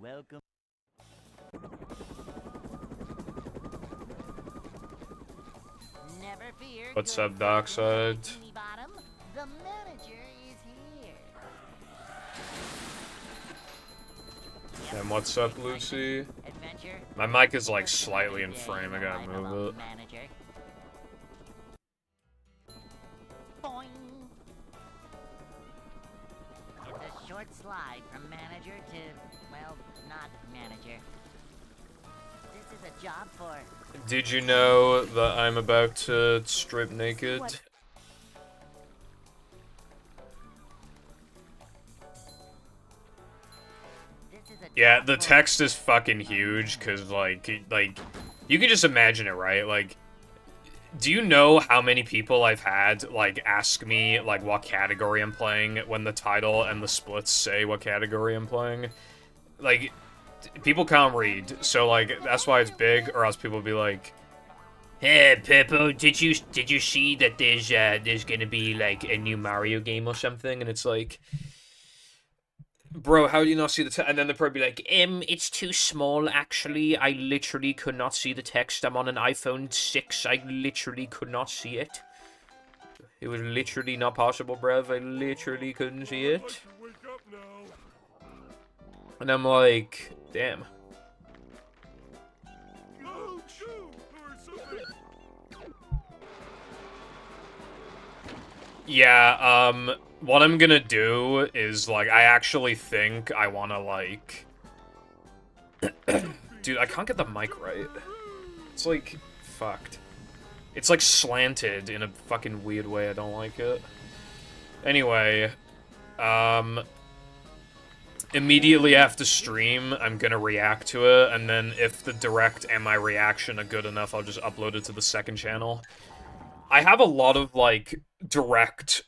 Welcome. Never fear. What's good up, Darkside? Bikini Bottom. The manager is here. And what's up, Lucy? Adventure. My mic is like slightly in frame, I gotta move it. Manager. Boing. It's a short slide from manager to, well, not manager. This is a job for... Did you know that I'm about to strip naked? What? Yeah, the text is fucking huge, cause like, you can just imagine it, right? Like, do you know how many people I've had, like, ask me, like, what category I'm playing when the title and the splits say what category I'm playing? Like, people can't read, so, like, that's why it's big, or else people will be like, hey, Peppo, did you see that there's gonna be, like, a new Mario game or something? And it's like... Bro, how do you not see the text? And then they'll probably be like, it's too small, actually. I literally could not see the text. I'm on an iPhone 6. I literally could not see it. It was literally not possible, bruv. I literally couldn't see it. And I'm like, damn. Yeah, what I'm gonna do is, like, I actually think I wanna, like... Dude, I can't get the mic right. It's, like, fucked. It's, like, slanted in a fucking weird way. I don't like it. Anyway, immediately after stream, I'm gonna react to it, and then if the direct and my reaction are good enough, I'll just upload it to the second channel. I have a lot of, like, direct...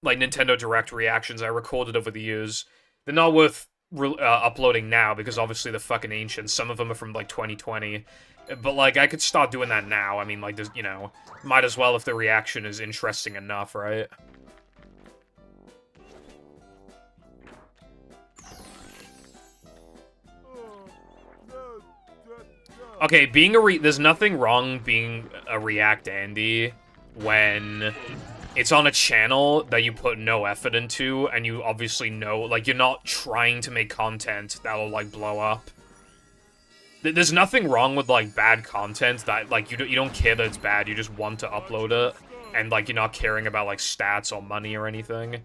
like, Nintendo Direct reactions I recorded over the years. They're not worth uploading now, because obviously they're fucking ancient. Some of them are from, like, 2020. But, like, I could start doing that now. I mean, like, there's, you know, might as well if the reaction is interesting enough, right? Okay, being there's nothing wrong being a React Andy when it's on a channel that you put no effort into, and you obviously know, like, you're not trying to make content that'll, like, blow up. There's nothing wrong with, like, bad content that, like, you don't care that it's bad, you just want to upload it, and, like, you're not caring about, like, stats or money or anything.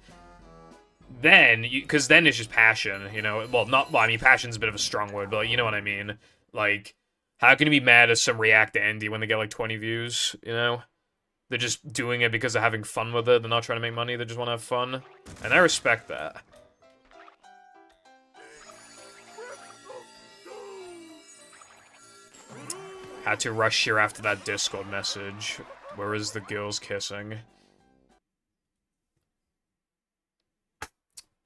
Then, because then it's just passion, you know? Well, I mean, passion's a bit of a strong word, but, like, you know what I mean? Like, how can you be mad at some React Andy when they get, like, 20 views, you know? They're just doing it because they're having fun with it. They're not trying to make money. They just want to have fun. And I respect that. Had to rush here after that Discord message. Where is the girls kissing?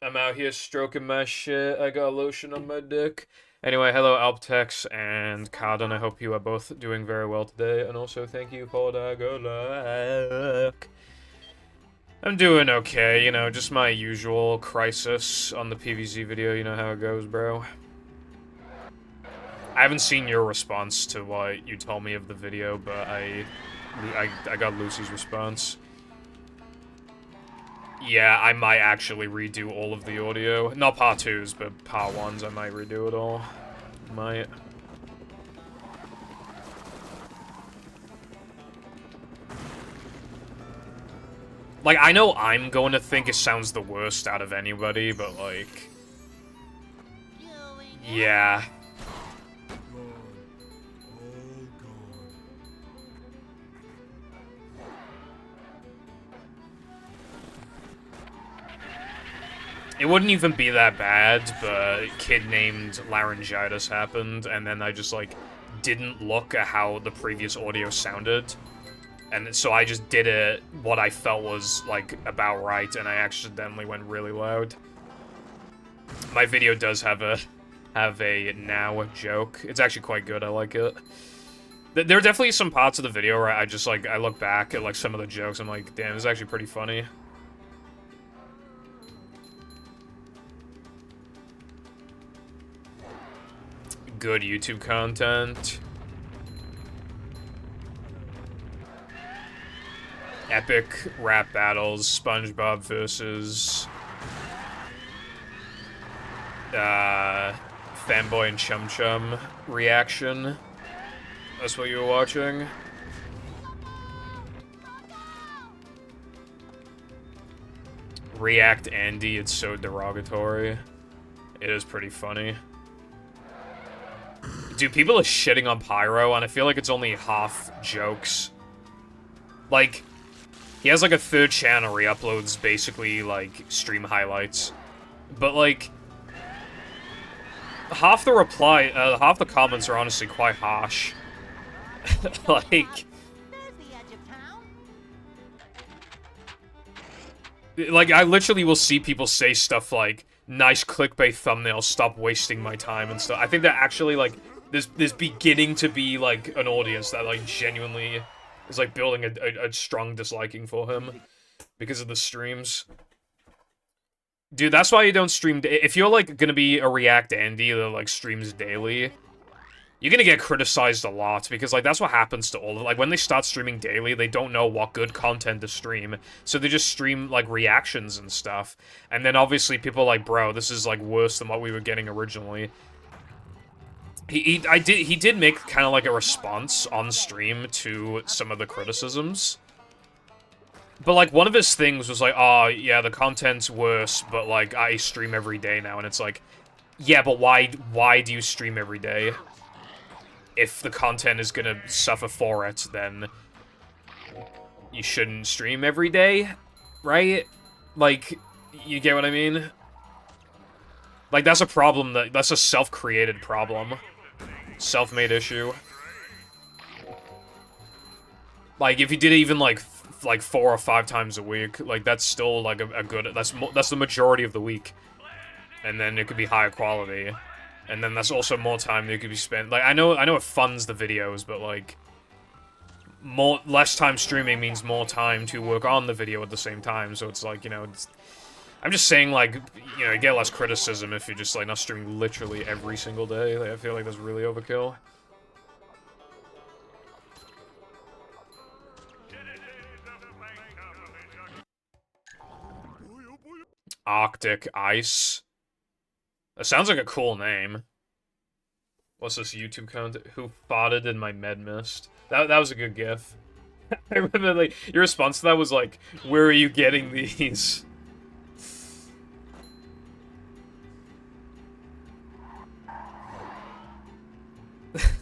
I'm out here stroking my shit. I got lotion on my dick. Anyway, hello Alptex and Cardon. I hope you are both doing very well today. And also, thank you for the good luck. I'm doing okay, you know, just my usual crisis on the PvZ video. You know how it goes, bro. I haven't seen your response to what you told me of the video, but I got Lucy's response. Yeah, I might actually redo all of the audio. Not part 2s, but part 1s, I might redo it all. Might. Like, I know I'm going to think it sounds the worst out of anybody, but, like... Yeah. It wouldn't even be that bad, but a kid named Laryngitis happened, and then I just, like, didn't look at how the previous audio sounded. And so I just did it what I felt was, like, about right, and I accidentally went really loud. My video does have a now joke. It's actually quite good, I like it. There are definitely some parts of the video where I just, like, I look back at, like, some of the jokes, I'm like, damn, this is actually pretty funny. good YouTube content. Epic rap battles, SpongeBob versus Fanboy and Chum Chum reaction. That's what you were watching? React Andy, it's so derogatory. It is pretty funny. Dude, people are shitting on Pyro, and I feel like it's only half jokes. Like, he has like a third channel where he uploads basically like stream highlights. But like, half the comments are honestly quite harsh. Like, I literally will see people say stuff like, nice clickbait thumbnail, stop wasting my time and stuff. I think that actually, like, there's beginning to be, like, an audience that, like, genuinely is, like, building a strong disliking for him because of the streams. Dude, that's why you don't stream... If you're, like, gonna be a React Andy that, like, streams daily, you're gonna get criticized a lot, because, like, that's what happens to all of them. Like, when they start streaming daily, they don't know what good content to stream, so they just stream, like, reactions and stuff. And then, obviously, people are like, bro, this is, like, worse than what we were getting originally. He did make kind of, like, a response on stream to some of the criticisms. But, like, one of his things was like, oh, yeah, the content's worse, but, like, I stream every day now. And it's like, yeah, but why do you stream every day? If the content is gonna suffer for it, then you shouldn't stream every day, right? Like, you get what I mean? Like, that's a problem, that's a self-created problem. Self-made issue. Like, if you did it even, like 4 or 5 times a week, like, that's still, like, a good... That's the majority of the week. And then it could be higher quality. And then that's also more time that could be spent... Like, I know it funds the videos, but, like... Less time streaming means more time to work on the video at the same time, so it's like, you know... I'm just saying, like, you know, you get less criticism if you're just, like, not streaming literally every single day. Like, I feel like that's really overkill. Arctic Ice. That sounds like a cool name. What's this YouTube content? Who farted in my med mist? That was a good gif. I remember, like, your response to that was like, where are you getting these?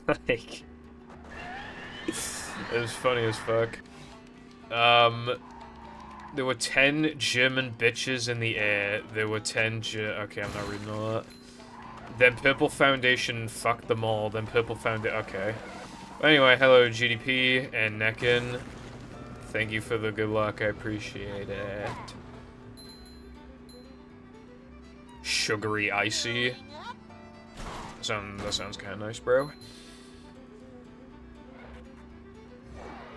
Like, it was funny as fuck. There were 10 German bitches in the air. There were 10 okay, I'm not reading all that. Then Purple Foundation fucked them all. Then Purple Foundation... Okay. Anyway, hello GDP and Nekin. Thank you for the good luck. I appreciate it. Sugary Icy. That sounds kind of nice, bro.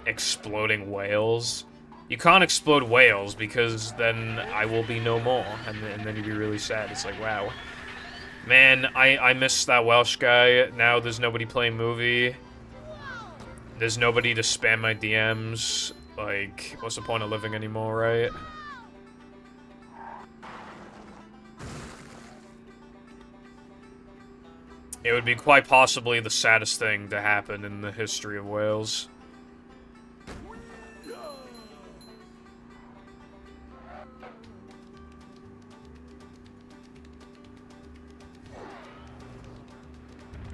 Exploding whales. You can't explode whales because then I will be no more, and then you'd be really sad. It's like, wow. Man, I miss that Welsh guy. Now there's nobody playing movie. There's nobody to spam my DMs. Like, what's the point of living anymore, right? It would be quite possibly the saddest thing to happen in the history of Wales.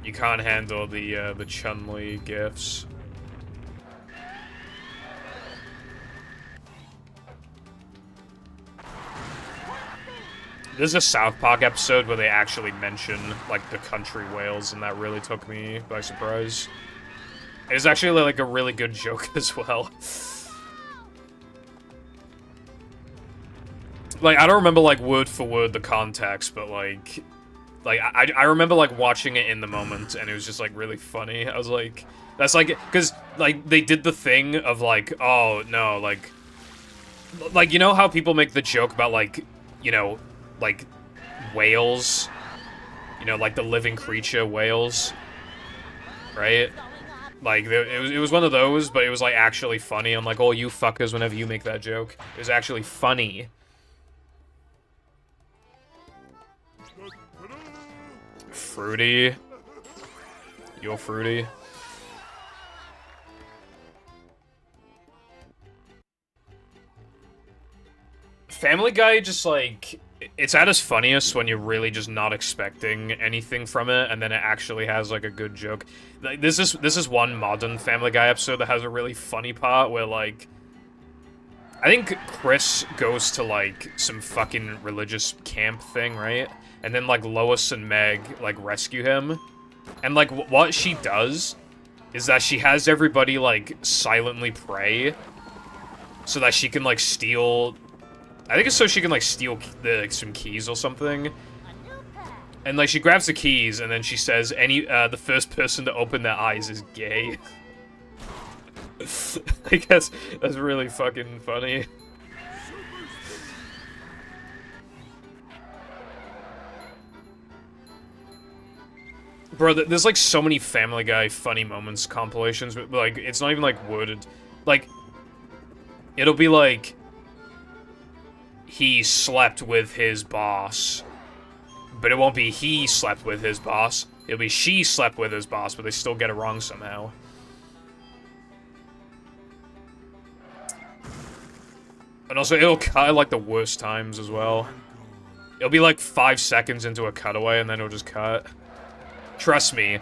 You can't handle the Chun-Li gifs. There's a South Park episode where they actually mention, like, the country Wales, and that really took me by surprise. It's actually, like, a really good joke as well. Like, I don't remember, like, word for word the context, but, like, I remember, like, watching it in the moment, and it was just, like, really funny. I was like, that's, like, because, like, they did the thing of, like, oh, no, like, you know how people make the joke about, like, you know, like, whales, You know, like the living creature whales, right? Like, it was one of those, but it was, like, actually funny. I'm like, oh, you fuckers, whenever you make that joke. It was actually funny. Fruity. You're fruity. Family Guy just, like... It's at its funniest when you're really just not expecting anything from it, and then it actually has, like, a good joke. Like, this is one modern Family Guy episode that has a really funny part where, like... I think Chris goes to, like, some fucking religious camp thing, right? And then, like, Lois and Meg, like, rescue him. And, like, what she does is that she has everybody, like, silently pray so that she can, like, steal... I think it's so she can, like, steal some keys or something. And, like, she grabs the keys, and then she says, the first person to open their eyes is gay. I guess that's really fucking funny. Bro, there's, like, so many Family Guy funny moments compilations, but, like, it's not even, like, worded. Like, it'll be, like... He slept with his boss. But it won't be he slept with his boss. It'll be she slept with his boss, but they still get it wrong somehow. And also, it'll cut at, like, the worst times as well. It'll be, like, 5 seconds into a cutaway, and then it'll just cut. Trust me,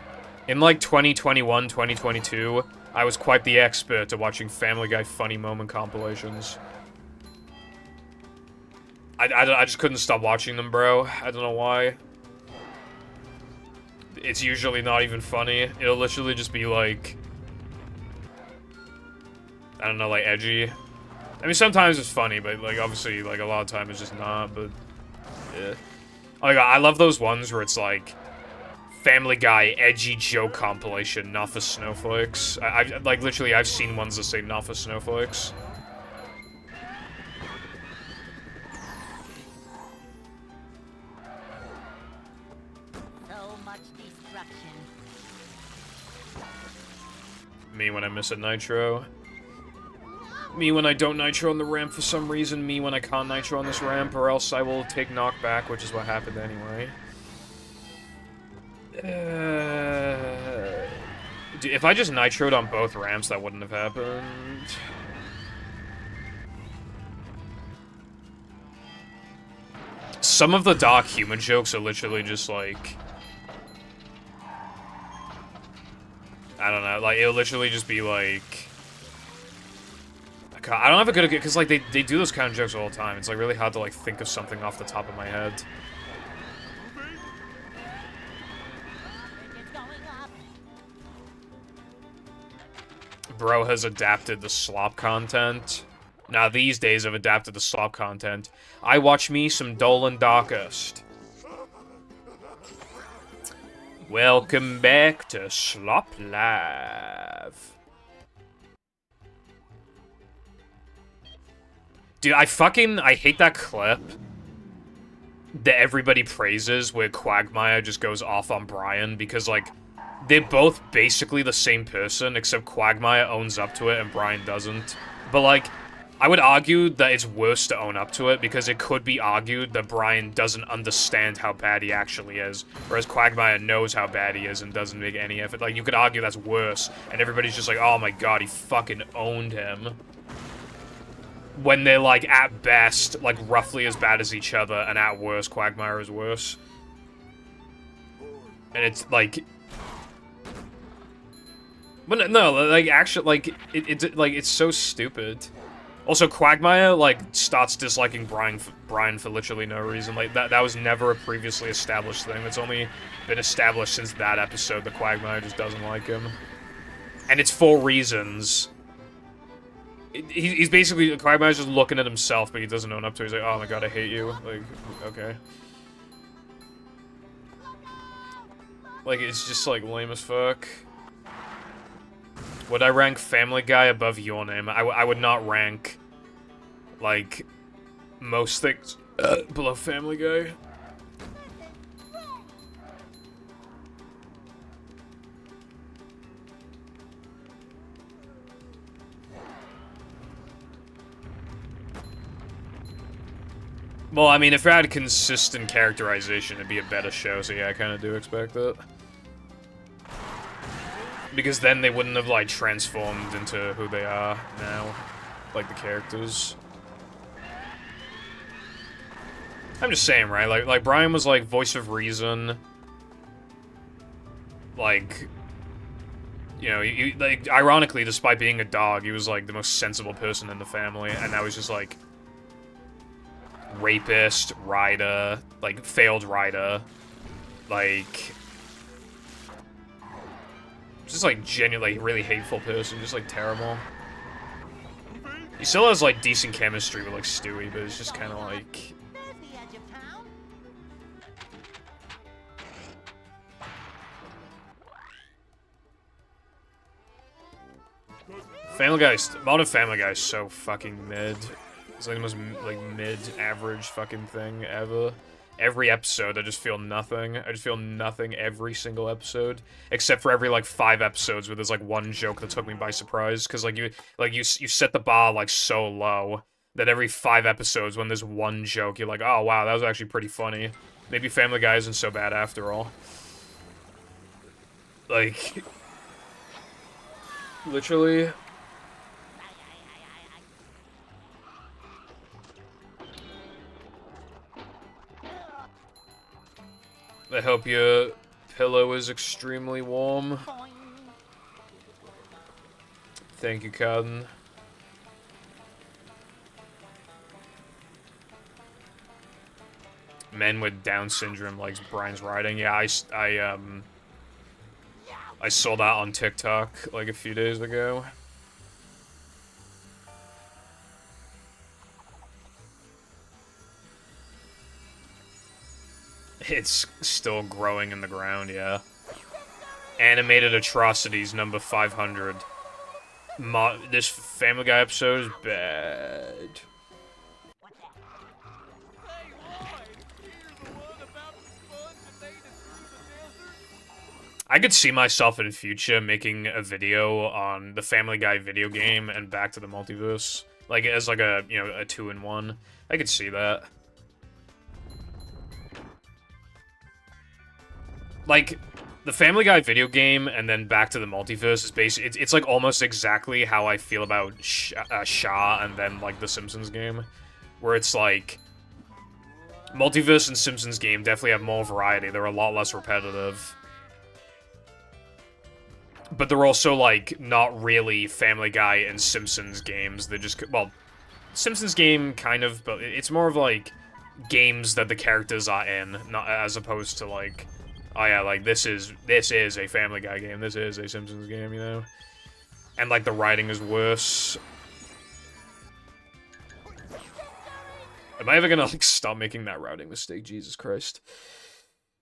in, like, 2021, 2022, I was quite the expert at watching Family Guy funny moment compilations. I just couldn't stop watching them, bro. I don't know why. It's usually not even funny. It'll literally just be, like... I don't know, like, edgy. I mean, sometimes it's funny, but, like, obviously, like, a lot of time it's just not, but... Yeah. Oh my god, I love those ones where it's, like... Family Guy edgy joke compilation, not for snowflakes. Like, literally, I've seen ones that say not for snowflakes. Me when I miss a nitro. Me when I don't nitro on the ramp for some reason. Me when I can't nitro on this ramp, or else I will take knockback, which is what happened anyway. Dude, if I just nitroed on both ramps, that wouldn't have happened. Some of the dark humor jokes are literally just like... I don't know, like, it'll literally just be like... I don't have a good... Because, like, they do those kind of jokes all the time. It's, like, really hard to, like, think of something off the top of my head. Bro has adapted the slop content. Now, these days, I've adapted the slop content. I watch me some Dolan Darkest. Welcome back to Slop Live. Dude, I hate that clip that everybody praises where Quagmire just goes off on Brian because, like, they're both basically the same person, except Quagmire owns up to it and Brian doesn't. But, like, I would argue that it's worse to own up to it, because it could be argued that Brian doesn't understand how bad he actually is, whereas Quagmire knows how bad he is and doesn't make any effort. Like, you could argue that's worse, and everybody's just like, oh my god, he fucking owned him. When they're, like, at best, like, roughly as bad as each other, and at worst, Quagmire is worse. And it's, like... But no, like, actually, like, it's so stupid. Also, Quagmire, like, starts disliking Brian for literally no reason. Like, that was never a previously established thing. It's only been established since that episode that Quagmire just doesn't like him. And it's for reasons. He's basically, Quagmire's just looking at himself, but he doesn't own up to it. He's like, oh my god, I hate you. Like, okay. Like, it's just, like, lame as fuck. Would I rank Family Guy above Your Name? I would not rank, like, most things below Family Guy. Well, I mean, if it had consistent characterization, it'd be a better show, so yeah, I kind of do expect it. Because then they wouldn't have, like, transformed into who they are now. Like, the characters. I'm just saying, right? Like Brian was, like, voice of reason. Like, you know, like, ironically, despite being a dog, he was, like, the most sensible person in the family, and now he's just, like, rapist, rider, like, failed rider, like, just, like, genuinely really hateful person, just, like, terrible. He still has, like, decent chemistry with, like, Stewie, but it's just kind of, like... Modern Family Guy is so fucking mid. It's like the most, like, mid-average fucking thing ever. Every episode, I just feel nothing. I just feel nothing every single episode. Except for every, like, 5 episodes where there's, like, one joke that took me by surprise. Because, like, you set the bar, like, so low that every 5 episodes when there's one joke, you're like, oh, wow, that was actually pretty funny. Maybe Family Guy isn't so bad after all. Like... Literally... I hope your pillow is extremely warm. Thank you, Cotton. Men with Down syndrome likes Brian's writing. Yeah, I saw that on TikTok like a few days ago. It's still growing in the ground, yeah. Animated Atrocities number 500. This Family Guy episode is bad. I could see myself in the future making a video on the Family Guy video game and Back to the Multiverse. Like, as like a, you know, a 2-in-1. I could see that. Like, the Family Guy video game and then Back to the Multiverse is basically... It's like, almost exactly how I feel about Shaw and then, like, the Simpsons game. Where it's, like... Multiverse and Simpsons game definitely have more variety. They're a lot less repetitive. But they're also, like, not really Family Guy and Simpsons games. They're just... Well, Simpsons game, kind of, but it's more of, like, games that the characters are in, not as opposed to, like... Oh yeah, like, this is a Family Guy game, this is a Simpsons game, you know? And, like, the writing is worse. Am I ever gonna, like, stop making that routing mistake? Jesus Christ.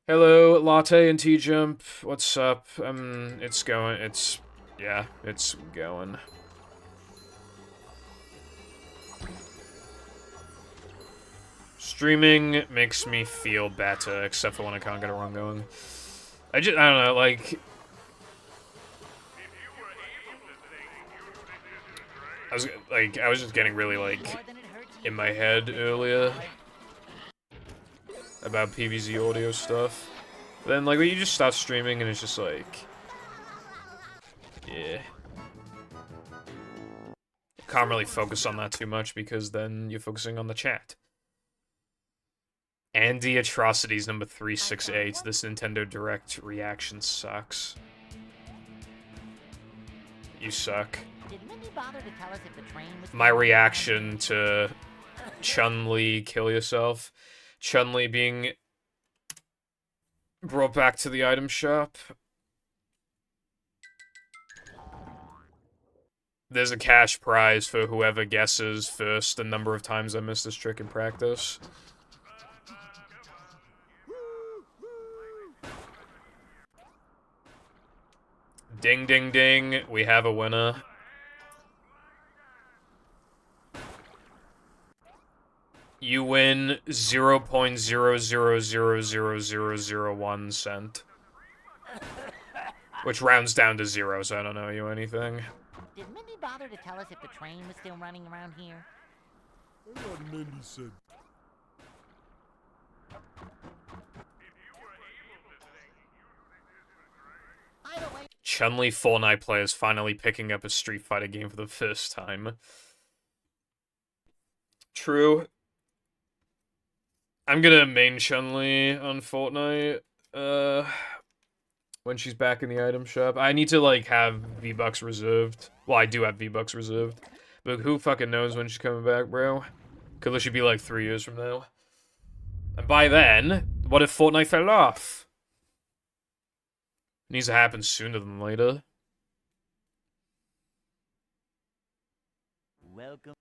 Hello, Latte and T-Jump. What's up? It's going, yeah, it's going. Streaming makes me feel better, except for when I can't get a run going. I don't know, like... I was just getting really, like, in my head earlier about PVZ audio stuff. Then, like, you just start streaming and it's just like... Yeah. Can't really focus on that too much because then you're focusing on the chat. Andy Atrocities number 368. This Nintendo Direct reaction sucks. You suck. My reaction to Chun-Li kill yourself. Chun-Li being brought back to the item shop. There's a cash prize for whoever guesses first the number of times I missed this trick in practice. Ding, ding, ding. We have a winner. You win 0.0000001 cent. Which rounds down to 0, so I don't know you anything. Did Mindy bother to tell us if the train was still running around here? That's what Mindy said. Chun-Li Fortnite players finally picking up a Street Fighter game for the first time. True. I'm gonna main Chun-Li on Fortnite, when she's back in the item shop. I need to, like, have V-Bucks reserved. Well, I do have V-Bucks reserved. But who fucking knows when she's coming back, bro? Could literally be, like, 3 years from now. And by then, what if Fortnite fell off? It needs to happen sooner than later. Welcome.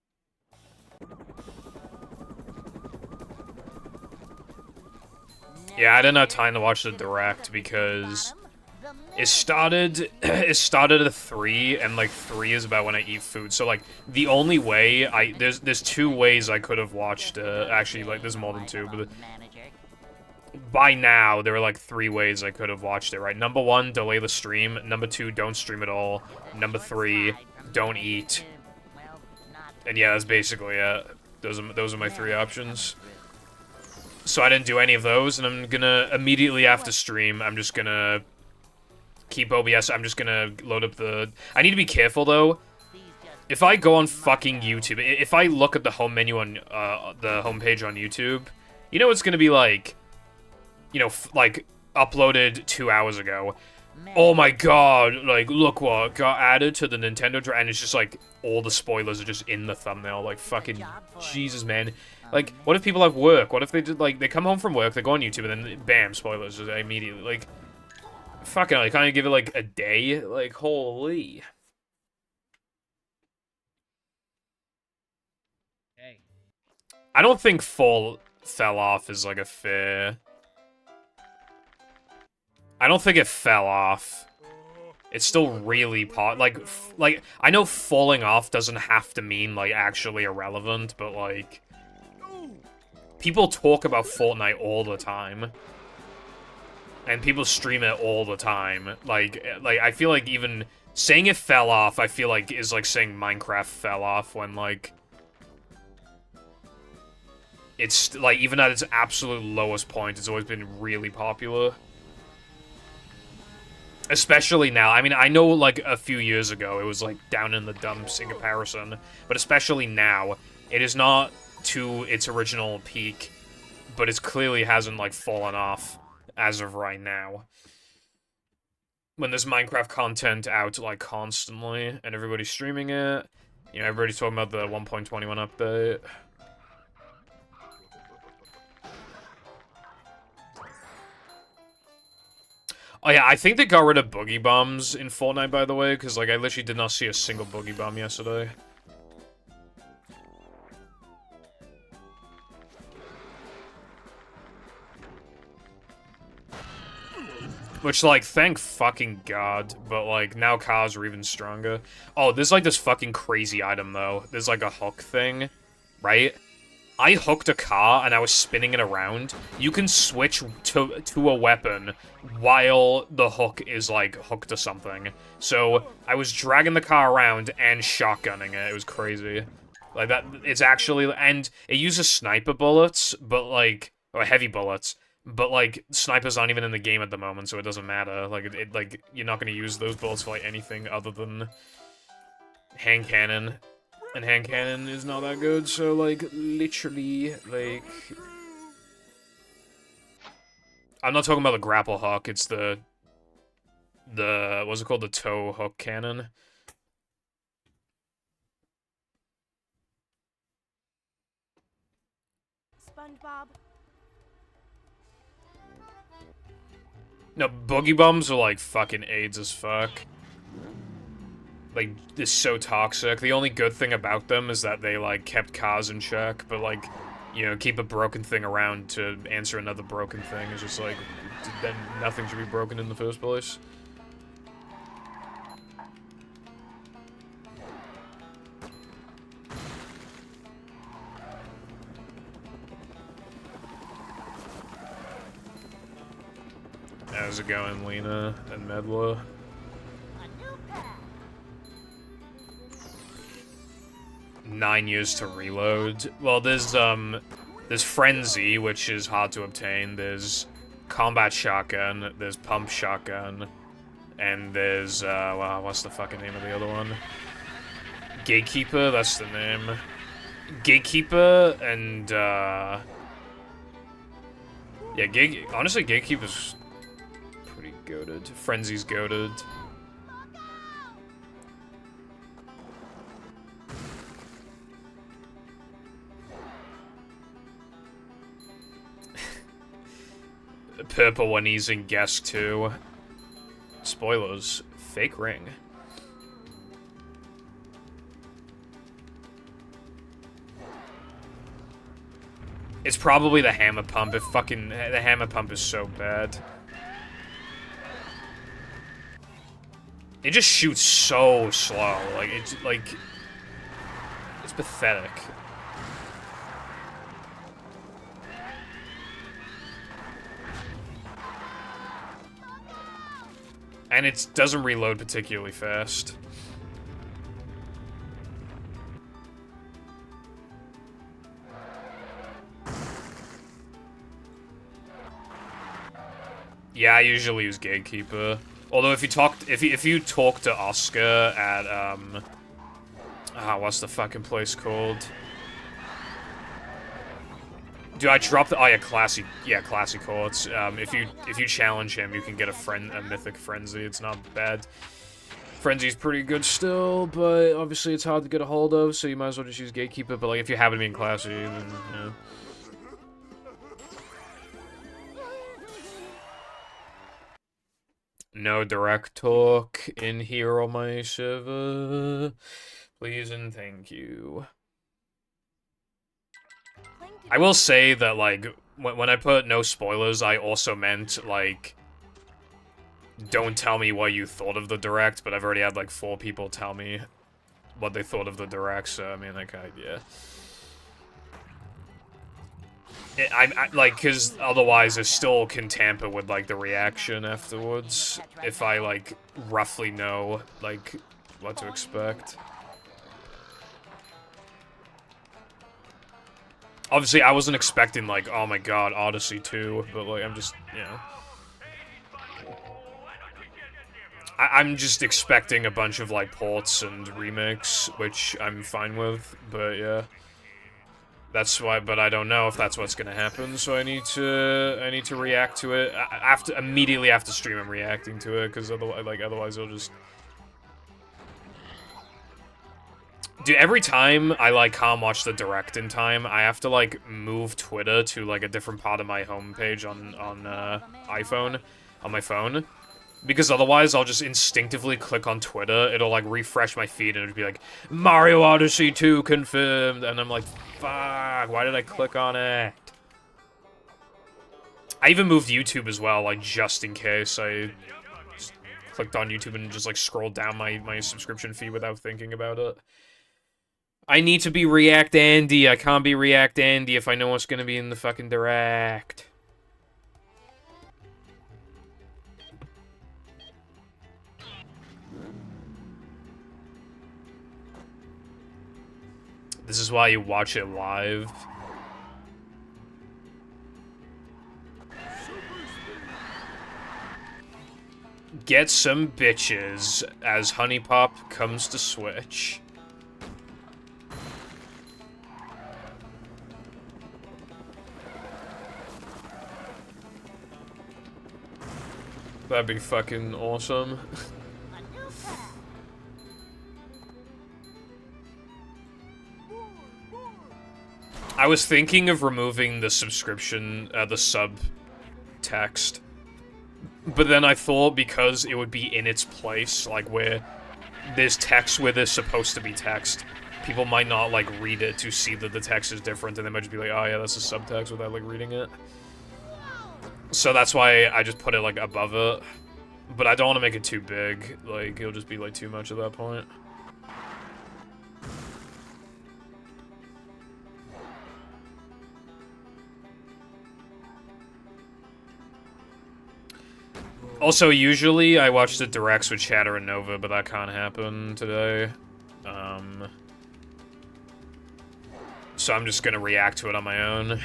Yeah, I didn't have time to watch the direct because it started at 3, and like 3 is about when I eat food. So like the only way there's 2 ways I could have watched actually, like there's more than 2, but by now there were like 3 ways I could have watched it, right? Number 1, delay the stream. Number 2, don't stream at all. Number 3, don't eat. And yeah, that's basically it. Those are my 3 options. So I didn't do any of those, and I'm gonna, immediately after stream, I'm just gonna keep OBS, I'm just gonna load up the... I need to be careful, though. If I go on fucking YouTube, if I look at the home menu on, the homepage on YouTube, you know it's gonna be like, you know, like, uploaded 2 hours ago. Oh my god, like, look what got added to the Nintendo and it's just like, all the spoilers are just in the thumbnail, like, fucking, Jesus, man. Like, what if people have work? What if they did, like, they come home from work, they go on YouTube, and then, bam, spoilers, just immediately, like, fucking hell, you can't even give it, like, a day? Like, holy. Hey. I don't think fell off is, like, a fair... I don't think it fell off. It's still really like, I know falling off doesn't have to mean, like, actually irrelevant, but, like... People talk about Fortnite all the time. And people stream it all the time. Like, I feel like even saying it fell off, I feel like, is like saying Minecraft fell off when, like... It's, like, even at its absolute lowest point, it's always been really popular. Especially now. I mean, I know, like, a few years ago, it was, like, down in the dumps in comparison. But especially now, it is not to its original peak, but it clearly hasn't, like, fallen off as of right now. When there's Minecraft content out, like, constantly, and everybody's streaming it, you know, everybody's talking about the 1.21 update. Oh yeah, I think they got rid of boogie bombs in Fortnite, by the way, because, like, I literally did not see a single boogie bomb yesterday. Which, like, thank fucking God, but, like, now cars are even stronger. Oh, there's, like, this fucking crazy item, though. There's, like, a hook thing, right? I hooked a car, and I was spinning it around. You can switch to a weapon while the hook is, like, hooked to something. So, I was dragging the car around and shotgunning it. It was crazy. Like, that, it's actually, and it uses sniper bullets, but, like, or heavy bullets. But, like, snipers aren't even in the game at the moment, so it doesn't matter. Like, like, you're not gonna use those bullets for, like, anything other than hand cannon. And hand cannon is not that good, so, like, literally, like... I'm not talking about the grapple hook, it's the... what's it called? The toe hook cannon. SpongeBob. No, boogie bombs are, like, fucking AIDS as fuck. Like, it's so toxic. The only good thing about them is that they, like, kept cars in check, but, like, you know, keep a broken thing around to answer another broken thing is just, like, then nothing should be broken in the first place. How's it going, Lena and Medla? 9 years to reload. Well, there's There's Frenzy, which is hard to obtain. There's Combat Shotgun. There's Pump Shotgun. And there's, wow, what's the fucking name of the other one? Gatekeeper, that's the name. Gatekeeper and, yeah, honestly, Gatekeeper's pretty goated. Frenzy's goated. Purple one he's in Guest 2. Spoilers. Fake ring. It's probably the hammer pump. If fucking the hammer pump is so bad. It just shoots so slow. Like it's pathetic. And it doesn't reload particularly fast. Yeah, I usually use Gatekeeper. Although if you talk to Oscar at what's the fucking place called? Dude, I dropped the Classy Courts. If you challenge him, you can get a mythic Frenzy. It's not bad. Frenzy's pretty good still, but obviously it's hard to get a hold of, so you might as well just use Gatekeeper. But like if you happen to be in Classy, then yeah. No direct talk in here on my server. Please and thank you. I will say that, like, when I put no spoilers, I also meant, like, don't tell me what you thought of the direct, but I've already had, like, 4 people tell me what they thought of the direct, so, I mean, like, yeah. Like, because otherwise I still can tamper with, like, the reaction afterwards, if I, like, roughly know, like, what to expect. Obviously, I wasn't expecting, like, oh my god, Odyssey 2, but, like, I'm just, you know. I'm just expecting a bunch of, like, ports and remakes, which I'm fine with, but, yeah. That's why, but I don't know if that's what's gonna happen, so I need to react to it. Immediately after stream, I'm reacting to it, because otherwise it'll just... Dude, every time I, like, can't watch the direct in time, I have to, like, move Twitter to, like, a different part of my homepage on iPhone, on my phone. Because otherwise, I'll just instinctively click on Twitter, it'll, like, refresh my feed, and it'll be like, Mario Odyssey 2 confirmed, and I'm like, fuck, why did I click on it? I even moved YouTube as well, like, just in case. I just clicked on YouTube and just, like, scrolled down my subscription feed without thinking about it. I need to be React Andy. I can't be React Andy if I know what's gonna be in the fucking direct. This is why you watch it live. Get some bitches as Honey Pop comes to Switch. That'd be fucking awesome. I was thinking of removing the subscription, the sub text. But then I thought because it would be in its place, like where there's text where there's supposed to be text, people might not like read it to see that the text is different, and they might just be like, oh yeah, that's a subtext without like reading it. So that's why I just put it like above it. But I don't want to make it too big, like it'll just be like too much at that point. Also, usually I watch the directs with Chatter and Nova, but that can't happen today. So I'm just gonna react to it on my own.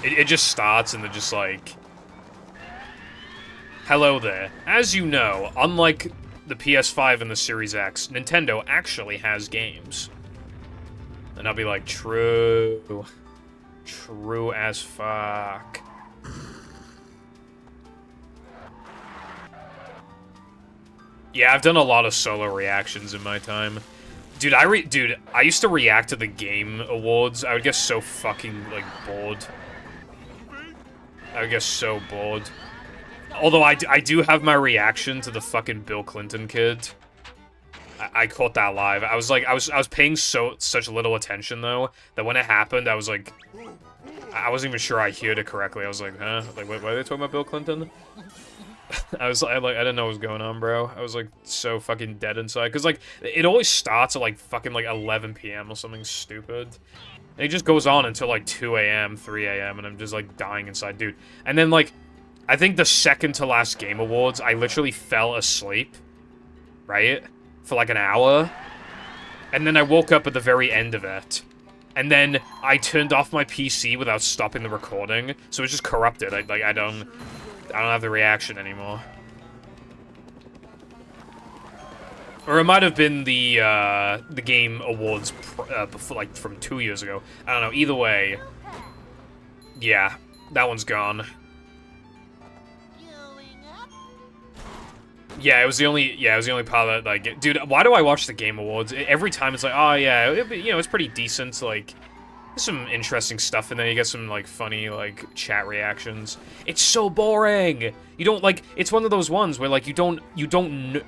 It just starts and they're just like, hello there. As you know, unlike the PS5 and the Series X, Nintendo actually has games. And I'll be like, true. True as fuck. Yeah, I've done a lot of solo reactions in my time. Dude, I used to react to the Game Awards. I would get so fucking, like, bored. I would get so bored. Although I do have my reaction to the fucking Bill Clinton kid. I caught that live. I was like, I was paying such little attention though that when it happened, I was like, I wasn't even sure I heard it correctly. I was like, huh? Like, what are they talking about, Bill Clinton? I didn't know what was going on, bro. I was like so fucking dead inside because like it always starts at like fucking like 11 p.m. or something stupid. And it just goes on until like 2 a.m., 3 a.m. and I'm just like dying inside, dude. And then like I think the second to last Game Awards, I literally fell asleep, right? For like an hour. And then I woke up at the very end of it. And then I turned off my PC without stopping the recording. So it's just corrupted. I don't have the reaction anymore. Or it might have been the Game Awards before, like from 2 years ago. I don't know. Either way, yeah, that one's gone. Yeah, it was the only part that, like, dude, why do I watch the Game Awards? Every time it's like, oh, yeah, you know, it's pretty decent, like, there's some interesting stuff in there, you get some, like, funny, like, chat reactions. It's so boring! You don't, like, it's one of those ones where, like, you don't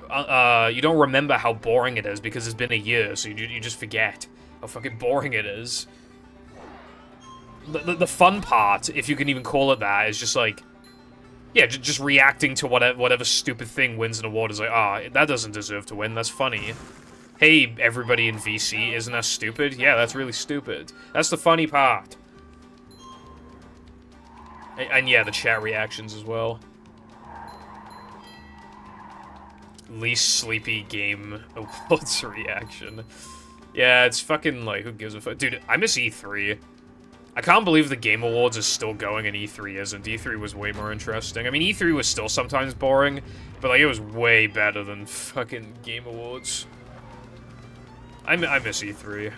remember how boring it is because it's been a year, so you just forget how fucking boring it is. The fun part, if you can even call it that, is just, like, yeah, just reacting to whatever stupid thing wins an award is like, ah, that doesn't deserve to win, that's funny. Hey, everybody in VC, isn't that stupid? Yeah, that's really stupid. That's the funny part. And yeah, the chat reactions as well. Least sleepy game awards reaction. Yeah, it's fucking, like, who gives a fuck? Dude, I miss E3. I can't believe the Game Awards is still going and E3 isn't. E3 was way more interesting. I mean, E3 was still sometimes boring, but, like, it was way better than fucking Game Awards. I miss E3.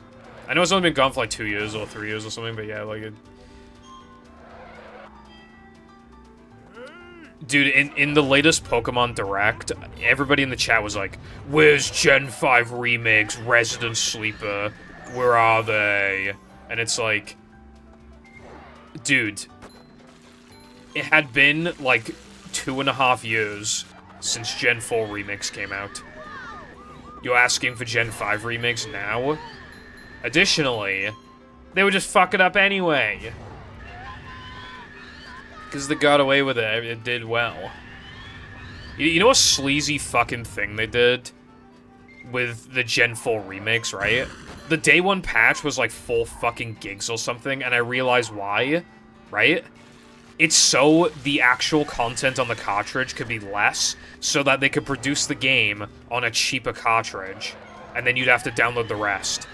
I know it's only been gone for, like, 2 years or 3 years or something, but yeah, like, it... Dude, in the latest Pokemon Direct, everybody in the chat was like, where's Gen 5 Remakes, Resident Sleeper? Where are they? And it's like... Dude, it had been, like, 2.5 years since Gen 4 Remix came out. You're asking for Gen 5 Remix now? Additionally, they would just fuck it up anyway. Because they got away with it. It did well. You know what sleazy fucking thing they did with the Gen 4 Remix, right? The day one patch was like 4 fucking gigs or something, and I realized why, right? It's so the actual content on the cartridge could be less, so that they could produce the game on a cheaper cartridge, and then you'd have to download the rest.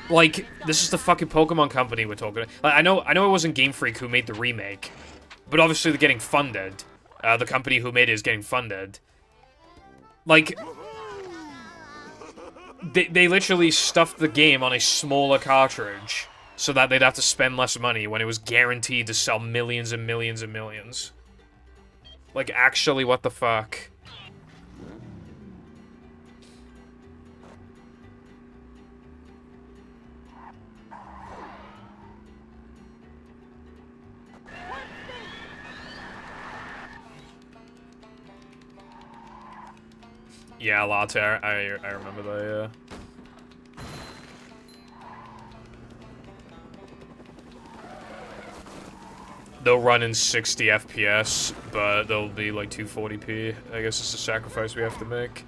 Like, this is the fucking Pokemon company we're talking about. Like, I know it wasn't Game Freak who made the remake, but obviously they're getting funded. The company who made it is getting funded. Like... They literally stuffed the game on a smaller cartridge so that they'd have to spend less money when it was guaranteed to sell millions and millions and millions. Like, actually, what the fuck? Yeah, Latte, I remember that, yeah. They'll run in 60 FPS, but they'll be like 240p. I guess it's a sacrifice we have to make.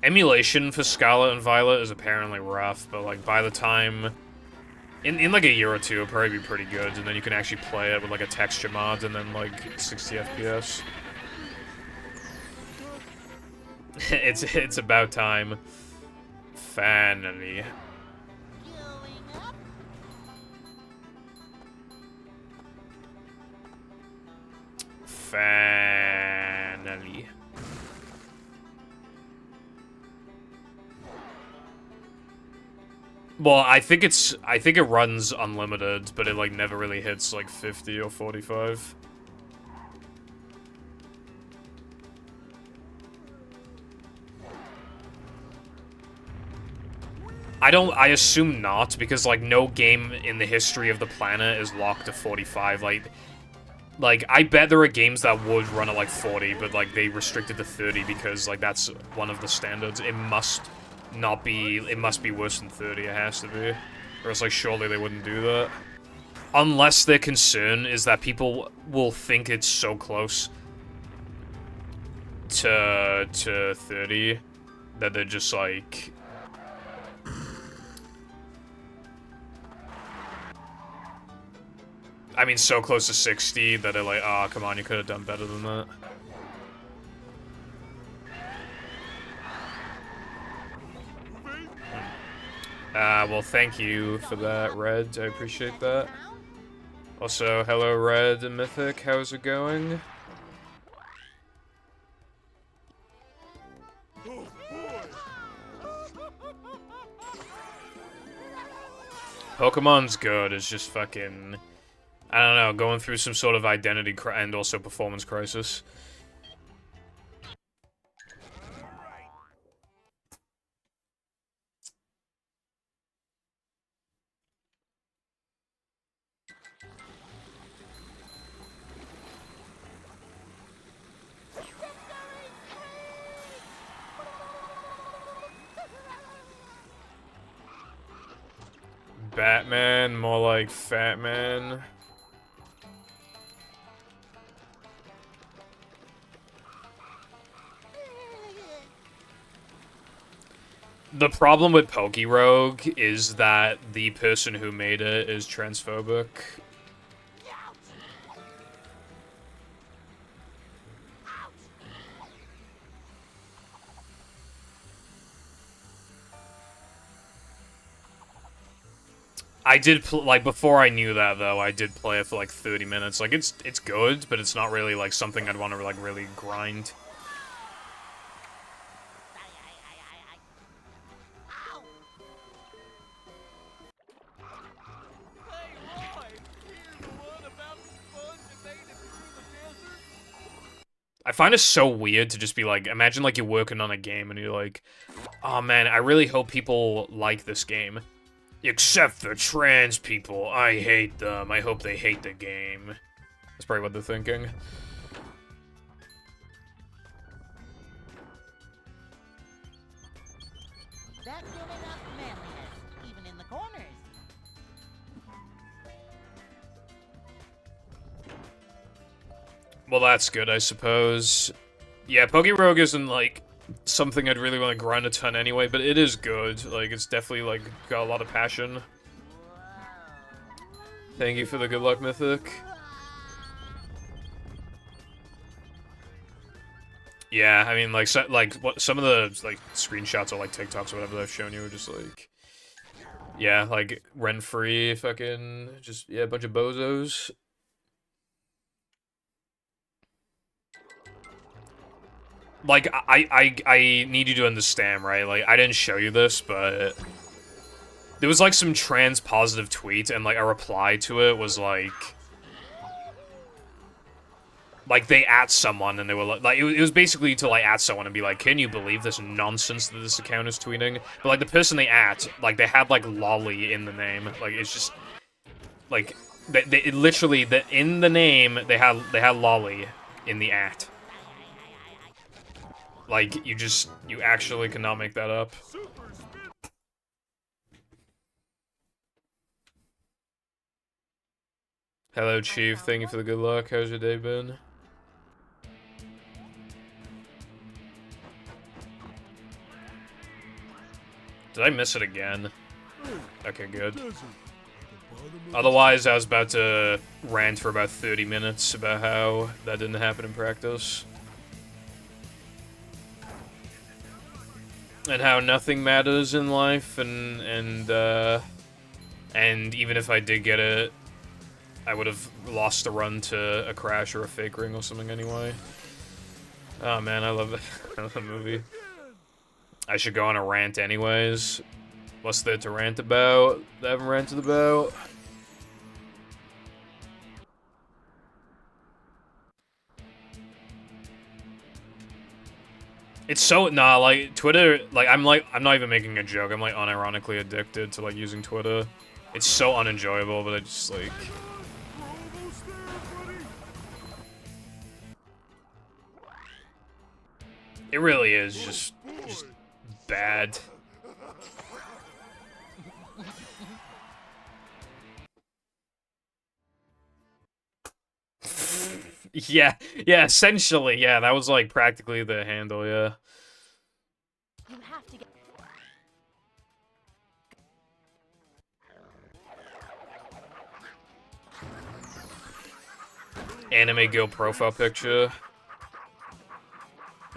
Emulation for Scarlet and Violet is apparently rough, but like by the time... In like a year or two, it'll probably be pretty good, and then you can actually play it with like a texture mod and then like 60 FPS. It's about time. Finally. Going up. Finally. Well, I think it runs unlimited, but it like never really hits like 50 or 45. I assume not, because like no game in the history of the planet is locked to 45. Like I bet there are games that would run at like 40, but like they restricted to 30 because like that's one of the standards. It must be worse than 30, it has to be. Or else like surely they wouldn't do that. Unless their concern is that people will think it's so close to 30 that they're just like, I mean, so close to 60 that they're like, oh, come on, you could have done better than that. Well, thank you for that, Red. I appreciate that. Also, hello, Red and Mythic. How's it going? Pokemon's good. It's just fucking, I don't know, going through some sort of identity and also performance crisis. Batman, more like Fat Man. The problem with Pokerogue is that the person who made it is transphobic. I did like before I knew that though. I did play it for like 30 minutes. Like it's good, but it's not really like something I'd want to like really grind. I find it so weird to just be like, imagine like you're working on a game and you're like, oh man, I really hope people like this game. Except for trans people. I hate them. I hope they hate the game. That's probably what they're thinking. That's good enough manliness, even in the corners. Well, that's good, I suppose. Yeah, Pokerogue isn't, like, something I'd really want to grind a ton anyway, but it is good. Like, it's definitely, like, got a lot of passion. Thank you for the good luck, Mythic. Yeah, I mean, like, some of the, like, screenshots or, like, TikToks or whatever they've shown you are just, like... Yeah, like, rent-free, fucking... Just, yeah, a bunch of bozos. Like, I need you to understand, right? Like, I didn't show you this, but... There was, like, some trans-positive tweet, and, like, a reply to it was, like... Like, they at someone, and they were, like... It was basically to, like, at someone and be like, can you believe this nonsense that this account is tweeting? But, like, the person they at, like, they had, like, lolly in the name. Like, it's just... Like, they literally, in the name, they had lolly in the at. Like, you actually cannot make that up. Hello, Chief. Thank you for the good luck. How's your day been? Did I miss it again? Okay, good. Otherwise, I was about to rant for about 30 minutes about how that didn't happen in practice. And how nothing matters in life, and even if I did get it, I would have lost the run to a crash or a fake ring or something anyway. Oh man, I love it. I love the movie. I should go on a rant anyways. What's there to rant about that I haven't ranted about? It's so, nah, like, Twitter, like, I'm not even making a joke. I'm, like, unironically addicted to, like, using Twitter. It's so unenjoyable, but I just, like... It really is just bad. Yeah, essentially, yeah, that was, like, practically the handle, yeah. You have to get... Anime girl profile picture.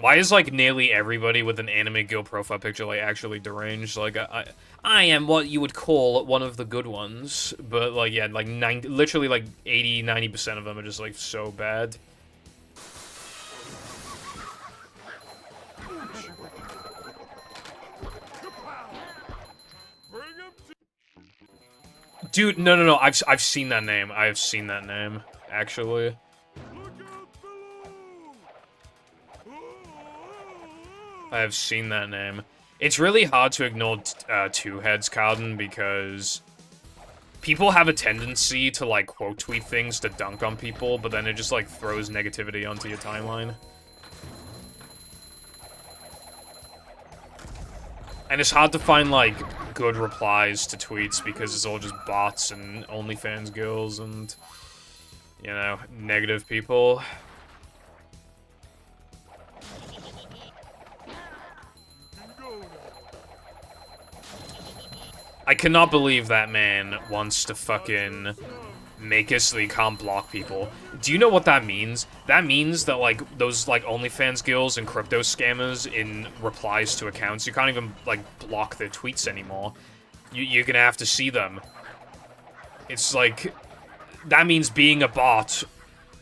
Why is, like, nearly everybody with an anime girl profile picture, like, actually deranged? Like, I am what you would call one of the good ones, but, like, yeah, like, literally, like, 80–90% of them are just, like, so bad. Dude, no, I've seen that name. I've seen that name, actually. I have seen that name. It's really hard to ignore Two Heads, Carden, because people have a tendency to, like, quote tweet things to dunk on people, but then it just, like, throws negativity onto your timeline. And it's hard to find, like, good replies to tweets because it's all just bots and OnlyFans girls and, you know, negative people. I cannot believe that man wants to fucking make it so he can't block people. Do you know what that means? That means that, like, those, like, OnlyFans girls and crypto scammers in replies to accounts, you can't even, like, block their tweets anymore. You're gonna have to see them. It's like, that means being a bot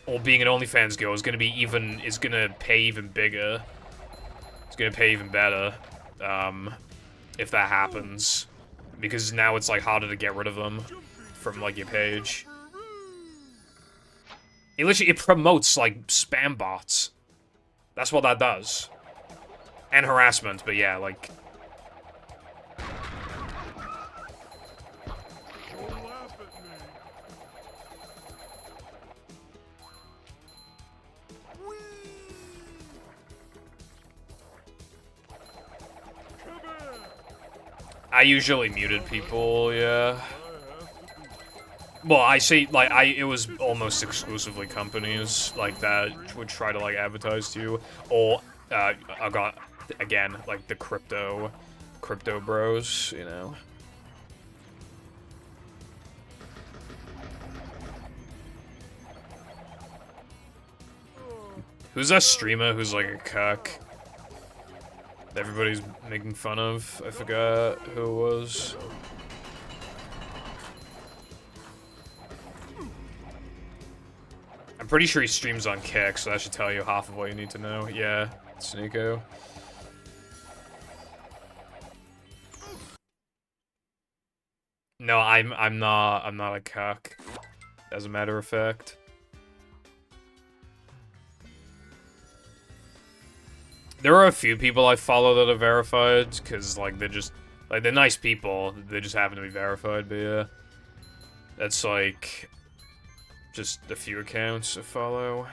or being an OnlyFans girl is gonna pay even bigger. It's gonna pay even better, if that happens. Because now it's, like, harder to get rid of them from, like, your page. It promotes, like, spam bots. That's what that does. And harassment, but yeah, like... I usually muted people, yeah. Well, I say, like, it was almost exclusively companies, like, that would try to, like, advertise to you. Or, I got, again, like, the crypto bros, you know. Who's that streamer who's, like, a cuck? Everybody's making fun of. I forgot who it was. I'm pretty sure he streams on Kick, so that should tell you half of what you need to know. Yeah, Sneeko. No, I'm not a cuck, as a matter of fact. There are a few people I follow that are verified, because, like, they're just, like, they're nice people, they just happen to be verified, but yeah. That's, like, just a few accounts I follow.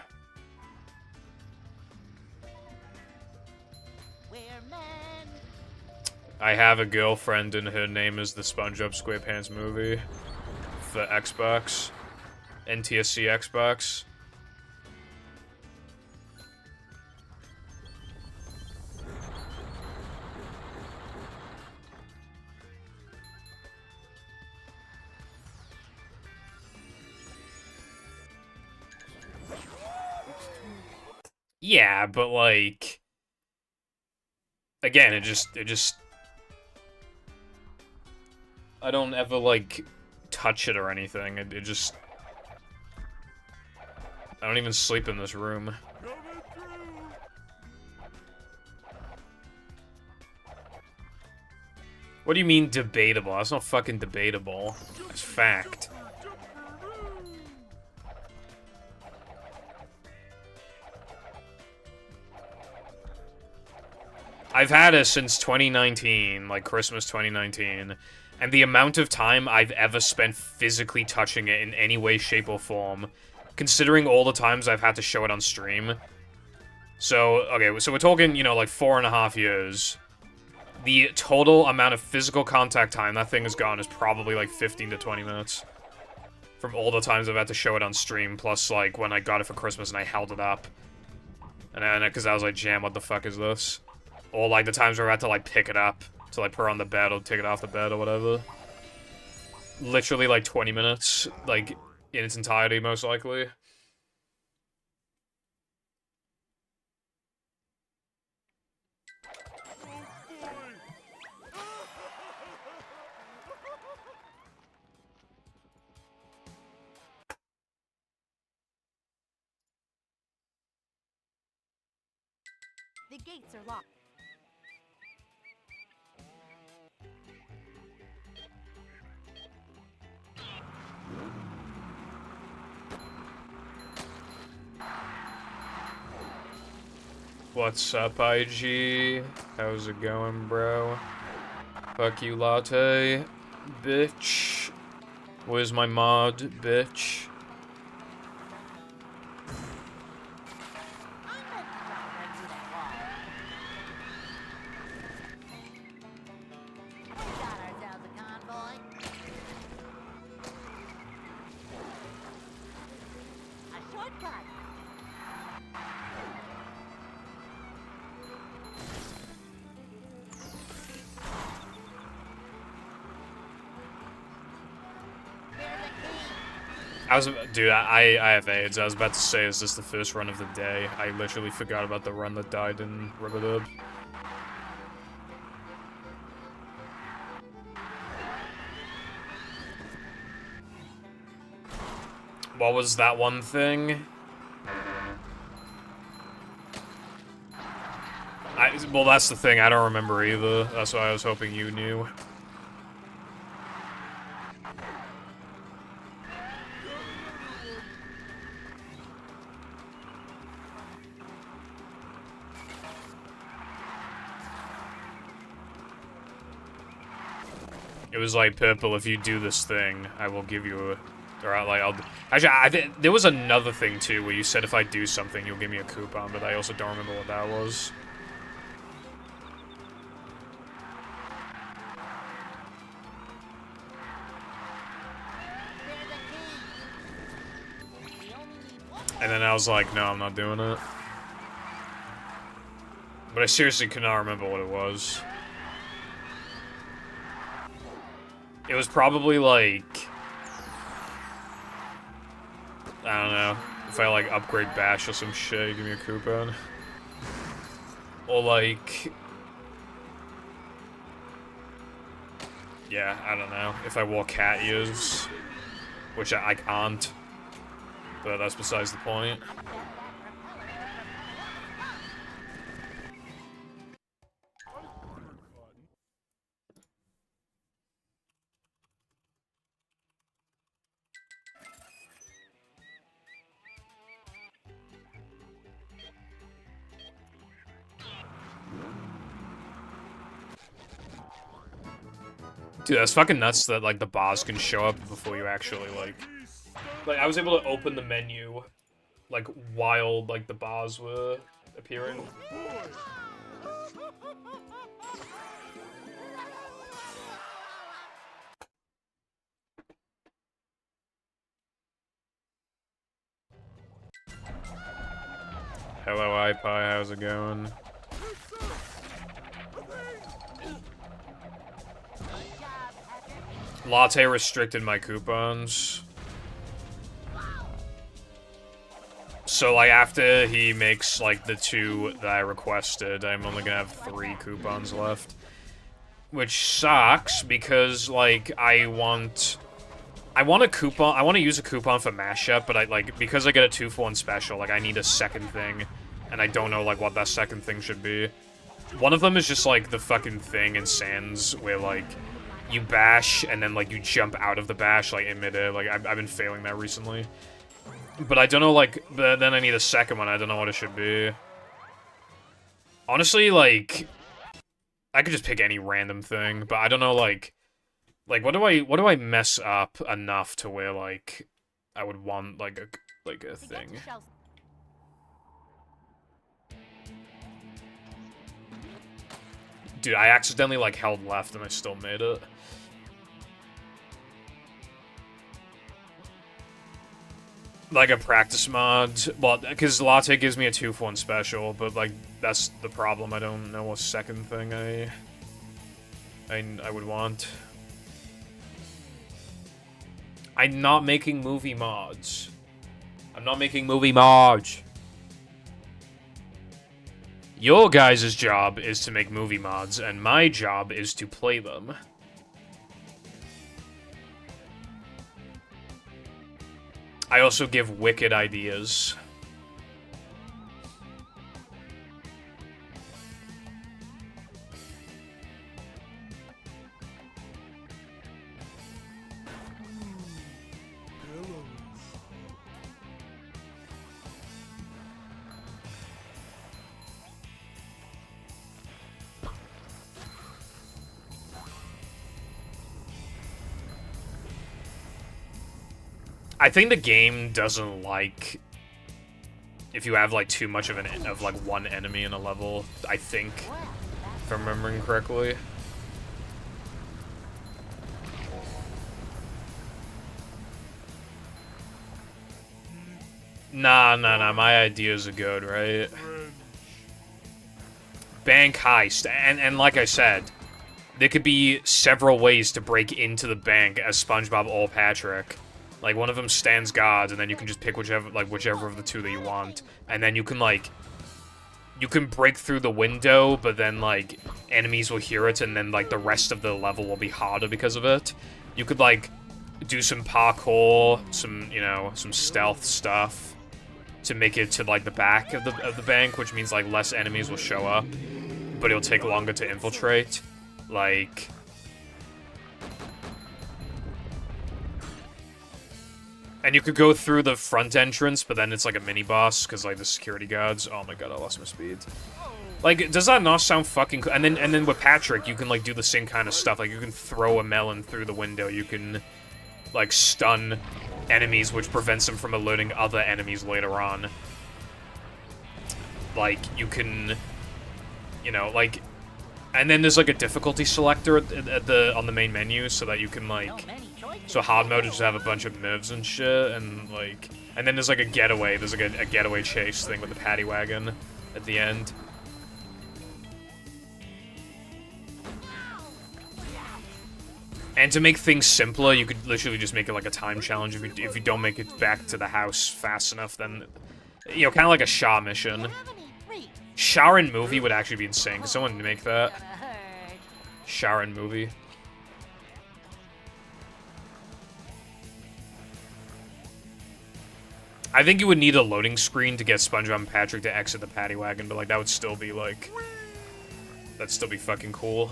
I have a girlfriend and her name is the SpongeBob SquarePants movie for Xbox, NTSC Xbox. Yeah, but, like, again, it just I don't ever, like, touch it or anything. It just... I don't even sleep in this room. What do you mean debatable? That's not fucking debatable. That's fact. I've had it since 2019, like Christmas 2019, and the amount of time I've ever spent physically touching it in any way, shape, or form, considering all the times I've had to show it on stream. So, okay, so we're talking, you know, like 4.5 years. The total amount of physical contact time that thing has gone is probably like 15 to 20 minutes. From all the times I've had to show it on stream, plus like when I got it for Christmas and I held it up. And then, because I was like, jam, what the fuck is this? Or, like, the times where I had to, like, pick it up to, like, put it on the bed or take it off the bed or whatever. Literally, like, 20 minutes, like, in its entirety, most likely. The gates are locked. What's up, IG? How's it going, bro? Fuck you, latte. Bitch. Where's my mod, bitch? Dude, I have AIDS. I was about to say, is this the first run of the day? I literally forgot about the run that died in Rubber. What was that one thing? Well, that's the thing. I don't remember either. That's why I was hoping you knew. It was like, Purple, if you do this thing, I will give you a... Or, like, actually, there was another thing, too, where you said if I do something, you'll give me a coupon, but I also don't remember what that was. And then I was like, no, I'm not doing it. But I seriously could not remember what it was. It was probably like... I don't know. If I like upgrade Bash or some shit, give me a coupon. Or like... Yeah, I don't know. If I wore cat ears. Which I can't. But that's besides the point. Dude, that's fucking nuts that, like, the bars can show up before you actually, like... Like, I was able to open the menu, like, while, like, the bars were appearing. Hello, iPie, how's it going? Latte restricted my coupons. So, like, after he makes, like, the 2 that I requested, I'm only gonna have 3 coupons left. Which sucks, because, like, I want a coupon, I want to use a coupon for mashup, but because I get a 2-for-1 special, like, I need a second thing, and I don't know, like, what that second thing should be. One of them is just, like, the fucking thing in Sans, where, like, you bash, and then, like, you jump out of the bash, like, in midair. Like, I've been failing that recently. But I don't know, like, then I need a second one. I don't know what it should be. Honestly, like, I could just pick any random thing, but I don't know, like, what do I mess up enough to where, like, I would want, like, a thing. Dude, I accidentally, like, held left and I still made it. Like a practice mod. Well, because Latte gives me a 2-for-1 special, but, like, that's the problem. I don't know what second thing I would want. I'm not making movie mods. I'm not making movie mods. Your guys' job is to make movie mods, and my job is to play them. I also give wicked ideas. I think the game doesn't like if you have, like, too much of one enemy in a level, I think, if I'm remembering correctly. Nah, my ideas are good, right? Bank heist, and like I said, there could be several ways to break into the bank as SpongeBob or Patrick. Like, one of them stands guard, and then you can just pick whichever of the 2 that you want. And then you can, like, you can break through the window, but then, like, enemies will hear it, and then, like, the rest of the level will be harder because of it. You could, like, do some parkour, some, you know, some stealth stuff to make it to, like, the back of the bank, which means, like, less enemies will show up, but it'll take longer to infiltrate. Like... And you could go through the front entrance, but then it's like a mini-boss, because, like, the security guards... Oh my god, I lost my speed. Like, does that not sound fucking cool? And then with Patrick, you can, like, do the same kind of stuff. Like, you can throw a melon through the window. You can, like, stun enemies, which prevents them from alerting other enemies later on. Like, you can... You know, like... And then there's, like, a difficulty selector on the main menu, so that you can, like... So hard mode is just have a bunch of moves and shit, and, like... And then there's, like, a getaway. There's, like, a getaway chase thing with the paddy wagon at the end. And to make things simpler, you could literally just make it, like, a time challenge. If you don't make it back to the house fast enough, then... You know, kind of like a Shaw mission. Sharon movie would actually be insane. Could someone make that? Sharon movie. I think you would need a loading screen to get SpongeBob and Patrick to exit the paddy wagon, but, like, that would still be, like... That'd still be fucking cool.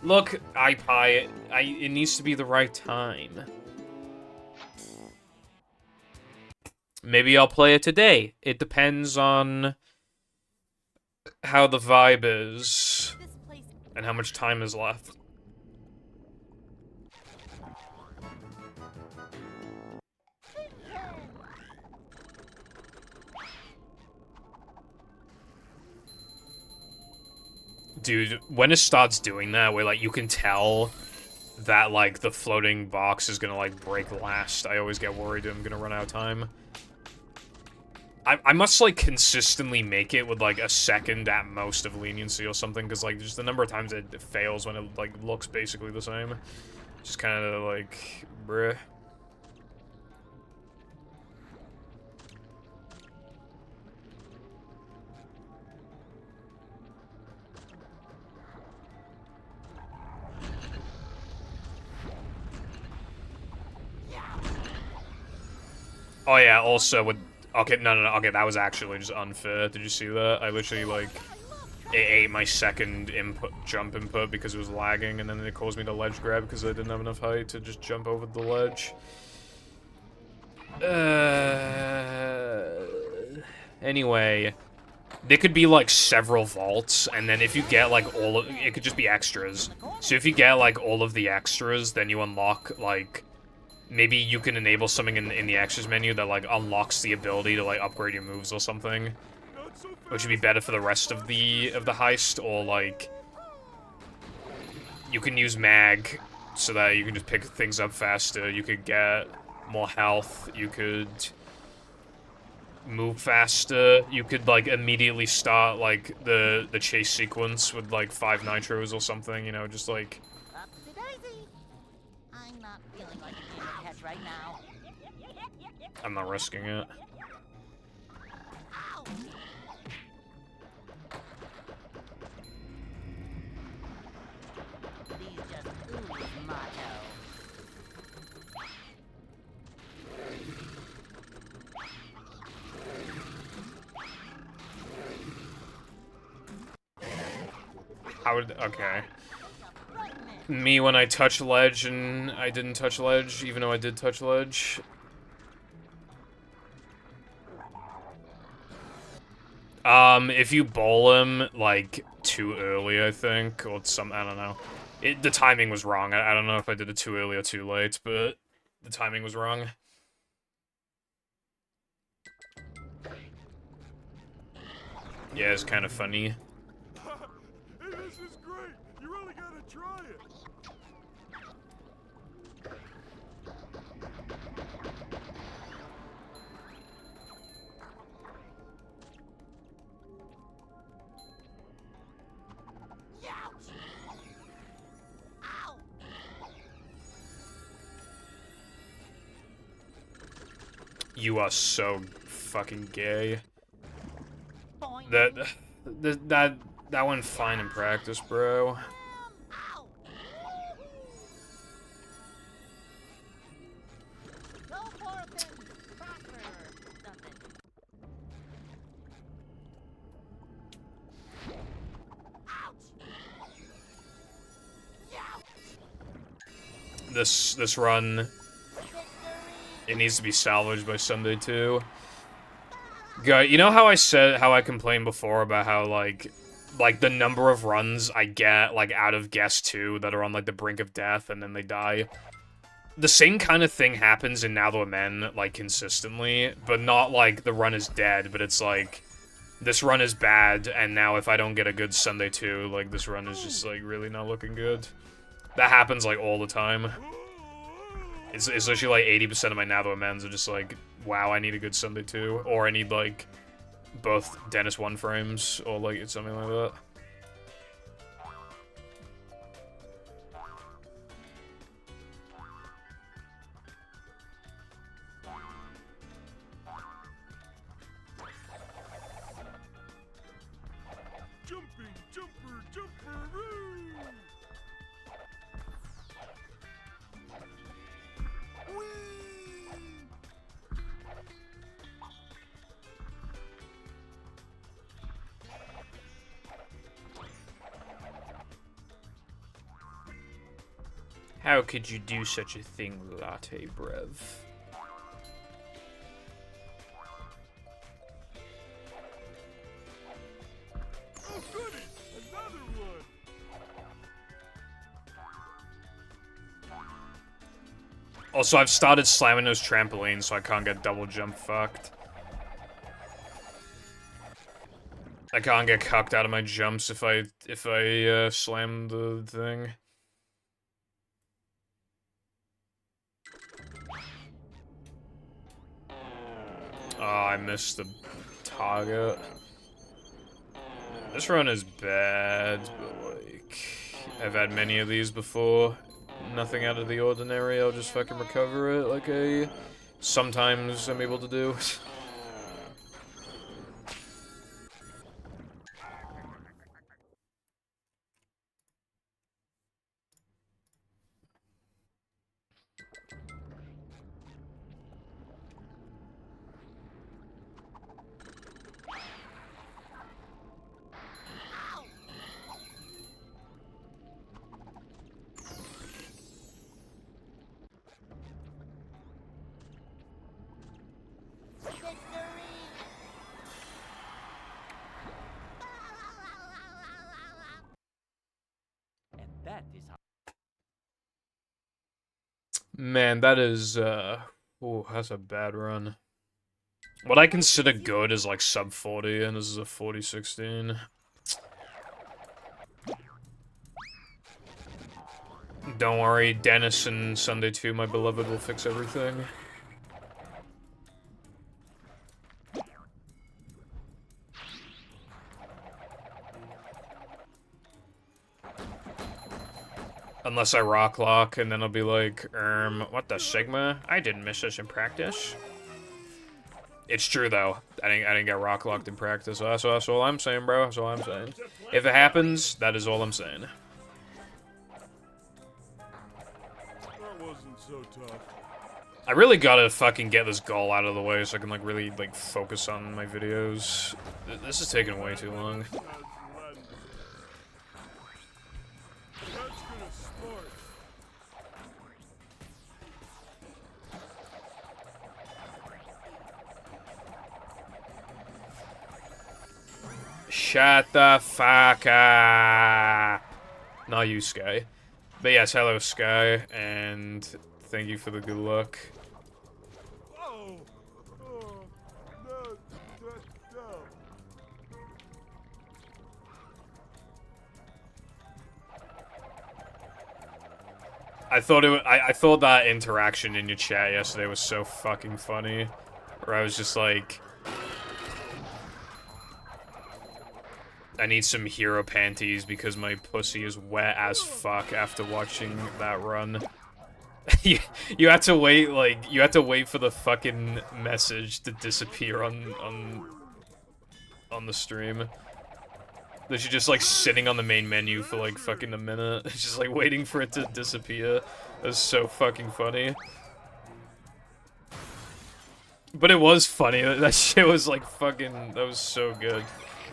Look, iPie, it needs to be the right time. Maybe I'll play it today. It depends on how the vibe is and how much time is left. Dude, when it starts doing that, where, like, you can tell that, like, the floating box is gonna, like, break last, I always get worried I'm gonna run out of time. I must, like, consistently make it with, like, a second at most of leniency or something, because, like, just the number of times it fails when it, like, looks basically the same. Just kind of, like, bruh. Oh yeah, also with... Okay, no, okay, that was actually just unfair. Did you see that? I literally, like, it ate my second jump input because it was lagging, and then it caused me to ledge grab because I didn't have enough height to just jump over the ledge. Anyway, there could be, like, several vaults, and then if you get, like, all of... It could just be extras. So if you get, like, all of the extras, then you unlock, like... Maybe you can enable something in the extras menu that, like, unlocks the ability to, like, upgrade your moves or something. Which would be better for the rest of the heist, or, like... You can use mag, so that you can just pick things up faster. You could get more health. You could... move faster. You could, like, immediately start, like, the chase sequence with, like, 5 nitros or something, you know, just, like... Upsy-daisy. I'm not feeling like a game of catch right now. I'm not risking it. Ow! These just ooze macho. How would... Okay. Me when I touch ledge and I didn't touch ledge, even though I did touch ledge. If you bowl him, like, too early, I think, or I don't know. The timing was wrong. I don't know if I did it too early or too late, but the timing was wrong. Yeah, it's kind of funny. Hey, this is great! You really gotta try it! Youch! Ow! You are so fucking gay. Boing. That went fine in practice, bro. Ow! Go forth and prosper. Nothing. Ouch! Youch! This run, it needs to be salvaged by Sunday too. Guy, you know how I complained before about how, like the number of runs I get, like, out of Guess 2 that are on, like, the brink of death and then they die? The same kind of thing happens in Now That We're Men, like, consistently, but not, like, the run is dead, but it's, like, this run is bad, and now if I don't get a good Sunday 2, like, this run is just, like, really not looking good. That happens, like, all the time. It's literally, like, 80% of my Now That We're Men's are just, like, wow, I need a good Sunday 2, or I need, like, both Dennis 1 frames, or, like, something like that. Jumping, jumper, jumperoo! Whee! How could you do such a thing, Latte Brev? Oh goody! Another one! Also, I've started slamming those trampolines so I can't get double jump fucked. I can't get cucked out of my jumps if I slam the thing. Oh, I missed the target. This run is bad, but, like, I've had many of these before. Nothing out of the ordinary, I'll just fucking recover it like sometimes I'm able to do. practice hard. Man, that is, ooh, that's a bad run. What I consider good is like sub 40, and this is a 40-16. Don't worry, Dennis and Sunday 2, my beloved, will fix everything. Unless I rock lock, and then I'll be like, what the Sigma? I didn't miss this in practice. It's true though. I didn't get rock locked in practice. So that's all I'm saying, bro. That's all I'm saying. If it happens, that is all I'm saying. That wasn't so tough. I really gotta fucking get this goal out of the way so I can like really like focus on my videos. This is taking way too long. That's gonna smart. Shut the fuck up. Not you, Sky. But yes, hello, Sky, and thank you for the good luck. Oh, oh, no, no. I thought that interaction in your chat yesterday was so fucking funny. Where I was just like, I need some hero panties because my pussy is wet as fuck after watching that run. you had to wait, like, you had to wait for the fucking message to disappear on the stream. That you're just like sitting on the main menu for like fucking a minute, just like waiting for it to disappear. That's so fucking funny. But it was funny. That shit was like fucking. That was so good.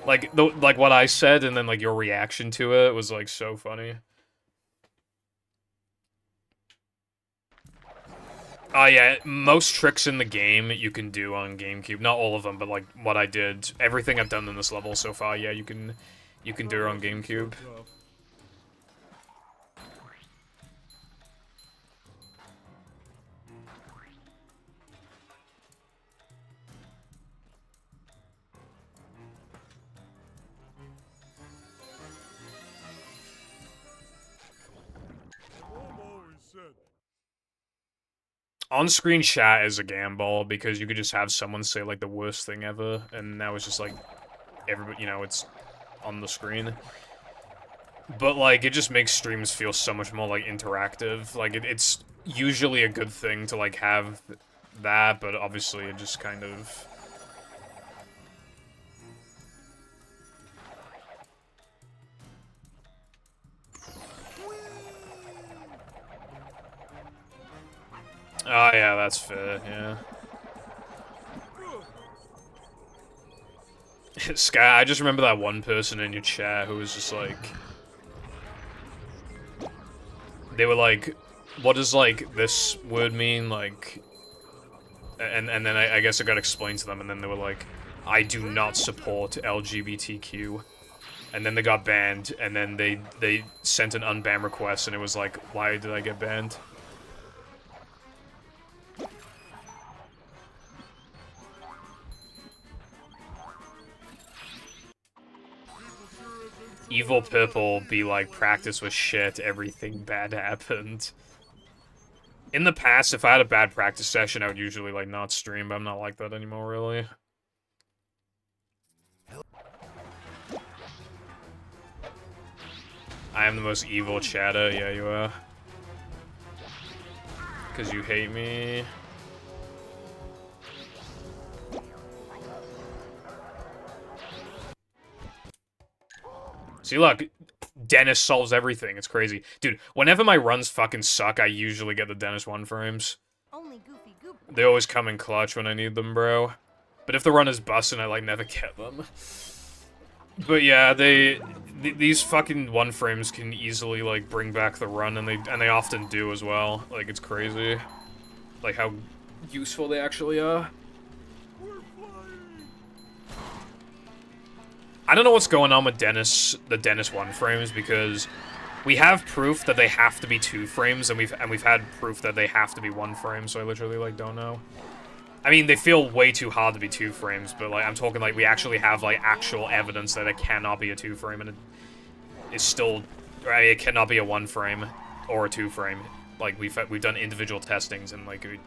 Like like what I said, and then like your reaction to it was like so funny. Oh yeah, most tricks in the game you can do on GameCube. Not all of them, but like what I did, everything I've done in this level so far, yeah, you can do it on GameCube. On-screen chat is a gamble because you could just have someone say like the worst thing ever, and that was just like everybody, you know, it's on the screen. But like it just makes streams feel so much more like interactive. Like it's usually a good thing to like have that, but obviously it just kind of. Oh yeah, that's fair, yeah. Sky, I just remember that one person in your chat who was just like... They were like, what does like this word mean, like... And then I guess I got explained to them, and then they were like, I do not support LGBTQ. And then they got banned, and then they sent an unban request, and it was like, why did I get banned? Evil Purple be like, practice was shit, everything bad happened. In the past, if I had a bad practice session, I would usually like not stream, but I'm not like that anymore, really. I am the most evil chatter, yeah you are. Cause you hate me. See, look, Dennis solves everything. It's crazy. Dude, whenever my runs fucking suck, I usually get the Dennis 1 frames. Only Goofy Goop. They always come in clutch when I need them, bro. But if the run is busting, I, like, never get them. But yeah, these fucking 1 frames can easily, like, bring back the run, and they often do as well. Like, it's crazy. Like, how useful they actually are. I don't know what's going on with Dennis, the Dennis 1 frames, because We have proof that they have to be 2 frames, and we've had proof that they have to be 1 frame, so I literally, like, don't know. I mean, they feel way too hard to be 2 frames, but, like, I'm talking, like, we actually have, like, actual evidence that it cannot be a 2 frame, and it's still... Right, it cannot be a 1 frame, or a 2 frame. Like, we've done individual testings, and, like, it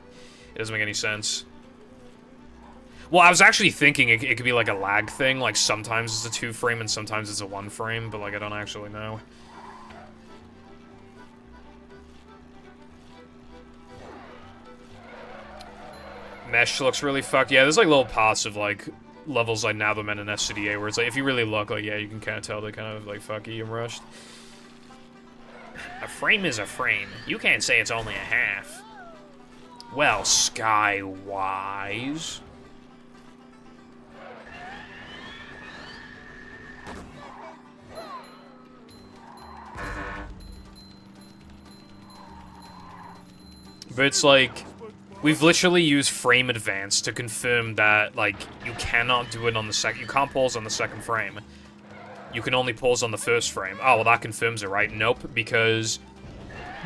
doesn't make any sense. Well, I was actually thinking it could be, like, a lag thing, like, sometimes it's a 2 frame, and sometimes it's a 1 frame, but, like, I don't actually know. Mesh looks really fucked. Yeah, there's like little parts of like levels like Nabomen and SCDA where it's like if you really look, like, yeah, you can kind of tell they're kind of like fucky and rushed. A frame is a frame. You can't say it's only a half. Well, Skywise. But it's like, we've literally used frame advance to confirm that, like, you cannot do it on the second... You can't pause on the second frame. You can only pause on the first frame. Oh, well, that confirms it, right? Nope, because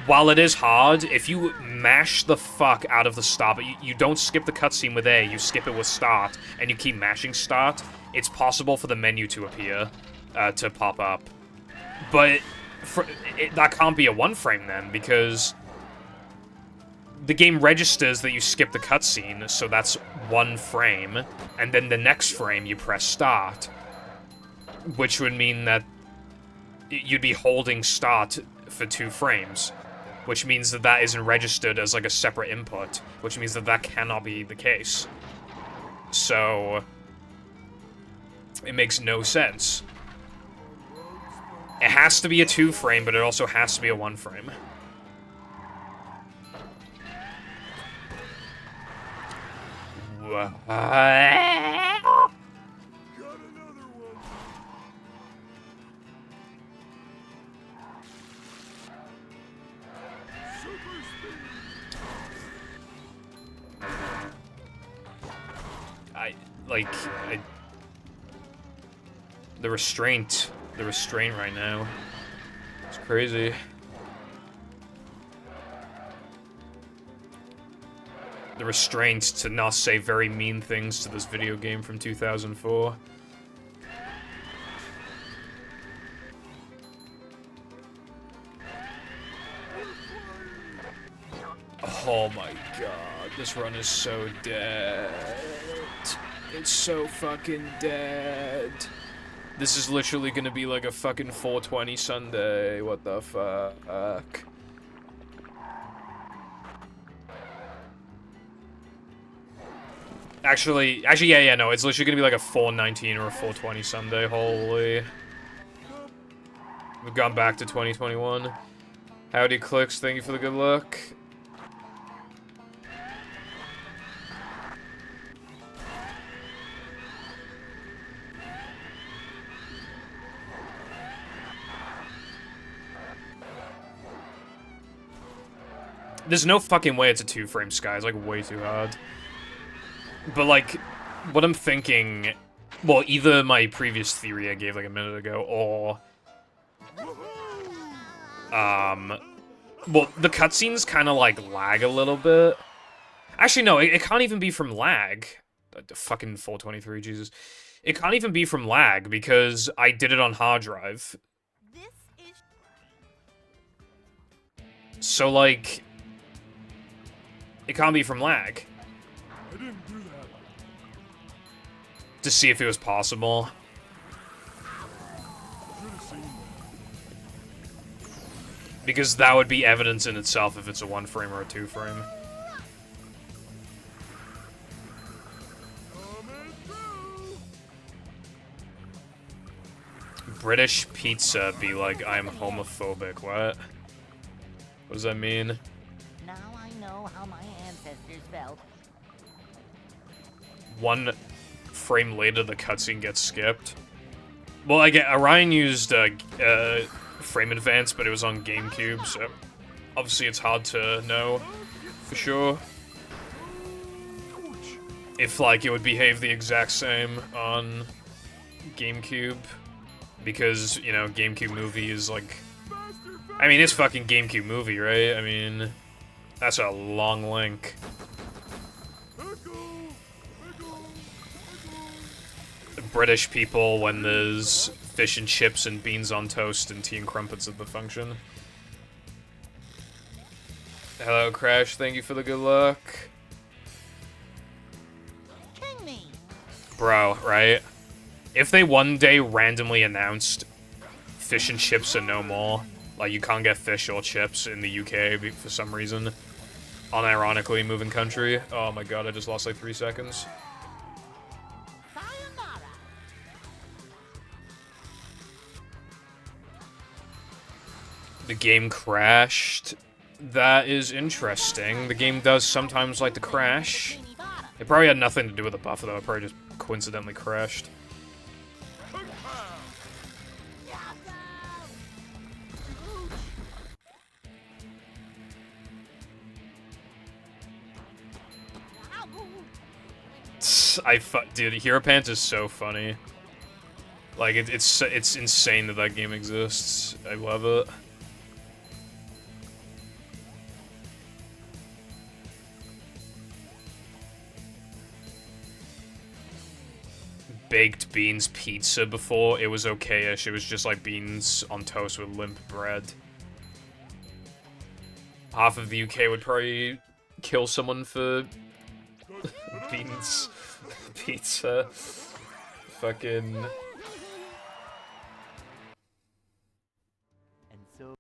while it is hard, if you mash the fuck out of the start, but you don't skip the cutscene with A, you skip it with start, and you keep mashing start, it's possible for the menu to appear, to pop up. But that can't be a 1 frame then, because the game registers that you skip the cutscene, so that's 1 frame, and then the next frame you press start, which would mean that you'd be holding start for 2 frames, which means that that isn't registered as like a separate input, which means that that cannot be the case. So it makes no sense. It has to be a 2 frame, but it also has to be a 1 frame. Got another one. Super speed. The restraint right now, it's crazy. The restraint to not say very mean things to this video game from 2004. Oh my god, this run is so dead. It's so fucking dead. This is literally gonna be like a fucking 420 Sunday. What the fuck? Actually, yeah, no, it's literally gonna be like a 419 or a 420 Sunday. Holy. We've gone back to 2021. Howdy, Clicks, thank you for the good luck. There's no fucking way it's a 2 frame Sky. It's like way too hard. But like, what I'm thinking, well, either my previous theory I gave like a minute ago, or well, the cutscenes kind of like lag a little bit. Actually, no, it can't even be from lag. Fucking 423, Jesus. It can't even be from lag because I did it on hard drive. So like, it can't be from lag. I didn't do that. To see if it was possible. Should have seen that. Because that would be evidence in itself if it's a 1 frame or a 2 frame. Coming through. British pizza be like, I'm homophobic. What? What does that mean? Now I know how my ancestors felt. 1 frame later, the cutscene gets skipped. Well, I get Orion used frame advance, but it was on GameCube, so obviously it's hard to know for sure if like it would behave the exact same on GameCube, because you know GameCube movie is like I mean, it's fucking GameCube movie, right? I mean, that's a long link. British people when there's fish and chips and beans on toast and tea and crumpets at the function. Hello, Crash. Thank you for the good luck. King me. Bro, right? If they one day randomly announced fish and chips are no more, like you can't get fish or chips in the UK for some reason, unironically moving country. Oh my god, I just lost like 3 seconds. Sayonara. The game crashed. That is interesting. The game does sometimes like to crash. It probably had nothing to do with the buffer though, it probably just coincidentally crashed. Dude, Hero Pants is so funny. Like, it's insane that that game exists. I love it. Baked beans pizza before, it was okay-ish. It was just like beans on toast with limp bread. Half of the UK would probably kill someone for beans pizza. Fucking... And so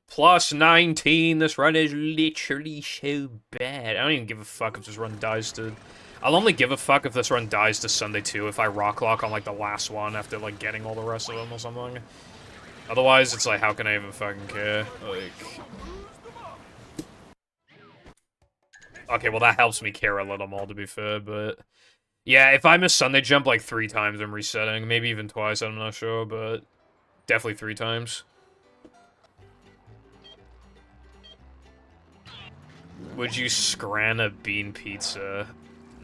Plus 19, this run is literally so bad. I don't even give a fuck if this run dies to... I'll only give a fuck if this run dies to Sunday 2 if I rock lock on, like, the last one after, like, getting all the rest of them or something. Otherwise, it's like, how can I even fucking care? Like... Okay, well, that helps me care a little more, to be fair, but... Yeah, if I miss Sunday Jump, like, 3 times, I'm resetting. Maybe even twice, I'm not sure, but... Definitely 3 times. Would you scran a bean pizza?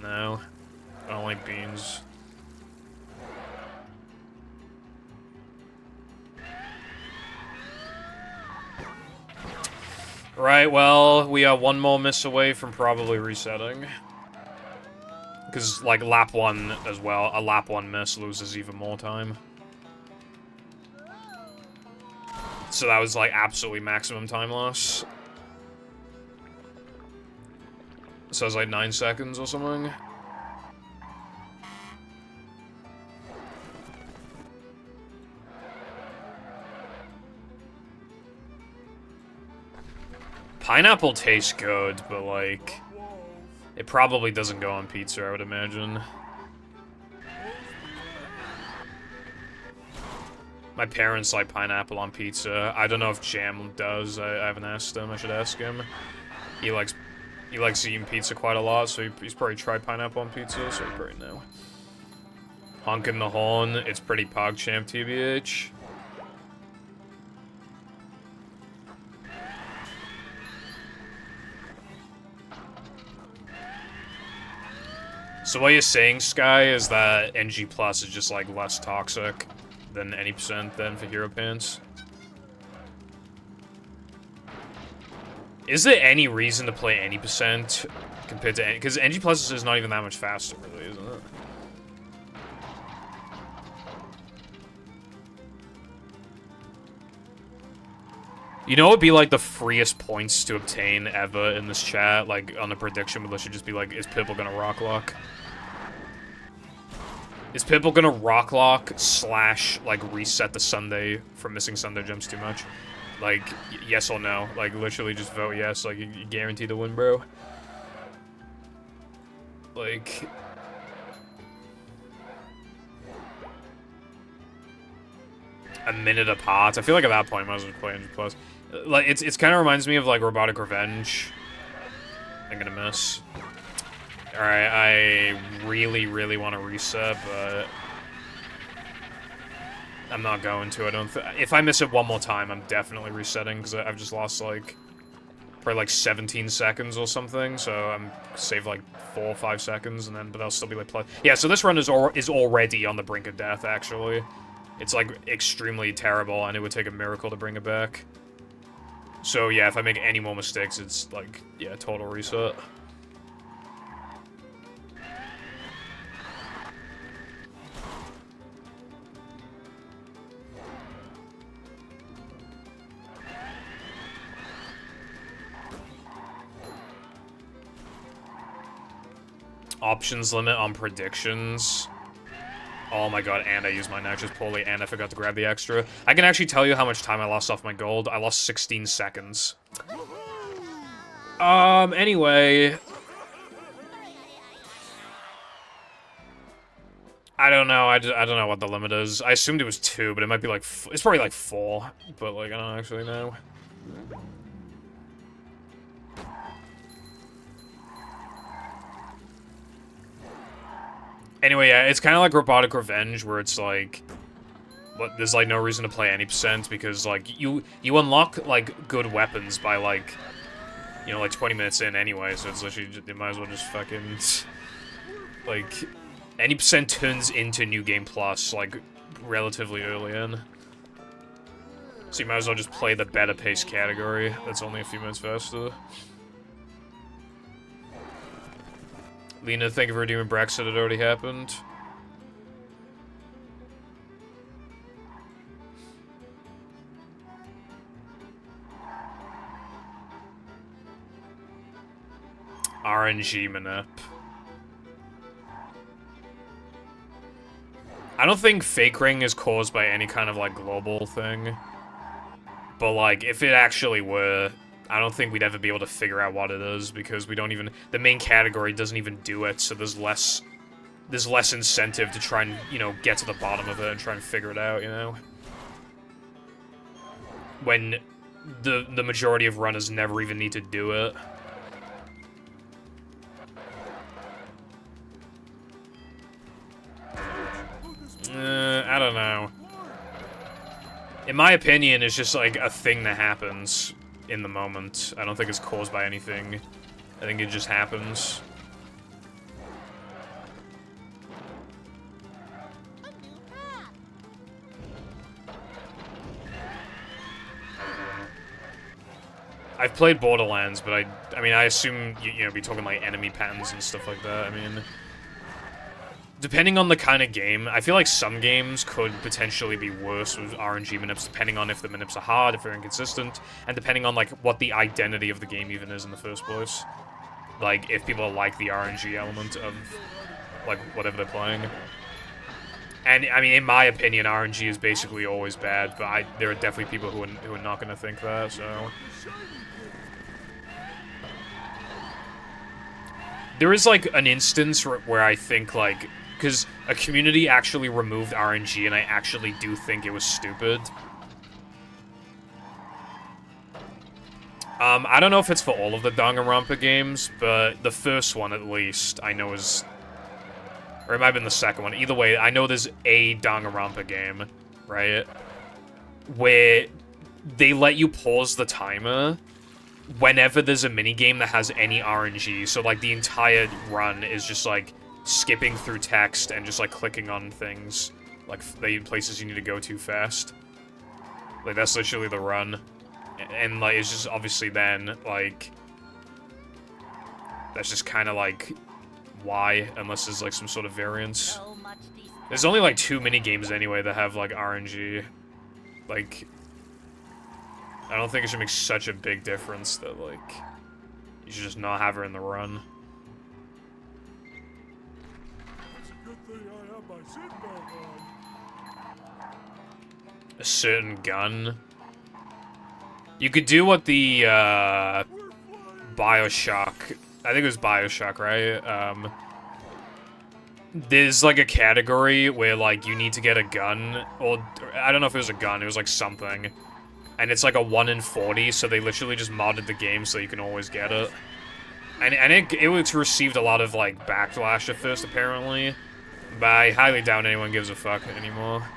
No. I don't like beans. Right, well, we are 1 more miss away from probably resetting. Because, like, lap 1 as well, a lap 1 miss loses even more time. So that was, like, absolutely maximum time loss. So it was like 9 seconds or something. Pineapple tastes good, but like... It probably doesn't go on pizza, I would imagine. My parents like pineapple on pizza. I don't know if Jam does. I haven't asked him. I should ask him. He likes eating pizza quite a lot, so he's probably tried pineapple on pizza, so he probably know. Honkin' the horn. It's pretty PogChamp, TBH. So what you're saying, Sky, is that NG Plus is just, like, less toxic than any percent then for Hero Pants? Is there any reason to play any percent compared to... Because NG Plus is not even that much faster, really, isn't it? You know what would be, like, the freest points to obtain ever in this chat? Like, on the prediction, but should just be like, is Pipple gonna rock lock? Is Pipple gonna rock lock / like, reset the Sunday from missing Sunday jumps too much? Like, yes or no? Like, literally just vote yes, like, you guarantee the win, bro. Like... A minute apart. I feel like at that point I might as well play 100+. Like, it's kind of reminds me of, like, Robotic Revenge. I'm gonna miss. Alright, I really, really want to reset, but... I'm not going to, I don't if I miss it one more time, I'm definitely resetting, because I've just lost, like... Probably, like, 17 seconds or something, so I'm saved, like, 4 or 5 seconds, and then, but I'll still be, like, yeah, so this run is already on the brink of death, actually. It's, like, extremely terrible, and it would take a miracle to bring it back. So yeah, if I make any more mistakes, it's like, yeah, total reset. Options limit on predictions. Oh my god, and I used my nitros poorly, and I forgot to grab the extra. I can actually tell you how much time I lost off my gold. I lost 16 seconds. Anyway. I don't know, I don't know what the limit is. I assumed it was 2, but it might be like, it's probably like 4. But like, I don't actually know. Anyway, yeah, it's kind of like Robotic Revenge, where it's like, there's like no reason to play any percent because like you unlock like good weapons by like, you know, like 20 minutes in anyway. So it's literally you might as well just fucking like any percent turns into New Game Plus like relatively early in. So you might as well just play the better paced category. That's only a few minutes faster. Lena, thank you for redeeming Brexit. It already happened. RNG manip. I don't think fake ring is caused by any kind of like global thing. But like, if it actually were, I don't think we'd ever be able to figure out what it is because we don't even, the main category doesn't even do it, so there's less incentive to try and, you know, get to the bottom of it and try and figure it out, you know? When the majority of runners never even need to do it. I don't know. In my opinion, it's just like a thing that happens in the moment. I don't think it's caused by anything. I think it just happens. I've played Borderlands, but I mean, I assume, you know, be talking like enemy patterns and stuff like that. I mean, depending on the kind of game, I feel like some games could potentially be worse with RNG manips, depending on if the manips are hard, if they're inconsistent, and depending on, like, what the identity of the game even is in the first place. Like, if people like the RNG element of, like, whatever they're playing. And, I mean, in my opinion, RNG is basically always bad, but there are definitely people who are not going to think that, so... There is, like, an instance where I think, like... Because a community actually removed RNG, and I actually do think it was stupid. I don't know if it's for all of the Danganronpa games, but the first one, at least, I know is... Or it might have been the second one. Either way, I know there's a Danganronpa game, right? Where they let you pause the timer whenever there's a minigame that has any RNG. So, like, the entire run is just, like, skipping through text and just, like, clicking on things. Like, places you need to go to fast. Like, that's literally the run. And, like, it's just obviously then, like... That's just kind of, like... Why? Unless there's, like, some sort of variance. There's only, like, 2 minigames anyway that have, like, RNG. Like... I don't think it should make such a big difference that, like... You should just not have her in the run. It's a good thing I have my seatbelt on. A certain gun. You could do what the, Bioshock... I think it was Bioshock, right? There's, like, a category where, like, you need to get a gun, or... I don't know if it was a gun, it was, like, something. And it's, like, a 1 in 40, so they literally just modded the game so you can always get it. And it was received a lot of, like, backlash at first, apparently. But I highly doubt anyone gives a fuck anymore.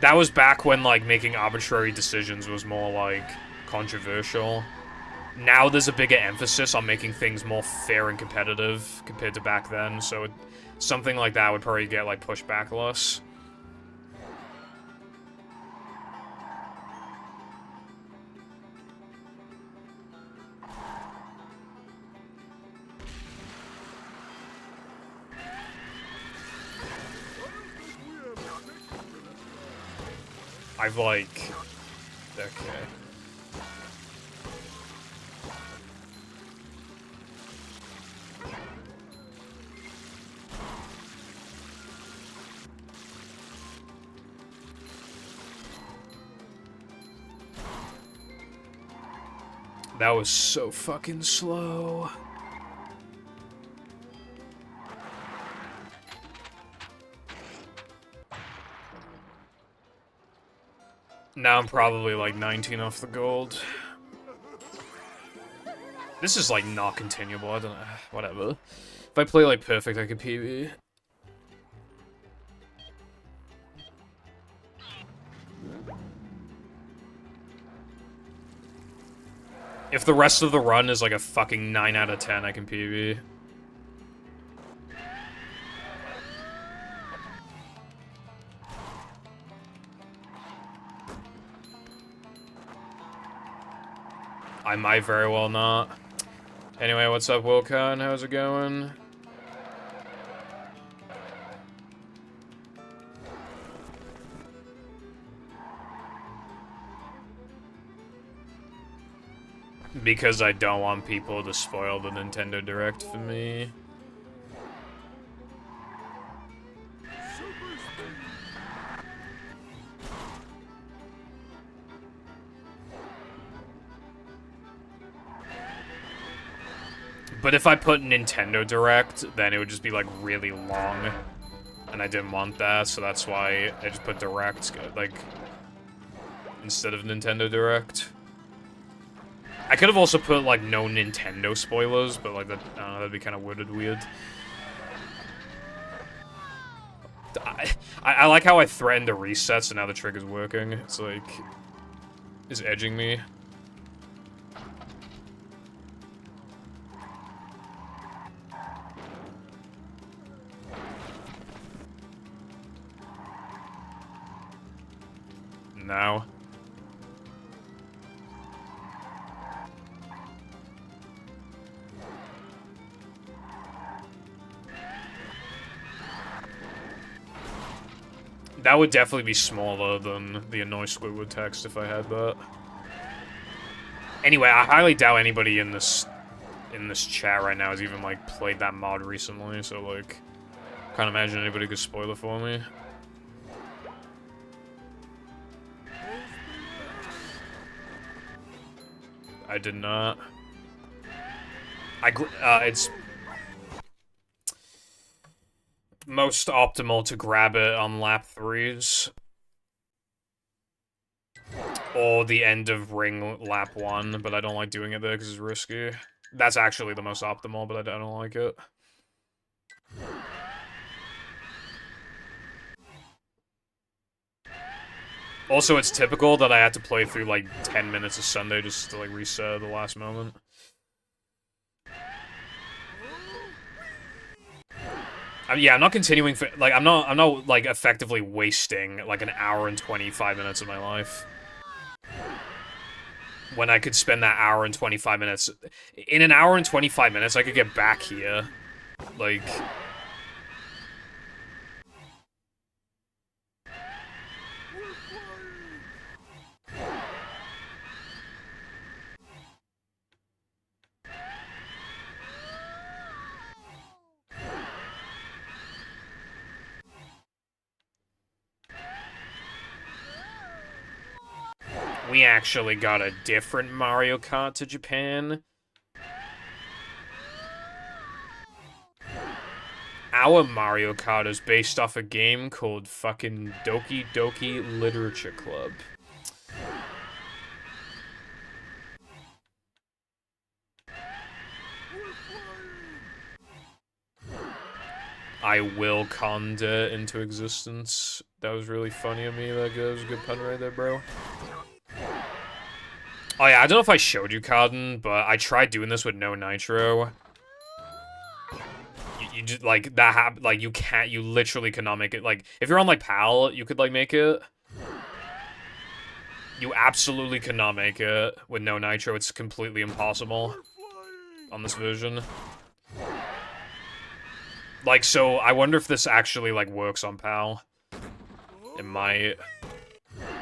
That was back when, like, making arbitrary decisions was more, like, controversial. Now there's a bigger emphasis on making things more fair and competitive compared to back then, so something like that would probably get, like, pushed back less. I've like... Okay. That was so fucking slow. Now I'm probably like 19 off the gold. This is like not continuable, I don't know, whatever. If I play like perfect, I could PB. If the rest of the run is like a fucking 9 out of 10, I can PB. I might very well not. Anyway, what's up, Wilcon? How's it going? Because I don't want people to spoil the Nintendo Direct for me. But if I put Nintendo Direct, then it would just be like really long. And I didn't want that, so that's why I just put Direct, like, instead of Nintendo Direct. I could have also put, like, no Nintendo spoilers, but, like, that, I don't know, that'd be kind of weird. I like how I threatened a reset, so now the trigger's working. It's, like, it's edging me. Now. That would definitely be smaller than the Annoy Squidward text if I had that. Anyway, I highly doubt anybody in this chat right now has even, like, played that mod recently, so, like, can't imagine anybody could spoil it for me. I did not. It's most optimal to grab it on lap 3s. Or the end of ring lap 1, but I don't like doing it there because it's risky. That's actually the most optimal, but I don't like it. Also, it's typical that I had to play through, like, 10 minutes of Sunday just to, like, reset at the last moment. Yeah, I'm not continuing for, like, I'm not, like, effectively wasting, like, an hour and 25 minutes of my life. When I could spend that hour and 25 minutes... In an hour and 25 minutes, I could get back here. Like... We actually got a different Mario Kart to Japan. Our Mario Kart is based off a game called fucking Doki Doki Literature Club. I will conda into existence. That was really funny of me. That was a good pun right there, bro. Oh yeah, I don't know if I showed you, Cotton, but I tried doing this with no nitro. You just, like, you literally cannot make it. Like, if you're on, like, PAL, you could, like, make it. You absolutely cannot make it with no nitro. It's completely impossible on this version. Like, so, I wonder if this actually, like, works on PAL. It might.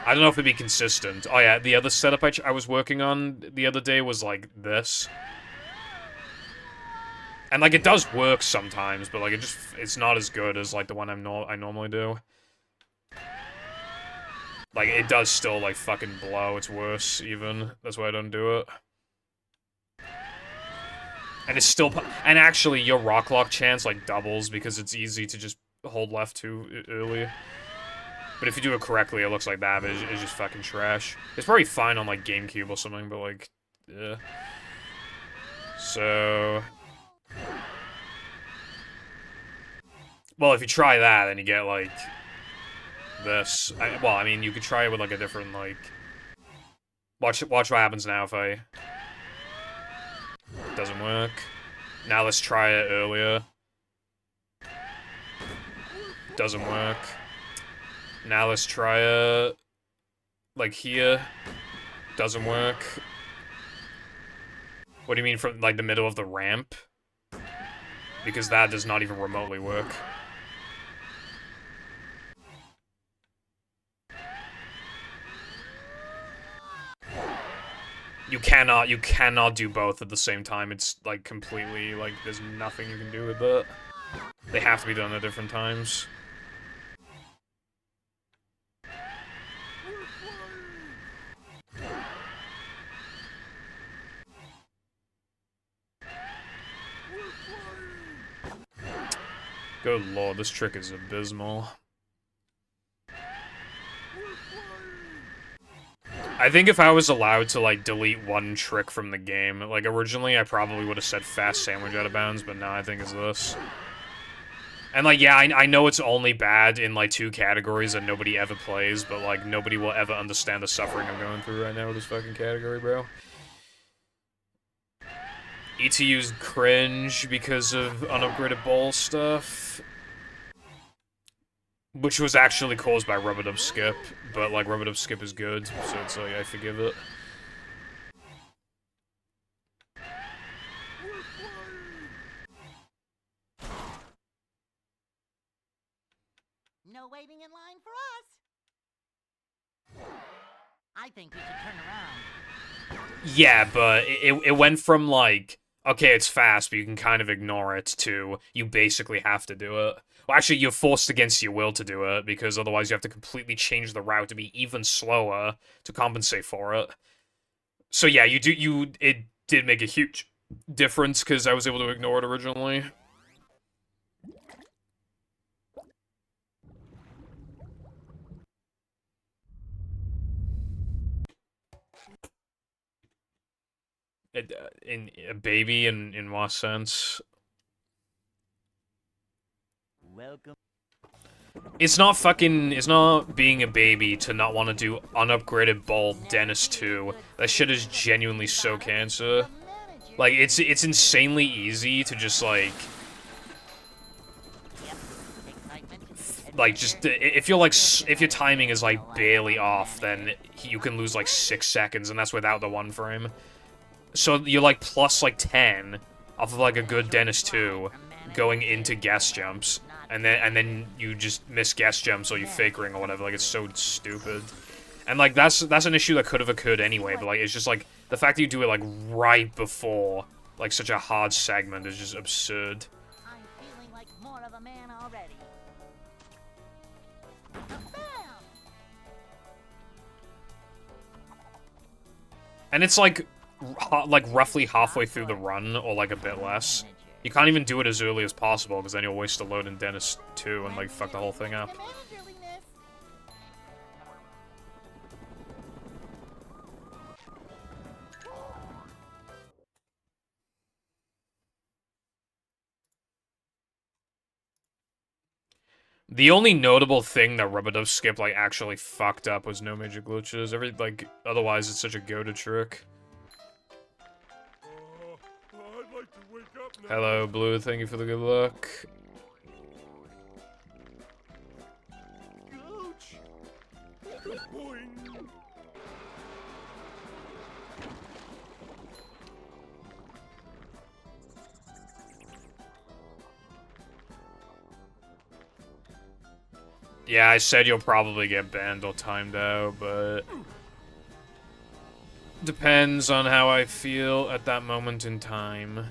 I don't know if it'd be consistent. Oh yeah, the other setup I was working on the other day was like this. And like it does work sometimes, but like it's not as good as like the one I normally do. Like it does still like fucking blow. It's worse even. That's why I don't do it. And it's still and actually your rock lock chance like doubles because it's easy to just hold left too early. But if you do it correctly, it looks like that, but it's just fucking trash. It's probably fine on, like, GameCube or something, but, like, yeah. So... Well, if you try that, then you get, like, this. Well, I mean, you could try it with, like, a different, like... Watch what happens now if I... Doesn't work. Now let's try it earlier. Doesn't work. Now let's try it... Like, here. Doesn't work. What do you mean from, like, the middle of the ramp? Because that does not even remotely work. You cannot do both at the same time. It's, like, completely, like, there's nothing you can do with it. They have to be done at different times. Good lord, this trick is abysmal. I think if I was allowed to, like, delete one trick from the game, like, originally I probably would have said fast sandwich out of bounds, but now I think it's this. And, like, yeah, I know it's only bad in, like, 2 categories that nobody ever plays, but, like, nobody will ever understand the suffering I'm going through right now with this fucking category, bro. ETU's cringe because of unupgraded ball stuff. Which was actually caused by Rub-a-Dub Skip, but, like, Rub-a-Dub Skip is good, so it's like, I forgive it. No waiting in line for us. I think we should turn around. Yeah, but it went from, like, okay, it's fast, but you can kind of ignore it, to you basically have to do it. Well, actually, you're forced against your will to do it, because otherwise you have to completely change the route to be even slower to compensate for it. So yeah, it did make a huge difference, because I was able to ignore it originally. In a baby, in what sense? Welcome. It's not being a baby to not want to do unupgraded ball Dennis 2. That shit is genuinely so cancer. Like, it's insanely easy to just, like, just, if your timing is, like, barely off, then you can lose, like, 6 seconds, and that's without the 1 frame. So you're, like, plus, like, 10 off of, like, a good Dennis 2 going into guest jumps, and then you just miss guest jumps or you fake ring or whatever. Like, it's so stupid. And, like, that's an issue that could have occurred anyway, but, like, it's just, like, the fact that you do it, like, right before, like, such a hard segment is just absurd. I'm feeling like more of a man already. And it's, like roughly halfway through the run, or, like, a bit less. You can't even do it as early as possible, because then you'll waste a load in Dennis 2 and, like, fuck the whole thing up. The only notable thing that Rub-a-Dub Skip, like, actually fucked up was no major glitches. Otherwise, it's such a go-to trick. I'd like to wake up now. Hello, Blue, thank you for the good luck. Ouch! Boing! Yeah, I said you'll probably get banned or timed out, but... depends on how I feel at that moment in time.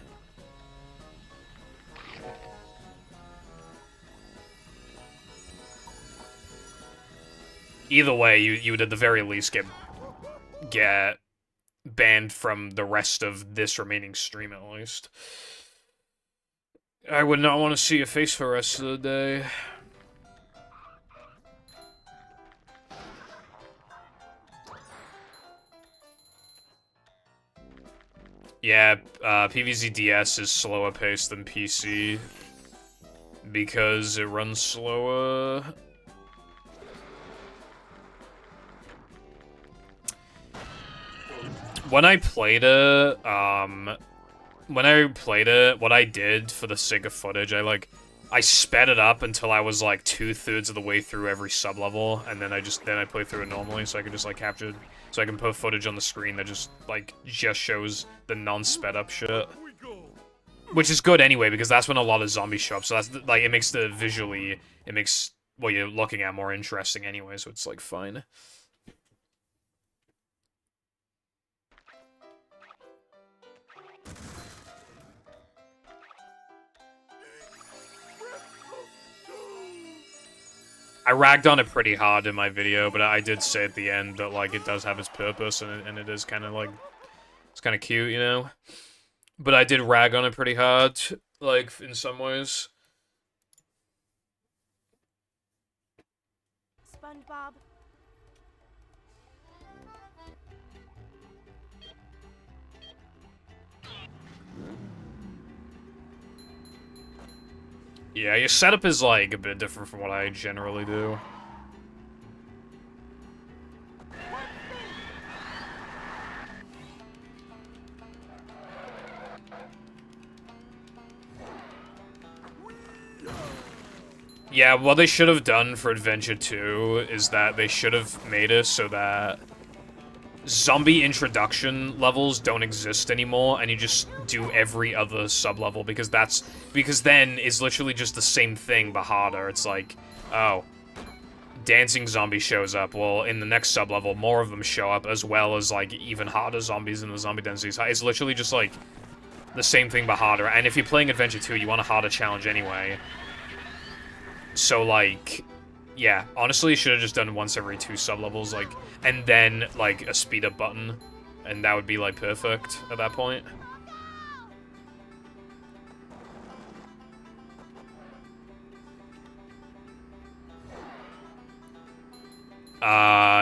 Either way, you would at the very least get banned from the rest of this remaining stream, at least. I would not want to see your face for the rest of the day. Yeah, PvZ DS is slower paced than PC because it runs slower. When I played it, what I did for the sake of footage, I sped it up until I was like 2/3 of the way through every sub-level, and then I played through it normally, so I could just like capture, so I can put footage on the screen that just shows the non-sped up shit. Which is good anyway, because that's when a lot of zombies show up, so that's, like, it makes what you're looking at more interesting anyway, so it's, like, fine. I ragged on it pretty hard in my video, but I did say at the end that, like, it does have its purpose, and it is kind of, like, it's kind of cute, you know? But I did rag on it pretty hard, like, in some ways. SpongeBob. Yeah, your setup is, like, a bit different from what I generally do. Yeah, what they should have done for Adventure 2 is that they should have made it so that zombie introduction levels don't exist anymore, and you just do every other sub-level, because then it's literally just the same thing, but harder. It's like, oh, dancing zombie shows up. Well, in the next sub-level, more of them show up, as well as, like, even harder zombies in the zombie densities. It's literally just, like, the same thing, but harder. And if you're playing Adventure 2, you want a harder challenge anyway. So, like, yeah, honestly, you should have just done once every 2 sub-levels, like, and then, like, a speed-up button, and that would be, like, perfect at that point.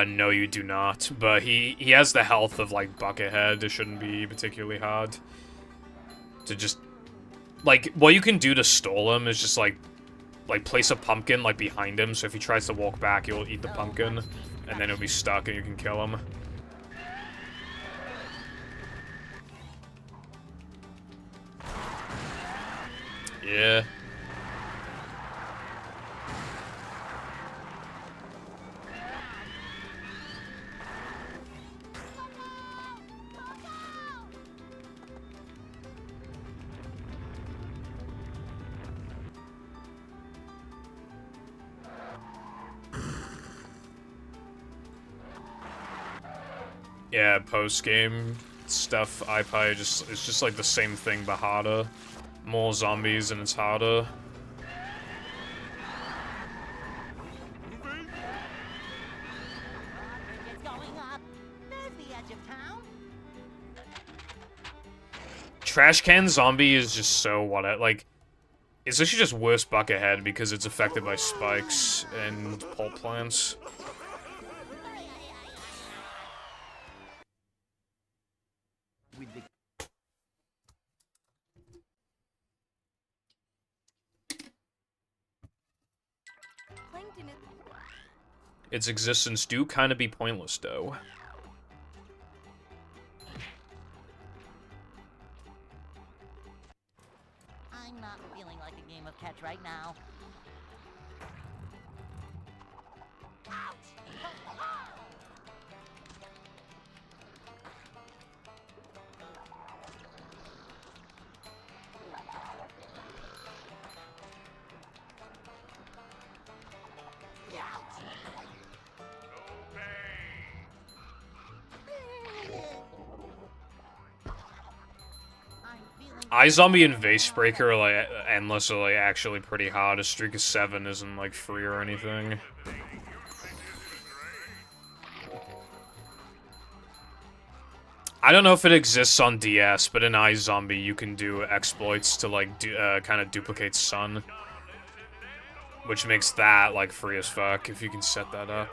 No, you do not, but he has the health of, like, Buckethead. It shouldn't be particularly hard to just, like, what you can do to stall him is just, like, place a pumpkin, like, behind him, so if he tries to walk back, he'll eat the pumpkin, and then he'll be stuck, and you can kill him. Yeah. Yeah, post-game stuff, iPie it's just like the same thing, but harder. More zombies and it's harder. It's going up. There's the edge of town. Trash can zombie is just so like, it's actually just worse Buckethead because it's affected by spikes and pulp plants. Plankton is... Its existence do kind of be pointless, though. I'm not feeling like a game of catch right now. iZombie and Vasebreaker are like endless are like actually pretty hard. A streak of 7 isn't like free or anything. I don't know if it exists on DS, but in iZombie you can do exploits to like kind of duplicate Sun, which makes that like free as fuck if you can set that up.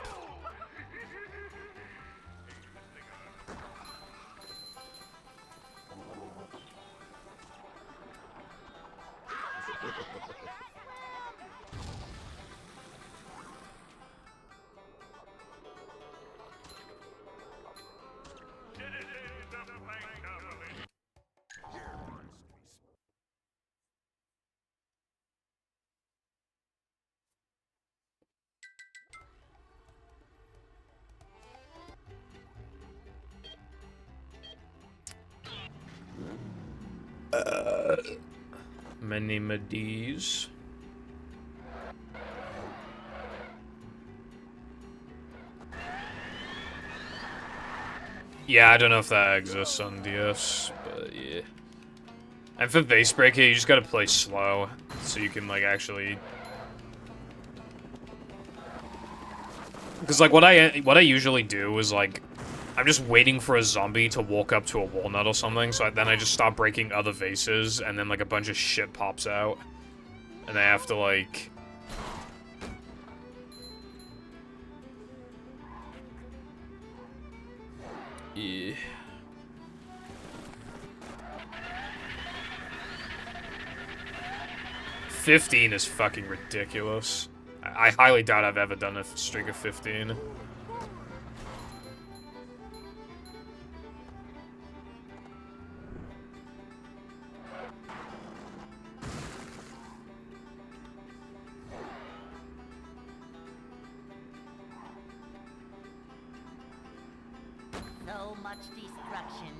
Many Medis. Yeah, I don't know if that exists on DS, but yeah. And for Vasebreaker, you just gotta play slow, so you can, like, actually... Because, like, what I usually do is, like, I'm just waiting for a zombie to walk up to a walnut or something, so then I just start breaking other vases, and then, like, a bunch of shit pops out. And I have to, like... Yeah. $15 is fucking ridiculous. I highly doubt I've ever done a streak of 15. So much destruction.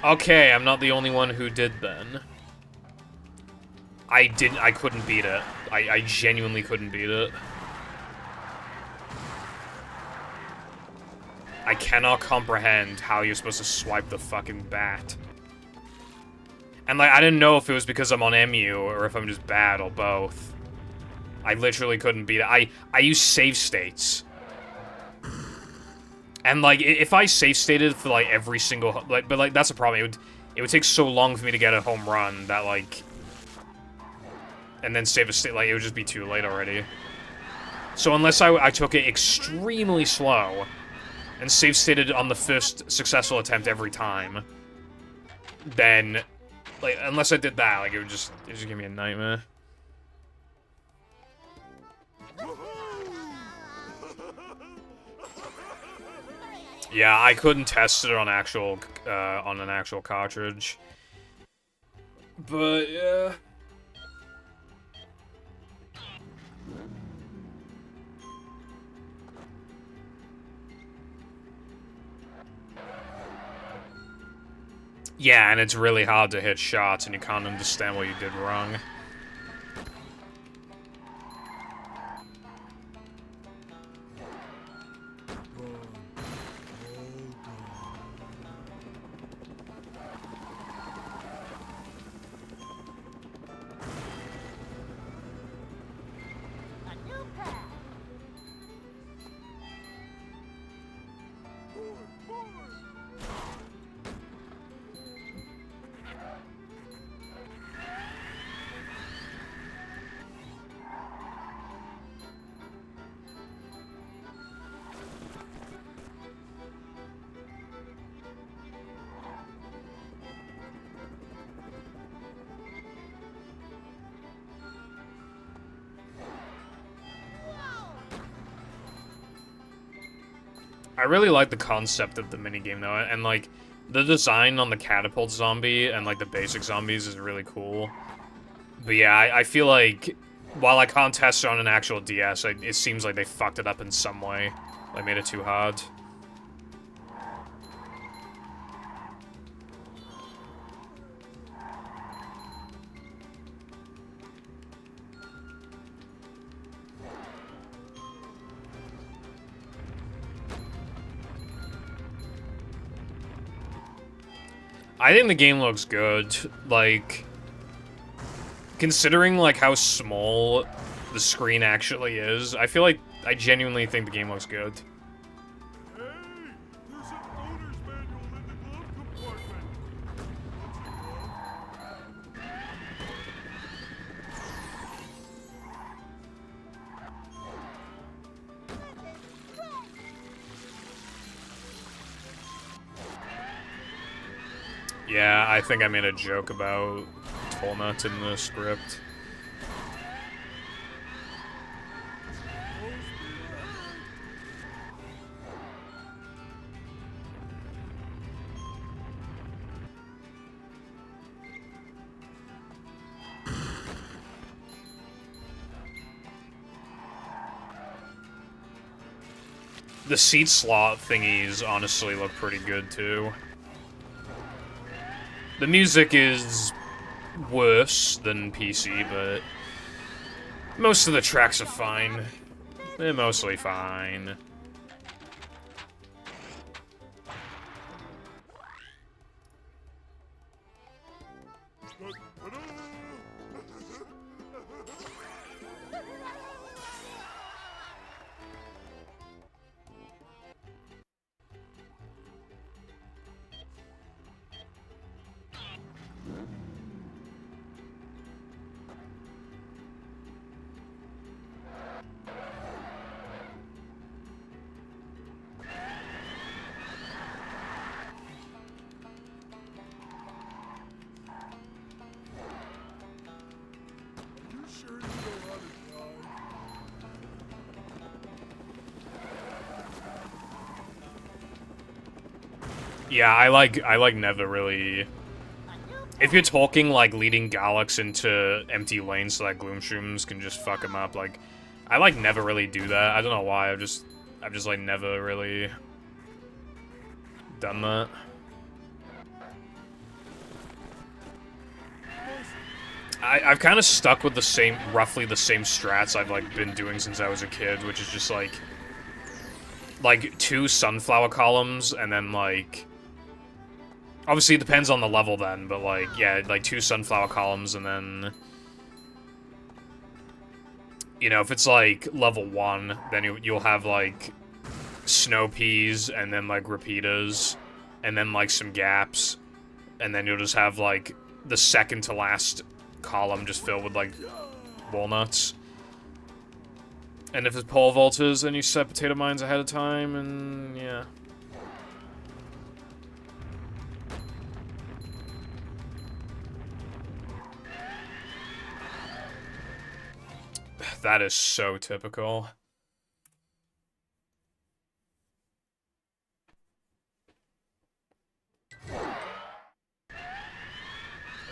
Okay, I'm not the only one who did then. I couldn't beat it. I genuinely couldn't beat it. I cannot comprehend how you're supposed to swipe the fucking bat. And, like, I didn't know if it was because I'm on MU or if I'm just bad or both. I literally couldn't beat it. I use save states. And, like, if I save stated for, like, every single... Like, but, like, that's a problem. It would take so long for me to get a home run that, like... And then save a state, like, it would just be too late already. So unless I took it extremely slow and save stated on the first successful attempt every time, then... Like, unless I did that, like, it would just give me a nightmare. Yeah, I couldn't test it on an actual cartridge. But, yeah. Yeah, and it's really hard to hit shots, and you can't understand what you did wrong. A new path. I really like the concept of the minigame, though, and, like, the design on the catapult zombie and, like, the basic zombies is really cool. But yeah, I feel like, while I can't test it on an actual DS, it seems like they fucked it up in some way. Like, made it too hard. I think the game looks good. Like, considering like how small the screen actually is, I feel like I genuinely think the game looks good. Hey, there's an owner's manual in the glove compartment. Yeah, I think I made a joke about toll nuts in the script. The seat slot thingies honestly look pretty good too. The music is worse than PC, but most of the tracks are fine. They're mostly fine. You sure you know how to drive? Yeah, I like never really. If you're talking like leading Galax into empty lanes so that Gloomshrooms can just fuck him up, like I like never really do that. I don't know why. I've just like never really done that. I've kind of stuck with the same, roughly the same strats I've like been doing since I was a kid, which is just like 2 sunflower columns and then like. Obviously, it depends on the level then, but, like, yeah, like, 2 sunflower columns, and then... You know, if it's, like, level 1, then you'll have, like, snow peas, and then, like, repeaters, and then, like, some gaps, and then you'll just have, like, the second to last column just filled with, like, walnuts. And if it's pole vaulters, then you set potato mines ahead of time, and, yeah. That is so typical.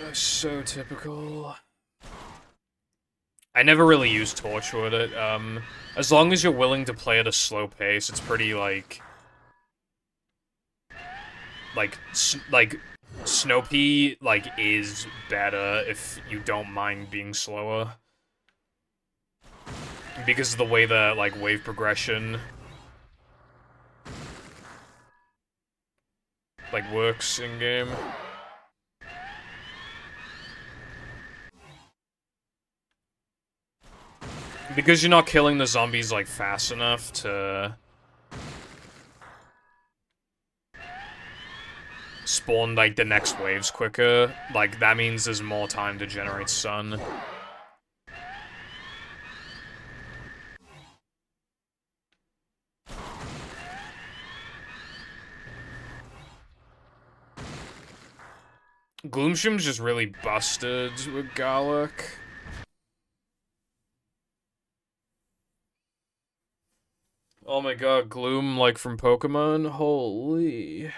That's so typical. I never really use Torchwood. As long as you're willing to play at a slow pace, it's pretty, like... Snowpea, like, is better if you don't mind being slower. Because of the way that, like, wave progression... like, works in-game. Because you're not killing the zombies, like, fast enough to... spawn, like, the next waves quicker. Like, that means there's more time to generate sun. Gloomshroom's just really busted with Garlic. Oh my god, Gloom, like, from Pokemon? Holy.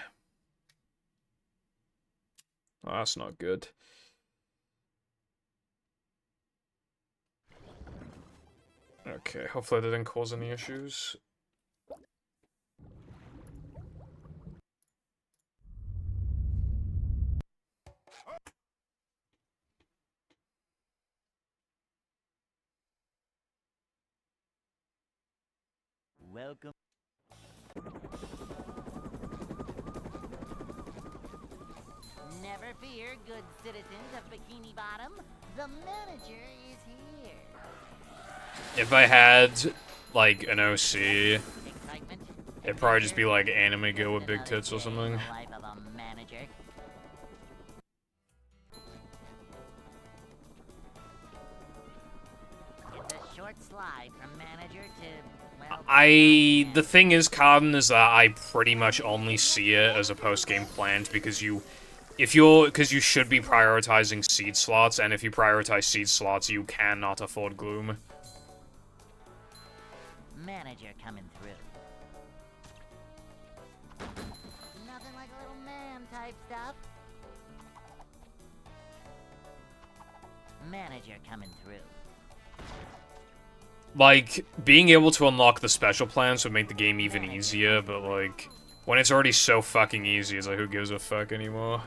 Oh, that's not good. Okay, hopefully that didn't cause any issues. Welcome. Never fear, good citizens of Bikini Bottom. The manager is here. If I had, like, an OC, Excitement. it'd probably just be adventure, like anime girl with just big another tits or day in something. the life of a manager. It's a short slide from manager to, well, The thing is, Carbon, is that I pretty much only see it as a post-game plant because because you should be prioritizing seed slots, and if you prioritize seed slots, you cannot afford Gloom. manager coming through. Nothing like a little man type stuff. Manager coming through. Like, being able to unlock the special plans would make the game even easier, but like, when it's already so fucking easy, it's like, who gives a fuck anymore?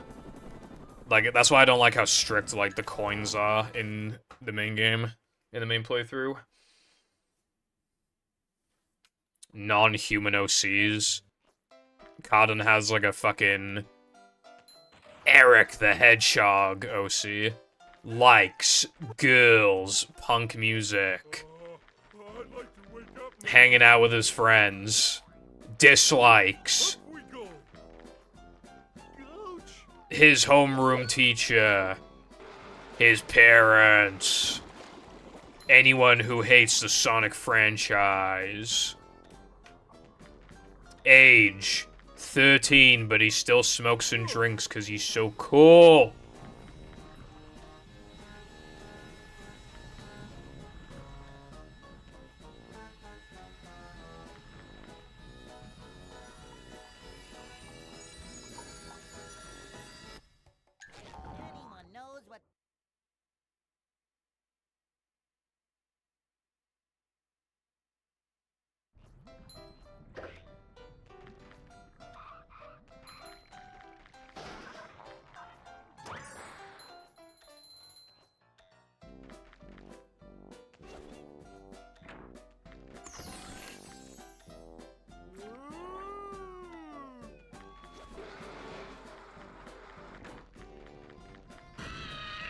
Like, that's why I don't like how strict, like, the coins are in the main game, in the main playthrough. Non-human OCs. Cardin has, like, a fucking Eric the Hedgehog OC. Likes, girls, punk music, I'd like to wake up now. hanging out with his friends. Dislikes, Up we go. Coach. his homeroom teacher, his parents, anyone who hates the Sonic franchise. Age, 13, but he still smokes and drinks because he's so cool. Anyone knows what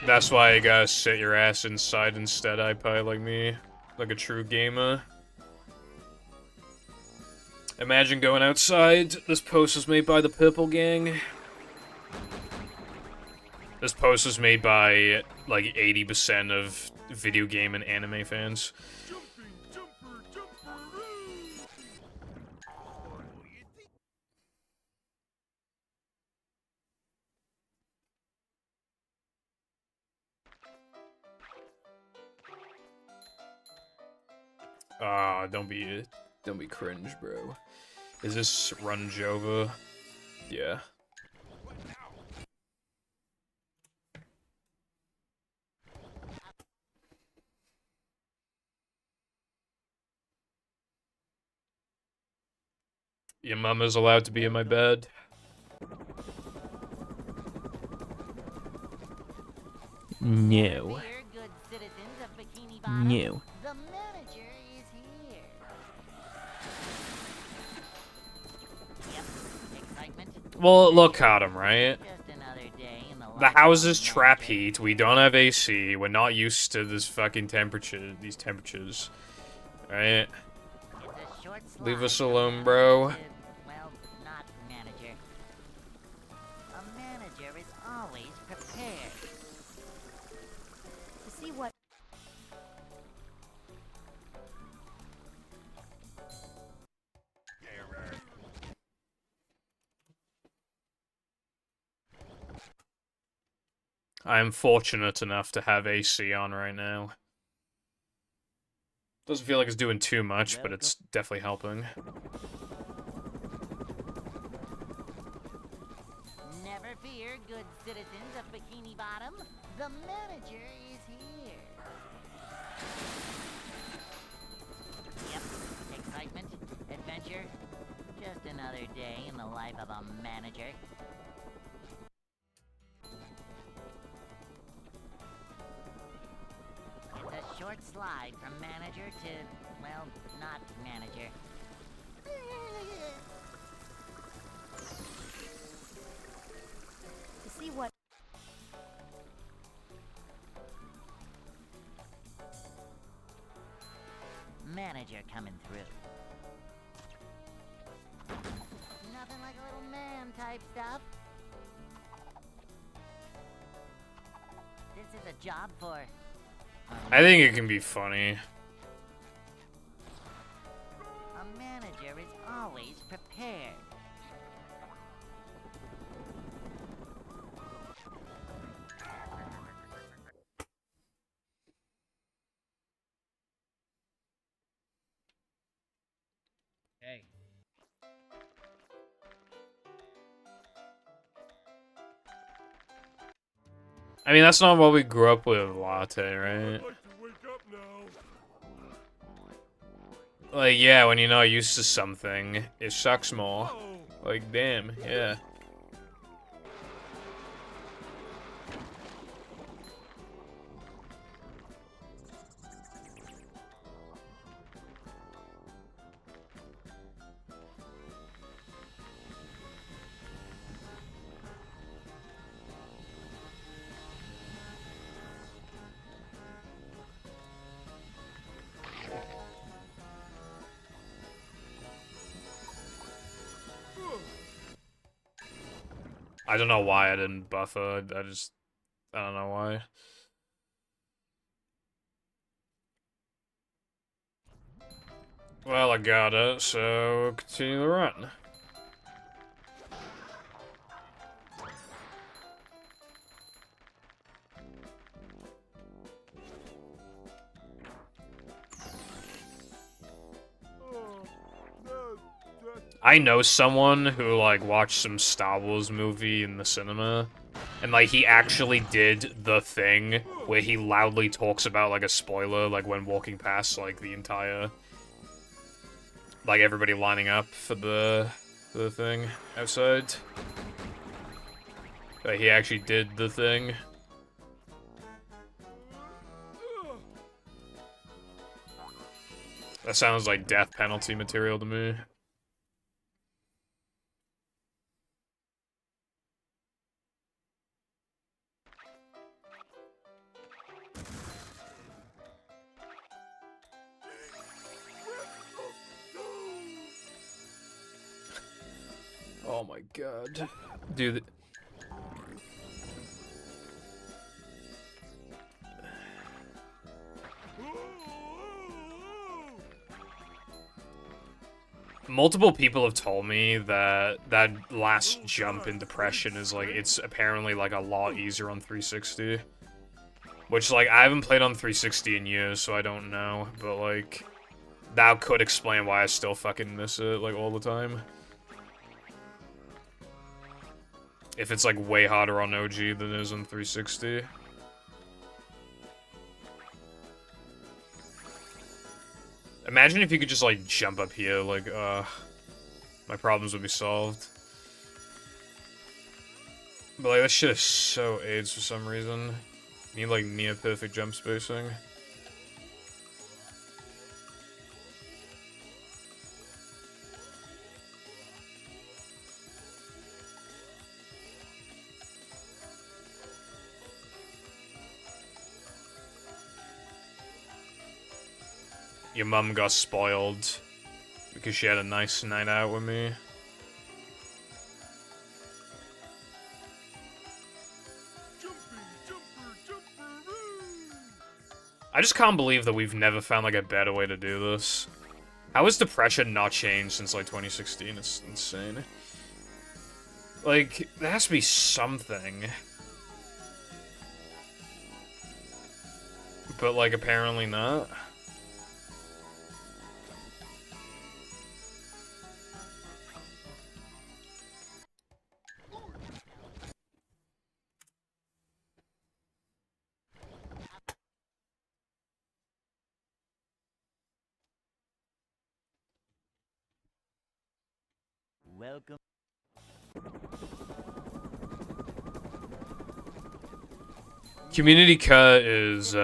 That's why you gotta sit your ass inside instead, iPie, like me. Like a true gamer. Imagine going outside. This post was made by the Purple Gang. This post was made by, like, 80% of video game and anime fans. Jumping, jumper, jumper. Don't be cringe, bro. Is this Run Jova? Yeah. Your mama's allowed to be in my bed. No. fear, good citizens of Bikini Bottom. No. The manager is here. Yep, excitement. Well, look at him, right? Just another day in the The life of houses a trap manager. heat. We don't have AC. We're not used to this fucking temperature. These temperatures, right? It's a short Leave slide us from alone, manager bro. to, well, not manager. A manager is always prepared. To see what I am fortunate enough to have AC on right now. Doesn't feel like it's doing too much, but it's definitely helping. Never fear, good citizens of Bikini Bottom. The manager is here. Yep, excitement, adventure. Just another day in the life of a manager. It's a short slide from manager to, well, not manager. to see what manager coming through. Nothing like a little man type stuff. This is a job for... I think it can be funny. A manager is always prepared. Hey. I mean, that's not what we grew up with, latte, right? I'd like to wake up now. Like, yeah, when you're not used to something, it sucks more. Oh, Like, damn, yeah. I don't know why I didn't buffer. I don't know why. Well, I got it, so continue the run. I know someone who, like, watched some Star Wars movie in the cinema, and, like, he actually did the thing where he loudly talks about, like, a spoiler, like, when walking past, like, the entire... Like, everybody lining up for the thing outside. Like, he actually did the thing. That sounds like death penalty material to me. Oh my god. Dude. Multiple people have told me that that last jump in depression is like, it's apparently like a lot easier on 360. Which, like, I haven't played on 360 in years, so I don't know. But, like, that could explain why I still fucking miss it, like, all the time. If it's, like, way harder on OG than it is on 360. Imagine if you could just, like, jump up here, like, my problems would be solved. But, like, that shit is so AIDS for some reason. You need, like, near-perfect jump spacing. Your mum got spoiled because she had a nice night out with me. I just can't believe that we've never found, like, a better way to do this. How has depression not changed since, like, 2016? It's insane. Like, there has to be something. But, like, apparently not. Welcome. Community cut is it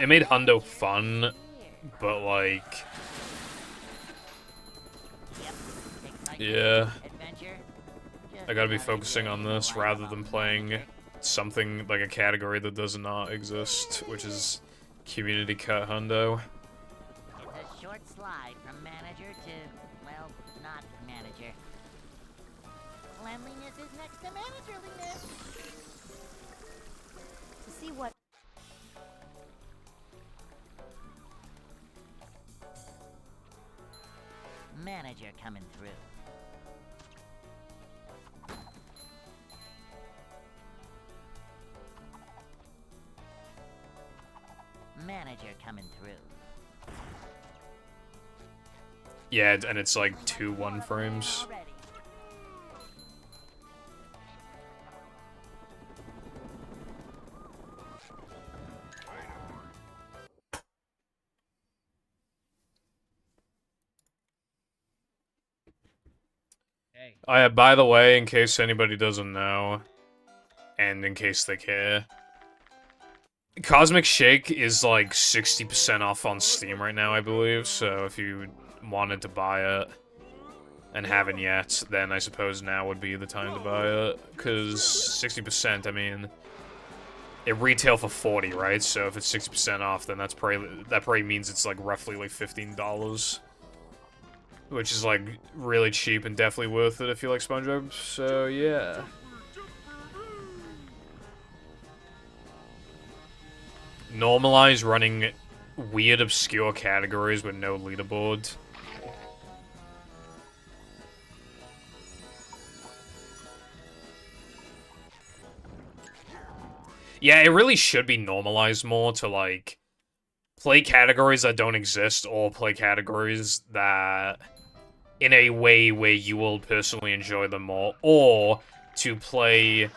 made Hundo fun, but like, yeah, I gotta be focusing on this rather than playing something like a category that does not exist, which is community cut Hundo. short slide from manager to, well, not manager. Cleanliness is next to managerliness. To see what Manager coming through. Manager coming through. Yeah, and it's like 2 1-frames. Already. Hey. By the way, in case anybody doesn't know, and in case they care, Cosmic Shake is like 60% off on Steam right now, I believe, so if you wanted to buy it and haven't yet, then I suppose now would be the time to buy it, because 60%, I mean, it retail for 40, right? So if it's 60% off, then that probably means it's like roughly like $15. Which is, like, really cheap and definitely worth it if you like SpongeBob, so yeah. Normalize running weird, obscure categories with no leaderboard. Yeah, it really should be normalized more to, like, play categories that don't exist or play categories that in a way where you will personally enjoy them more, or to play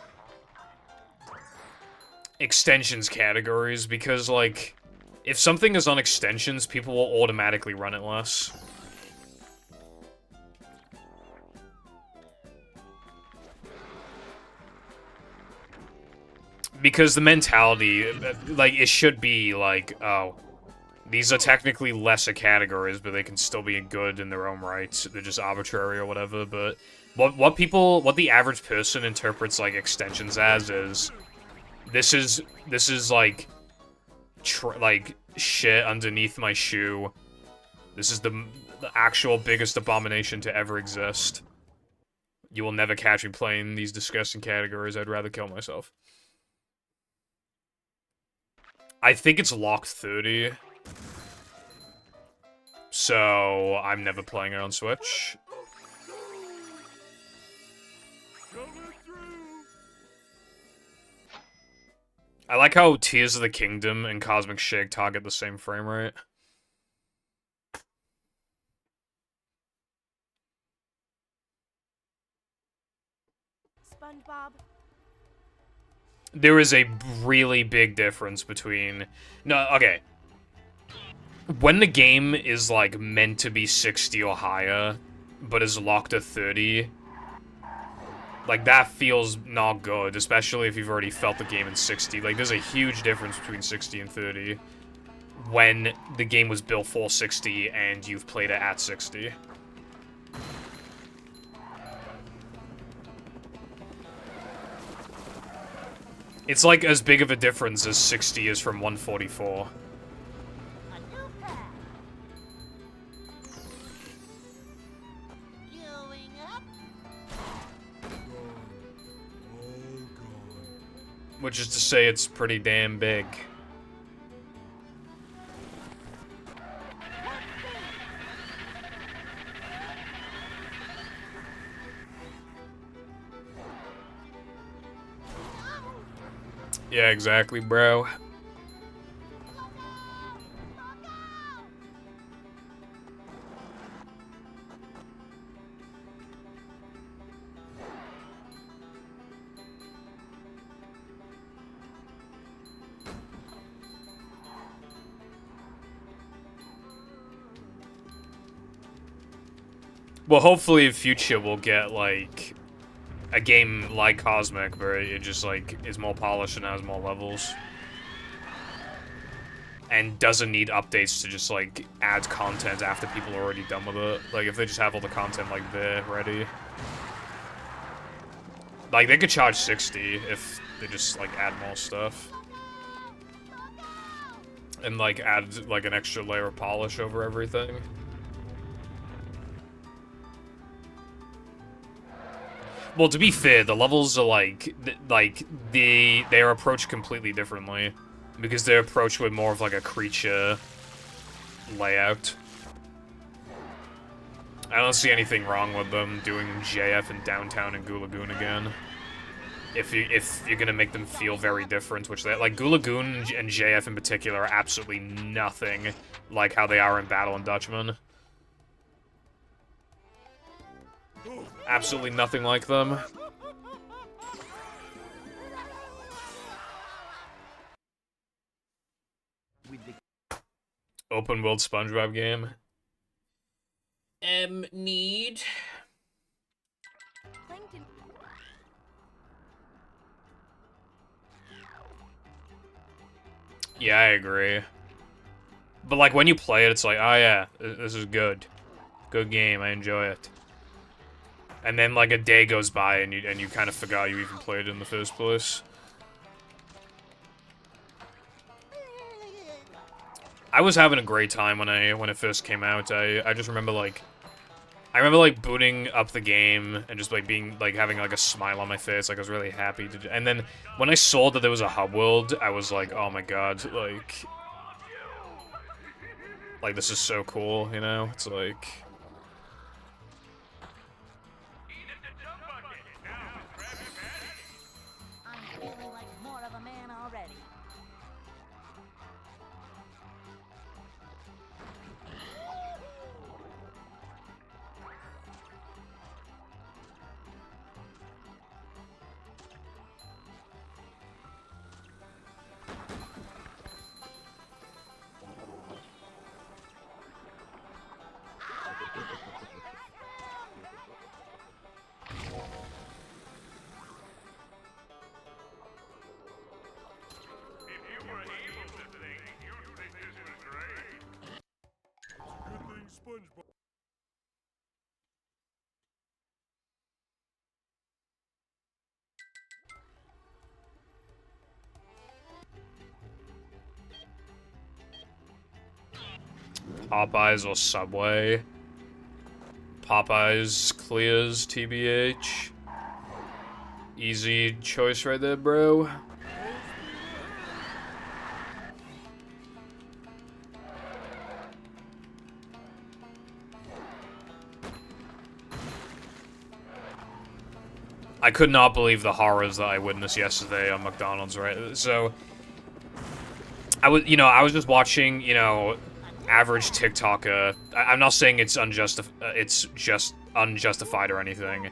extensions categories, because, like, if something is on extensions, people will automatically run it less. Because the mentality, like, it should be, like, oh, these are technically lesser categories, but they can still be good in their own rights. They're just arbitrary or whatever, but what the average person interprets, like, extensions as is, this is, like, shit underneath my shoe. This is the actual biggest abomination to ever exist. You will never catch me playing these disgusting categories. I'd rather kill myself. I think it's locked 30. So, I'm never playing it on Switch. I like how Tears of the Kingdom and Cosmic Shake target the same frame rate. SpongeBob. There is a really big difference between... No, okay. When the game is, like, meant to be 60 or higher, but is locked at 30, like, that feels not good, especially if you've already felt the game in 60. Like, there's a huge difference between 60 and 30 when the game was built for 60 and you've played it at 60. It's like as big of a difference as 60 is from 144. A new path. Going up. Which is to say it's pretty damn big. Yeah, exactly, bro. Well, hopefully in future we'll get, like, a game like Cosmic, where it just, like, is more polished and has more levels. And doesn't need updates to just, like, add content after people are already done with it. Like, if they just have all the content, like, there, ready. Like, they could charge 60 if they just, like, add more stuff. and like add like an extra layer of polish over everything. Well, to be fair, the levels are like they are approached completely differently because they're approached with more of like a creature layout. I don't see anything wrong with them doing JF in downtown and Goo Lagoon again. If you're gonna make them feel very different, which they like, Goo Lagoon and JF in particular are absolutely nothing like how they are in Battle and Dutchman. Absolutely nothing like them. Open world SpongeBob game. Need. Plankton. Yeah, I agree. But like when you play it, it's like, oh yeah, this is good. Good game, I enjoy it. And then like a day goes by and you kind of forgot you even played it in the first place. I was having a great time when it first came out. I just remember like booting up the game and just like being like having like a smile on my face, like I was really happy to. And then when I saw that there was a hub world, I was like, oh my god, like this is so cool, you know? It's like. I'm feeling like more of a man already. Good thing SpongeBob. Popeyes or Subway. Popeyes clears, TBH. Easy choice right there, bro. I could not believe the horrors that I witnessed yesterday on McDonald's, right? So, I was just watching, average TikToker. I'm not saying it's it's just unjustified or anything.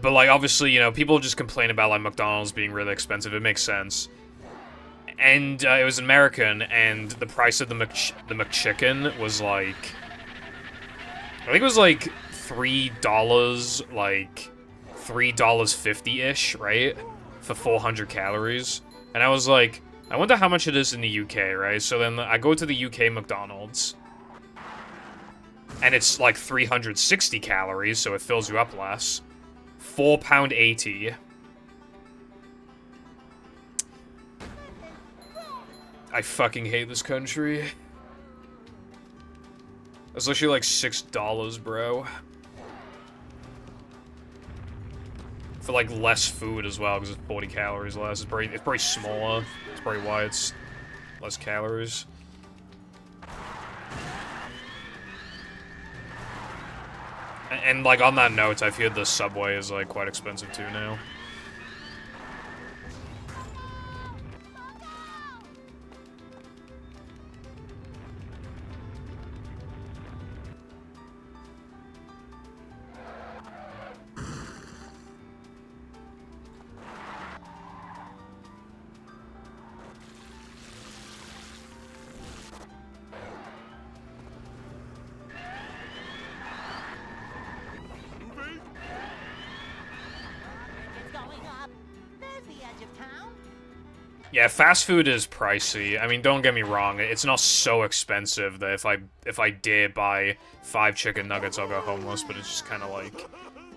But, like, obviously, people just complain about, like, McDonald's being really expensive. It makes sense. And it was American, and the price of the McChicken was, like... I think it was, like, $3, like, $3.50-ish, right? For 400 calories. And I was like, I wonder how much it is in the UK, right? So then I go to the UK McDonald's. And it's, like, 360 calories, so it fills you up less. £4.80. I fucking hate this country. That's literally like $6, bro. For like less food as well, because it's 40 calories less. It's pretty smaller. That's probably why it's less calories. And like on that note, I've heard the Subway is like quite expensive too now. It's going up. There's the edge of town. Yeah, fast food is pricey. I mean, don't get me wrong. It's not so expensive that if I did buy 5 chicken nuggets, I'll go homeless. But it's just kind of like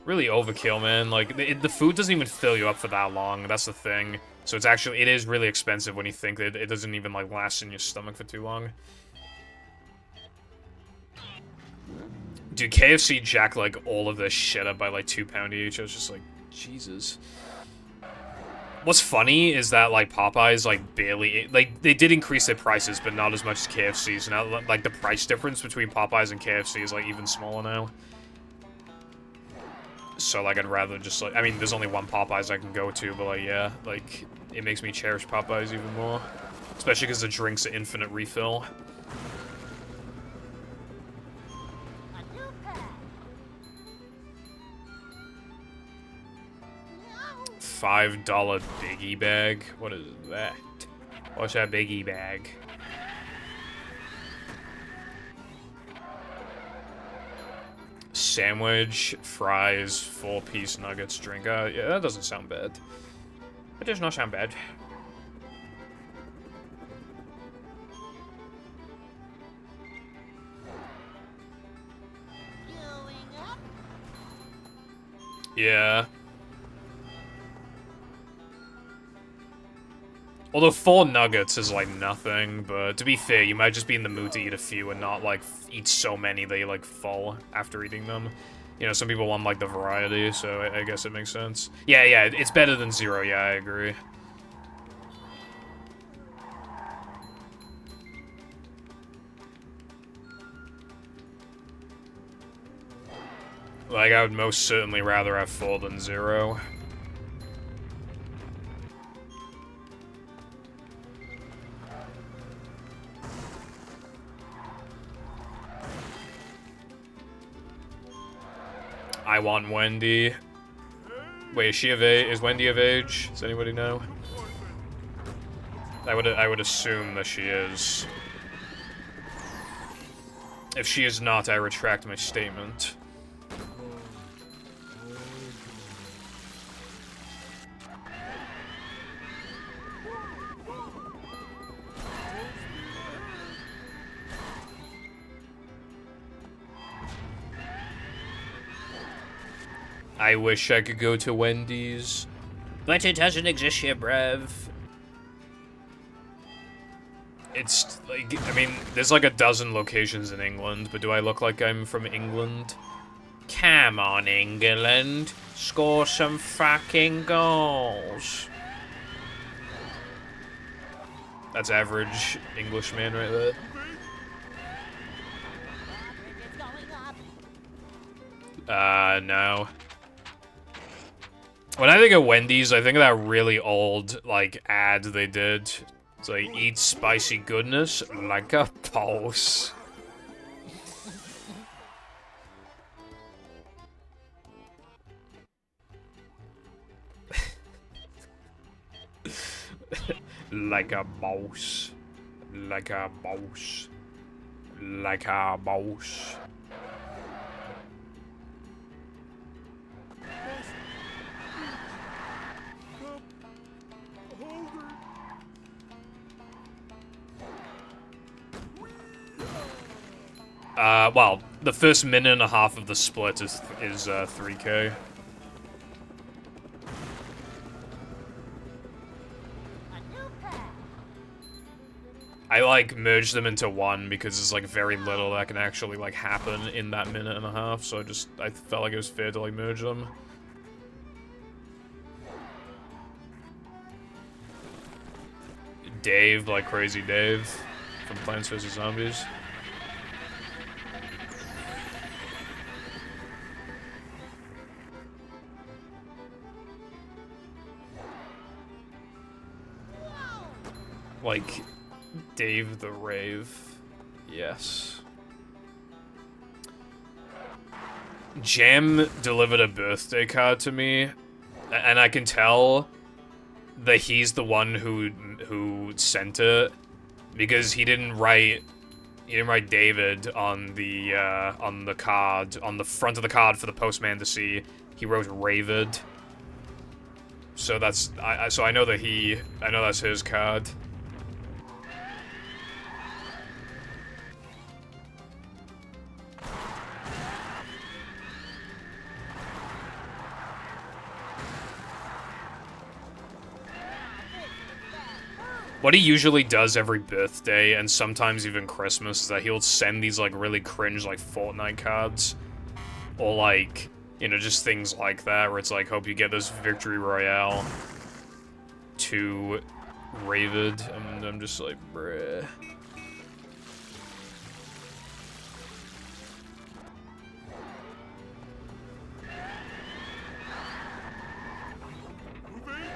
really overkill, man. Like the food doesn't even fill you up for that long. That's the thing. So it is really expensive when you think that it doesn't even, like, last in your stomach for too long. Dude, KFC jacked, like, all of this shit up by, like, £2 each. I was just like, Jesus. What's funny is that, like, Popeyes, like, barely... Like, they did increase their prices, but not as much as KFC. So now, like, the price difference between Popeyes and KFC is, like, even smaller now. So, like, I'd rather just, like... I mean, there's only one Popeyes I can go to, but, like, yeah. Like, it makes me cherish Popeyes even more. Especially because the drinks are infinite refill. $5 biggie bag? What is that? What's that biggie bag? Sandwich, fries, 4-piece nuggets, drink. Yeah, that doesn't sound bad. It does not sound bad. Yeah. Although 4 nuggets is, like, nothing, but to be fair, you might just be in the mood to eat a few and not, like, eat so many that you, like, fall after eating them. You know, some people want, like, the variety, so I guess it makes sense. Yeah, it's better than 0, yeah, I agree. Like, I would most certainly rather have 4 than 0. I want Wendy. Wait, is she of age? Is Wendy of age? Does anybody know? I would assume that she is. If she is not, I retract my statement. I wish I could go to Wendy's. But it doesn't exist here, bruv. It's, like, I mean, there's like a dozen locations in England, but do I look like I'm from England? Come on, England. Score some fucking goals. That's average Englishman right there. No. When I think of Wendy's, I think of that really old, like, ad they did. It's like, eat spicy goodness like a pulse. Like a mouse. Like a mouse. Like a mouse. Well, the first minute and a half of the split is 3K. I, like, merged them into one because there's, like, very little that can actually, like, happen in that minute and a half, so I felt like it was fair to, like, merge them. Dave, like Crazy Dave, from Plants vs. Zombies. Like, Dave the Rave. Yes. Jam delivered a birthday card to me, and I can tell that he's the one who sent it, because he didn't write David on the card, on the front of the card for the postman to see. He wrote Ravid. So that's so I know that's his card. What he usually does every birthday, and sometimes even Christmas, is that he'll send these, like, really cringe, like, Fortnite cards. Or, like, you know, just things like that, where it's like, hope you get this Victory Royale to Ravid, and I'm just like, bruh. Bridge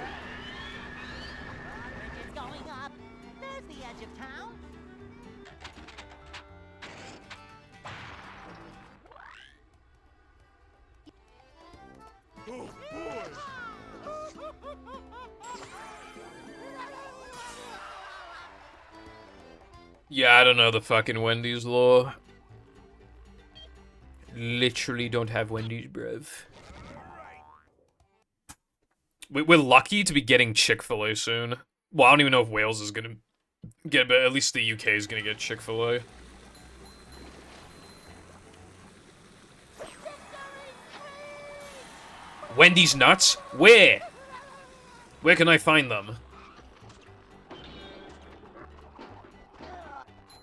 is going up. There's the edge of town. Oh, boy! Yeah, I don't know the fucking Wendy's lore. Literally don't have Wendy's, bruv. We're lucky to be getting Chick-fil-A soon. Well, I don't even know if Wales is gonna get, but at least the UK is gonna get Chick-fil-A. Wendy's nuts? Where? Where can I find them?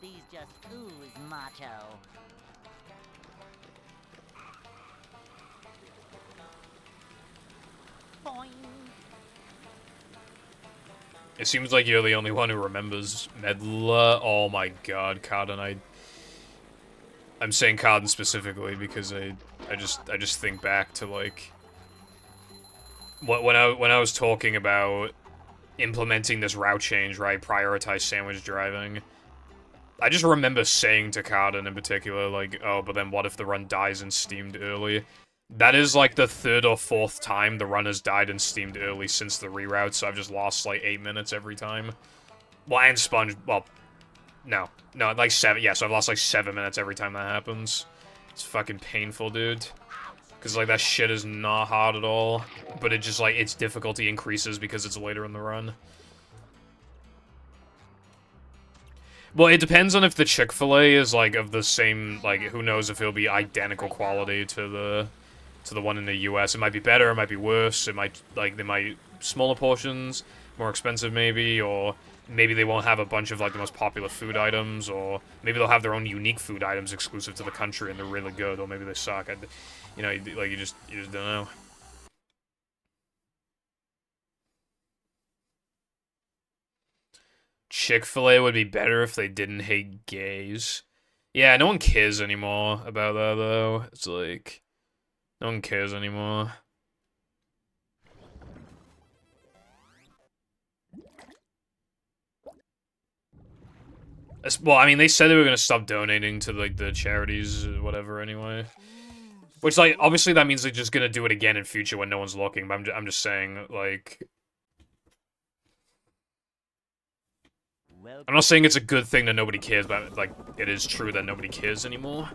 These just ooze macho. Boing. It seems like you're the only one who remembers Medla. Oh my god, Carden, I'm saying Carden specifically because I just think back to, like, when I was talking about implementing this route change, right? Prioritize sandwich driving. I just remember saying to Carden in particular, like, oh, but then what if the run dies and steamed early? That is, like, the 3rd or 4th time the run has died and steamed early since the reroute, so I've just lost, like, 8 minutes every time. Well, and Sponge, well, no, like 7, yeah, so I've lost, like, 7 minutes every time that happens. It's fucking painful, dude. Because, like, that shit is not hard at all, but it just, like, its difficulty increases because it's later in the run. Well, it depends on if the Chick-fil-A is, like, of the same, like, who knows if it'll be identical quality to the one in the US. It might be better, it might be worse, it might, like, they might, smaller portions, more expensive maybe, or maybe they won't have a bunch of, like, the most popular food items, or maybe they'll have their own unique food items exclusive to the country and they're really good, or maybe they suck. You know, like, you just don't know. Chick-fil-A would be better if they didn't hate gays. Yeah, no one cares anymore about that, though. It's like, no one cares anymore. Well, I mean, they said they were gonna stop donating to, like, the charities or whatever anyway. Which, like, obviously that means they're just gonna do it again in future when no one's looking, but I'm just saying, like... I'm not saying it's a good thing that nobody cares, but, like, it is true that nobody cares anymore.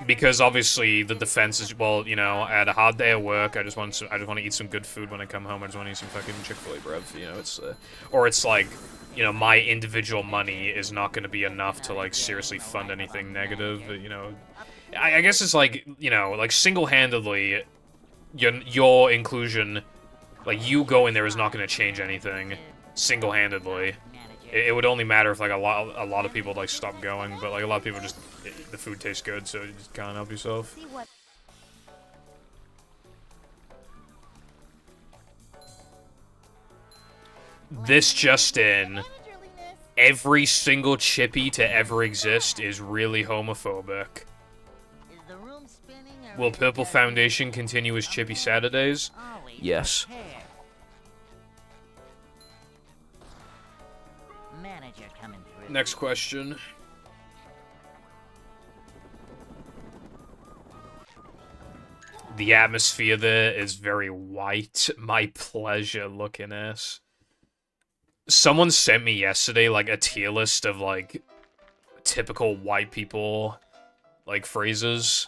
Because, obviously, the defense is, well, you know, I had a hard day at work, I just want to eat some good food when I come home, I just want to eat some fucking Chick-fil-A, bruv, you know, it's, or it's like, you know, my individual money is not gonna be enough to, like, seriously fund anything negative, you know. I guess it's like, you know, like, single-handedly, your inclusion, like, you going there is not gonna change anything. Single-handedly, it would only matter if, like, a lot of people, like, stop going, but, like, a lot of people just, the food tastes good, so you just can't help yourself. This just in, every single chippy to ever exist is really homophobic. Will Purple Foundation continue as Chippy Saturdays? Yes. Next question. The atmosphere there is very white. My pleasure, looking ass. Someone sent me yesterday, like, a tier list of, like, typical white people, like, phrases.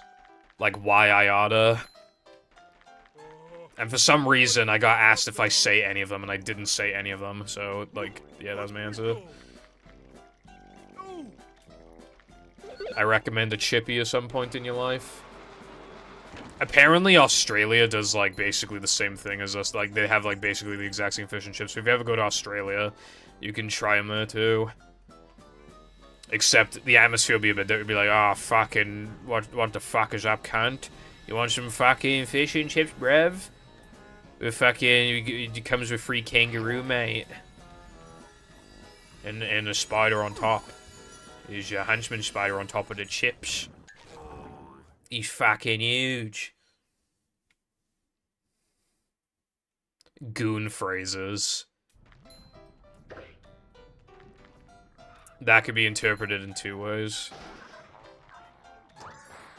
Like, why I oughta. And for some reason, I got asked if I say any of them, and I didn't say any of them. So, like, yeah, that was my answer. I recommend a chippy at some point in your life. Apparently Australia does, like, basically the same thing as us. Like, they have, like, basically the exact same fish and chips. So if you ever go to Australia, you can try them there, too. Except the atmosphere will be a bit different. It'll be like, oh, fucking, what the fuck is up, cunt? You want some fucking fish and chips, bruv? With fucking, it comes with free kangaroo, mate. And a spider on top. There's your henchman spider on top of the chips. He's fucking huge. Goon phrases. That could be interpreted in two ways.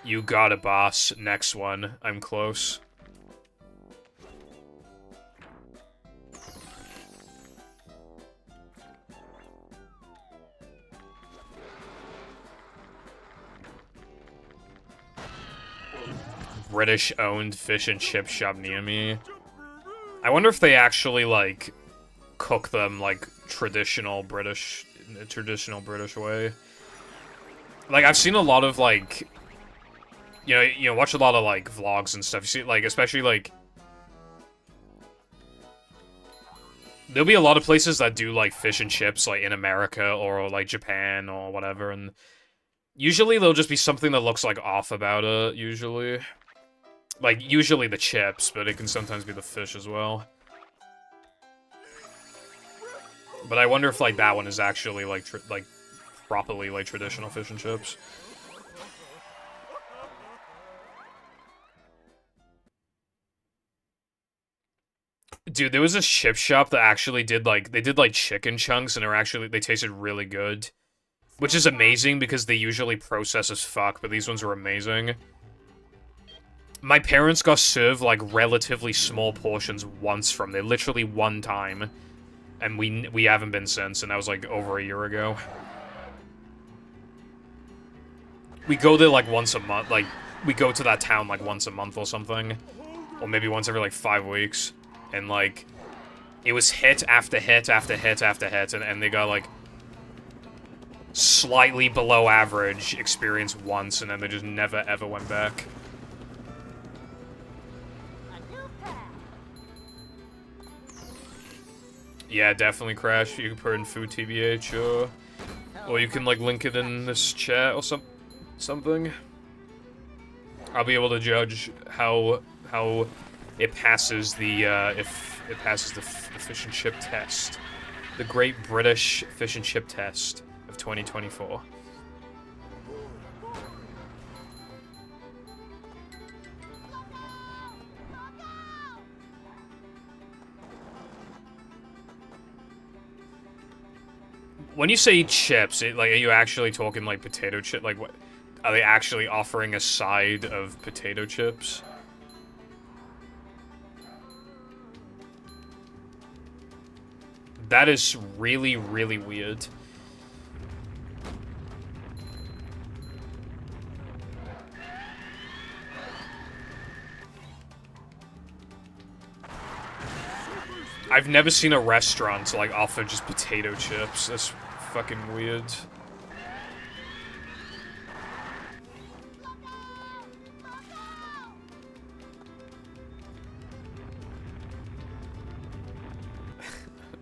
You got it, boss. Next one. I'm close. British-owned fish and chip shop near me. I wonder if they actually, like, cook them, like, traditional British way. Like, I've seen a lot of, like, you know, watch a lot of, like, vlogs and stuff. You see, like, especially, like, there'll be a lot of places that do, like, fish and chips, like, in America or, like, Japan or whatever, and usually there'll just be something that looks, like, off about it, usually. Like, usually the chips, but it can sometimes be the fish as well. But I wonder if, like, that one is actually, like, properly, like, traditional fish and chips. Dude, there was a chip shop that actually did, like, they did, like, chicken chunks, and they tasted really good. Which is amazing, because they usually process as fuck, but these ones were amazing. My parents got served, like, relatively small portions once from there, literally one time. And we haven't been since, and that was, like, over a year ago. We go there, like, once a month, like, we go to that town, like, once a month or something. Or maybe once every, like, 5 weeks. And, like, it was hit after hit after hit after hit, and they got, like, slightly below average experience once, and then they just never, ever went back. Yeah, definitely Crash. You can put in food TBH, or you can, like, link it in this chat or something. I'll be able to judge how it passes the, if it passes the fish and chip test. The Great British Fish and Chip Test of 2024. When you say chips, like, are you actually talking, like, potato chip? Like, what? Are they actually offering a side of potato chips? That is really, really weird. I've never seen a restaurant, like, offer just potato chips. That's fucking weird.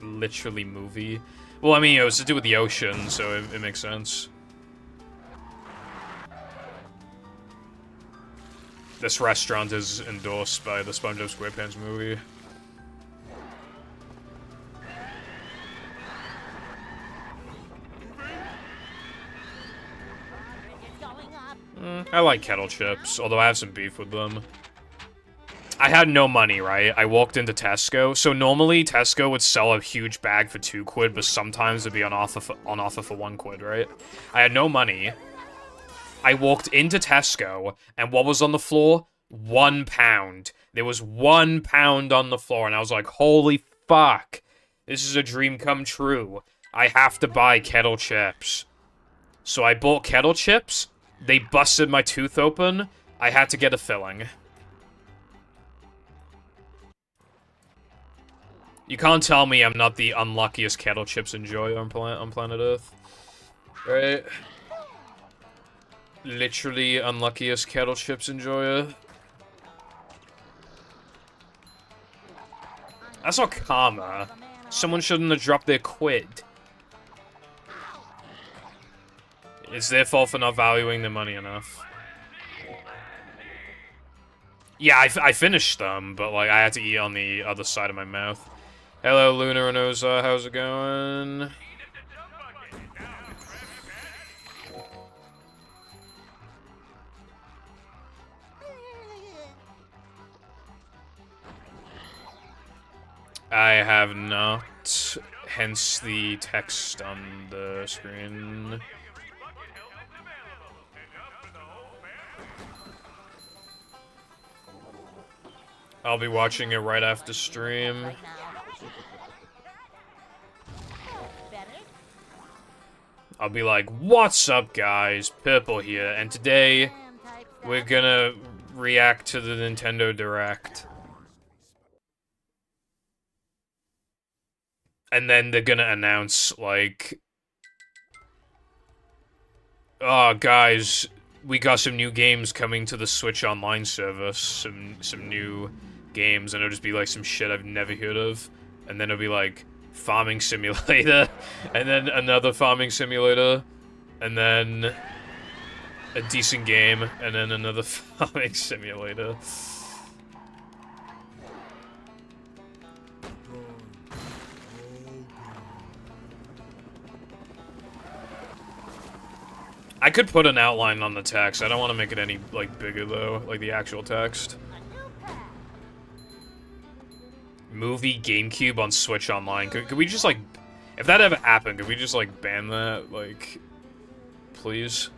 Literally movie. Well, I mean, it was to do with the ocean, so it makes sense. This restaurant is endorsed by the SpongeBob SquarePants movie. I like kettle chips, although I have some beef with them. I had no money, right? I walked into Tesco. So normally Tesco would sell a huge bag for 2 quid, but sometimes it'd be on offer for 1 quid, right? I had no money. I walked into Tesco, and what was on the floor? £1. There was £1 on the floor, and I was like, holy fuck. This is a dream come true. I have to buy kettle chips. So I bought kettle chips. They busted my tooth open. I had to get a filling. You can't tell me I'm not the unluckiest kettle chips enjoyer on planet Earth. Right? Literally unluckiest kettle chips enjoyer. That's not karma. Someone shouldn't have dropped their quid. It's their fault for not valuing the money enough. Yeah, I finished them, but like I had to eat on the other side of my mouth. Hello, Luna and Oza, how's it going? I have not, hence the text on the screen. I'll be watching it right after stream. Right now. Better? I'll be like, what's up guys, Purple here, and today Type we're stuff. gonna react to the Nintendo Direct. And then they're gonna announce, like, oh, guys, we got some new games coming to the Switch Online service. Some new games, and it'll just be, like, some shit I've never heard of. And then it'll be, like, Farming Simulator, and then another Farming Simulator, and then a decent game, and then another Farming Simulator. I could put an outline on the text. I don't want to make it any, like, bigger, though. Like, the actual text. A new pack. Movie GameCube on Switch Online. Could we just, like... If that ever happened, could we just, like, ban that? Like... Please?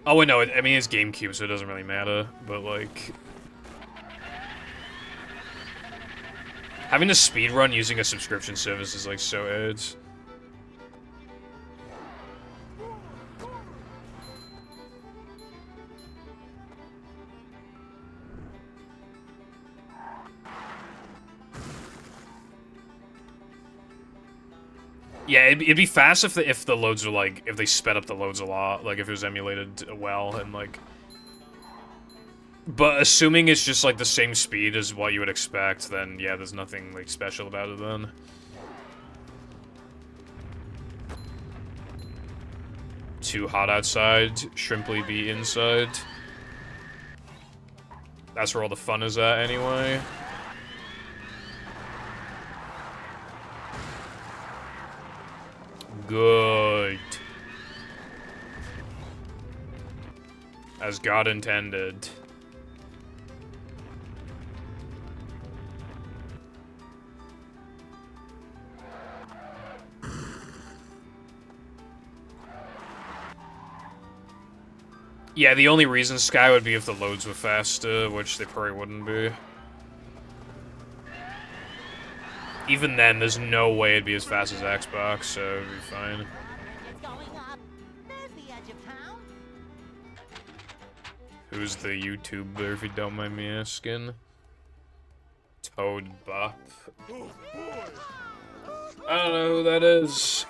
Oh, wait, no. I mean, it's GameCube, so it doesn't really matter. But, like... Having a speedrun using a subscription service is, like, so aids. Yeah, it'd be fast if the loads were like, if they sped up the loads a lot, like if it was emulated well and like. But assuming it's just like the same speed as what you would expect, then yeah, there's nothing like special about it then. Too hot outside, shrimply be inside. That's where all the fun is at anyway. Good. As God intended. Yeah, the only reason Sky would be if the loads were faster, which they probably wouldn't be. Even then, there's no way it'd be as fast as Xbox, so it'd be fine. It's going up. There's the edge of town. Who's the YouTuber, if you don't mind me asking? Toad Bop. I don't know who that is.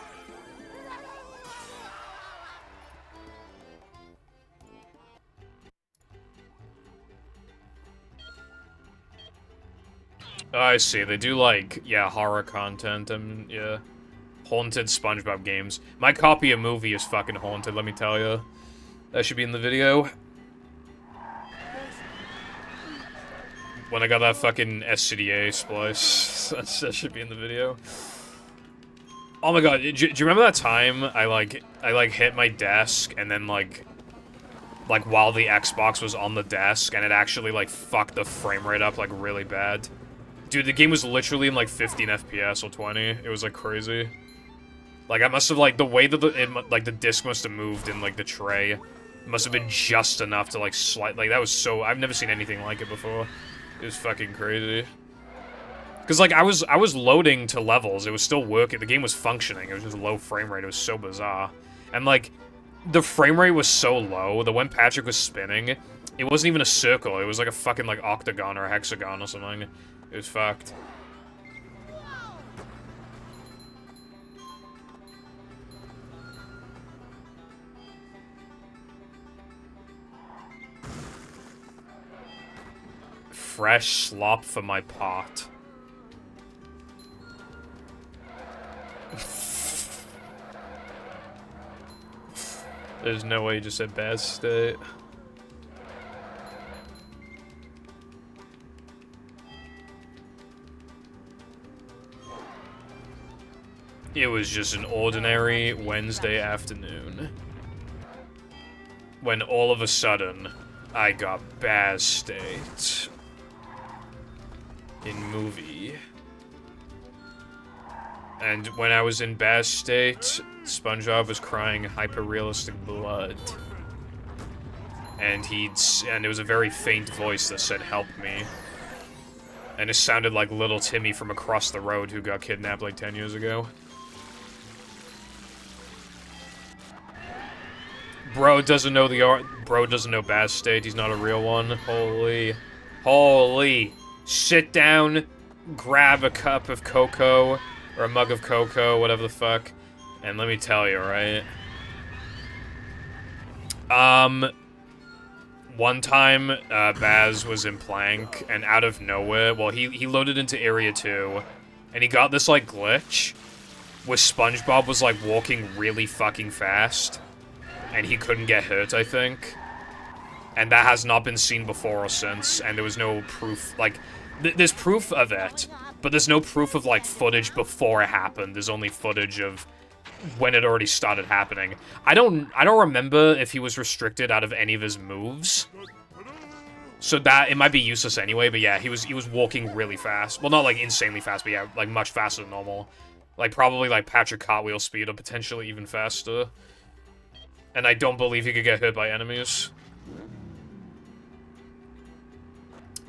Oh, I see. They do, like, yeah, horror content and, yeah, haunted SpongeBob games. My copy of movie is fucking haunted, let me tell you. That should be in the video. When I got that fucking SCDA splice, that should be in the video. Oh my god, do you remember that time I hit my desk and then, like, while the Xbox was on the desk and it actually, like, fucked the frame rate up, like, really bad? Dude, the game was literally in, like, 15 FPS or 20. It was, like, crazy. Like, I must have, like, the way that the disc must have moved in, like, the tray must have been just enough to, like, like, that was so... I've never seen anything like it before. It was fucking crazy. Because, like, I was loading to levels. It was still working. The game was functioning. It was just low frame rate. It was so bizarre. And, like, the frame rate was so low that when Patrick was spinning, it wasn't even a circle. It was, like, a fucking, like, octagon or a hexagon or something. It was fucked. Fresh slop for my pot. There's no way you just said bad state. It was just an ordinary Wednesday afternoon. When all of a sudden, I got bad state. In movie. And when I was in bad state, SpongeBob was crying hyper-realistic blood. And it was a very faint voice that said, "Help me." And it sounded like little Timmy from across the road who got kidnapped like 10 years ago. Bro doesn't know the art. Bro doesn't know bad state. He's not a real one. Holy. Sit down, grab a cup of cocoa, or a mug of cocoa, whatever the fuck. And let me tell you, right? One time, Baz was in Plank, and out of nowhere, well, he loaded into Area 2, and he got this, like, glitch, where SpongeBob was, like, walking really fucking fast, and he couldn't get hurt, I think. And that has not been seen before or since, and there was no proof, like, there's proof of it, but there's no proof of, like, footage before it happened. There's only footage of when it already started happening. I don't remember if he was restricted out of any of his moves. So that, it might be useless anyway, but yeah, he was walking really fast. Well, not, like, insanely fast, but yeah, like, much faster than normal. Like, probably, like, Patrick Cartwheel speed, or potentially even faster. And I don't believe he could get hit by enemies.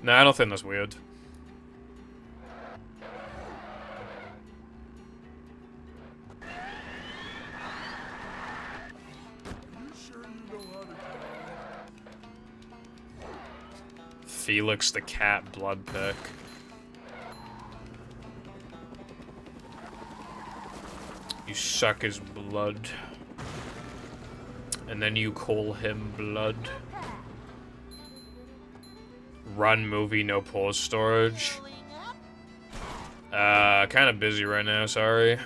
Nah, I don't think that's weird. Felix the Cat blood pick. You suck his blood. And then you call him blood. Run movie, no pause storage. Kind of busy right now, sorry.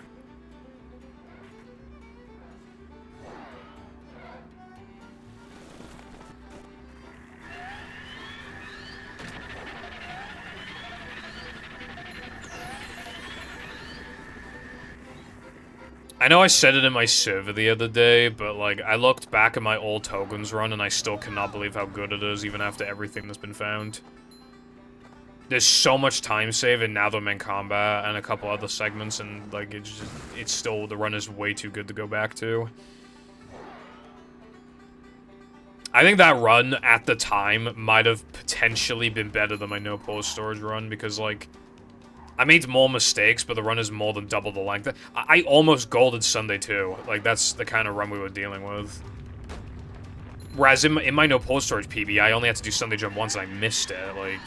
I know I said it in my server the other day, but, like, I looked back at my old Togans run, and I still cannot believe how good it is, even after everything that's been found. There's so much time save in Now That I'm in Combat, and a couple other segments, and, like, it's still, the run is way too good to go back to. I think that run, at the time, might have potentially been better than my no-pause storage run, because, like, I made more mistakes, but the run is more than double the length. I almost golded Sunday, too. Like, that's the kind of run we were dealing with. Whereas in my no-pause storage PB, I only had to do Sunday jump once, and I missed it, like...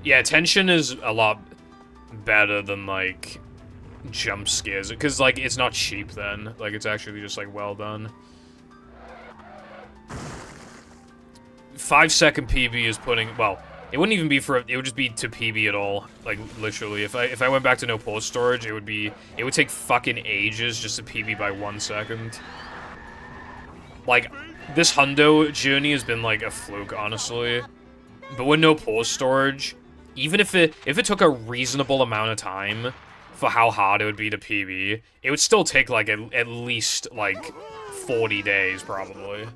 Yeah, tension is a lot better than, like, jump scares. Because, like, it's not cheap then. Like, it's actually just, like, well done. 5-second PB is putting... Well, it wouldn't even be for... It would just be to PB at all. Like, literally. If I went back to no pause storage, it would be... It would take fucking ages just to PB by 1 second. Like, this Hundo journey has been, like, a fluke, honestly. But with no pause storage... Even if it took a reasonable amount of time for how hard it would be to PB, it would still take, like, at least, like, 40 days, probably.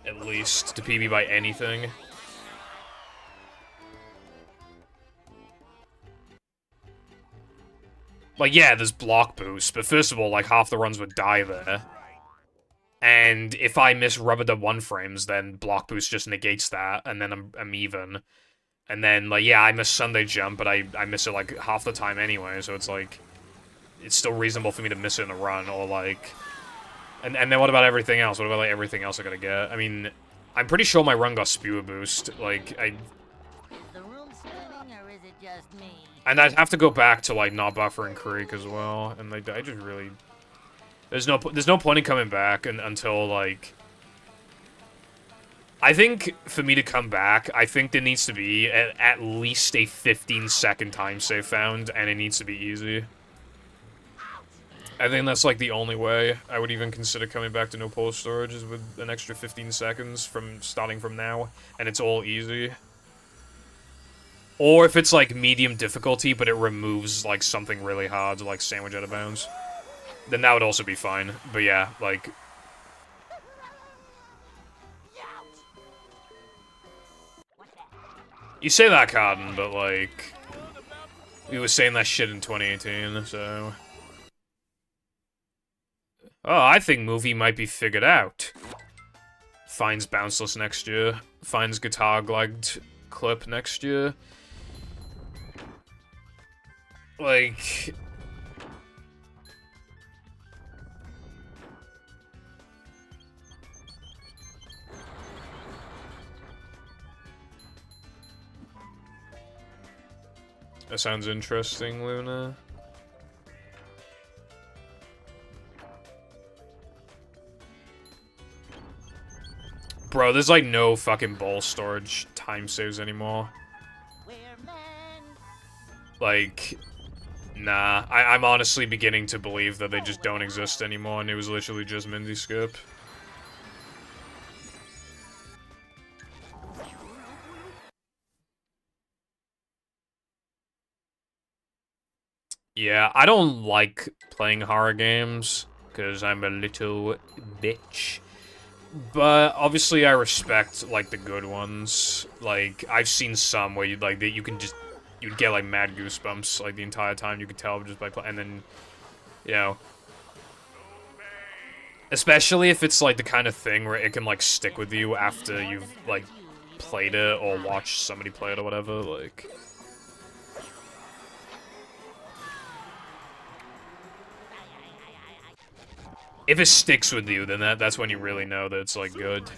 At least, to PB by anything. Like, yeah, there's block boost, but first of all, like, half the runs would die there. And if I miss rubber dub 1 frames, then block boost just negates that, and then I'm even. And then, like, yeah, I miss Sunday jump, but I miss it, like, half the time anyway, so it's, like, it's still reasonable for me to miss it in a run, or, like... And then what about everything else? What about, like, everything else I gotta get? I mean, I'm pretty sure my run got spewer boost, like, Is the room spinning, or is it just me? And I'd have to go back to, like, not buffering Creek as well, and, like, I just really... There's no point in coming back until, like... I think for me to come back, I think there needs to be at least a 15-second time save found, and it needs to be easy. I think that's like the only way I would even consider coming back to no pulse storage is with an extra 15 seconds from starting from now, and it's all easy. Or if it's like medium difficulty, but it removes like something really hard, like sandwich out of bounds, then that would also be fine. But yeah, like. You say that, Cotton, but like. We were saying that shit in 2018, so. Oh, I think movie might be figured out. Finds bounceless next year. Finds guitar-glagged clip next year. Like... That sounds interesting, Luna. Bro, there's like no fucking ball storage time saves anymore. Like, nah. I'm honestly beginning to believe that they just don't exist anymore, and it was literally just Mindy Skip. Yeah, I don't like playing horror games, because I'm a little bitch. But obviously I respect, like, the good ones. Like, I've seen some where you like, that you can just, you'd get, like, mad goosebumps, like, the entire time you could tell just by playing, and then, you know. Especially if it's, like, the kind of thing where it can, like, stick with you after you've, like, played it or watched somebody play it or whatever, like... If it sticks with you, then that's when you really know that it's, like, good.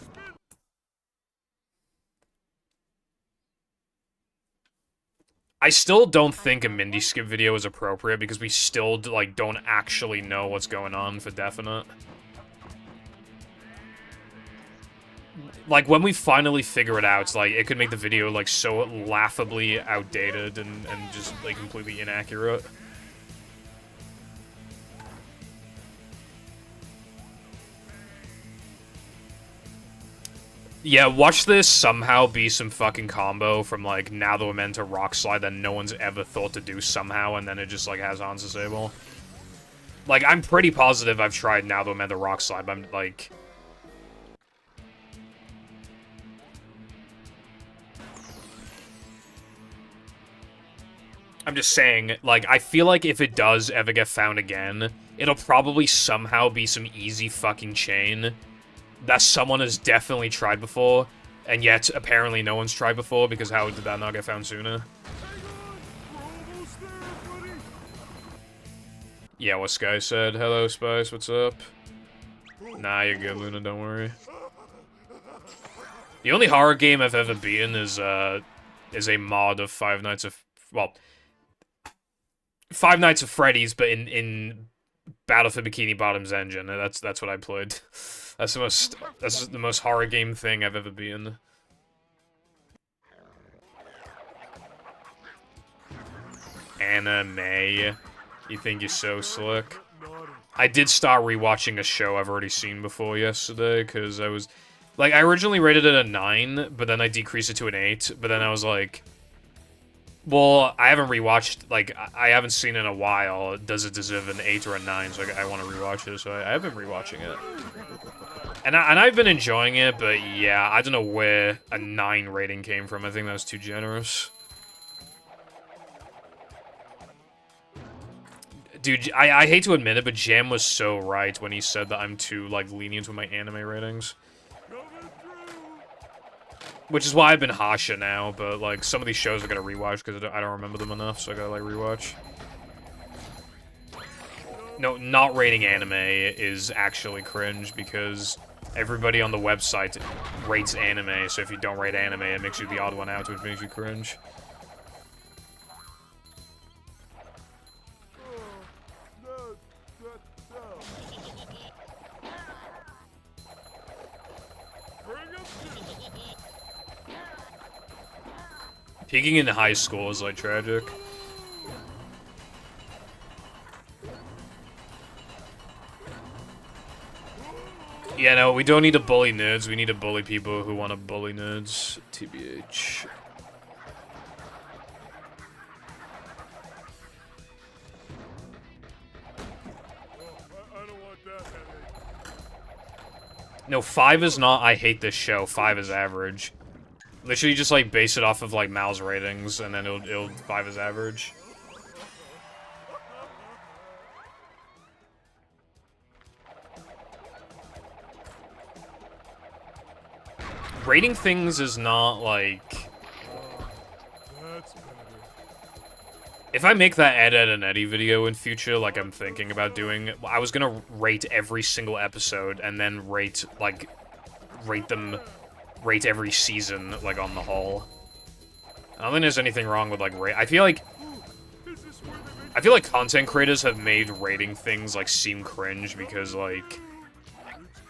I still don't think a Mindy Skip video is appropriate because we still, like, don't actually know what's going on for definite. Like, when we finally figure it out, it's like, it could make the video, like, so laughably outdated and just, like, completely inaccurate. Yeah, watch this somehow be some fucking combo from, like, Now That We're Meant to Rock Slide that no one's ever thought to do somehow, and then it just, like, has Hans disable. Like, I'm pretty positive I've tried Now That We're Meant to Rock Slide, but I'm, like... I'm just saying, like, I feel like if it does ever get found again, it'll probably somehow be some easy fucking chain that someone has definitely tried before, and yet apparently no one's tried before, because how did that not get found sooner? Yeah, what Sky said. Hello, Spice, what's up? Nah, you're good, Luna, don't worry. The only horror game I've ever beaten is a mod of Five Nights of... Well... Five Nights at Freddy's, but in Battle for Bikini Bottom's engine. That's what I played. That's the most horror game thing I've ever been. Anime. You think you're so slick? I did start rewatching a show I've already seen before yesterday, because I was... Like, I originally rated it a 9, but then I decreased it to an 8, but then I was like... Well, I haven't rewatched, like, I haven't seen it in a while. Does it deserve an 8 or a 9? So I want to rewatch it, so I have been rewatching it. And I've been enjoying it, but yeah, I don't know where a 9 rating came from. I think that was too generous. Dude, I hate to admit it, but Jam was so right when he said that I'm too, like, lenient with my anime ratings. Which is why I've been harsher now, but, like, some of these shows I gotta rewatch because I don't remember them enough, so I gotta, like, rewatch. No, not rating anime is actually cringe because everybody on the website rates anime, so if you don't rate anime, it makes you the odd one out, which makes you cringe. Peaking in high school is, like, tragic. Yeah, no, we don't need to bully nerds. We need to bully people who want to bully nerds. TBH. I don't want that headache. No, 5 is not I hate this show. 5 is average. Literally just, like, base it off of, like, Mal's ratings, and then it'll 5 is average. Rating things is not, like... That's better. If I make that Ed and Eddie video in future, like I'm thinking about doing, I was gonna rate every single episode, and then rate every season, like, on the whole. I don't think there's anything wrong with, like, I feel like content creators have made rating things, like, seem cringe, because, like,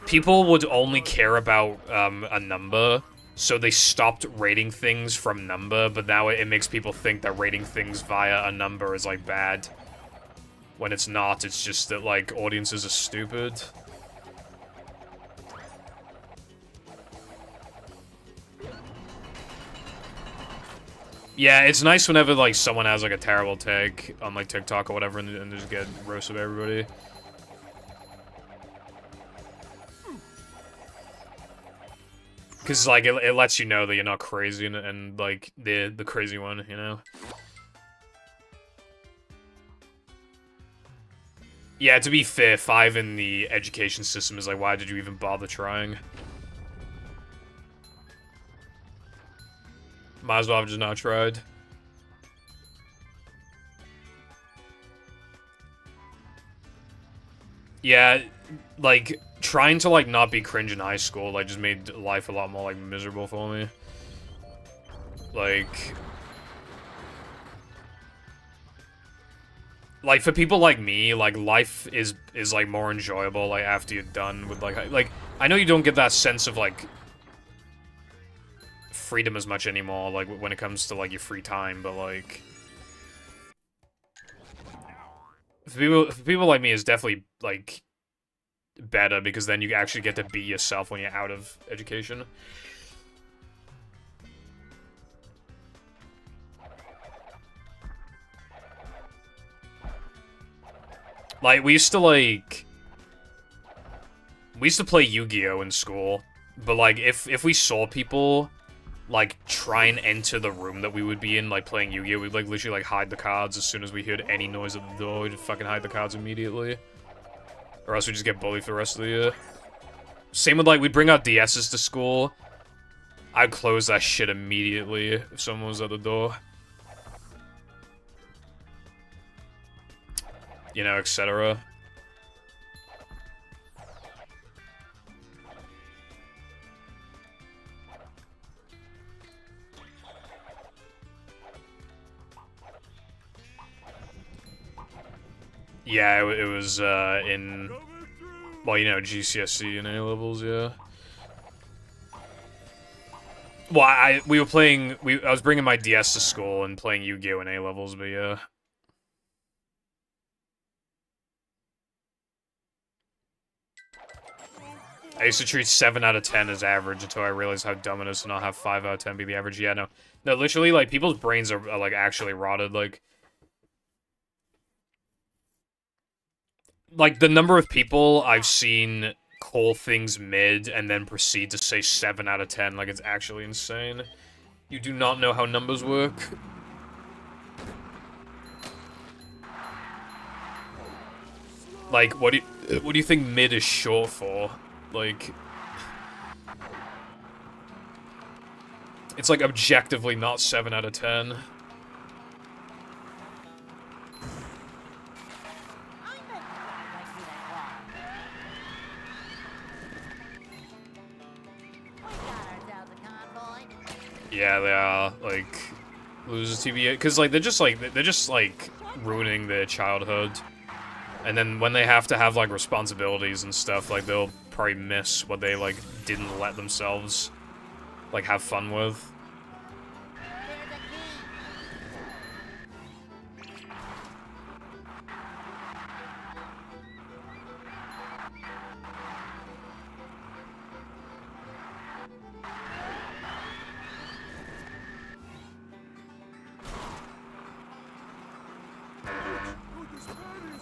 people would only care about, a number, so they stopped rating things from number, but now it makes people think that rating things via a number is, like, bad. When it's not, it's just that, like, audiences are stupid. Yeah, it's nice whenever, like, someone has, like, a terrible take on, like, TikTok or whatever, and just get roasted by everybody. Because, like, it lets you know that you're not crazy and like, the crazy one, you know? Yeah, to be fair, 5 in the education system is like, why did you even bother trying? Might as well have just not tried. Yeah, like, trying to, like, not be cringe in high school, like, just made life a lot more, like, miserable for me. Like, for people like me, like, life is like, more enjoyable, like, after you're done with, like, I know you don't get that sense of, like, freedom as much anymore, like, when it comes to, like, your free time, but, like... For people like me, it's definitely, like, better, because then you actually get to be yourself when you're out of education. Like, we used to play Yu-Gi-Oh! In school, but, like, if we saw people, like, try and enter the room that we would be in, like, playing Yu-Gi-Oh! We'd, like, literally, like, hide the cards as soon as we heard any noise at the door. We'd just fucking hide the cards immediately. Or else we'd just get bullied for the rest of the year. Same with, like, we'd bring our DSs to school. I'd close that shit immediately if someone was at the door. You know, etc. Yeah, it was, in, well, you know, GCSE and A-levels, yeah. Well, I was bringing my DS to school and playing Yu-Gi-Oh! In A-levels, but yeah. I used to treat 7 out of 10 as average until I realized how dumb it is to not have 5 out of 10 be the average. Yeah, no. No, literally, like, people's brains are like, actually rotted, like, the number of people I've seen call things mid and then proceed to say 7 out of 10, like, it's actually insane. You do not know how numbers work. Like, what do you think mid is short for? Like, it's, like, objectively not 7 out of 10. Yeah, they are, like, losers TBA, because, like, they're just, like, ruining their childhood. And then when they have to have, like, responsibilities and stuff, like, they'll probably miss what they, like, didn't let themselves, like, have fun with.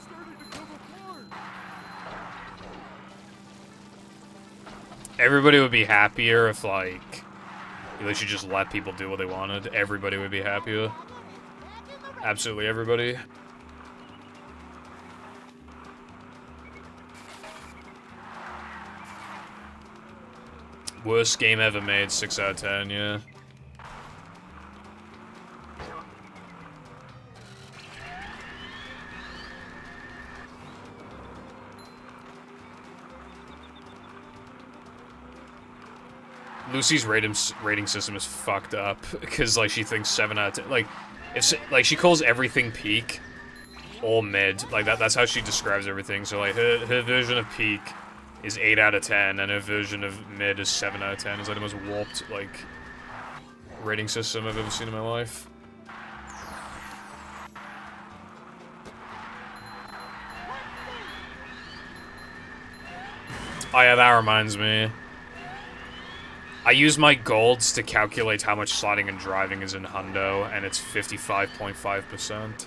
starting to come apart. Everybody would be happier if, like, they should just let people do what they wanted. Everybody would be happier. Absolutely everybody. Worst game ever made, 6 out of 10, yeah. Lucy's rating system is fucked up because like she thinks 7 out of 10. Like, if like she calls everything peak or mid. Like that's how she describes everything. So like her version of peak is 8 out of 10, and her version of mid is 7 out of 10. It's like the most warped like rating system I've ever seen in my life. Oh yeah, that reminds me. I use my golds to calculate how much sliding and driving is in Hundo, and it's 55.5%,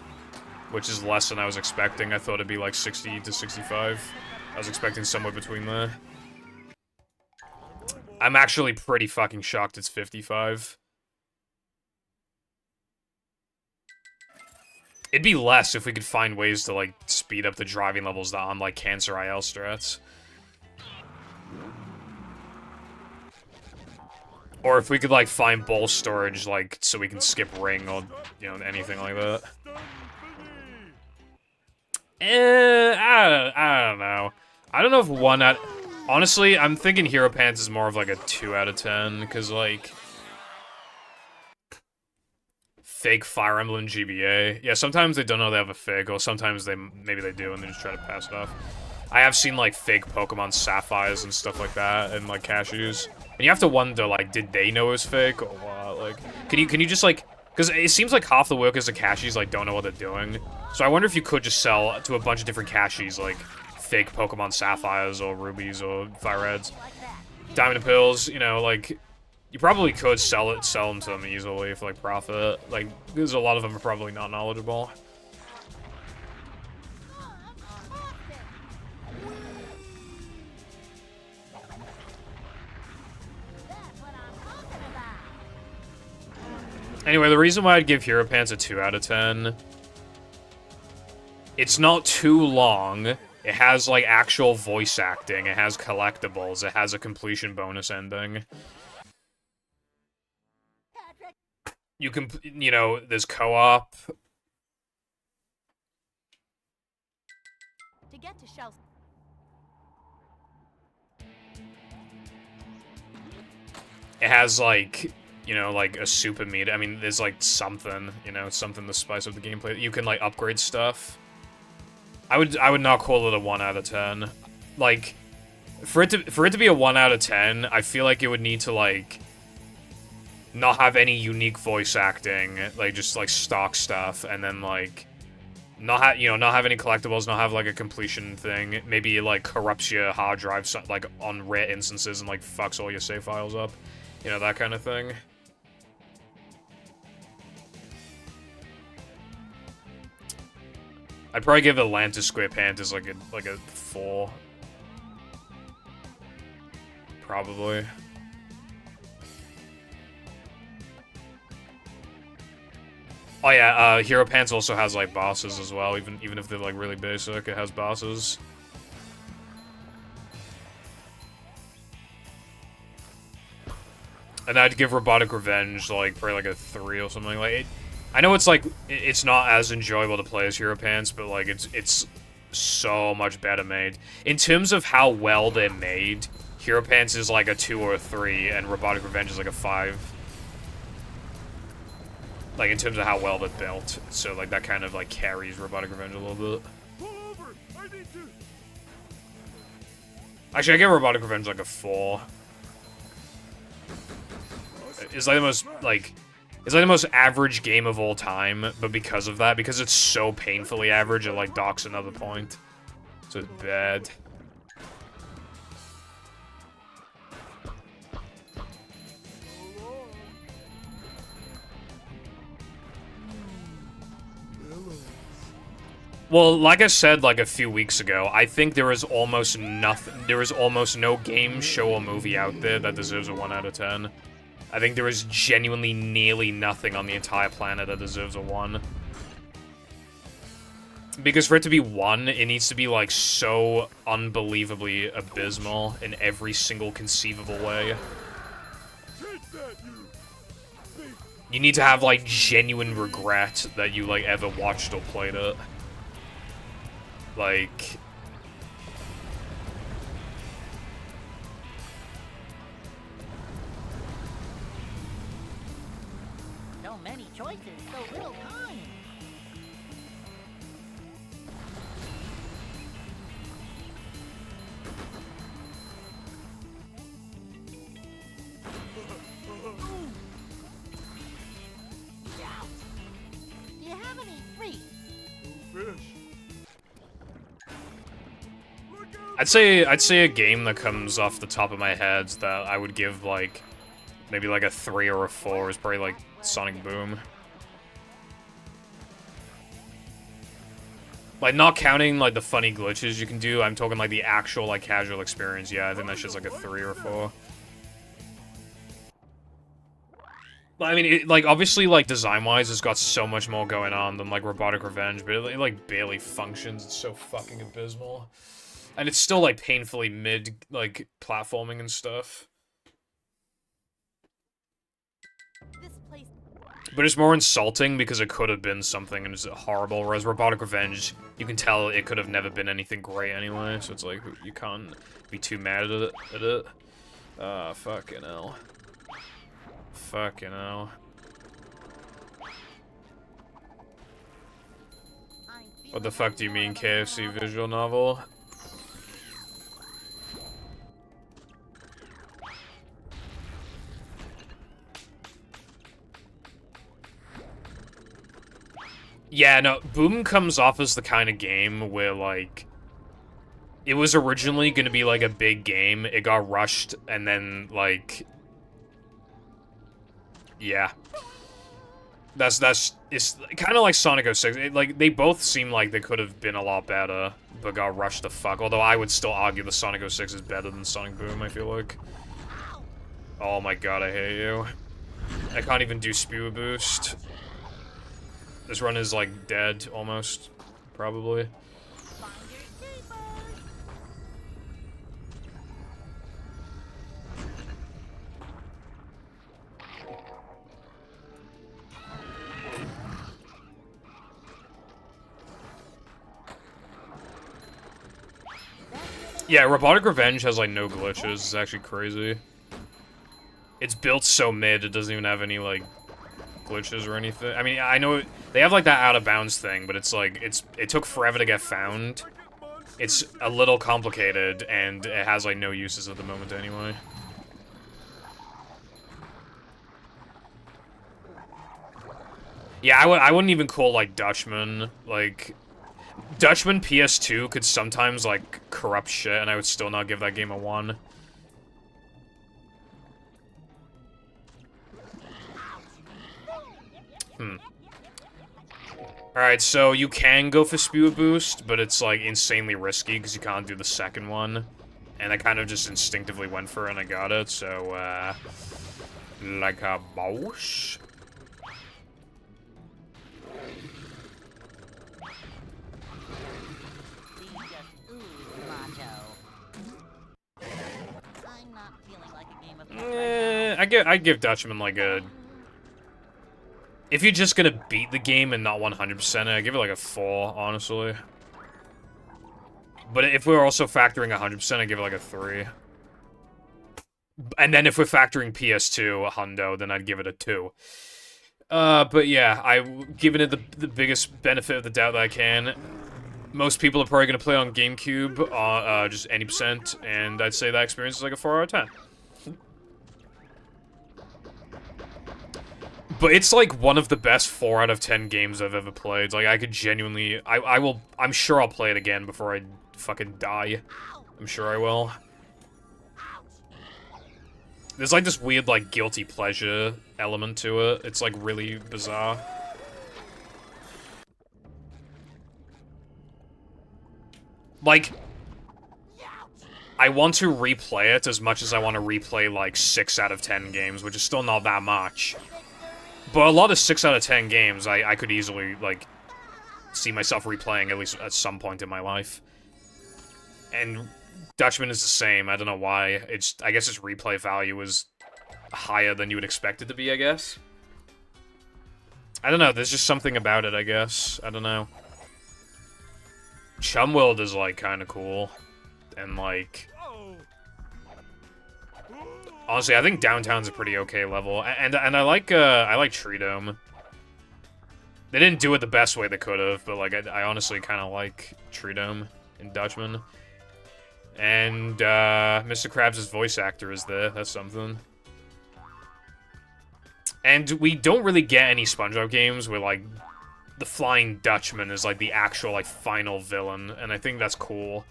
which is less than I was expecting. I thought it'd be like 60 to 65. I was expecting somewhere between there. I'm actually pretty fucking shocked it's 55. It'd be less if we could find ways to, like, speed up the driving levels on, like, Cancer IL strats. Or if we could, like, find bowl storage, like, so we can skip ring or, you know, anything like that. I don't know. I don't know if 1 out... Honestly, I'm thinking Hero Pants is more of, like, a 2 out of 10, because, like... Fake Fire Emblem GBA. Yeah, sometimes they don't know they have a fake, or sometimes maybe they do and they just try to pass it off. I have seen, like, fake Pokemon Sapphires and stuff like that, and, like, cashews. And you have to wonder, like, did they know it was fake, or what? Like, can you just, like... Because it seems like half the workers at cashies, like, don't know what they're doing. So I wonder if you could just sell to a bunch of different cashies, like, fake Pokemon Sapphires, or Rubies, or Fire Reds. Diamond and Pills, you know, like... You probably could sell them to them easily for, like, profit. Like, because a lot of them are probably not knowledgeable. Anyway, the reason why I'd give Hero Pants a 2 out of 10... It's not too long. It has, like, actual voice acting. It has collectibles. It has a completion bonus ending. You can, you know, there's co-op. To get to shelves. It has, like, you know, like, a super meat. I mean, there's, like, something, you know, something to spice up the gameplay. You can, like, upgrade stuff. I would not call it a 1 out of 10. Like, for it to be a 1 out of 10, I feel like it would need to, like... not have any unique voice acting, like, just, like, stock stuff, and then, like, not have any collectibles, not have, like, a completion thing, maybe, like, corrupts your hard drive, like, on rare instances and, like, fucks all your save files up, you know, that kind of thing. I'd probably give Atlantis SquarePants like a 4. Probably. Oh yeah, Hero Pants also has, like, bosses as well, even if they're, like, really basic, it has bosses. And I'd give Robotic Revenge, like, probably, like, a 3 or something. Like, I know it's, like, it's not as enjoyable to play as Hero Pants, but, like, it's so much better made. In terms of how well they're made, Hero Pants is, like, a 2 or a 3, and Robotic Revenge is, like, a 5. Like, in terms of how well they're built. So, like, that kind of, like, carries Robotic Revenge a little bit. Pull over! I need to... Actually, I give Robotic Revenge, like, a 4. It's, like, the most, like... It's, like, the most average game of all time, but because of that, because it's so painfully average, it, like, docks another point. So it's bad. Well, like I said, like, a few weeks ago, I think there is almost nothing, there is almost no game, show, or movie out there that deserves a 1 out of 10. I think there is genuinely nearly nothing on the entire planet that deserves a 1. Because for it to be 1, it needs to be, like, so unbelievably abysmal in every single conceivable way. You need to have, like, genuine regret that you, like, ever watched or played it. Like... So many choices, so little time. Do you have any free? Fish. I'd say a game that comes off the top of my head that I would give, like, maybe like a 3 or a 4 is probably, like, Sonic Boom. Like, not counting, like, the funny glitches you can do, I'm talking, like, the actual, like, casual experience. Yeah, I think that's just, like, a 3 or 4. I mean, it, like, obviously, like, design-wise, it's got so much more going on than, like, Robotic Revenge, but it, like, barely functions. It's so fucking abysmal. And it's still, like, painfully mid, like, platforming and stuff. This place. But it's more insulting because it could have been something and it's horrible, whereas Robotic Revenge, you can tell it could have never been anything great anyway, so it's like, you can't be too mad at it. Ah, fucking hell. Fucking hell. What the fuck do you mean, KFC visual novel? Yeah, no, Boom comes off as the kind of game where, like, it was originally gonna be, like, a big game, it got rushed, and then, like... Yeah. It's kind of like Sonic 06. Like, they both seem like they could have been a lot better, but got rushed to fuck. Although I would still argue the Sonic 06 is better than Sonic Boom, I feel like. Oh my god, I hate you. I can't even do Spew Boost. This run is, like, dead, almost. Probably. Yeah, Robotic Revenge has, like, no glitches. It's actually crazy. It's built so mid, it doesn't even have any, like, glitches or anything. I mean, I know they have, like, that out-of-bounds thing, but it's, like, it took forever to get found. It's a little complicated, and it has, like, no uses at the moment anyway. Yeah, I wouldn't even call, like, Dutchman, like... Dutchman PS2 could sometimes, like, corrupt shit, and I would still not give that game a 1. Alright, so you can go for Spew Boost, but it's, like, insanely risky, because you can't do the second one. And I kind of just instinctively went for it, and I got it, so, like a boss. I give Dutchman, like, a... If you're just gonna beat the game and not 100% it, I give it, like, a 4, honestly. But if we're also factoring 100%, I give it, like, a 3. And then if we're factoring PS2, Hundo, then I'd give it a 2. But yeah, I've given it the biggest benefit of the doubt that I can. Most people are probably gonna play on GameCube, just any percent, and I'd say that experience is, like, a 4 out of 10. But it's, like, one of the best 4 out of 10 games I've ever played. Like, I could genuinely... I'm sure I'll play it again before I fucking die. I'm sure I will. There's, like, this weird, like, guilty pleasure element to it. It's, like, really bizarre. Like, I want to replay it as much as I want to replay, like, 6 out of 10 games, which is still not that much. But a lot of 6 out of 10 games, I could easily, like, see myself replaying at least at some point in my life. And Dutchman is the same. I don't know why. I guess its replay value is higher than you would expect it to be, I guess. I don't know, there's just something about it, I guess. I don't know. Chumworld is, like, kind of cool. And, like... honestly, I think Downtown's a pretty okay level. And I like Tree Dome. They didn't do it the best way they could have, but, like, I honestly kind of like Tree Dome in Dutchman. And, Mr. Krabs' voice actor is there. That's something. And we don't really get any SpongeBob games where, like, the Flying Dutchman is, like, the actual, like, final villain. And I think that's cool.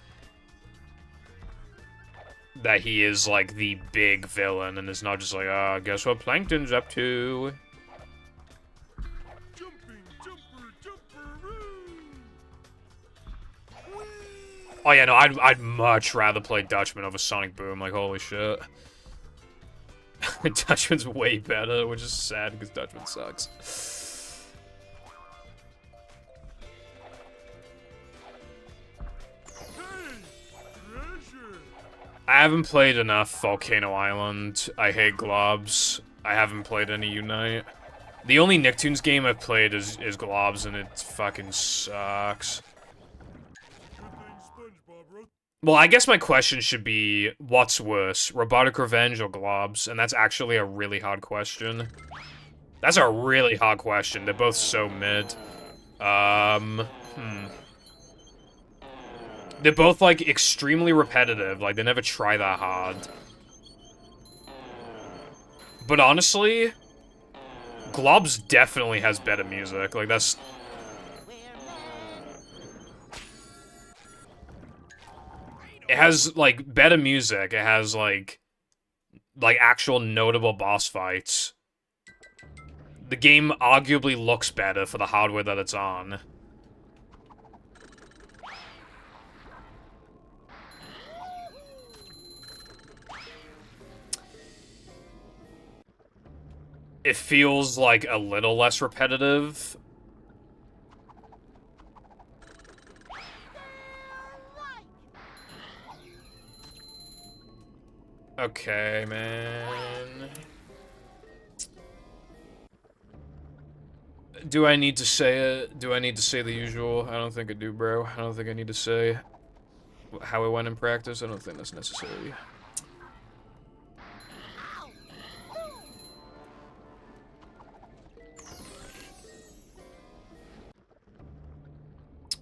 That he is, like, the big villain and is not just like, ah, guess what Plankton's up to? Oh yeah, no, I'd much rather play Dutchman over Sonic Boom, like, holy shit. Dutchman's way better, which is sad because Dutchman sucks. I haven't played enough Volcano Island. I hate Globs. I haven't played any Unite. The only Nicktoons game I've played is Globs, and it fucking sucks. Well, I guess my question should be, what's worse, Robotic Revenge or Globs? And that's actually a really hard question. That's a really hard question. They're both so mid. They're both, like, extremely repetitive. Like, they never try that hard. But honestly, Globs definitely has better music. Like, that's... it has, like, better music. It has, like, actual notable boss fights. The game arguably looks better for the hardware that it's on. It feels, like, a little less repetitive. Okay, man. Do I need to say it? Do I need to say the usual? I don't think I do, bro. I don't think I need to say how it went in practice. I don't think that's necessary.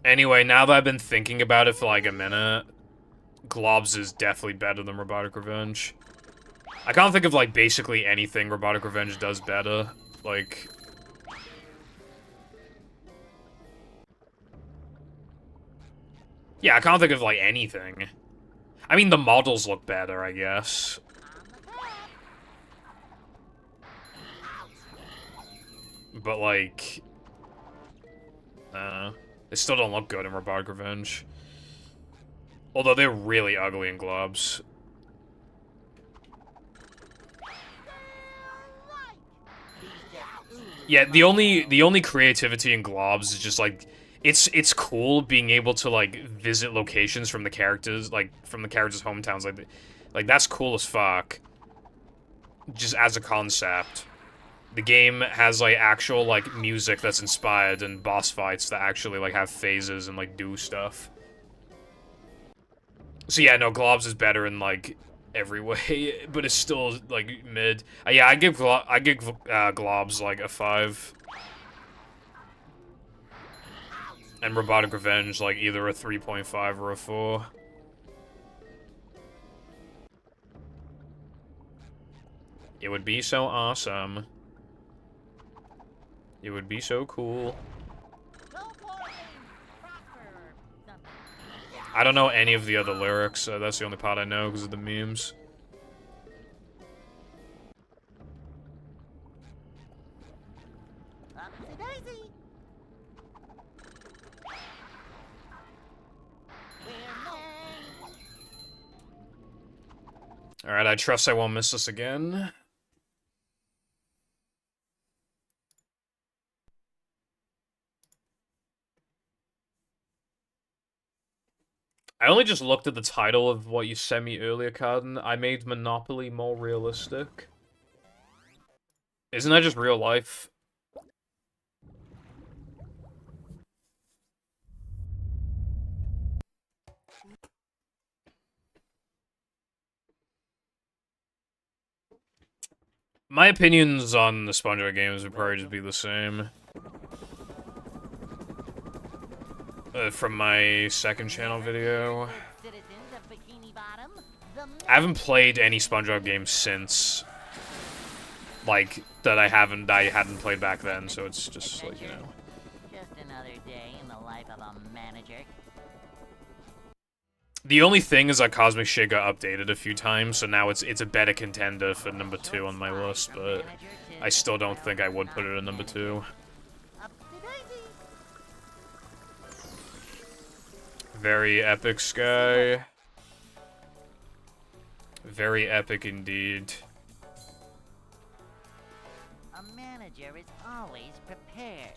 Anyway, now that I've been thinking about it for like a minute, Globs is definitely better than Robotic Revenge. I can't think of like basically anything Robotic Revenge does better. Like... yeah, I can't think of like anything. I mean, the models look better, I guess. But like... I don't know. They still don't look good in Robotic Revenge. Although they're really ugly in Globs. Yeah, the only creativity in Globs is just like it's cool being able to like visit locations from the characters, like from the characters' hometowns, like that's cool as fuck. Just as a concept. The game has like actual like music that's inspired and boss fights that actually like have phases and like do stuff. So yeah, no, Globs is better in like every way, but it's still like mid. Yeah, I give Globs like a 5. And Robotic Revenge like either a 3.5 or a 4. It would be so awesome. It would be so cool. I don't know any of the other lyrics, that's the only part I know because of the memes. Alright, I trust I won't miss this again. I only just looked at the title of what you sent me earlier, Carden. I made Monopoly more realistic. Isn't that just real life? My opinions on the SpongeBob games would probably just be the same. From my second channel video. I haven't played any SpongeBob games since, like, that I hadn't played back then, so it's just like, you know. Just another day in the life of a manager. The only thing is that Cosmic Shit got updated a few times, so now it's a better contender for number 2 on my list, but I still don't think I would put it at number 2. Very epic, Sky. Very epic indeed. A manager is always prepared.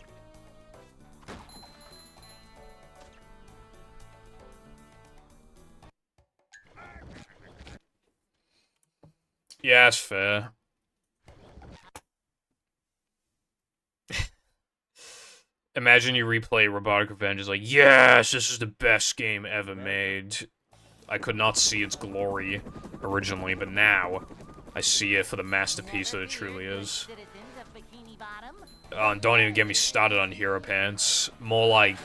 Yeah, that's fair. Imagine you replay Robotic Revenge, it's like, yes, this is the best game ever made. I could not see its glory originally, but now I see it for the masterpiece that it truly is. And don't even get me started on Hero Pants. More like,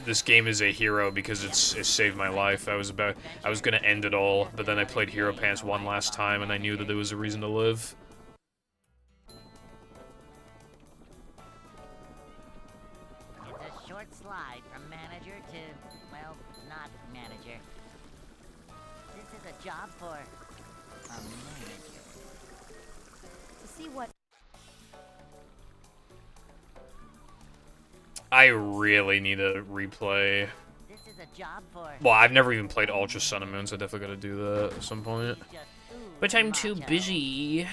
this game is a hero because it saved my life. I was gonna end it all, but then I played Hero Pants one last time, and I knew that there was a reason to live. It's a short slide from manager to, well, not manager. This is a job for a manager. To see what I really need to replay. This is a job for. Well, I've never even played Ultra Sun and Moon, so I definitely gotta do that at some point. But I'm too busy.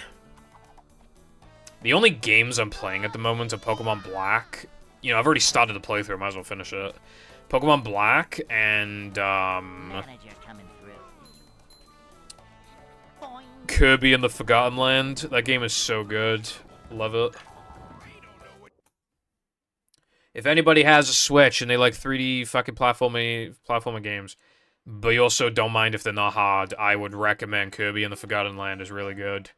The only games I'm playing at the moment are Pokemon Black. You know, I've already started the playthrough, might as well finish it. Pokemon Black and, Manager coming through. Boing. Kirby and the Forgotten Land. That game is so good. Love it. If anybody has a Switch and they like 3D fucking platformer games, but you also don't mind if they're not hard, I would recommend Kirby and the Forgotten Land is really good.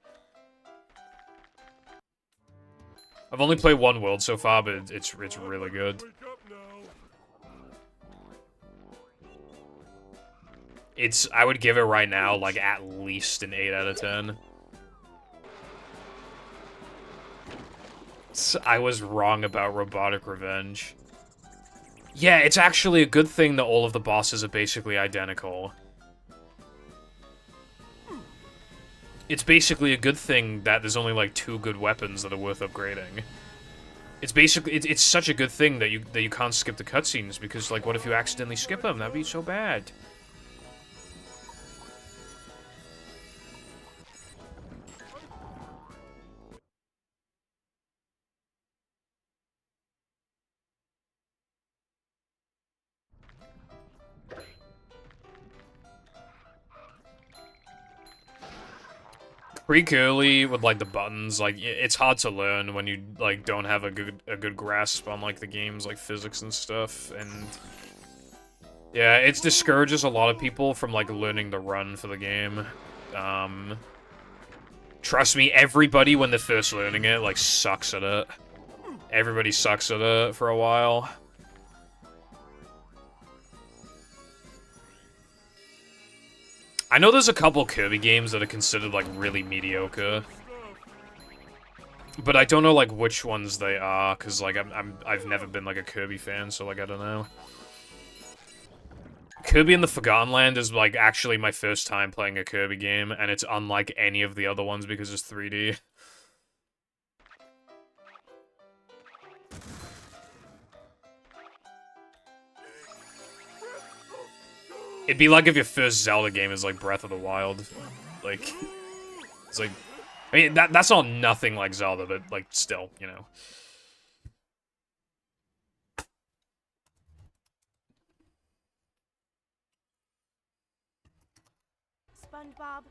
I've only played one world so far, but it's really good. I would give it right now, like, at least an 8 out of 10. I was wrong about Robotic Revenge. Yeah, it's actually a good thing that all of the bosses are basically identical. It's basically a good thing that there's only, like, 2 good weapons that are worth upgrading. It's basically, it's such a good thing that you can't skip the cutscenes, because, like, what if you accidentally skip them? That'd be so bad. Pretty early with, like, the buttons, like, it's hard to learn when you, like, don't have a good grasp on, like, the game's, like, physics and stuff, and yeah, it discourages a lot of people from, like, learning the run for the game. Trust me, everybody, when they're first learning it, like, sucks at it. Everybody sucks at it for a while. I know there's a couple Kirby games that are considered, like, really mediocre. But I don't know, like, which ones they are, because, like, I've never been, like, a Kirby fan, so, like, I don't know. Kirby and the Forgotten Land is, like, actually my first time playing a Kirby game, and it's unlike any of the other ones because it's 3D. It'd be like if your first Zelda game is like Breath of the Wild. Like, it's like, I mean, that's all nothing like Zelda, but, like, still, you know. SpongeBob.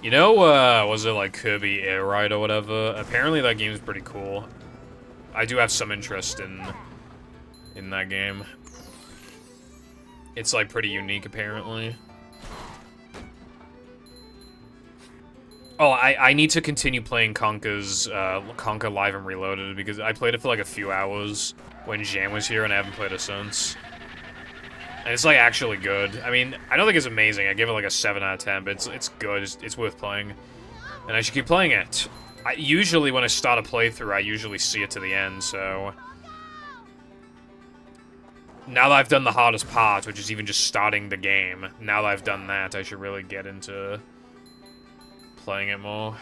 You know, was it like Kirby Air Ride or whatever? Apparently that game's pretty cool. I do have some interest in that game. It's like pretty unique, apparently. Oh, I need to continue playing Conker's Conker Live and Reloaded because I played it for like a few hours when Jan was here and I haven't played it since. And it's like actually good. I mean, I don't think it's amazing. I give it like a 7 out of 10, but it's good. It's worth playing. And I should keep playing it. Usually when I start a playthrough, I usually see it to the end, so... Now that I've done the hardest part, which is even just starting the game, now that I've done that, I should really get into playing it more.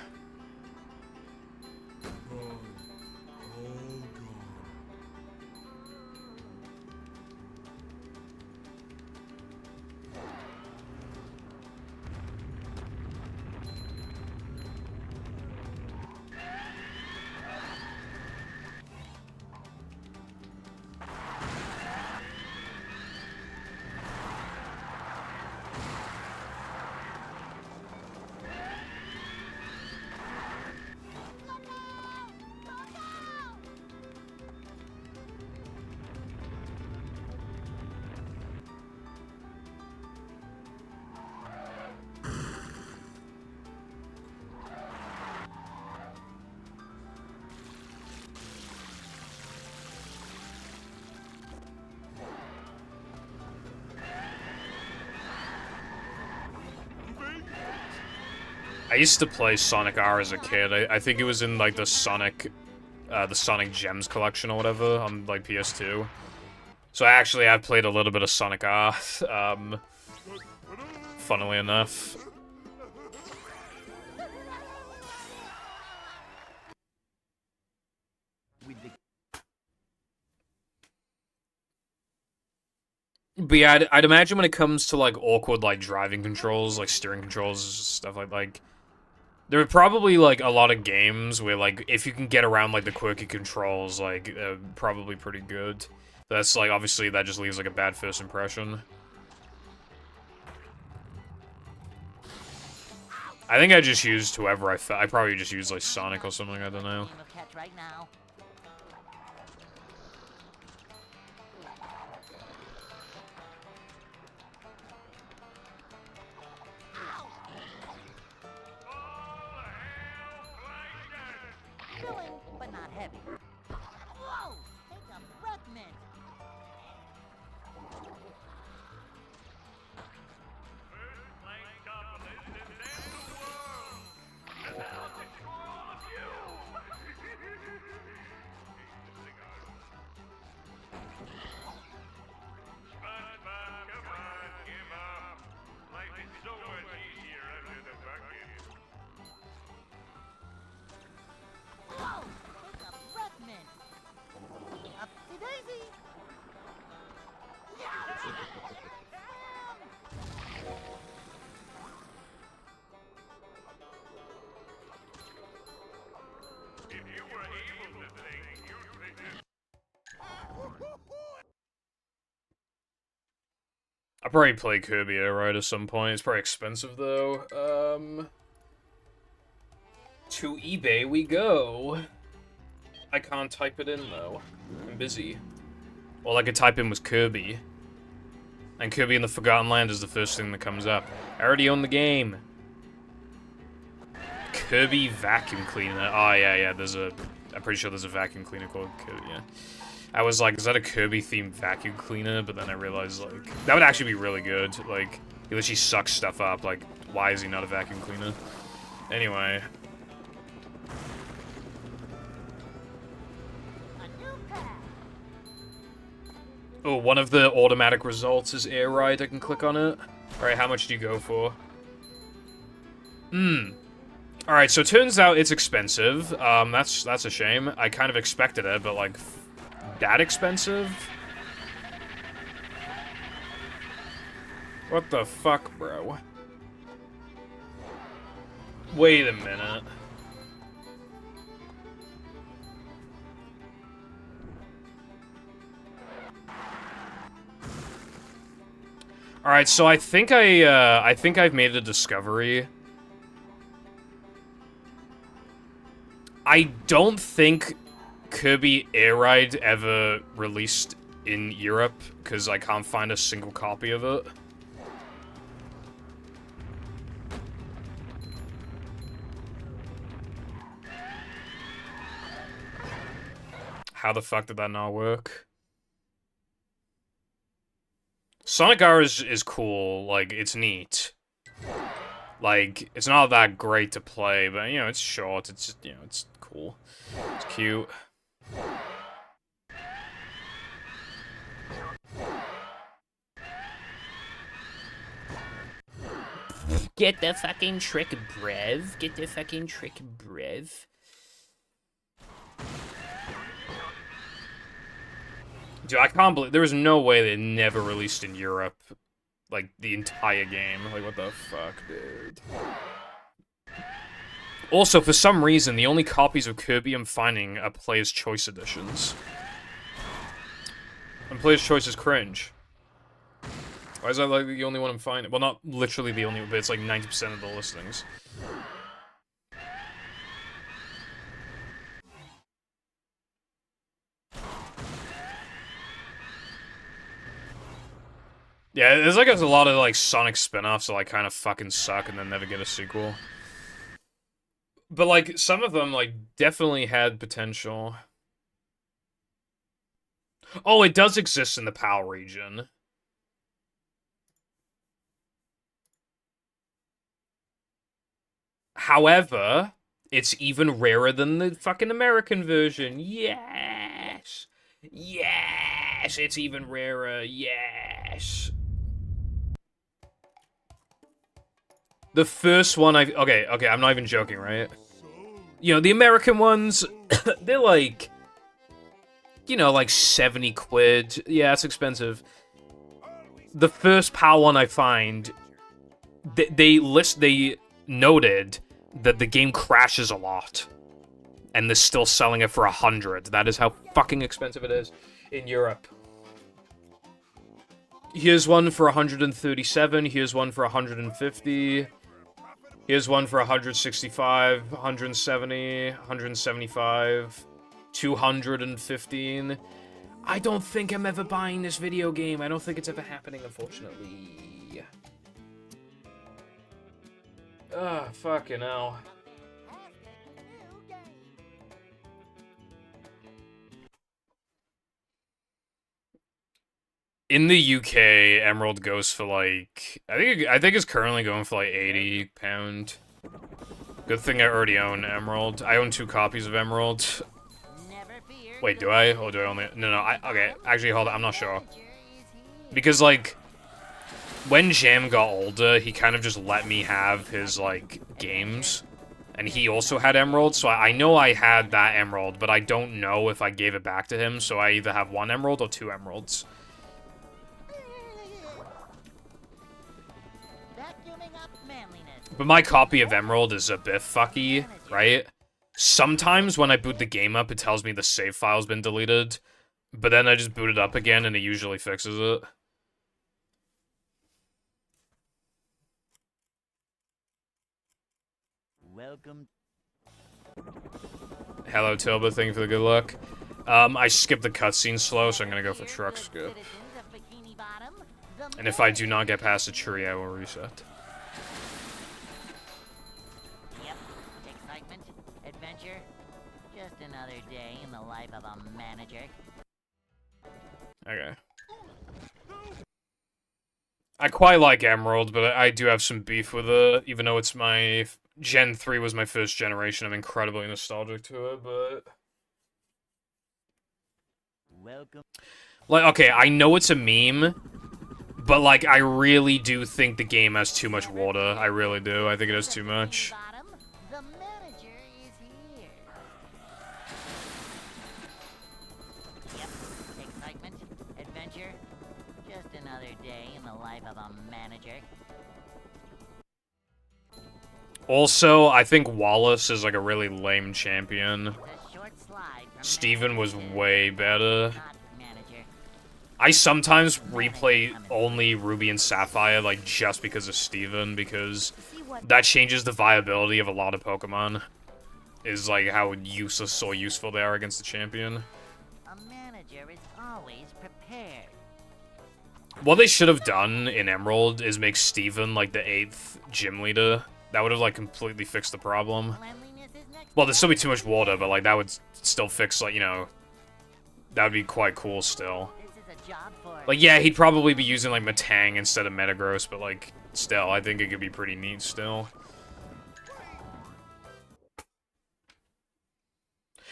I used to play Sonic R as a kid. I think it was in like the Sonic Gems collection or whatever on like PS2. So I actually have played a little bit of Sonic R, funnily enough. But yeah, I'd imagine when it comes to like awkward like driving controls, like steering controls, stuff like there are probably, like, a lot of games where, like, if you can get around, like, the quirky controls, like, probably pretty good. That's, like, obviously that just leaves, like, a bad first impression. I think I just used whoever I probably just used, like, Sonic or something, I don't know. But not heavy. Whoa! Take a breath mint. Whoa! Take a breath mint. Upsy daisy. I'll probably play Kirby Air Ride at some point. It's probably expensive, though. To eBay we go. I can't type it in, though. I'm busy. All I could type in was Kirby. And Kirby in the Forgotten Land is the first thing that comes up. I already own the game. Kirby Vacuum Cleaner. Oh, yeah, I'm pretty sure there's a vacuum cleaner called Kirby, yeah. I was like, is that a Kirby-themed vacuum cleaner? But then I realized, like, that would actually be really good. Like, he literally sucks stuff up. Like, why is he not a vacuum cleaner? Anyway. Oh, one of the automatic results is air ride. I can click on it. Alright, how much do you go for? Alright, so it turns out it's expensive. That's a shame. I kind of expected it, but like, that expensive? What the fuck, bro? Wait a minute. Alright, so I think I've made a discovery. I don't think Kirby Air Ride ever released in Europe, because I can't find a single copy of it. How the fuck did that not work? Sonic R is cool, like, it's neat. Like, it's not that great to play, but, you know, it's short, it's, you know, it's cool. It's cute. Get the fucking trick, brev. Get the fucking trick, brev. Dude, I can't believe there was no way they never released in Europe, like the entire game. Like, what the fuck, dude? Also, for some reason, the only copies of Kirby I'm finding are Player's Choice editions. And Player's Choice is cringe. Why is that like the only one I'm finding? Well, not literally the only one, but it's like 90% of the listings. Yeah, there's like a lot of like Sonic spin-offs that like kind of fucking suck and then never get a sequel. But like some of them like definitely had potential. Oh, it does exist in the PAL region. However, it's even rarer than the fucking American version. Yes! Yes! It's even rarer. Yes! The first one okay, I'm not even joking, right? You know, the American ones, they're like, you know, like 70 quid. Yeah, it's expensive. The first PAL one I find, they noted that the game crashes a lot. And they're still selling it for 100. That is how fucking expensive it is in Europe. Here's one for 137, here's one for 150. Here's one for 165, 170, 175, 215. I don't think I'm ever buying this video game. I don't think it's ever happening, unfortunately. Ah, fucking hell. In the UK, Emerald goes for like I think it's currently going for like £80. Good thing I already own Emerald. I own 2 copies of Emerald. Wait, do I? Or do I only? No, okay. Actually, hold on. I'm not sure. Because like when Jam got older, he kind of just let me have his like games, and he also had Emerald. So I know I had that Emerald, but I don't know if I gave it back to him. So I either have 1 Emerald or 2 Emeralds. But my copy of Emerald is a bit fucky, right? Sometimes when I boot the game up, it tells me the save file's been deleted. But then I just boot it up again, and it usually fixes it. Welcome. Hello, Tilba. Thank you for the good luck. I skipped the cutscene slow, so I'm gonna go for truck skip. And if I do not get past the tree, I will reset. Adventure, just another day in the life of a manager. Okay. I quite like Emerald, but I do have some beef with it, even though it's my Gen 3 was my first generation. I'm incredibly nostalgic to it, but... Welcome. Like, okay, I know it's a meme, but, like, I really do think the game has too much water. I really do. I think it has too much. Bottom, the manager is here. Yep, excitement, adventure, just another day in the life of a manager. Also, I think Wallace is, like, a really lame champion. It's a short slide from Steven was manager to way better. not manager. I sometimes replay only Ruby and Sapphire, like, just because of Steven, because See what that changes the viability of a lot of Pokemon. Is, like, how useless or useful they are against the champion. A manager is always prepared. What they should have done in Emerald is make Steven, like, the 8th gym leader. That would have, like, completely fixed the problem. Cleanliness is next. Well, there'd still be too much water, but, like, that would still fix, like, you know... That would be quite cool still. This is a job for Like, yeah, he'd probably be using, like, Metang instead of Metagross, but, like, still, I think it could be pretty neat still.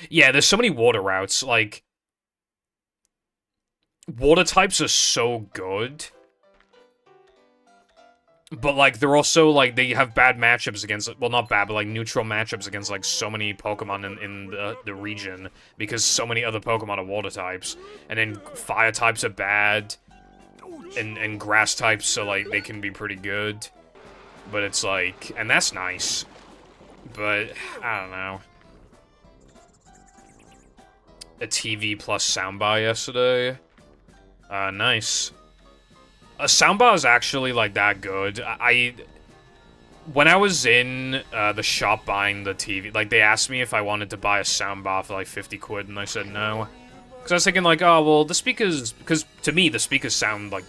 Yeah, there's so many water routes, like... Water types are so good. But, like, they're also, like, they have bad matchups against... Well, not bad, but, like, neutral matchups against, like, so many Pokemon in the region. Because so many other Pokemon are water types. And then fire types are bad. And grass types, so, like, they can be pretty good. But it's, like... And that's nice. But, I don't know. A TV plus soundbar yesterday. Nice. A soundbar is actually, like, that good. When I was in the shop buying the TV, like, they asked me if I wanted to buy a soundbar for, like, 50 quid, and I said no. Because I was thinking, like, oh, well, the speakers... Because, to me, the speakers sound, like,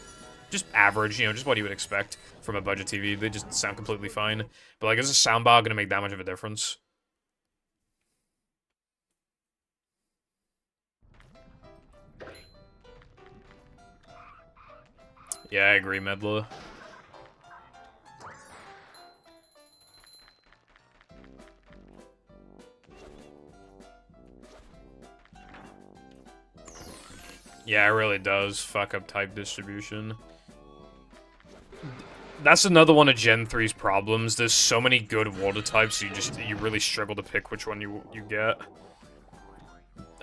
just average, you know, just what you would expect from a budget TV. They just sound completely fine. But, like, is a soundbar gonna make that much of a difference? Yeah, I agree, Medla. Yeah, it really does fuck up type distribution. That's another one of Gen 3's problems. There's so many good water types, you really struggle to pick which one you get.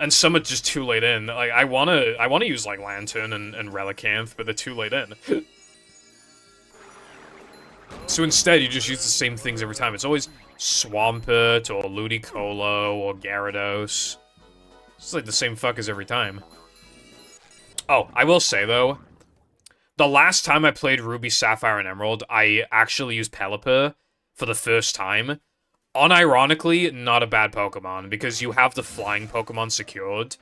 And some are just too late in. Like, I wanna use, like, Lantern and Relicanth, but they're too late in. So instead, you just use the same things every time. It's always Swampert, or Ludicolo, or Gyarados. It's like the same fuckers every time. Oh, I will say, though, the last time I played Ruby, Sapphire, and Emerald, I actually used Pelipper for the first time. Unironically, not a bad Pokemon, because you have the flying Pokemon secured,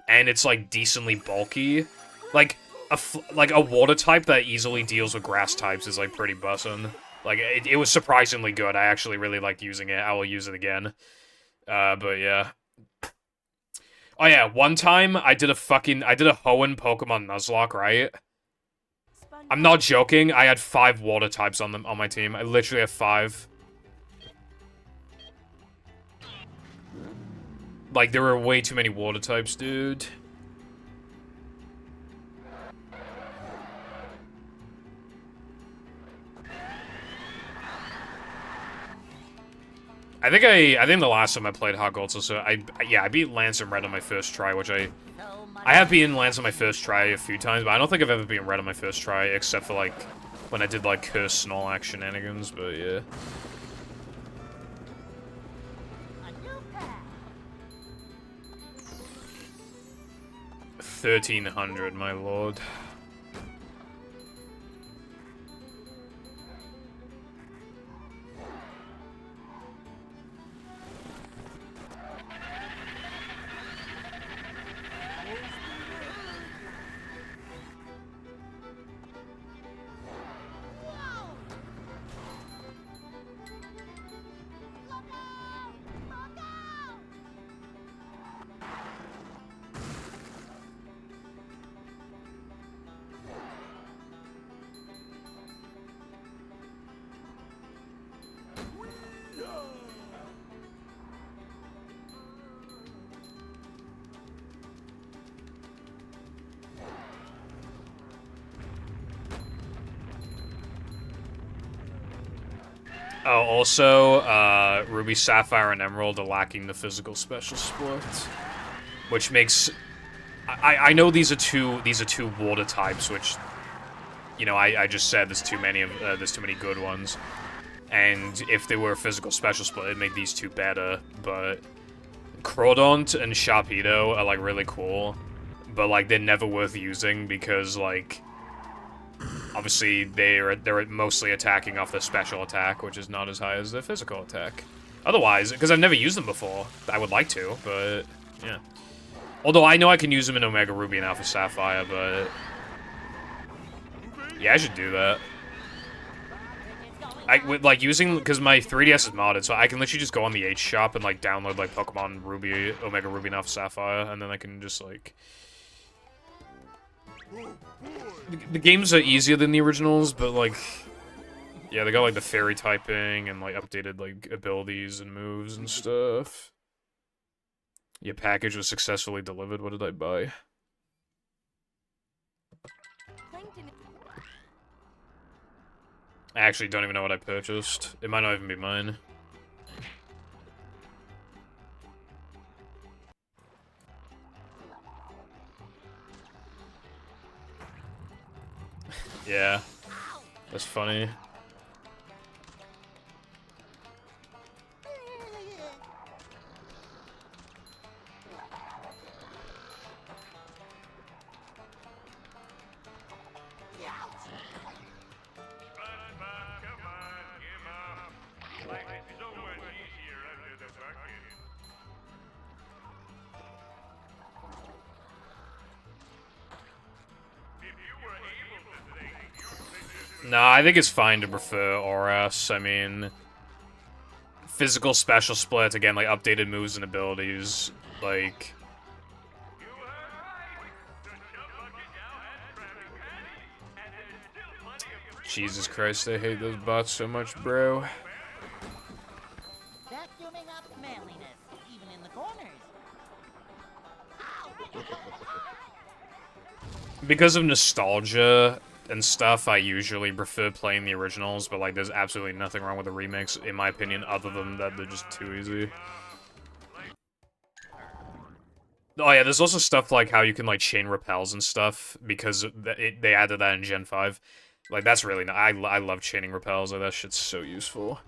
and it's, like, decently bulky. Like a water type that easily deals with grass types is, like, pretty bussin'. Like, it was surprisingly good. I actually really liked using it. I will use it again. But yeah. Oh yeah, one time, I did a Hoenn Pokemon Nuzlocke, right? I'm not joking, I had 5 water types on my team. I literally have 5. Like, there were way too many water types, dude. I think the last time I played Hot Gold, so I beat Lance and Red on my first try, which I have beaten Lance on my first try a few times, but I don't think I've ever beaten Red on my first try, except for, like, when I did, like, Curse Snorlax shenanigans, but yeah. a new path. 1300, my lord. Oh, also, Ruby, Sapphire, and Emerald are lacking the physical special split, which makes I know these are two water types, which you know I just said there's too many good ones, and if they were a physical special split, it'd make these two better. But Crawdaunt and Sharpedo are like really cool, but like they're never worth using because like obviously they're mostly attacking off their special attack, which is not as high as their physical attack. Otherwise, because I've never used them before, I would like to, but yeah. Although I know I can use them in Omega Ruby and Alpha Sapphire, but yeah, I should do that. With like using, because my 3DS is modded, so I can literally just go on the H shop and like download like Pokemon Ruby, Omega Ruby, and Alpha Sapphire, and then I can just like. The games are easier than the originals, but like, yeah, they got like the fairy typing and like updated like abilities and moves and stuff. Your package was successfully delivered. What did I buy? I actually don't even know what I purchased. It might not even be mine. Yeah. That's funny. Nah, I think it's fine to prefer Oras. I mean, physical special split, again, like updated moves and abilities, like... Jesus Christ, I hate those bots so much, bro. Vacuuming up manliness, even in the corners. Because of nostalgia and stuff, I usually prefer playing the originals, but like there's absolutely nothing wrong with the remakes, in my opinion, other than that they're just too easy. Oh yeah, there's also stuff like how you can like chain repels and stuff, because they added that in Gen 5. Like, that's really nice. I love chaining repels, like that shit's so useful.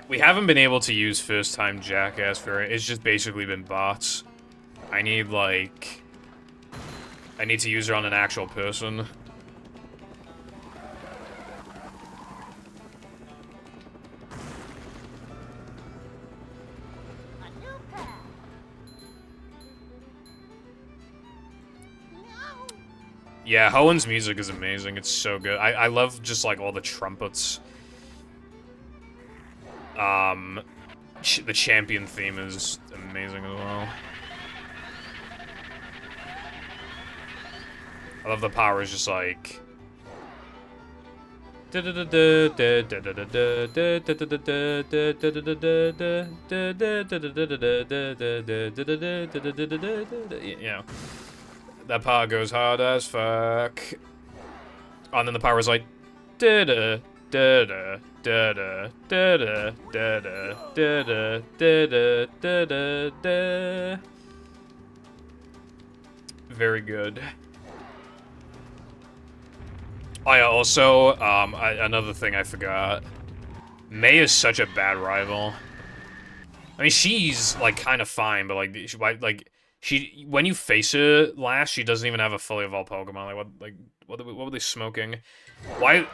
We haven't been able to use first time Jackass very. It's just basically been bots. I need to use her on an actual person. Yeah, Hoen's music is amazing. It's so good. I love just like all the trumpets. The champion theme is amazing as well. I love the power is just like... You know, that power goes hard as fuck. Oh, and then the power is like... Very good. Oh yeah, also, another thing I forgot. May is such a bad rival. I mean, she's, like, kind of fine, but, like, when you face her last, she doesn't even have a fully evolved Pokemon. What were they smoking? Why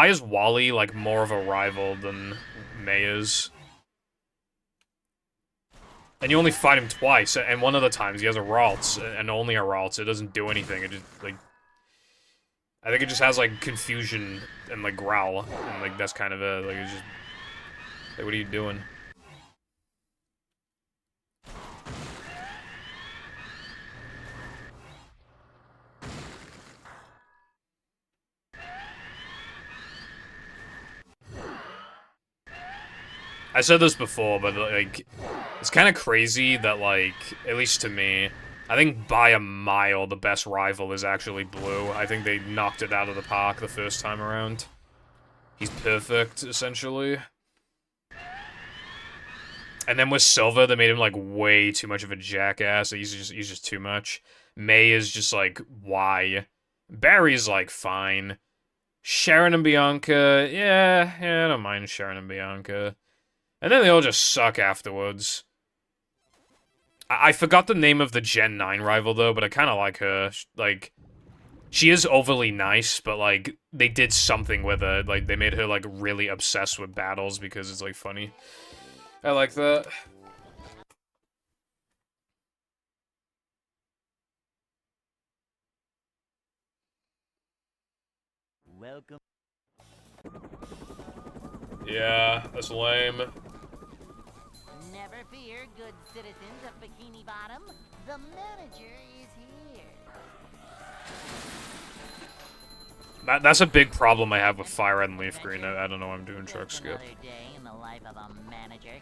is Wally, like, more of a rival than May is? And you only fight him twice, and one of the times he has a Ralts, and only a Ralts. It doesn't do anything, it just, like... I think it just has, like, confusion and, like, growl, and, like, that's kind of it. Like, it's just... Like, what are you doing? I said this before, but like, it's kind of crazy that like, at least to me, I think by a mile the best rival is actually Blue. I think they knocked it out of the park the first time around. He's perfect, essentially. And then with Silva, they made him like way too much of a jackass. He's just too much. May is just like, why? Barry's like fine. Sharon and Bianca, yeah, I don't mind Sharon and Bianca. And then they all just suck afterwards. I forgot the name of the Gen 9 rival, though, but I kind of like her. Like, she is overly nice, but, like, they did something with her. Like, they made her, like, really obsessed with battles because it's, like, funny. I like that. Welcome. Yeah, that's lame. Never fear, good citizens of Bikini Bottom. The manager is here. That's a big problem I have with Fire Red and Leaf Green. I don't know why I'm doing truck skip. Another day in the life of a manager.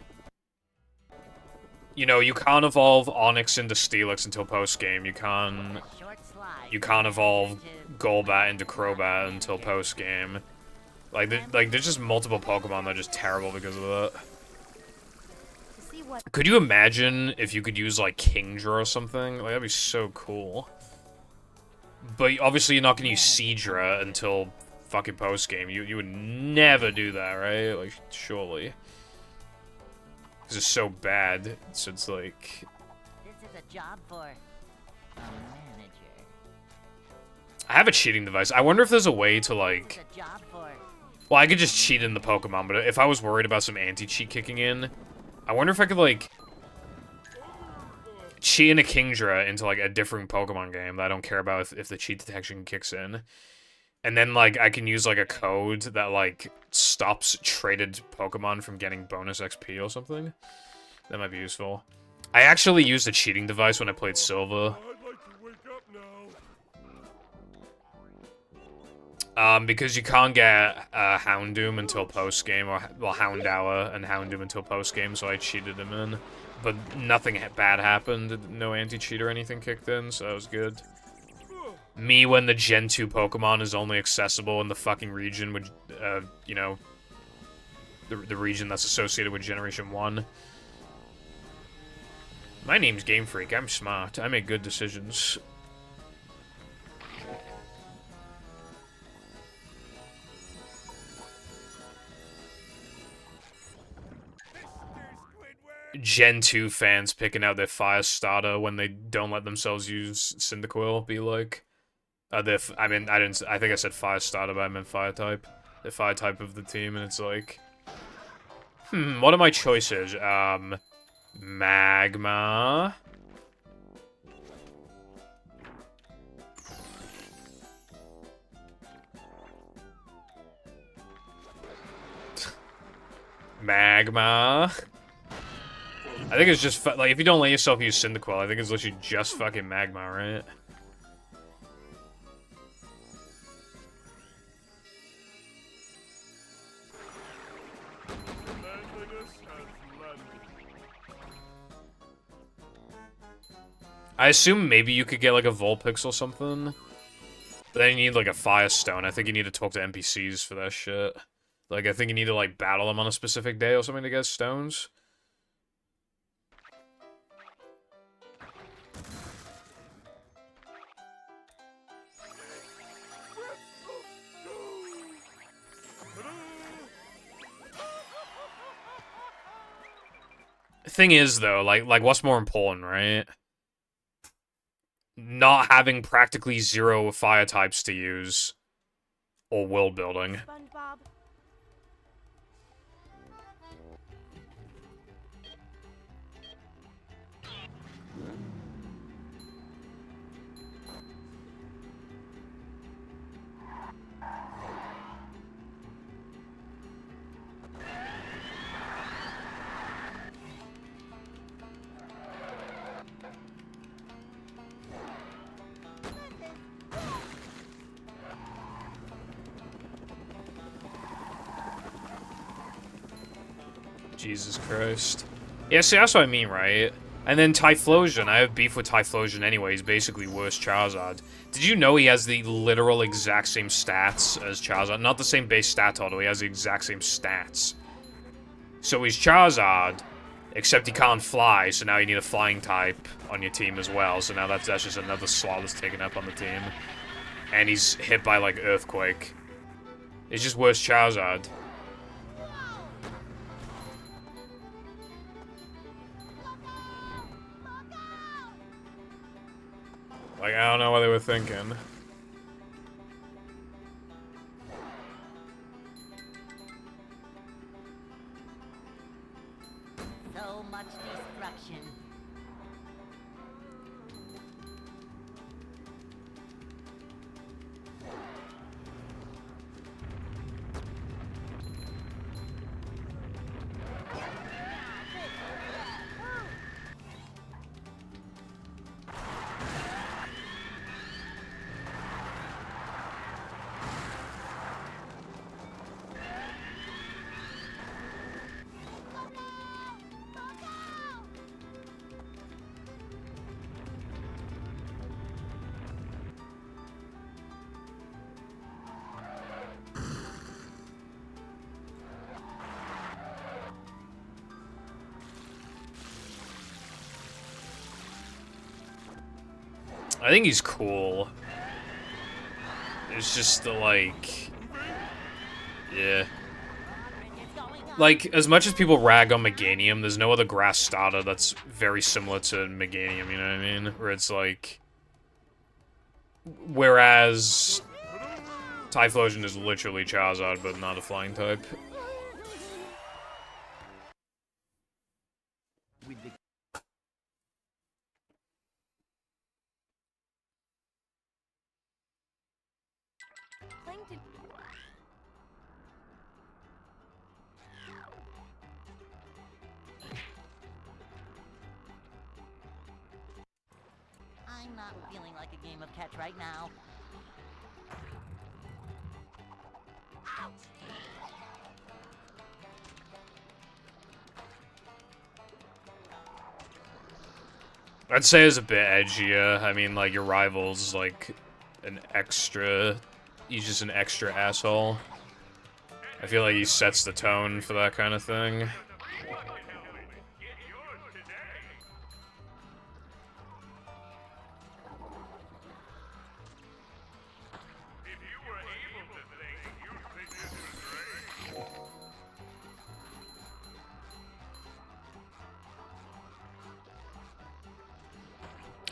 You know, you can't evolve Onyx into Steelix until post-game. You can't evolve Golbat into Crobat until post-game. Like, there's just multiple Pokemon that are just terrible because of that. Could you imagine if you could use, like, Kingdra or something? Like, that'd be so cool. But obviously you're not gonna use Seadra until fucking post-game. You would never do that, right? Like, surely. Because it's so bad. So it's like... This is a job for a manager. I have a cheating device. I wonder if there's a way to, like... This is a job for... Well, I could just cheat in the Pokemon, but if I was worried about some anti-cheat kicking in, I wonder if I could, like... cheat in a Kingdra into, like, a different Pokemon game that I don't care about if the cheat detection kicks in. And then, like, I can use, like, a code that, like, stops traded Pokemon from getting bonus XP or something. That might be useful. I actually used a cheating device when I played Silva. I'd like to wake up now. Because you can't get Houndoom until post-game, or, well, Houndour and Houndoom until post-game, so I cheated him in. But nothing bad happened, no anti-cheat or anything kicked in, so that was good. Me when the Gen 2 Pokemon is only accessible in the fucking region, with, you know, the region that's associated with Generation 1. My name's Game Freak, I'm smart, I make good decisions. Gen 2 fans picking out their fire starter when they don't let themselves use Cyndaquil be like. I think I said fire starter, but I meant fire type. The fire type of the team, and it's like... what are my choices? Magma... Magma... I think it's just, like, if you don't let yourself use Cyndaquil, I think it's literally just fucking Magma, right? I assume maybe you could get, like, a Vulpix or something. But then you need, like, a Firestone. I think you need to talk to NPCs for that shit. Like, I think you need to, like, battle them on a specific day or something to get stones. Thing is, though, like what's more important, right? Not having practically 0 fire types to use, or world building. SpongeBob. Jesus Christ. Yeah, see, that's what I mean, right? And then Typhlosion. I have beef with Typhlosion anyway. He's basically worse Charizard. Did you know he has the literal exact same stats as Charizard? Not the same base stat total. He has the exact same stats. So he's Charizard, except he can't fly, so now you need a flying type on your team as well. So now that's just another slot that's taken up on the team. And he's hit by, like, Earthquake. It's just worse Charizard. Like, I don't know what they were thinking. So much destruction. I think he's cool. It's just the, like... Yeah. Like, as much as people rag on Meganium, there's no other grass starter that's very similar to Meganium, you know what I mean? Where it's like... Whereas... Typhlosion is literally Charizard, but not a flying type. Plankton. I'm not feeling like a game of catch right now. I'd say it's a bit edgier. I mean, like, your rival's, like, an extra... He's just an extra asshole. I feel like he sets the tone for that kind of thing.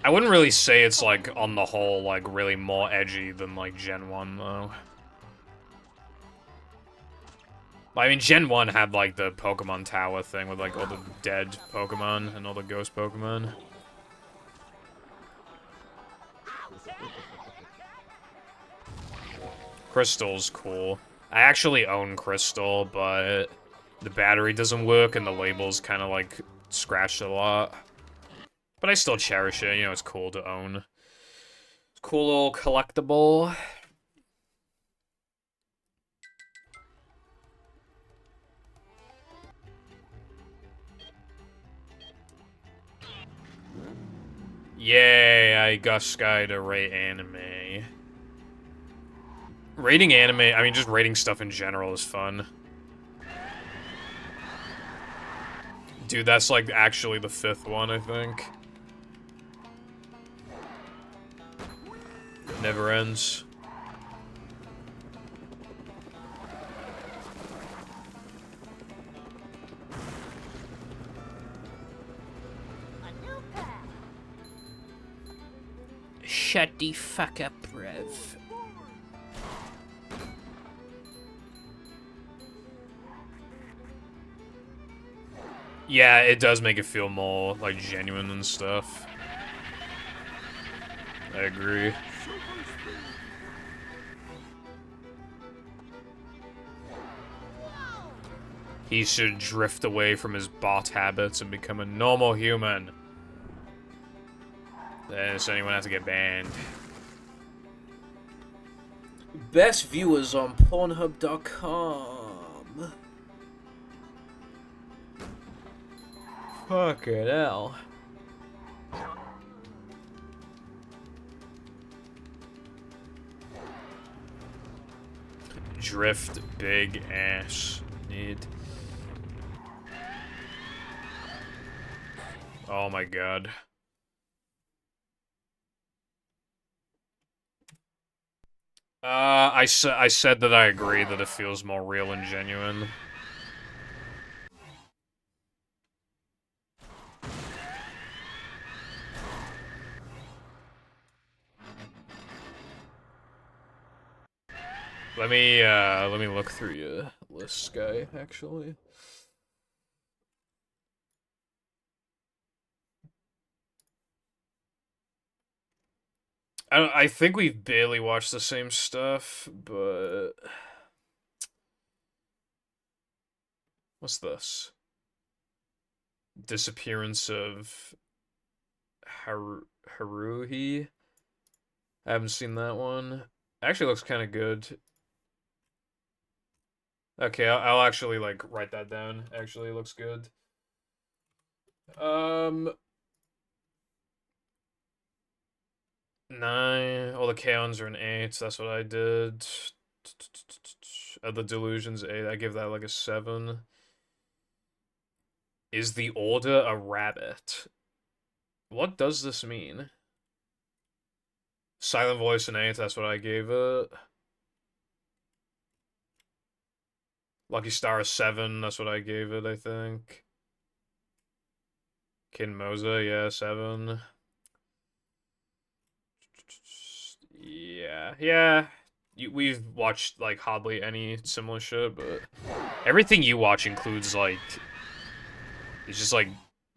I wouldn't really say it's, like, on the whole, like, really more edgy than, like, Gen 1, though. I mean, Gen 1 had, like, the Pokemon Tower thing with, like, all the dead Pokemon and all the ghost Pokemon. Crystal's cool. I actually own Crystal, but the battery doesn't work and the label's kind of, like, scratched a lot. But I still cherish it, you know, it's cool to own. It's a cool little collectible. Yay, I got Sky to rate anime. Rating anime, I mean, just rating stuff in general is fun. Dude, that's, like, actually the 5th one, I think. Never ends. Shut the fuck up, Rev. Yeah, it does make it feel more, like, genuine and stuff. I agree. He should drift away from his bot habits and become a normal human. Does anyone have to get banned? Best viewers on Pornhub.com. Fucking hell. Drift big ass. Need. Oh my god. I said that I agree that it feels more real and genuine. Let me look through your list, guy, actually. I think we've barely watched the same stuff, but... What's this? Disappearance of Haruhi? I haven't seen that one. Actually looks kind of good. Okay, I'll actually, like, write that down. Actually looks good. 9. All the Kaons are an 8. That's what I did. The Delusions 8. I give that like a 7. Is the Order a rabbit? What does this mean? Silent Voice an 8. That's what I gave it. Lucky Star a 7. That's what I gave it, I think. Kin Moza, yeah, 7. Yeah. We've watched, like, hardly any similar shit, but everything you watch includes, like, it's just, like,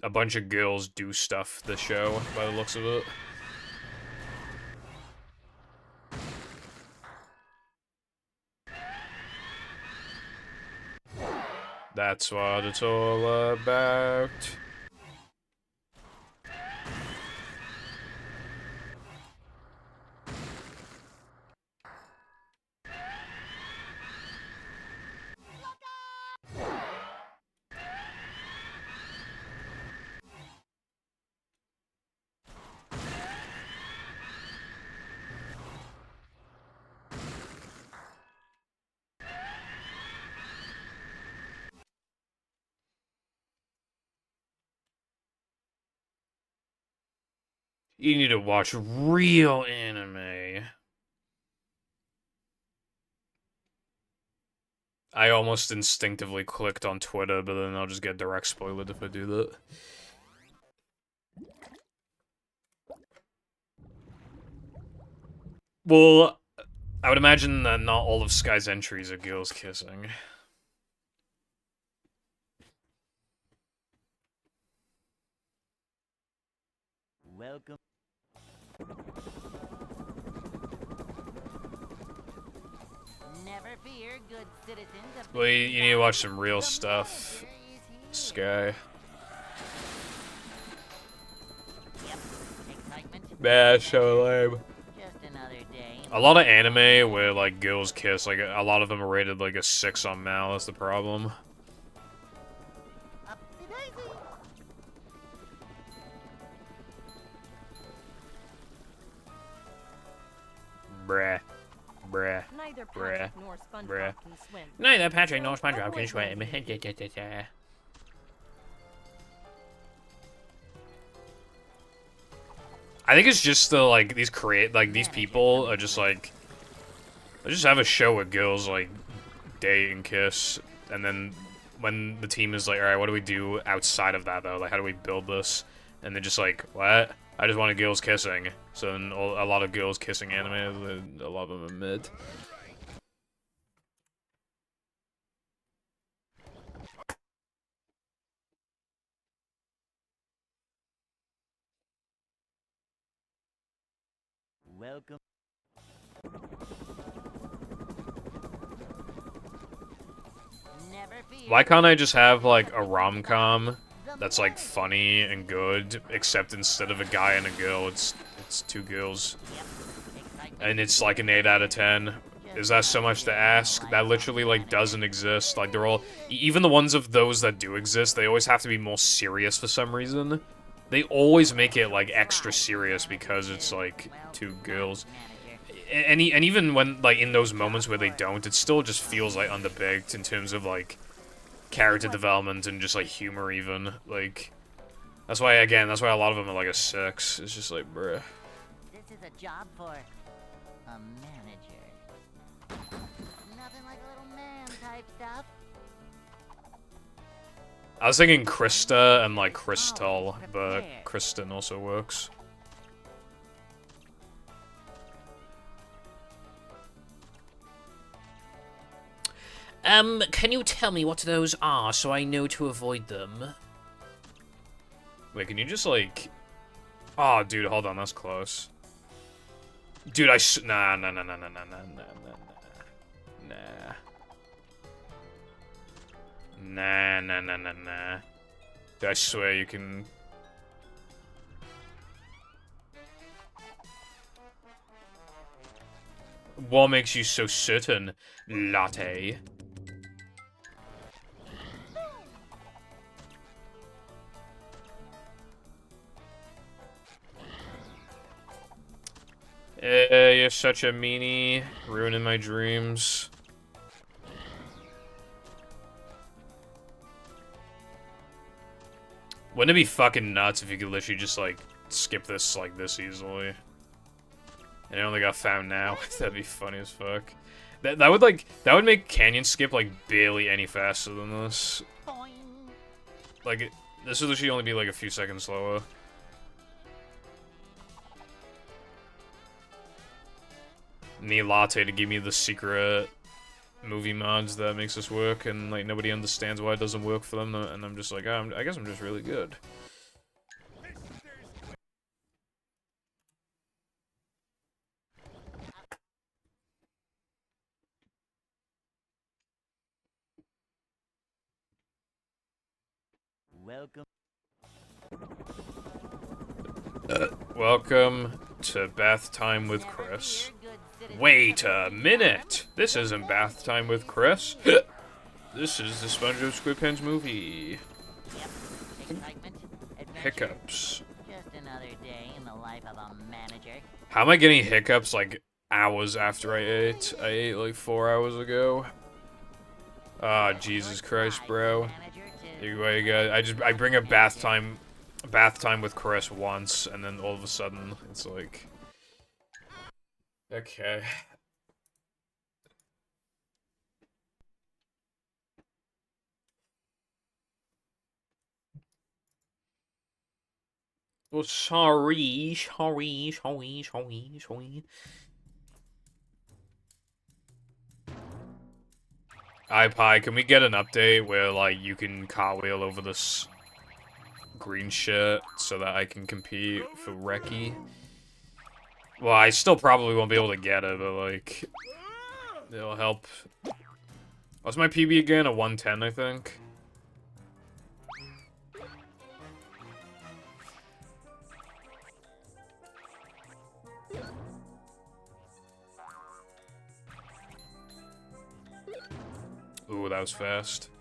a bunch of girls do stuff, the show, by the looks of it. That's what it's all about. You need to watch real anime. I almost instinctively clicked on Twitter, but then I'll just get direct spoiled if I do that. Well, I would imagine that not all of Sky's entries are girls kissing. Welcome. Never fear, good citizens. Well, you need to watch some real stuff, Sky. Yep. Excitement. Yeah, so lame. Just another day. A lot of anime where, like, girls kiss, like, a lot of them are rated, like, a 6 on Mal, that's the problem. Upsy-daisy. Bruh. Neither Bruh. Patrick nor SpongeBob Bruh. can swim. Neither Patrick nor SpongeBob can Always swim. win. I think it's just the, like, these people are just, like, they just have a show where girls, like, date and kiss, and then when the team is like, alright, what do we do outside of that, though? Like, how do we build this? And they're just like, what? I just wanted girls kissing. So then a lot of girls kissing anime, a lot of them are mid. Welcome. Never fear. Why can't I just have, like, a rom-com that's, like, funny and good, except instead of a guy and a girl, it's two girls. Yep. Excitement. And it's, like, an 8 out of 10. Is that so much to ask? That literally, like, doesn't exist. Like, they're all... Even the ones of those that do exist, they always have to be more serious for some reason. They always make it, like, extra serious because it's, like, two girls. And even when, like, in those moments where they don't, it still just feels, like, underbaked in terms of, like, character development and just, like, humor even. Like, that's why, again, that's why a lot of them are, like, a 6. It's just like, bruh. This is a job for a manager. Nothing like a little man type stuff. I was thinking Krista and, like, Crystal, but Kristen also works. Can you tell me what those are so I know to avoid them? Wait, can you just, like... Oh, dude, hold on, that's close. Dude, Nah. Dude, I swear you can... What makes you so certain, latte? You're such a meanie, ruining my dreams. Wouldn't it be fucking nuts if you could literally just, like, skip this, like, this easily? And it only got found now. That'd be funny as fuck. That would make Canyon skip, like, barely any faster than this. Like, this would literally only be, like, a few seconds slower. Need Latte to give me the secret movie mods that makes this work, and, like, nobody understands why it doesn't work for them, and I'm just like, oh, I guess I'm just really good. Welcome. Welcome to Bath Time with Chris. Wait a minute! This isn't Bath Time with Chris. This is the SpongeBob SquarePants movie. Excitement, adventure, Hiccups. just another day in the life of a manager. How am I getting hiccups, like, hours after I ate? I ate, like, 4 hours ago. Ah, Jesus Christ, bro. I bring up bath time with Chris once, and then all of a sudden, it's like... Okay. Oh, sorry. iPie, can we get an update where, like, you can cartwheel over this green shit so that I can compete for Reki? Well, I still probably won't be able to get it, but, like, it'll help. What's my PB again? A 110, I think? Ooh, that was fast.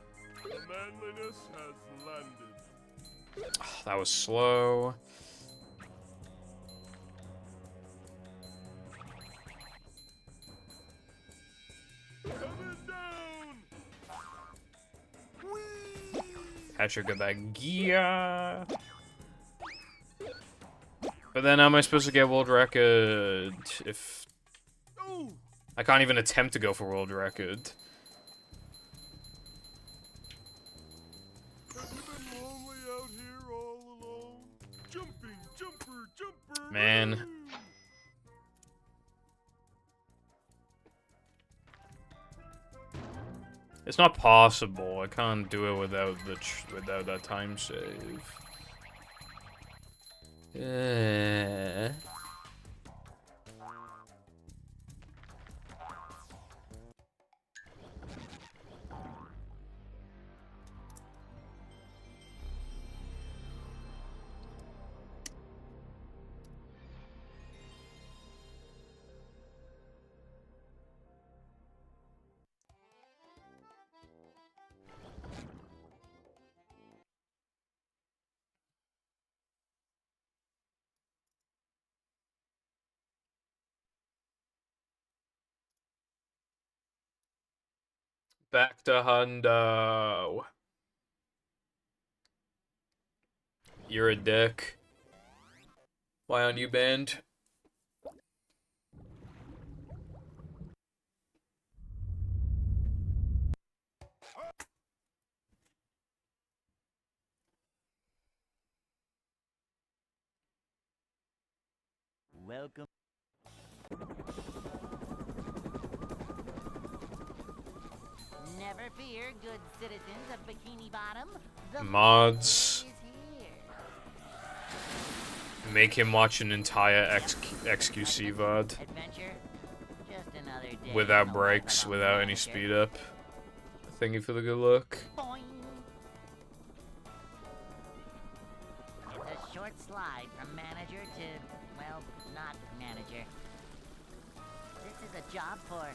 Manliness has landed. Oh, that was slow. Coming down. Patrick got that gear. But then how am I supposed to get world record if... I can't even attempt to go for world record. Have you been lonely out here all alone? Jumping, jumper. Man. It's not possible. I can't do it without without that time save. Back to Hundo. You're a dick. Why aren't you banned? Welcome. Never fear, good citizens of Bikini Bottom. The Mods. is here. Make him watch an entire XQC VOD. Adventure. Just another day Without in the life breaks, of a without any manager. speed up. Thank you for the good look. Boing. It's a short slide from manager to, well, not manager. This is a job for a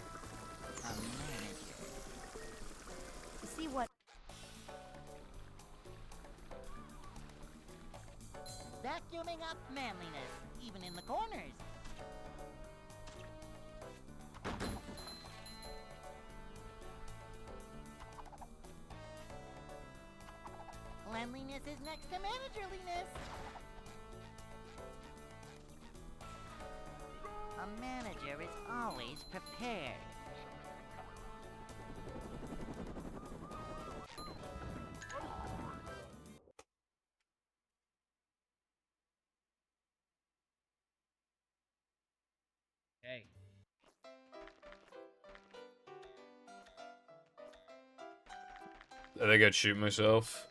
manager. See what? Vacuuming up manliness, even in the corners. Cleanliness is next to managerliness. A manager is always prepared. Hey. I think I'd shoot myself.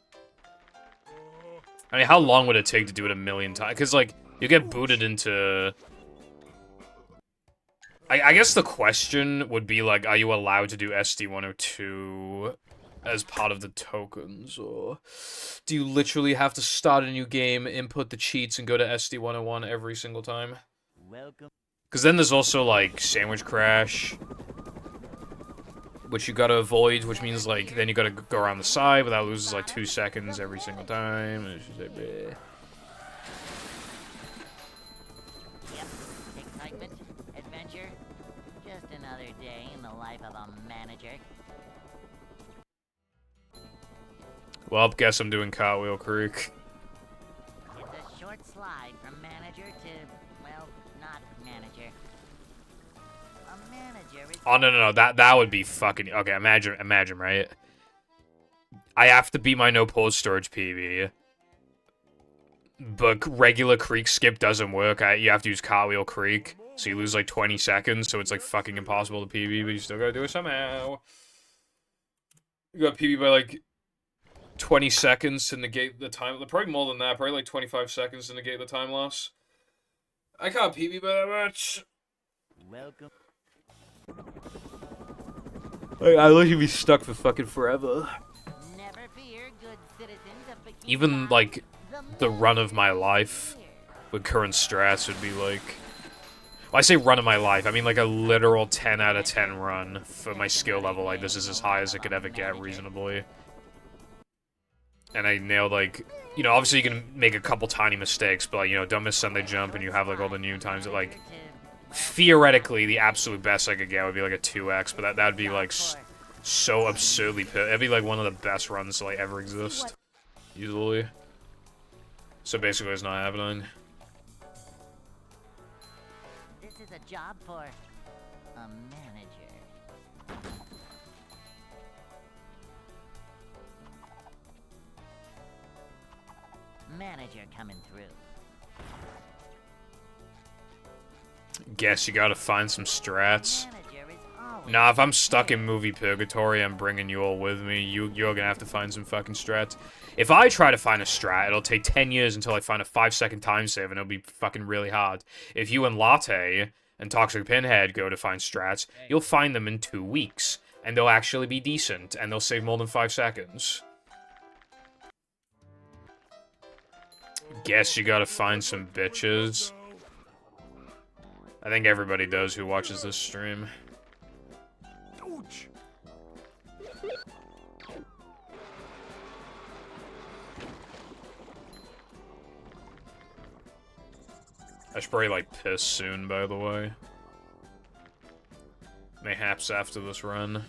I mean, how long would it take to do it a million times? Because, like, you get booted into... I guess the question would be, like, are you allowed to do SD-102 as part of the tokens? Or do you literally have to start a new game, input the cheats, and go to SD-101 every single time? Welcome. Because then there's also, like, Sandwich Crash, which you gotta avoid, which means, like, then you gotta go around the side, but that loses, like, 2 seconds every single time, and it's just like, bleh. Yep. Excitement, adventure. Just another day in the life of a manager. Well, guess I'm doing Cartwheel Creek. It's a short slide from manager to, well, not manager. A manager is... Oh, no, that would be fucking... Okay, imagine, right? I have to beat my no pause storage PB. But regular creek skip doesn't work. You have to use Cartwheel Creek. So you lose like 20 seconds, so it's like fucking impossible to PB, but you still gotta do it somehow. You got PB by like 20 seconds to negate the time. Probably more than that, probably like 25 seconds to negate the time loss. I can't PB by that much. Welcome. I let you be stuck for fucking forever. Never fear, good citizens of Bikini Even, Bottom. like, the run of my manager is life here. with current strats would be like... Well, I say run of my life, I mean like a literal 10 out of 10 run for my skill level. Like, this is as high as it could ever get reasonably. And I nailed, like... You know, obviously you can make a couple tiny mistakes, but, like, you know, don't miss Sunday jump and you have, like, all the new times that, like... Theoretically, the absolute best I could get would be, like, a 2x, but that'd be, like, so absurdly... That'd be, like, one of the best runs to, like, ever exist. Easily. So basically it's not happening. This is a job for a manager. Manager coming through. Guess you gotta find some strats. Manager is always Nah, if I'm stuck in movie purgatory, I'm bringing you all with me. You're gonna have to find some fucking strats. If I try to find a strat, it'll take 10 years until I find a 5-second time save, and it'll be fucking really hard. If you and Latte and Toxic Pinhead go to find strats, you'll find them in 2 weeks. And they'll actually be decent, and they'll save more than 5 seconds. Guess you gotta find some bitches. I think everybody does who watches this stream. Ouch. I should probably, like, piss soon, by the way. Mayhaps after this run.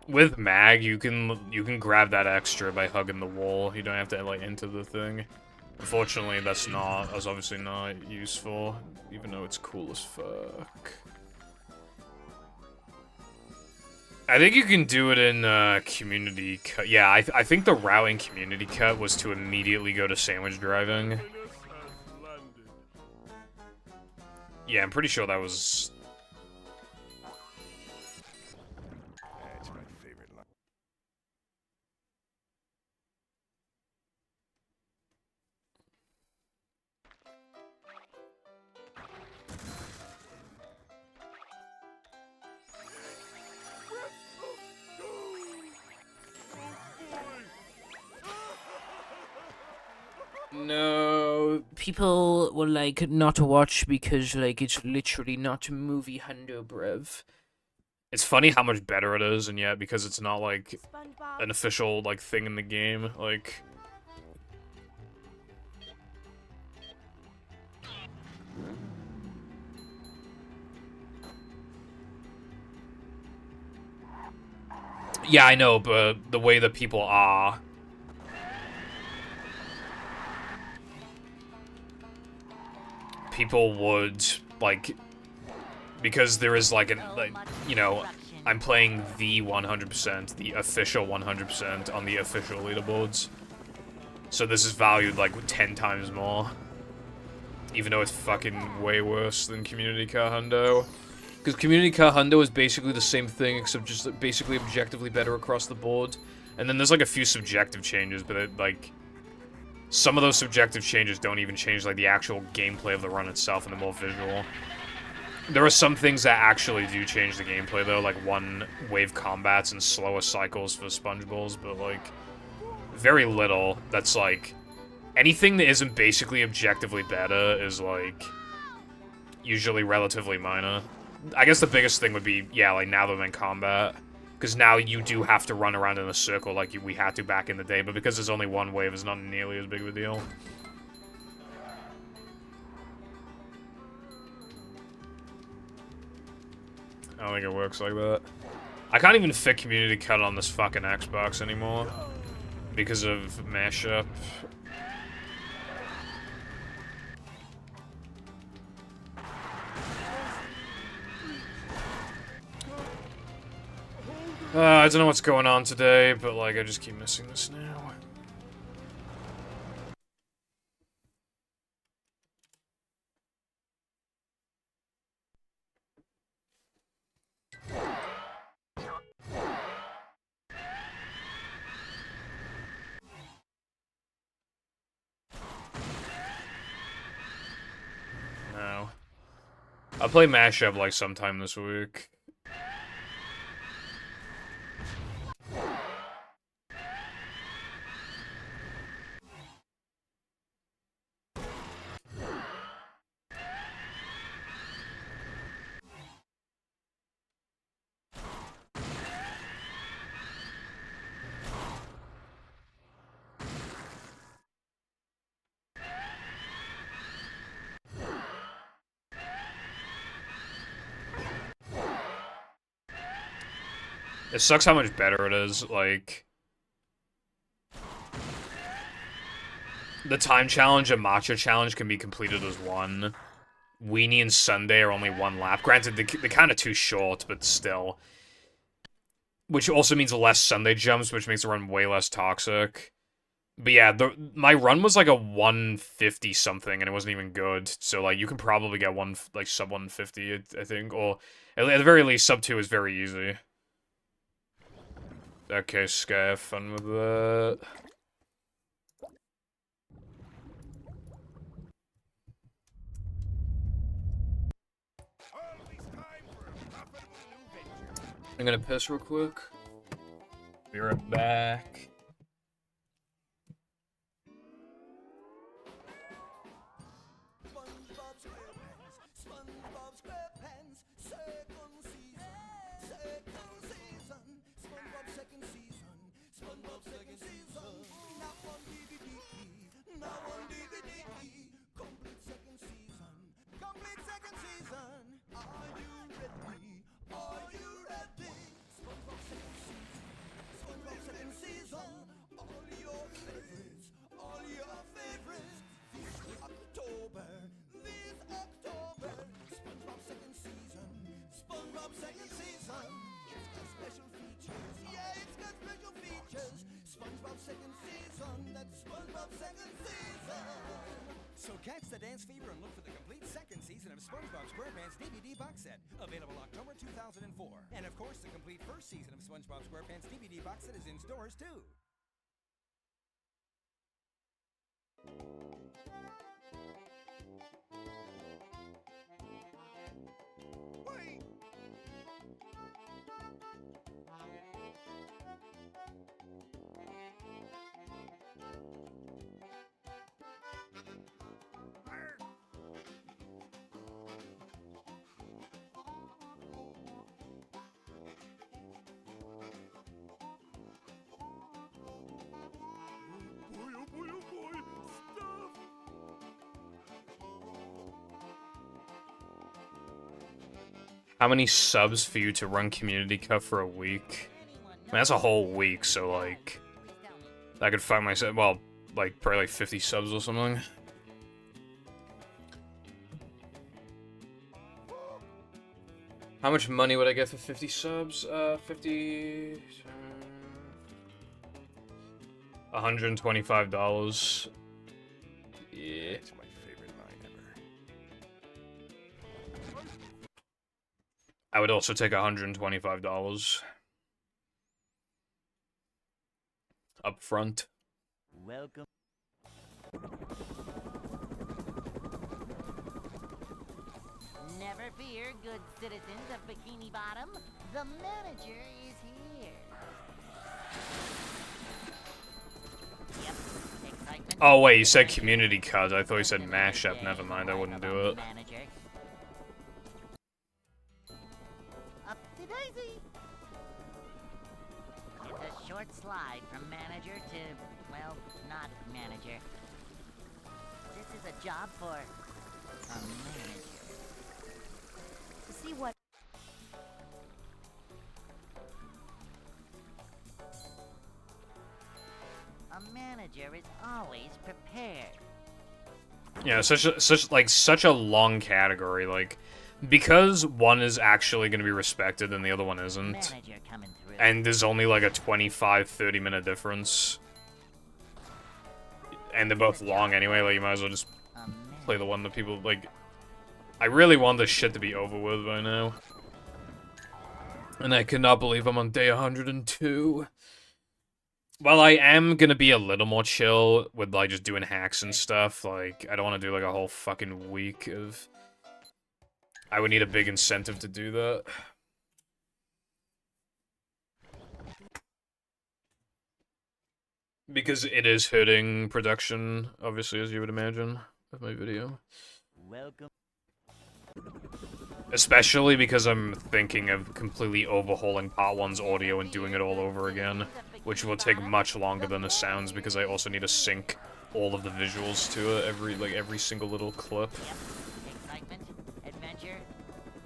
with mag, you can grab that extra by hugging the wall. You don't have to like enter the thing. Unfortunately, that's obviously not useful, even though it's cool as fuck. I think you can do it in community cut. Yeah, I think the route in community cut was to immediately go to sandwich driving. Yeah, I'm pretty sure that was. That's my favorite line. No, people will like not watch because like it's literally not a movie, Hundo, bruv. It's funny how much better it is, and yet because it's not like an official like thing in the game, like. Yeah, I know, but the way that people are. People would, like, because there is, like, you know, I'm playing the 100%, the official 100% on the official leaderboards. So this is valued, like, 10 times more. Even though it's fucking way worse than Community Car Hundo. Because Community Car Hundo is basically the same thing, except just basically objectively better across the board. And then there's, like, a few subjective changes, but, it, like... Some of those subjective changes don't even change, like, the actual gameplay of the run itself and the more visual. There are some things that actually do change the gameplay, though, like one-wave combats and slower cycles for sponge balls, but, like, very little. That's, like, anything that isn't basically objectively better is, like, usually relatively minor. I guess the biggest thing would be, yeah, like, now that I'm in combat. Because now you do have to run around in a circle like we had to back in the day, but because there's only one wave, it's not nearly as big of a deal. I don't think it works like that. I can't even fit Community Cut on this fucking Xbox anymore because of mashup. I don't know what's going on today, but, like, I just keep missing this now. No. I'll play Mashup, like, sometime this week. It sucks how much better it is, like... The time challenge and matcha challenge can be completed as one. Weenie and Sunday are only one lap. Granted, they're kind of too short, but still. Which also means less Sunday jumps, which makes the run way less toxic. But yeah, my run was like a 150 something, and it wasn't even good. So like, you can probably get one like sub 150, I think, or at the very least, sub 2 is very easy. Okay, Sky, have fun with that. I'm gonna piss real quick. Be right back. So catch the dance fever and look for the complete second season of SpongeBob SquarePants DVD box set, available October 2004. And of course, the complete first season of SpongeBob SquarePants DVD box set is in stores too. Wait! Oh boy, stuff! How many subs for you to run Community Cup for a week? I mean, that's a whole week, so, like... I could find myself, well, like, probably like 50 subs or something. How much money would I get for 50 subs? 50... $125. Yeah. That's my favorite line ever. I would also take $125. Up front. Welcome. Never fear, good citizens of Bikini Bottom. The manager is here. Yep, excitement. Oh wait, you said community cut. I thought you said mashup. Never mind, I wouldn't do it. Manager. Up to daisy. It's a short slide from manager to, well, not manager. This is a job for a manager. See what? A manager is always prepared. Yeah, such a long category, like, because one is actually going to be respected and the other one isn't. Manager coming through. And there's only like a 25-30 minute difference. And they're both long anyway, like you might as well just play the one that people, like... I really want this shit to be over with by now. And I cannot believe I'm on day 102. Well, I am gonna be a little more chill with, like, just doing hacks and stuff. Like, I don't want to do, like, a whole fucking week of... I would need a big incentive to do that. Because it is hurting production, obviously, as you would imagine, of my video. Welcome. Especially because I'm thinking of completely overhauling Part 1's audio and doing it all over again, which will take much longer than the sounds because I also need to sync all of the visuals to it, every single little clip. Yep. Excitement, adventure,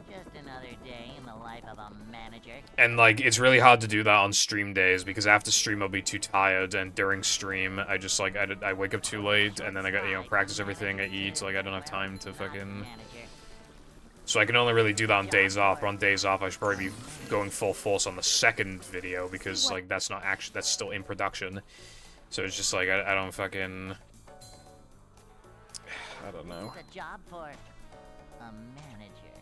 just another day in the life of a manager. And, like, it's really hard to do that on stream days because after stream I'll be too tired, and during stream I just, like, I wake up too late, and then I got, you know, practice everything, I eat, like, I don't have time to fucking... So I can only really do that on days off, but on days off I should probably be going full force on the second video, because, like, that's not actually, that's still in production. So it's just, like, I don't fucking... I don't know. It's a job for a manager.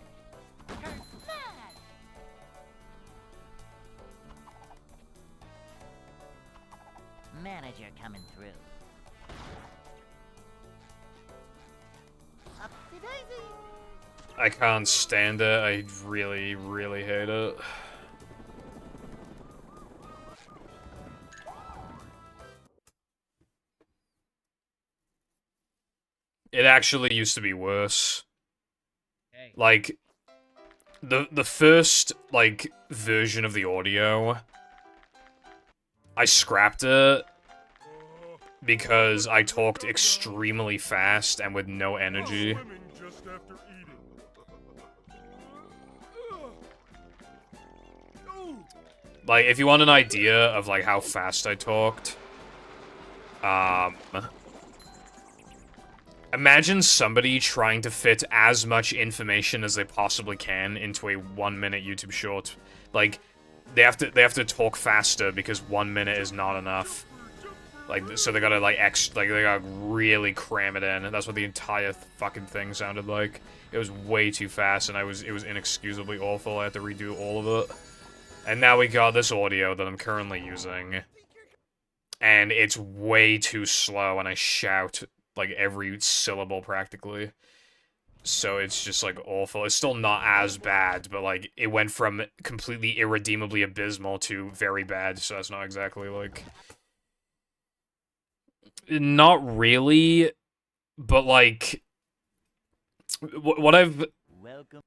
Manager coming through. Up to daisy. I can't stand it. I really, really hate it. It actually used to be worse. Hey. Like, the first, like, version of the audio, I scrapped it because I talked extremely fast and with no energy. Swimming just after eating. Like, if you want an idea of, like, how fast I talked, imagine somebody trying to fit as much information as they possibly can into a 1-minute YouTube short. Like, they have to talk faster because 1 minute is not enough. Like, so they gotta, like, they gotta really cram it in, and that's what the entire fucking thing sounded like. It was way too fast, and it was inexcusably awful. I had to redo all of it. And now we got this audio that I'm currently using. And it's way too slow, and I shout, like, every syllable, practically. So it's just, like, awful. It's still not as bad, but, like, it went from completely irredeemably abysmal to very bad, so that's not exactly, like... Not really, but, like... What I've... Welcome.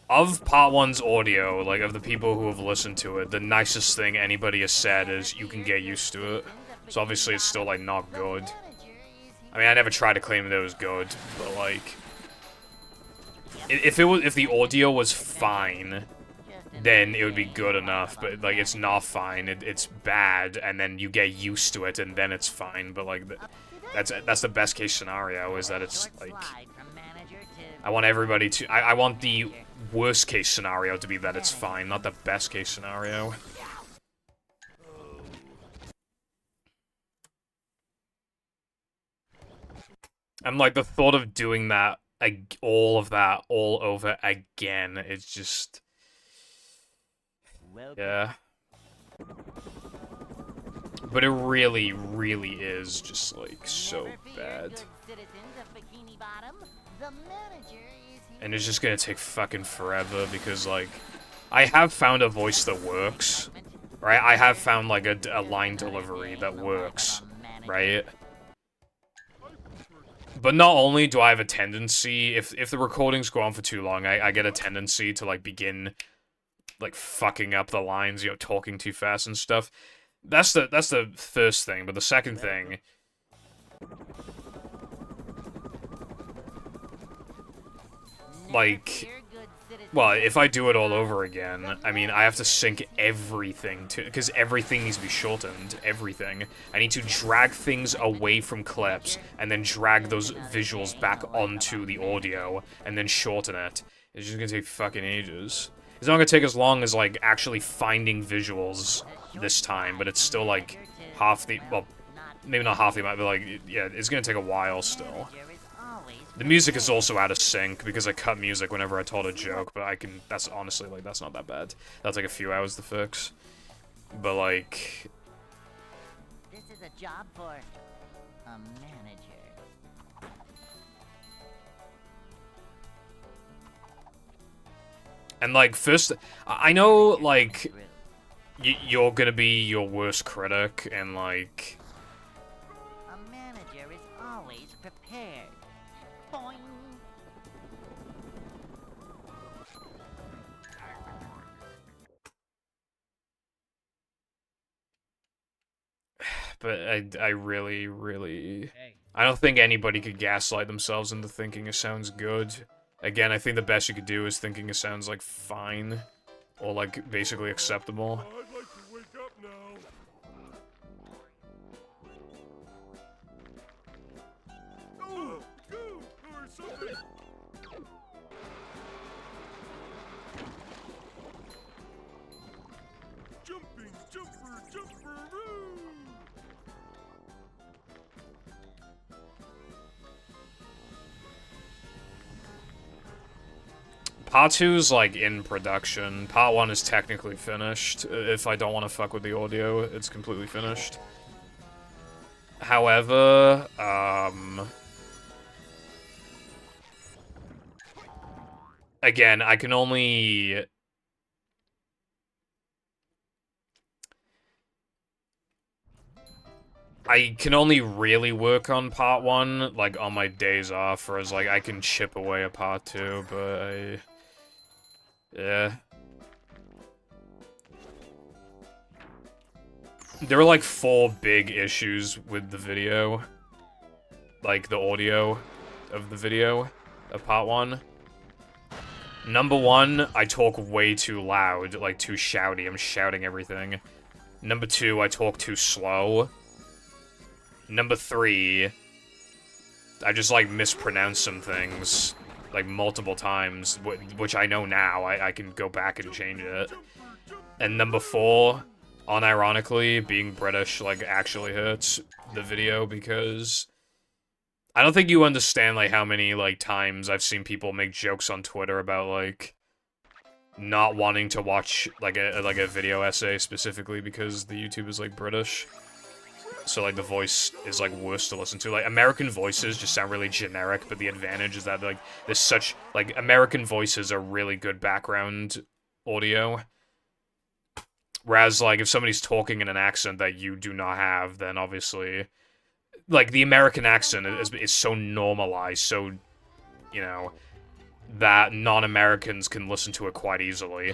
Of Part 1's audio, like, of the people who have listened to it, the nicest thing anybody has said is you can get used to it. So obviously it's still, like, not good. I mean, I never tried to claim that it was good, but, like... If the audio was fine, then it would be good enough, but, like, it's not fine, it's bad, and then you get used to it, and then it's fine, but, like, that's the best case scenario, is that it's, like... I want everybody to... I want the worst case scenario to be that it's fine, not the best case scenario. And, like, the thought of doing that, all of that, all over again, it's just... Yeah. But it really, really is just, like, so bad. And it's just gonna take fucking forever, because, like, I have found a voice that works, right? I have found, like, a line delivery that works, right? But not only do I have a tendency, if the recordings go on for too long, I get a tendency to, like, begin, like, fucking up the lines, you know, talking too fast and stuff. That's the first thing, but the second thing... Like... Well, if I do it all over again, I mean, I have to sync everything to... Because everything needs to be shortened. Everything. I need to drag things away from clips, and then drag those visuals back onto the audio, and then shorten it. It's just gonna take fucking ages. It's not gonna take as long as, like, actually finding visuals this time, but it's still, like, half the... Well, maybe not half the amount, but, like, yeah, it's gonna take a while still. The music is also out of sync, because I cut music whenever I told a joke, but I can... That's honestly, like, that's not that bad. That's, like, a few hours to fix. But, like... This is a job for a manager. And, like, first... I know, like... You're gonna be your worst critic, and, like... A manager is always prepared. Boing. But I really, really... I don't think anybody could gaslight themselves into thinking it sounds good. Again, I think the best you could do is thinking it sounds, like, fine. Or, like, basically acceptable. I'd like to wake up now. Oh, go, or something. Jumping, jumper, jumperoo. Part 2's, like, in production. Part 1 is technically finished. If I don't want to fuck with the audio, it's completely finished. However, again, I can only... I can only really work on Part 1, like, on my days off, whereas, like, I can chip away at Part 2, but yeah. There were, like, 4 big issues with the video. Like, the audio of the video of Part 1. Number 1, I talk way too loud, like, too shouty. I'm shouting everything. Number 2, I talk too slow. Number 3, I just, like, mispronounce some things, like, multiple times, which I know now. I can go back and change it. And number 4, unironically, being British, like, actually hurts the video, because I don't think you understand, like, how many, like, times I've seen people make jokes on Twitter about, like, not wanting to watch, like, a video essay specifically because the YouTube is, like, British. So, like, the voice is, like, worse to listen to. Like, American voices just sound really generic, but the advantage is that, like, there's such... Like, American voices are really good background audio. Whereas, like, if somebody's talking in an accent that you do not have, then obviously... Like, the American accent is so normalized, so, you know, that non-Americans can listen to it quite easily.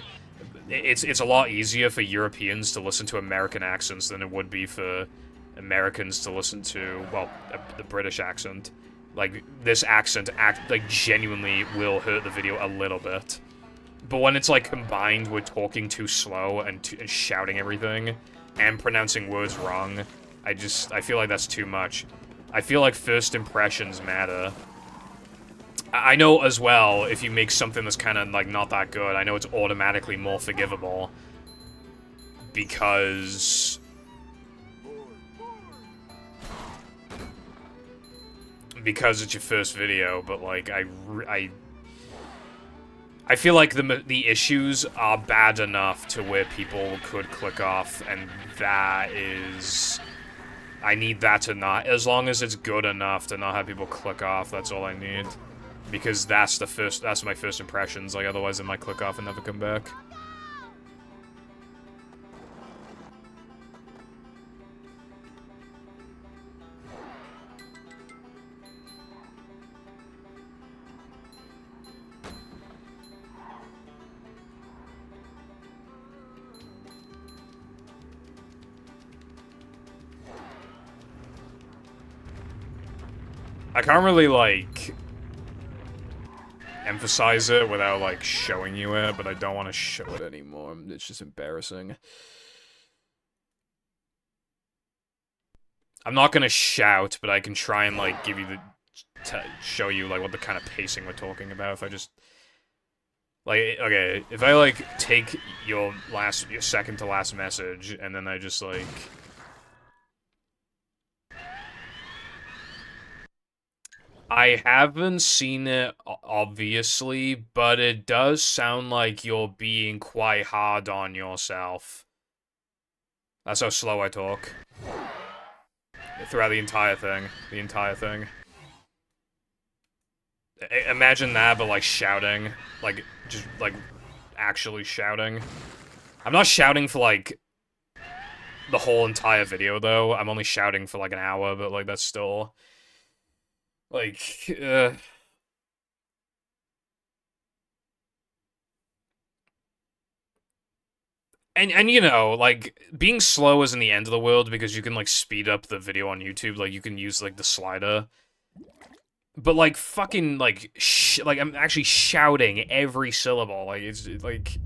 It's a lot easier for Europeans to listen to American accents than it would be for Americans to listen to, well, the British accent. Like, this accent, like, genuinely will hurt the video a little bit. But when it's, like, combined with talking too slow and shouting everything, and pronouncing words wrong, I feel like that's too much. I feel like first impressions matter. I know, as well, if you make something that's kind of, like, not that good, I know it's automatically more forgivable. Because... Because it's your first video, but, like, I feel like the issues are bad enough to where people could click off, and that is... I need that to not... As long as it's good enough to not have people click off, that's all I need. Because that's my first impressions, like, otherwise they might click off and never come back. I can't really, like, emphasize it without, like, showing you it, but I don't want to show it anymore. It's just embarrassing. I'm not gonna shout, but I can try and, like, give you the... show you, like, what the kind of pacing we're talking about. If I just... Like, okay, if I, like, take your second to last message, and then I just, like... I haven't seen it, obviously, but it does sound like you're being quite hard on yourself. That's how slow I talk. Throughout the entire thing. Imagine that, but, like, shouting. Like, just, like, actually shouting. I'm not shouting for, like, the whole entire video, though. I'm only shouting for, like, an hour, but, like, that's still... Like, And you know, like, being slow isn't the end of the world because you can, like, speed up the video on YouTube. Like, you can use, like, the slider. But, like, fucking, like, I'm actually shouting every syllable. Like, it's, like...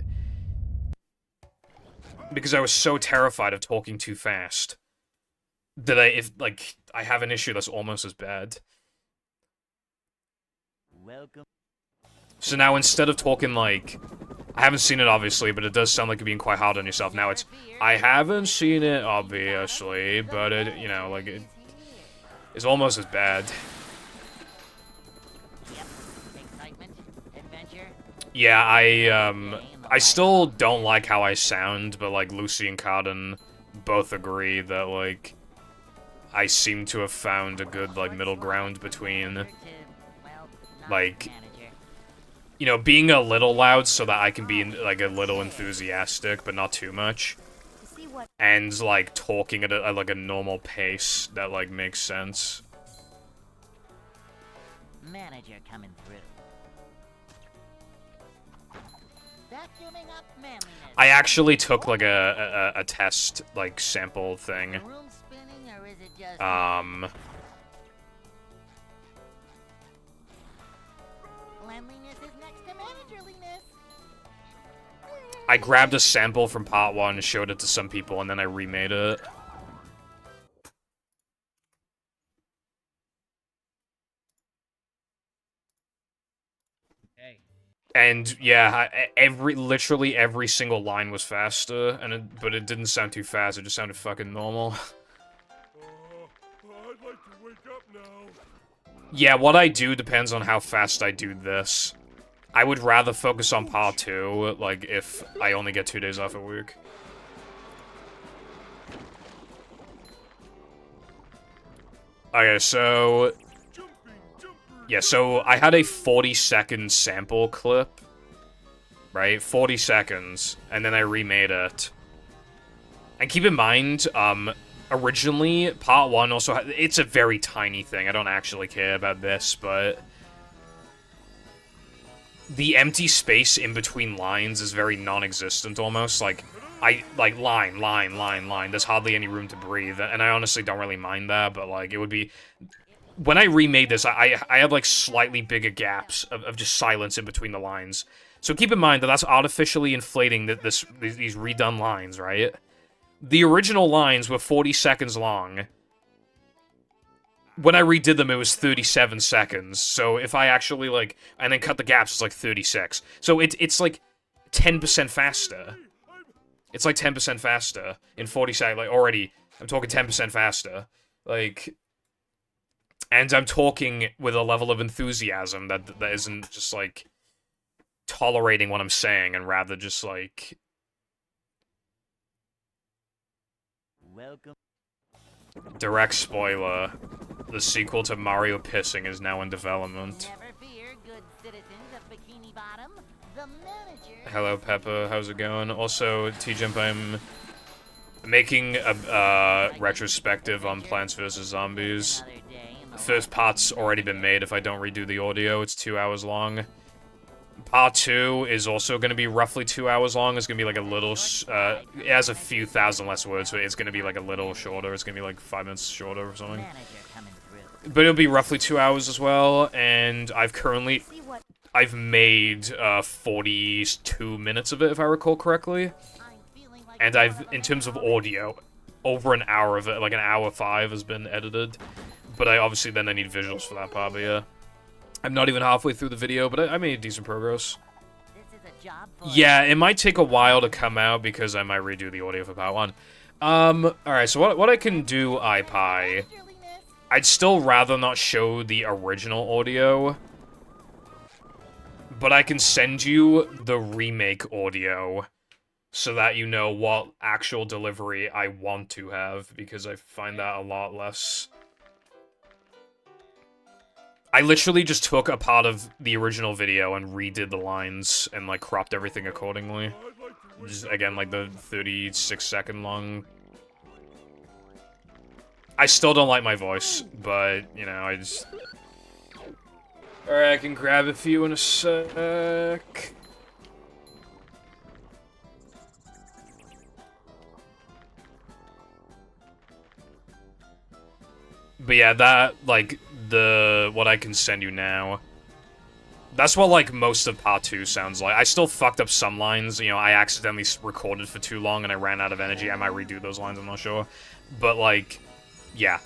Because I was so terrified of talking too fast. That I have an issue that's almost as bad. Welcome. So now, instead of talking, like... I haven't seen it, obviously, but it does sound like you're being quite hard on yourself. Now it's, I haven't seen it, obviously, but it, you know, like, it's almost as bad. Yeah, I still don't like how I sound, but, like, Lucy and Cardin both agree that, like, I seem to have found a good, like, middle ground between, like... You know, being a little loud so that I can be, like, a little enthusiastic, but not too much. And, like, talking at, like, a normal pace that, like, makes sense. Manager coming through. Vacuuming up manliness. I actually took, like, a test, like, sample thing. Room spinning, or is it just Cleanliness is next to managerliness. I grabbed a sample from part 1 and showed it to some people, and then I remade it. Hey. And yeah, literally every single line was faster, but it didn't sound too fast. It just sounded fucking normal. I'd like to wake up now. Yeah, what I do depends on how fast I do this. I would rather focus on part 2, like, if I only get 2 days off a week. Okay, so... Yeah, so I had a 40-second sample clip, right? 40 seconds, and then I remade it. And keep in mind, originally, part 1 also had... It's a very tiny thing, I don't actually care about this, but... The empty space in between lines is very non-existent, almost. Like, line. There's hardly any room to breathe, and I honestly don't really mind that, but, like, it would be... When I remade this, I had, like, slightly bigger gaps of just silence in between the lines. So keep in mind that that's artificially inflating these redone lines, right? The original lines were 40 seconds long. When I redid them, it was 37 seconds. So if I actually, like... And then cut the gaps, it's like 36. So it's like 10% faster. It's like 10% faster in 40 seconds. Like, already, I'm talking 10% faster. Like... And I'm talking with a level of enthusiasm that isn't just, like, tolerating what I'm saying, and rather just, like... Welcome. Direct spoiler. The sequel to Mario Pissing is now in development. Never fear, good citizens of Bikini Bottom. The manager. Hello, Peppa. How's it going? Also, T-Jump, I'm making a retrospective on Plants vs. Zombies. The first part's already been made. If I don't redo the audio, it's 2 hours long. Part 2 is also going to be roughly 2 hours long. It's going to be like a little, it has a few thousand less words, so it's going to be like a little shorter. It's going to be like 5 minutes shorter or something. But it'll be roughly 2 hours as well, and I've made 42 minutes of it, if I recall correctly. And in terms of audio, over an hour of it, like an hour 5 has been edited. But I need visuals for that part, but yeah. I'm not even halfway through the video, but I made decent progress. Yeah, it might take a while to come out because I might redo the audio for part 1. Alright, so what I can do, iPie... I'd still rather not show the original audio, but I can send you the remake audio so that you know what actual delivery I want to have, because I find that a lot less... I literally just took a part of the original video and redid the lines and, like, cropped everything accordingly. Just, again, like, the 36-second long... I still don't like my voice, but, you know, I just... Alright, I can grab a few in a sec. But yeah, that, like, what I can send you now. That's what, like, most of part 2 sounds like. I still fucked up some lines, you know, I accidentally recorded for too long and I ran out of energy. I might redo those lines, I'm not sure. But, like, yeah.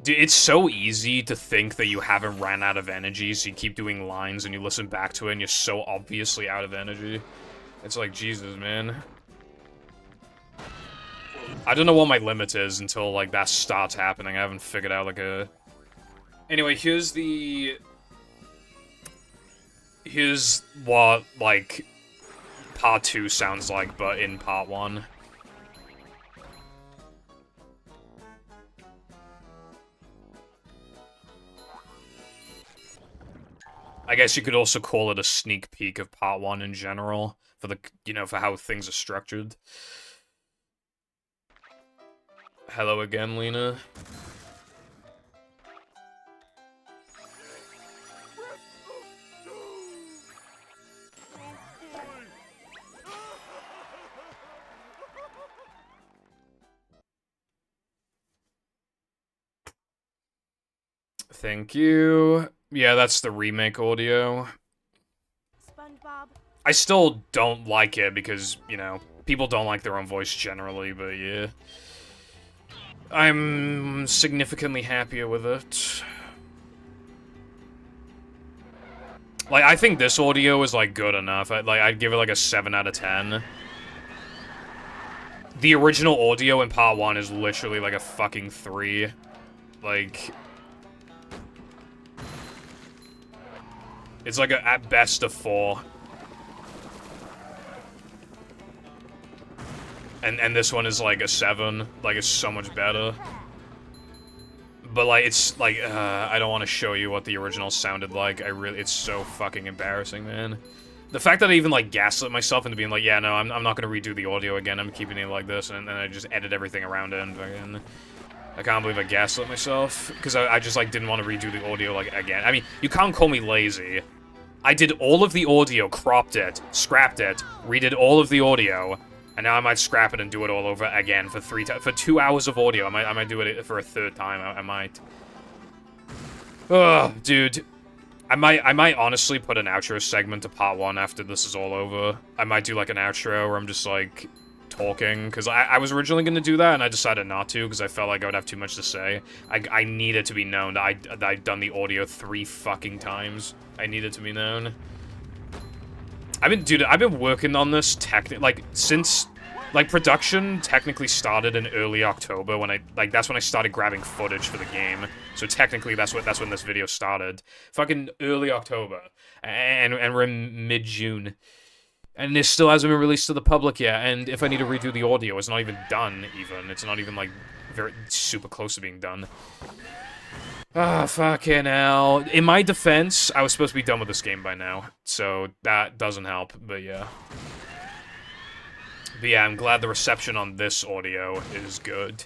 Dude, it's so easy to think that you haven't ran out of energy, so you keep doing lines and you listen back to it and you're so obviously out of energy. It's like, Jesus, man. I don't know what my limit is until, like, that starts happening. I haven't figured out, like, a... Anyway, here's what, like, part 2 sounds like, but in part 1. I guess you could also call it a sneak peek of part 1 in general, for the, you know, for how things are structured. Hello again, Lena. Thank you. Yeah, that's the remake audio. SpongeBob. I still don't like it because, you know, people don't like their own voice generally, but yeah. I'm significantly happier with it. Like, I think this audio is, like, good enough. I'd give it, like, a 7 out of 10. The original audio in part 1 is literally, like, a fucking 3. Like... It's, like, at best, a 4. And this one is, like, a 7. Like, it's so much better. But, like, it's, like, I don't want to show you what the original sounded like. It's so fucking embarrassing, man. The fact that I even, like, gaslit myself into being like, yeah, no, I'm not gonna redo the audio again, I'm keeping it like this, and then I just edit everything around it, and fucking... I can't believe I gaslit myself, because I just, like, didn't want to redo the audio, like, again. I mean, you can't call me lazy. I did all of the audio, cropped it, scrapped it, redid all of the audio, and now I might scrap it and do it all over again for 2 hours of audio. I might do it for a 3rd time. I might. Ugh, dude. I might honestly put an outro segment to part 1 after this is all over. I might do like an outro where I'm just like talking, because I was originally going to do that and I decided not to because I felt like I would have too much to say. I need it to be known that I've done the audio 3 fucking times. I need it to be known. I've been working on this since, production technically started in early October when that's when I started grabbing footage for the game. So technically that's when this video started. Fucking early October. And we're in mid-June. And this still hasn't been released to the public yet, and if I need to redo the audio, it's not even done, even. It's not even, like, very super close to being done. Ah, fucking hell. In my defense, I was supposed to be done with this game by now, so that doesn't help, but yeah. But yeah, I'm glad the reception on this audio is good.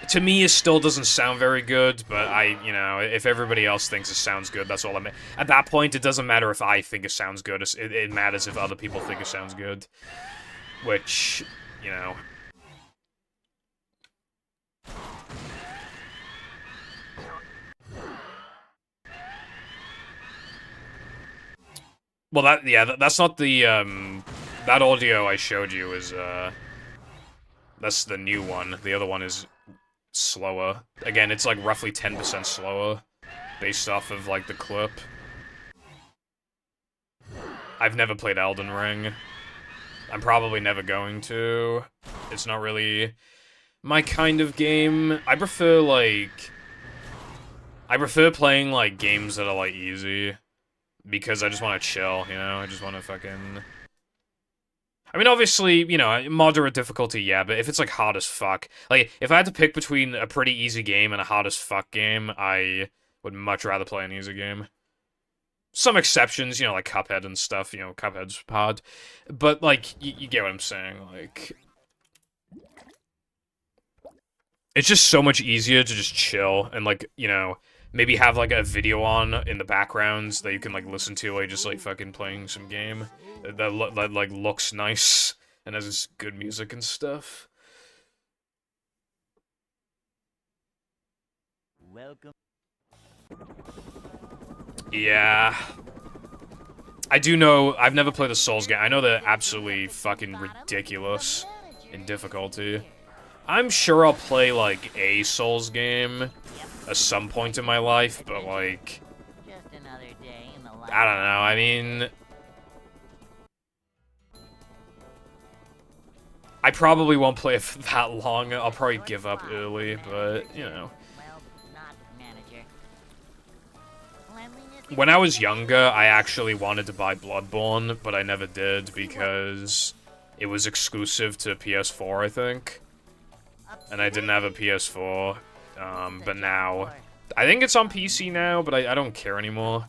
To me, it still doesn't sound very good, but if everybody else thinks it sounds good, that's all I mean. At that point, it doesn't matter if I think it sounds good, it matters if other people think it sounds good. Which, you know... Well, that's not the, that audio I showed you is, that's the new one. The other one is slower. Again, it's, like, roughly 10% slower, based off of, like, the clip. I've never played Elden Ring. I'm probably never going to. It's not really my kind of game. I prefer playing, like, games that are, like, easy. Because I just want to chill, you know? I just want to fucking... I mean, obviously, you know, moderate difficulty, yeah, but if it's, like, hard as fuck... Like, if I had to pick between a pretty easy game and a hard as fuck game, I would much rather play an easy game. Some exceptions, you know, like Cuphead and stuff, you know, Cuphead's hard. But, like, you get what I'm saying, like... It's just so much easier to just chill and, like, you know... Maybe have, like, a video on in the backgrounds that you can, like, listen to while you're just, like, fucking playing some game. That like, looks nice and has good music and stuff. Welcome. Yeah. I do know, I've never played a Souls game. I know they're absolutely fucking ridiculous in difficulty. I'm sure I'll play, like, a Souls game at some point in my life, but, like... Just another day in the life. I don't know, I mean... I probably won't play it for that long. I'll probably give up early, but, you know. Well, not manager. Cleanliness. When I was younger, I actually wanted to buy Bloodborne, but I never did because it was exclusive to PS4, I think. And I didn't have a PS4. But now, I think it's on PC now, but I don't care anymore.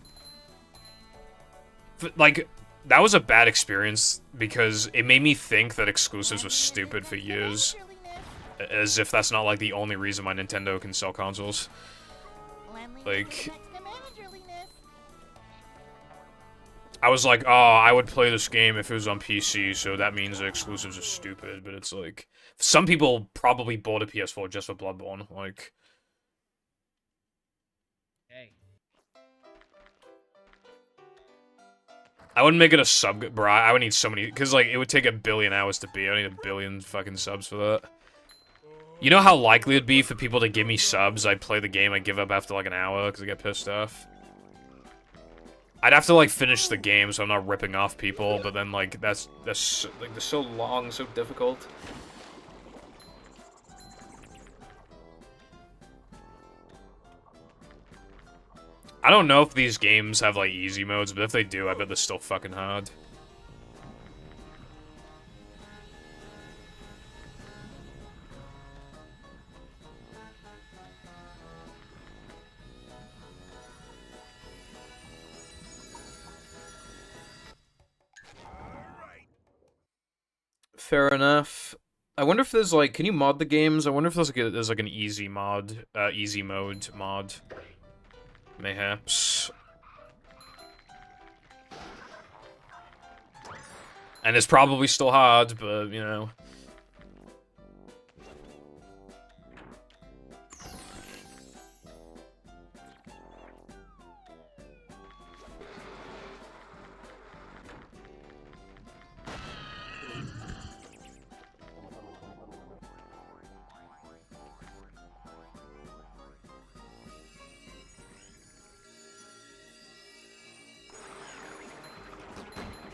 Like, that was a bad experience, because it made me think that exclusives were stupid for years. As if that's not, like, the only reason why Nintendo can sell consoles. Like... I was like, oh, I would play this game if it was on PC, so that means the exclusives are stupid, but it's like... Some people probably bought a PS4 just for Bloodborne, like... I wouldn't make it a sub, bro. I would need so many, because, like, it would take 1 billion hours to beat. I need 1 billion fucking subs for that. You know how likely it'd be for people to give me subs? I'd play the game, I'd give up after, like, an hour, because I get pissed off. I'd have to, like, finish the game, so I'm not ripping off people, but then, like, that's like, they're so long, so difficult. I don't know if these games have, like, easy modes, but if they do, I bet they're still fucking hard. Fair enough. I wonder if there's, like, can you mod the games? I wonder if there's like an easy mod, easy mode mod. Mayhaps. And it's probably still hard, but, you know.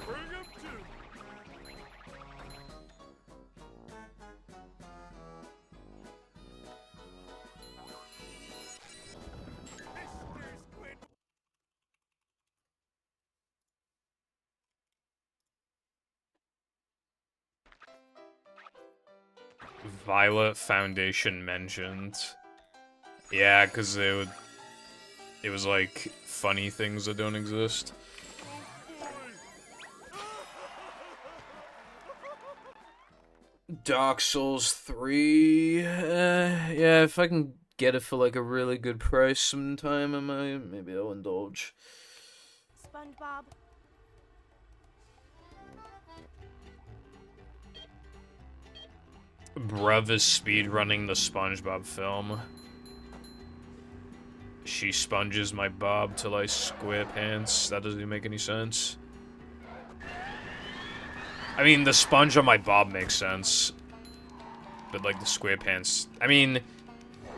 Bring him to me. Mr. Squid. Violet Foundation mentioned. Yeah, because it was like funny things that don't exist. Dark Souls 3. Yeah, if I can get it for like a really good price sometime, maybe I'll indulge. SpongeBob. Bruv is speedrunning the SpongeBob film. She sponges my bob till I square pants. That doesn't even make any sense. I mean, the sponge on my bob makes sense. But like the square pants, I mean,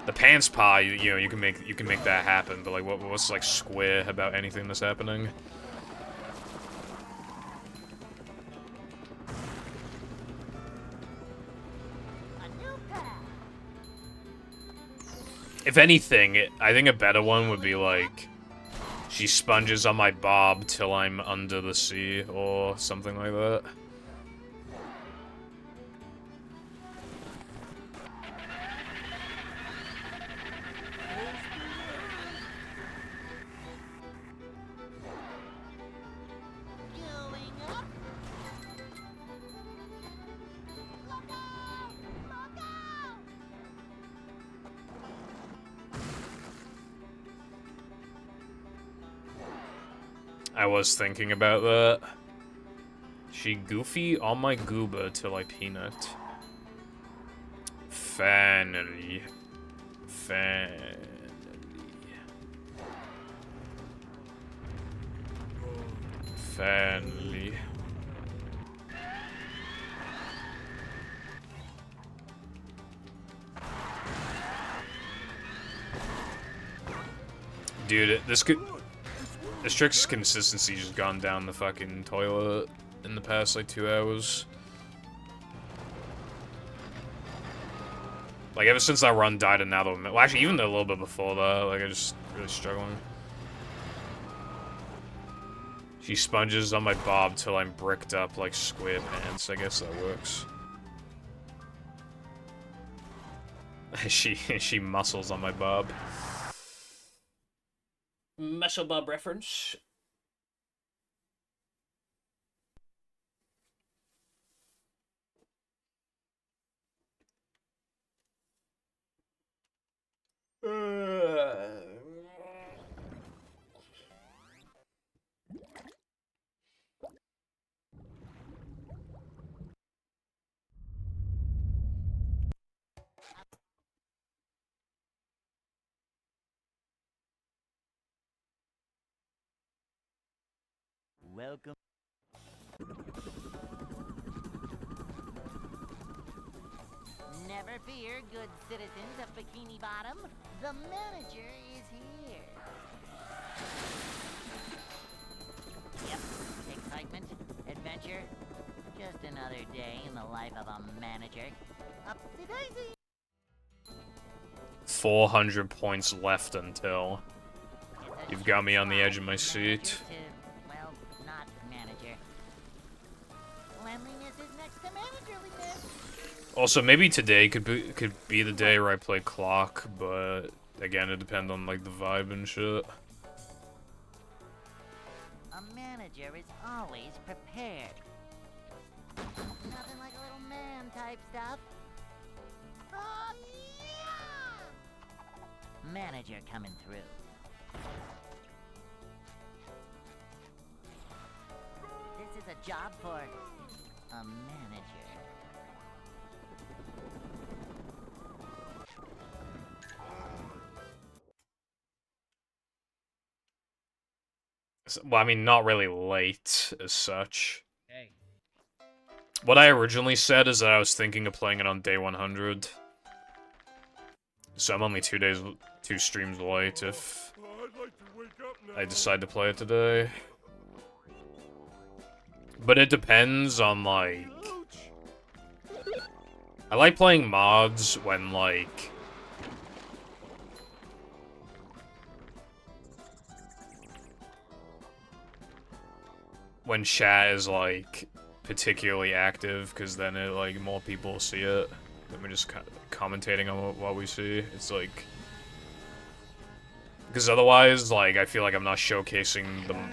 the pants part, you know, you can make that happen. But like, what's like square about anything that's happening? If anything, I think a better one would be like, she sponges on my bob till I'm under the sea, or something like that. Going up. Look out! Look out! I was thinking about that. She goofy on my gooba till I peanut. Finally. Finally. Dude, this trick's consistency just gone down the fucking toilet in the past, like, 2 hours. Like, ever since that run died and now the... Well, actually, even a little bit before that, like, I'm just really struggling. She sponges on my bob till I'm bricked up like square pants. I guess that works. She muscles on my bob. Muscle Bob reference. Welcome. Never fear, good citizens of Bikini Bottom. The manager is here. Yep, excitement, adventure. Just another day in the life of a manager. Up-to-daisy! 400 points left until. You've got me on the edge of my seat. To, well, not manager. Cleanliness is next to managerliness. Also, maybe today could be the day where I play clock, but again, it depends on like the vibe and shit. A manager is always prepared. Nothing like a little man type stuff. Oh, yeah! Manager coming through. This is a job for a manager. Well, I mean, not really late as such. What I originally said is that I was thinking of playing it on day 100. So I'm only 2 streams late if I'd like to wake up now. I decide to play it today. But it depends on, like... I like playing mods when, like... when chat is, like, particularly active, because then it, like, more people see it. Then we're just commentating on what we see. It's like... because otherwise, like, I feel like I'm not showcasing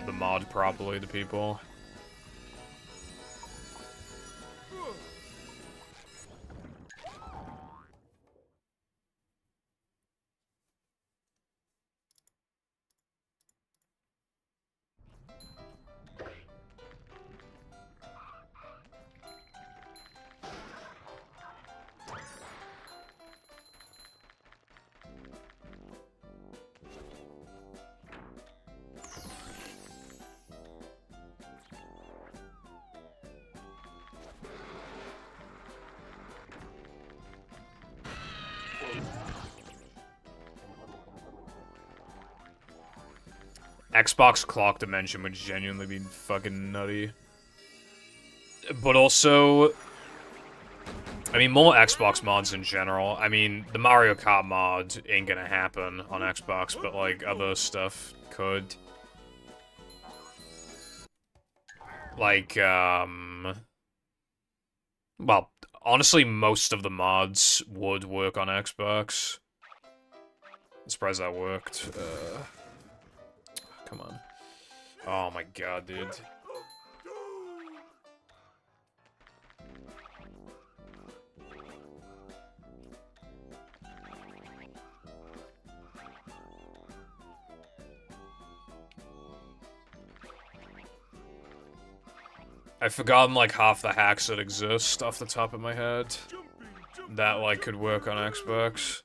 the mod properly to people. Xbox clock dimension would genuinely be fucking nutty. But also, I mean, more Xbox mods in general. I mean, the Mario Kart mod ain't gonna happen on Xbox, but, like, other stuff could. Like, well, honestly, most of the mods would work on Xbox. I'm surprised that worked. Come on. Oh my god, dude. I've forgotten, like, half the hacks that exist off the top of my head. That, like, could work on Xbox.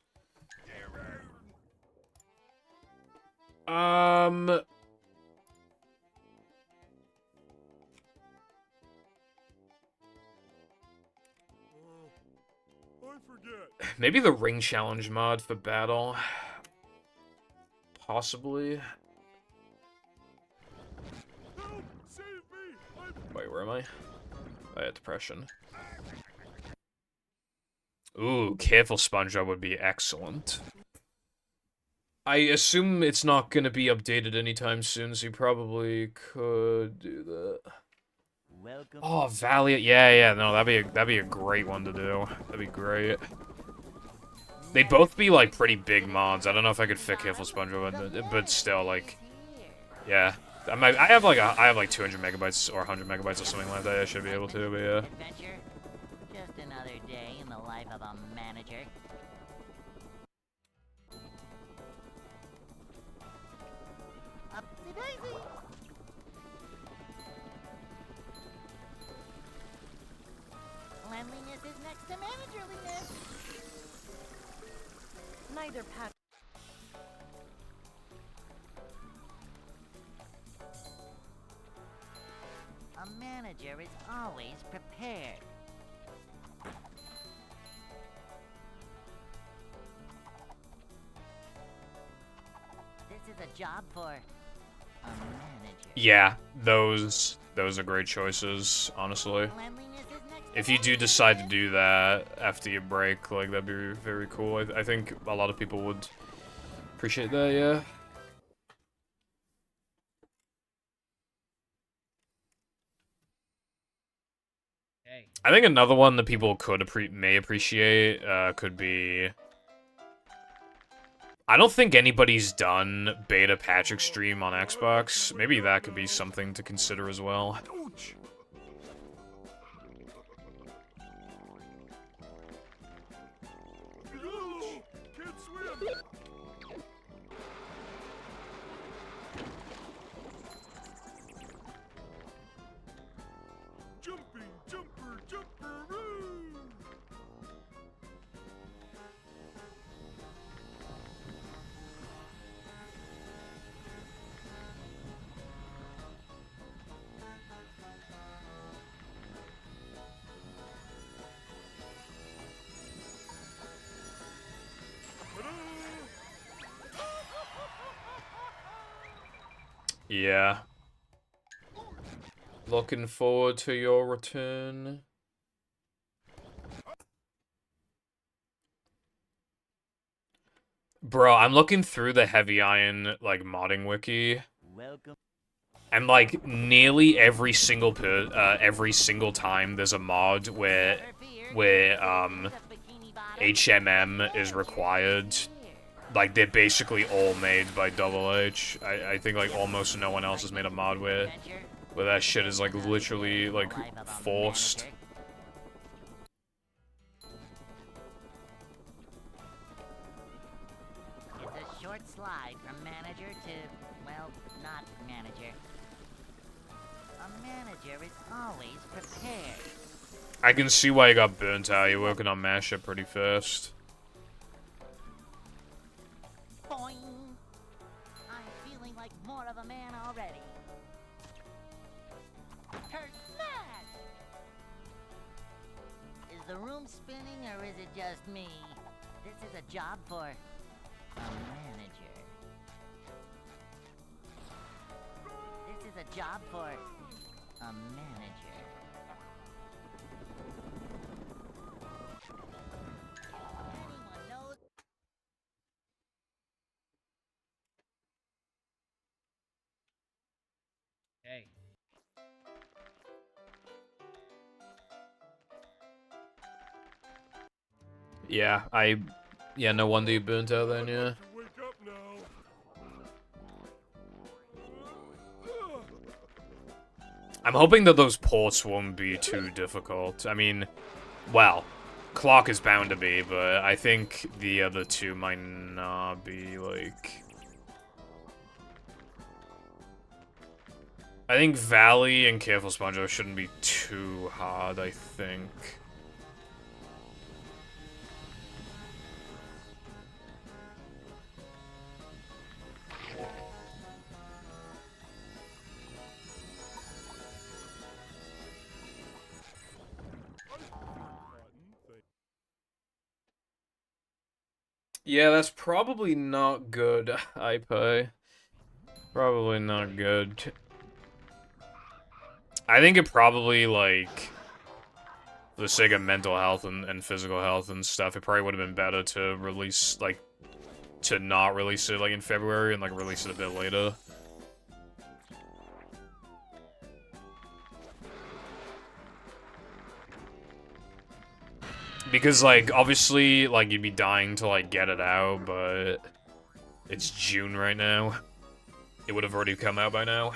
Maybe the ring challenge mod for battle. Possibly. Help! Save me! Wait, where am I? I had depression. Ooh, careful SpongeBob would be excellent. I assume it's not gonna be updated anytime soon, so you probably could do that. Welcome. Oh, Valiant, yeah, no, that'd be a great one to do. That'd be great. They'd both be, like, pretty big mods. I don't know if I could fit Careful SpongeBob, but still, like, yeah. I have like 200 megabytes or 100 megabytes or something like that. I should be able to, but yeah. Adventure. Just another day in the life of a manager. Up-to-daisy. Cleanliness is next to managerliness. Neither Pat. A A manager is always prepared. This is a job for a manager. Yeah, those are great choices, honestly. Cleanliness is next to If you do decide to do that after your break, like, that'd be very cool. I think a lot of people would appreciate that, yeah. I think another one that people may appreciate could be... I don't think anybody's done Beta Patrick stream on Xbox. Maybe that could be something to consider as well. Ouch! Ouch! Can't swim! Jumping, jumper, jumperoo! Yeah. Looking forward to your return. Bro, I'm looking through the Heavy Iron, like, modding wiki. welcome. And, like, nearly every single time there's a mod where HMM is required. Like, they're basically all made by Double H. I think, like, almost no one else has made a mod where that shit is, like, literally, like, forced. It's a short slide from manager to, well, not manager. A manager is always prepared. I can see why you got burnt out. You're working on mashup pretty fast. Boing! I'm feeling like more of a man already. Her smash! Is the room spinning or is it just me? This is a job for a manager. This is a job for a manager. Anyone knows? Hey. Yeah, no wonder you burnt out then, yeah. You wake up now. I'm hoping that those ports won't be too difficult. I mean, well, clock is bound to be, but I think the other two might not be, like... I think Valley and Careful SpongeBob shouldn't be too hard, I think. Yeah, that's probably not good, iPay. Probably not good. I think it probably, like, for the sake of mental health and physical health and stuff, it probably would have been better to release, like, to not release it, like, in February and, like, release it a bit later. Because, like, obviously, like, you'd be dying to, like, get it out, but it's June right now. It would have already come out by now.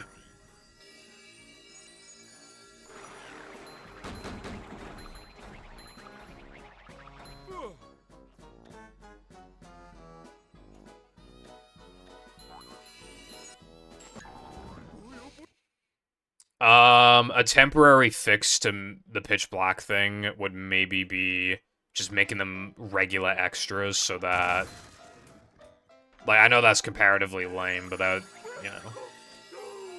A temporary fix to the pitch black thing would maybe be just making them regular extras so that... Like, I know that's comparatively lame, but that, you know,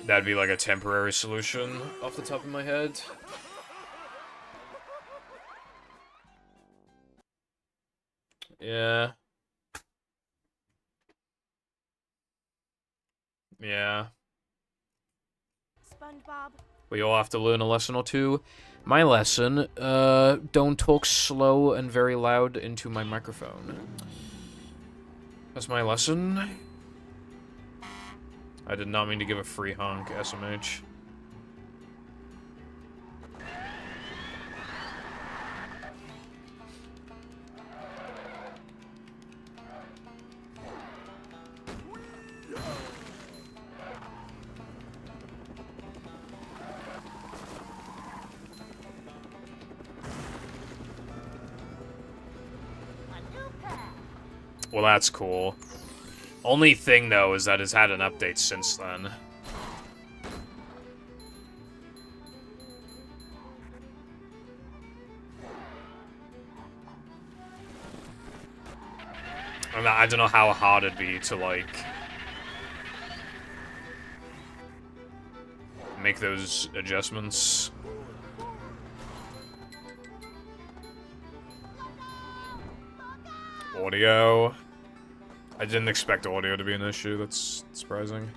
That'd be like a temporary solution off the top of my head. Yeah. Yeah. SpongeBob. We all have to learn a lesson or two. My lesson, don't talk slow and very loud into my microphone. That's my lesson. I did not mean to give a free honk, SMH. Well, that's cool. Only thing, though, is that it's had an update since then. And I don't know how hard it'd be to, like, make those adjustments. Audio. I didn't expect audio to be an issue, that's surprising.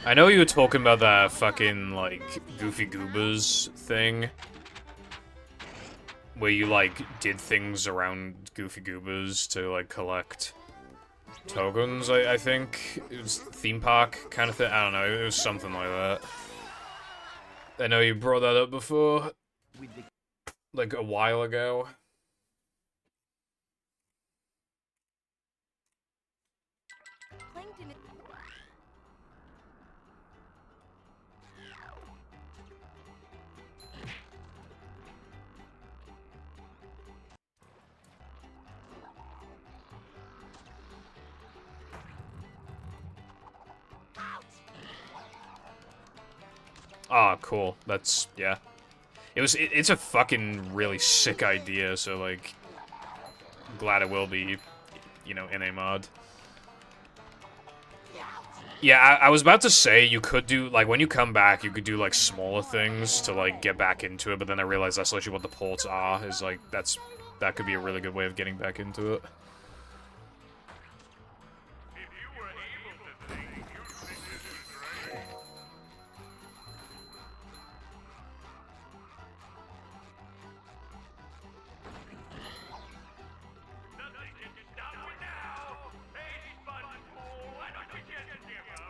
I know you were talking about that fucking, like, Goofy Goobers thing. Where you, like, did things around Goofy Goobers to, like, collect tokens, I think. It was theme park kind of thing. I don't know, it was something like that. I know you brought that up before. Like, a while ago. Plankton. Ah, cool. That's, yeah. It's a fucking really sick idea, so, like, glad it will be, you know, in a mod. Yeah, I was about to say you could do, like, when you come back, you could do, like, smaller things to, like, get back into it, but then I realized that's literally what the ports are, is, like, that could be a really good way of getting back into it.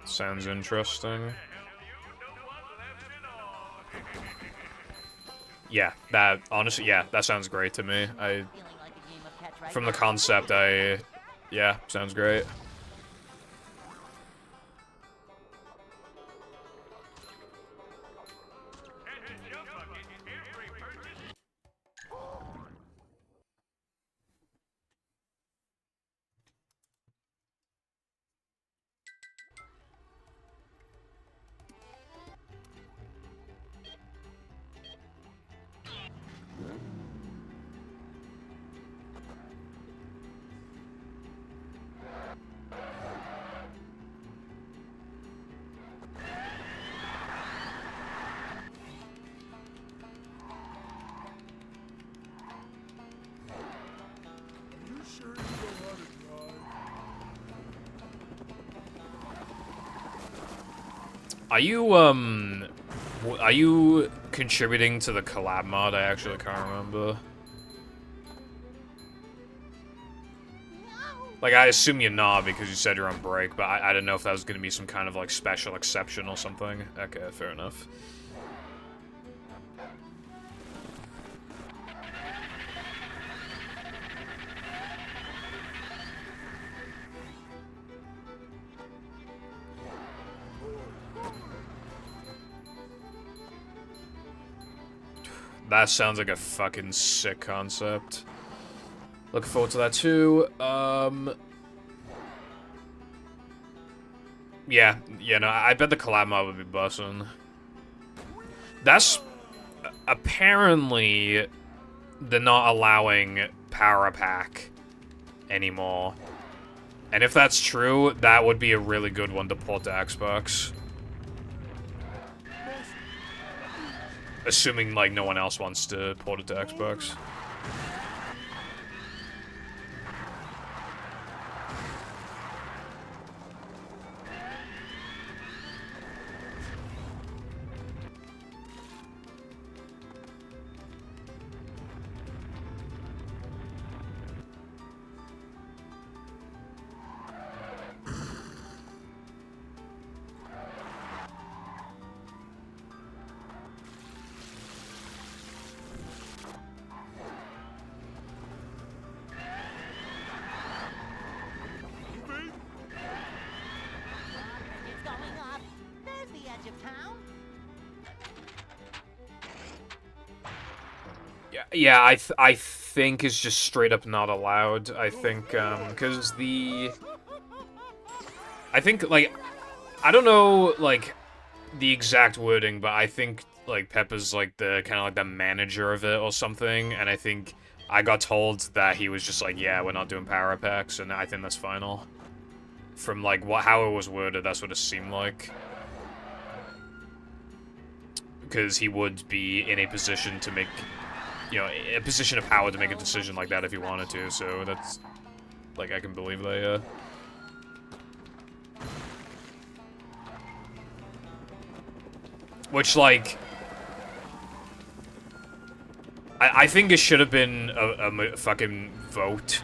Sounds interesting. Yeah, that, honestly, yeah, that sounds great to me. From the concept, yeah, sounds great. Are you, are you contributing to the collab mod? I actually can't remember. Like, I assume you're not because you said you're on break, but I didn't know if that was gonna be some kind of, like, special exception or something. Okay, fair enough. That sounds like a fucking sick concept. Looking forward to that too. Yeah, no, I bet the collab mod would be bussin'. That's... Apparently, they're not allowing Power Pack anymore. And if that's true, that would be a really good one to port to Xbox. Assuming, like, no one else wants to port it to Xbox. Bridges going up. There's the edge of town. Yeah, I think it's just straight up not allowed. I think, because I think, like, I don't know, like, the exact wording, but I think, like, Peppa's, like, the, kind of like the manager of it or something, and I think I got told that he was just like, yeah, we're not doing power packs, and I think that's final. From, like, how it was worded, that's what it seemed like. Because he would be in a position to make, you know, a position of power to make a decision like that if he wanted to, so that's, like, I can believe that, yeah. Which, like, I think it should have been a fucking vote.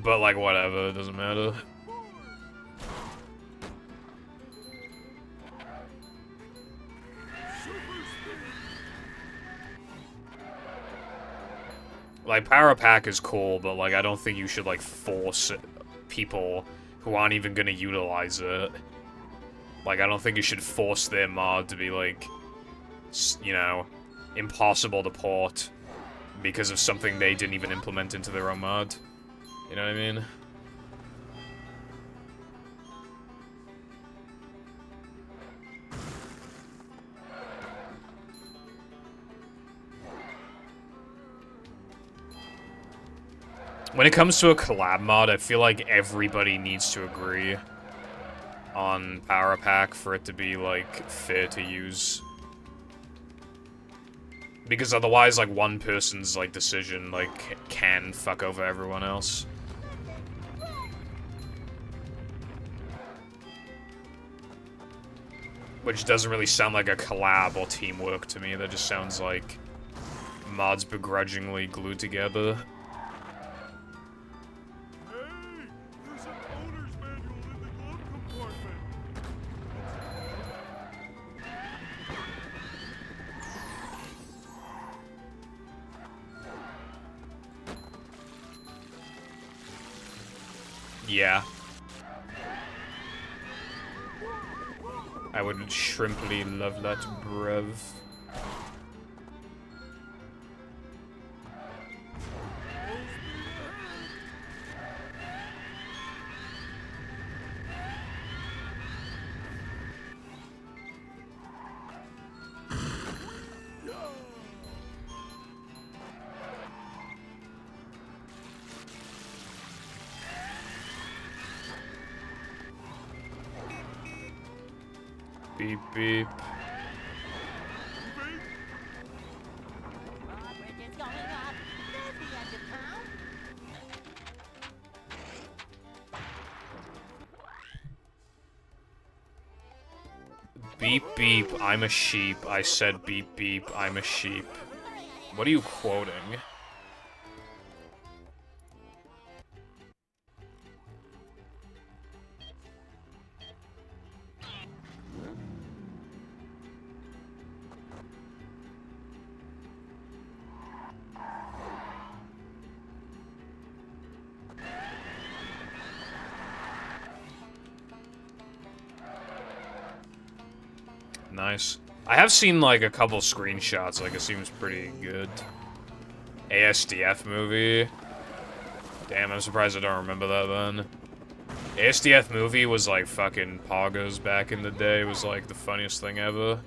But, like, whatever, it doesn't matter. Like, Power Pack is cool, but, like, I don't think you should, like, force people who aren't even gonna utilize it. Like, I don't think you should force their mod to be, like, you know, impossible to port because of something they didn't even implement into their own mod. You know what I mean? When it comes to a collab mod, I feel like everybody needs to agree on Power Pack for it to be, like, fair to use. Because otherwise, like, one person's, like, decision, like, can fuck over everyone else. Which doesn't really sound like a collab or teamwork to me, that just sounds like mods begrudgingly glued together. Hey, there's an owner's manual in the glove compartment. Yeah. I would shrimply love that, bruv. Beep beep. Bridges going up. There's the edge of town. Beep beep, I'm a sheep. I said beep beep, I'm a sheep. What are you quoting? Nice. I have seen, like, a couple screenshots, like, it seems pretty good. ASDF movie. Damn, I'm surprised I don't remember that then. ASDF movie was, like, fucking poggers back in the day. It was, like, the funniest thing ever.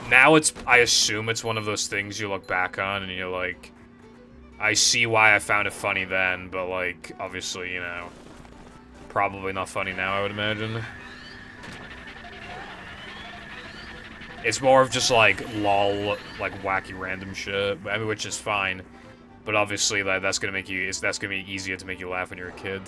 Now it's, I assume it's one of those things you look back on and you're like, I see why I found it funny then, but, like, obviously, you know, probably not funny now, I would imagine. It's more of just, like, lol, like, wacky random shit, I mean, which is fine. But obviously, like, that's gonna make you, that's gonna be easier to make you laugh when you're a kid.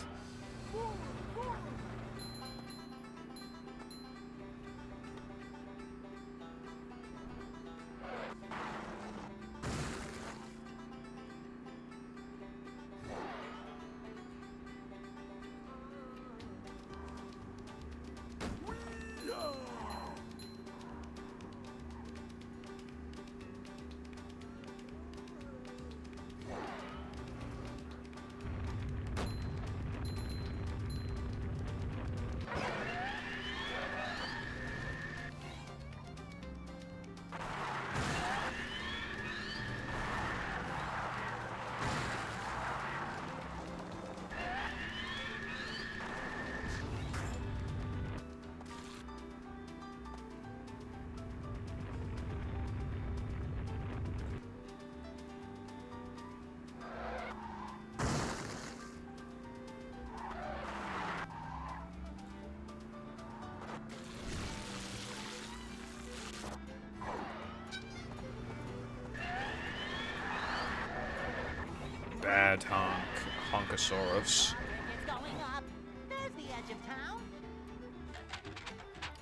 Bad honk. Honkosaurus. It's going up. There's the edge of town.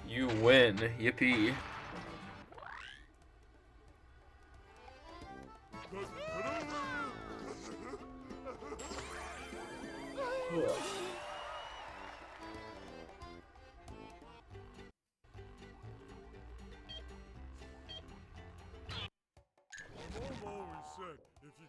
You win. Yippee. Mom always said, if you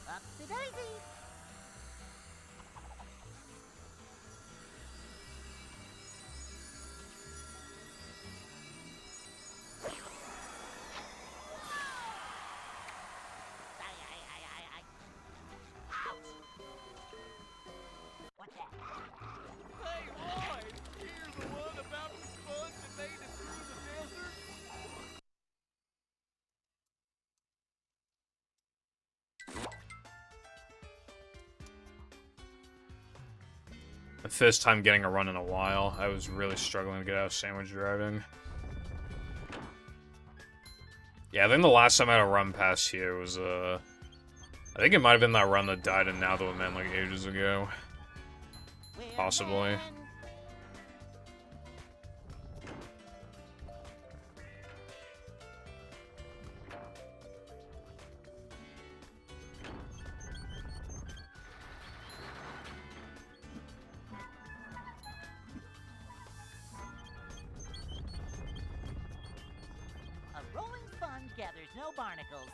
Upsy daisy. What's that? Hey, Roy! You're the one about the sponge that made it through the desert? The first time getting a run in a while. I was really struggling to get out of sandwich driving. Yeah, I think the last time I had a run past here was, I think it might have been that run that died in Now That We're Men like ages ago. Possibly. A rolling sponge gathers no barnacles.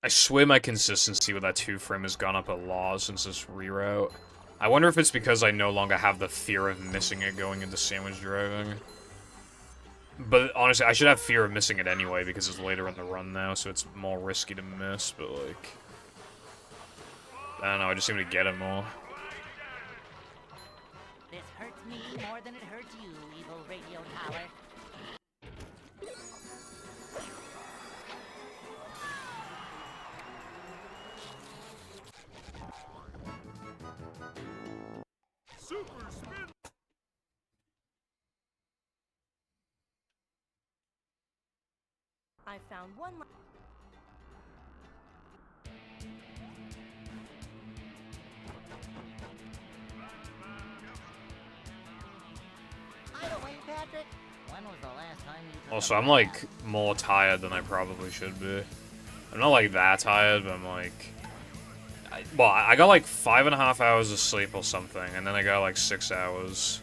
I swear my consistency with that 2-frame has gone up a lot since this reroute. I wonder if it's because I no longer have the fear of missing it going into sandwich driving. But honestly, I should have fear of missing it anyway because it's later in the run now, so it's more risky to miss, but like... I don't know, I just seem to get it more. This hurts me more than it hurts you, evil radio tower. Super spin. I found one. Idle Wayne Patrick. When was the last time you took Also, a I'm like more tired than I probably should be. I'm not like that tired, but I'm like... Well, I got like 5.5 hours of sleep or something, and then I got like 6 hours.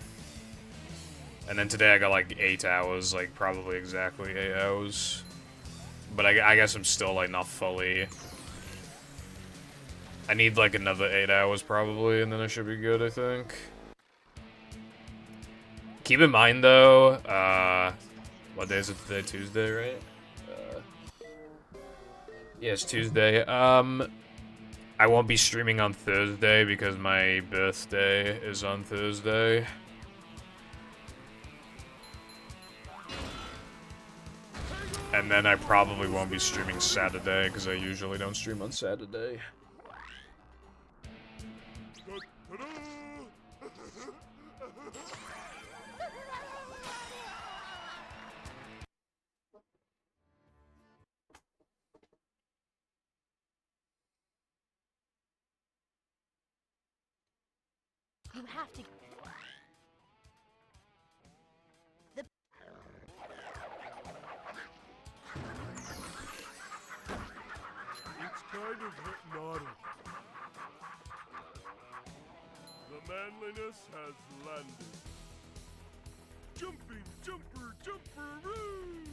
And then today I got like 8 hours, like probably exactly 8 hours. But I guess I'm still like not fully... I need like another 8 hours probably, and then I should be good, I think. Keep in mind though, what day is it today? Tuesday, right? Yeah, it's Tuesday. I won't be streaming on Thursday because my birthday is on Thursday. And then I probably won't be streaming Saturday because I usually don't stream on Saturday. You have to. It's kind of hypnotic. The manliness has landed. Jumping, jumper, jumperoo!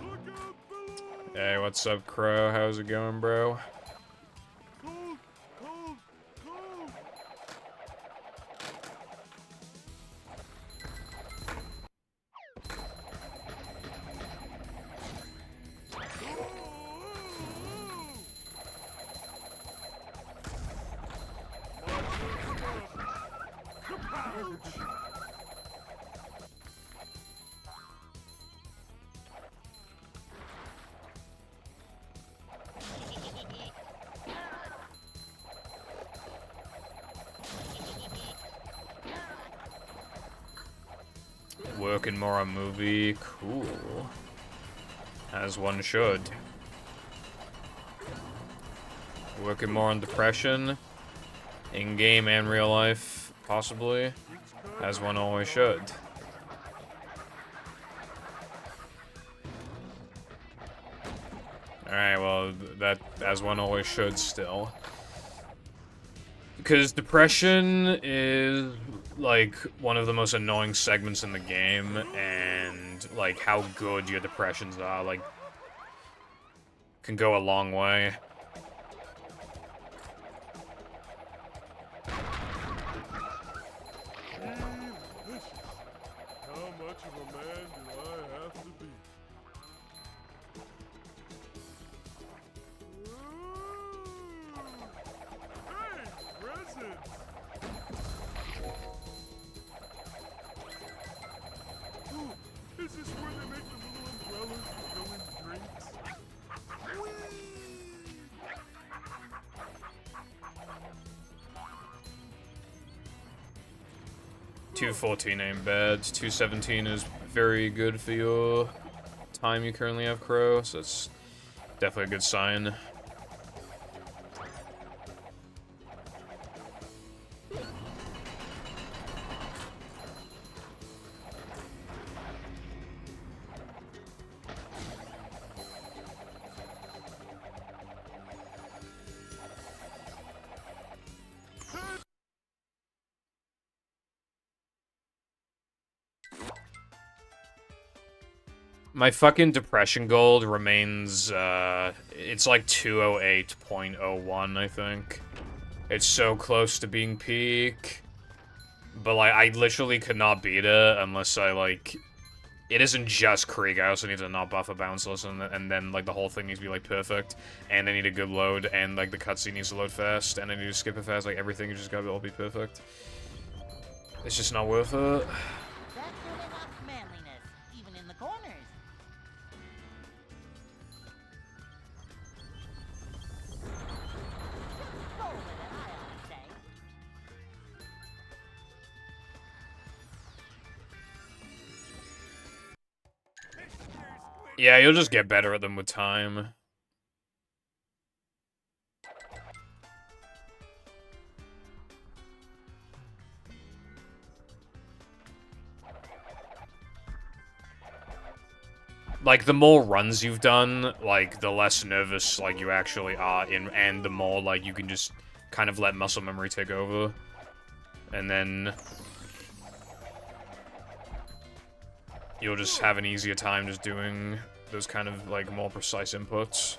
Look out below! Hey, what's up, Crow? How's it going, bro? Cold, cold, cold! Working more on movie. Cool. As one should. Working more on depression. In-game and real life, possibly. As one always should. Alright, well, that, as one always should still. Because depression is, like, one of the most annoying segments in the game, and, like, how good your depressions are, like, can go a long way. Delicious. How much of a man do I have to be? Ooh. Hey, presents! Ooh, is this where they make the little umbrellas that go in drinks? Whee! 214 ain't bad. 217 is very good for your time you currently have, Crow, so that's definitely a good sign. My fucking depression gold remains, it's like 208.01, I think. It's so close to being peak. But, like, I literally could not beat it unless I, like... It isn't just Krieg, I also need to not buff a bounceless, and then, like, the whole thing needs to be, like, perfect. And I need a good load, and, like, the cutscene needs to load fast, and I need to skip it fast, like, everything just gotta all be perfect. It's just not worth it. That's good enough manliness, even in the corners. Roll with it, I always say. Yeah, you'll just get better at them with time. Like, the more runs you've done, like, the less nervous, like, you actually are in, and the more, like, you can just kind of let muscle memory take over. And then... you'll just have an easier time just doing those kind of, like, more precise inputs.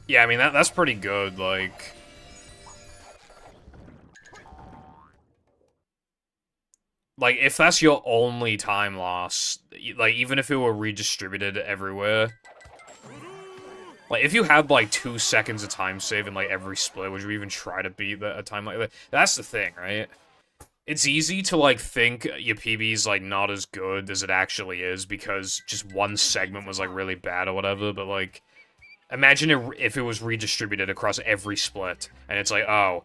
Yeah, I mean, that's pretty good, like... Like, if that's your only time loss, like, even if it were redistributed everywhere... Like, if you had, like, 2 seconds of time save in, like, every split, would you even try to beat a time like that? That's the thing, right? It's easy to, like, think your PB's, like, not as good as it actually is because just one segment was, like, really bad or whatever, but, like... Imagine if it was redistributed across every split, and it's like, oh,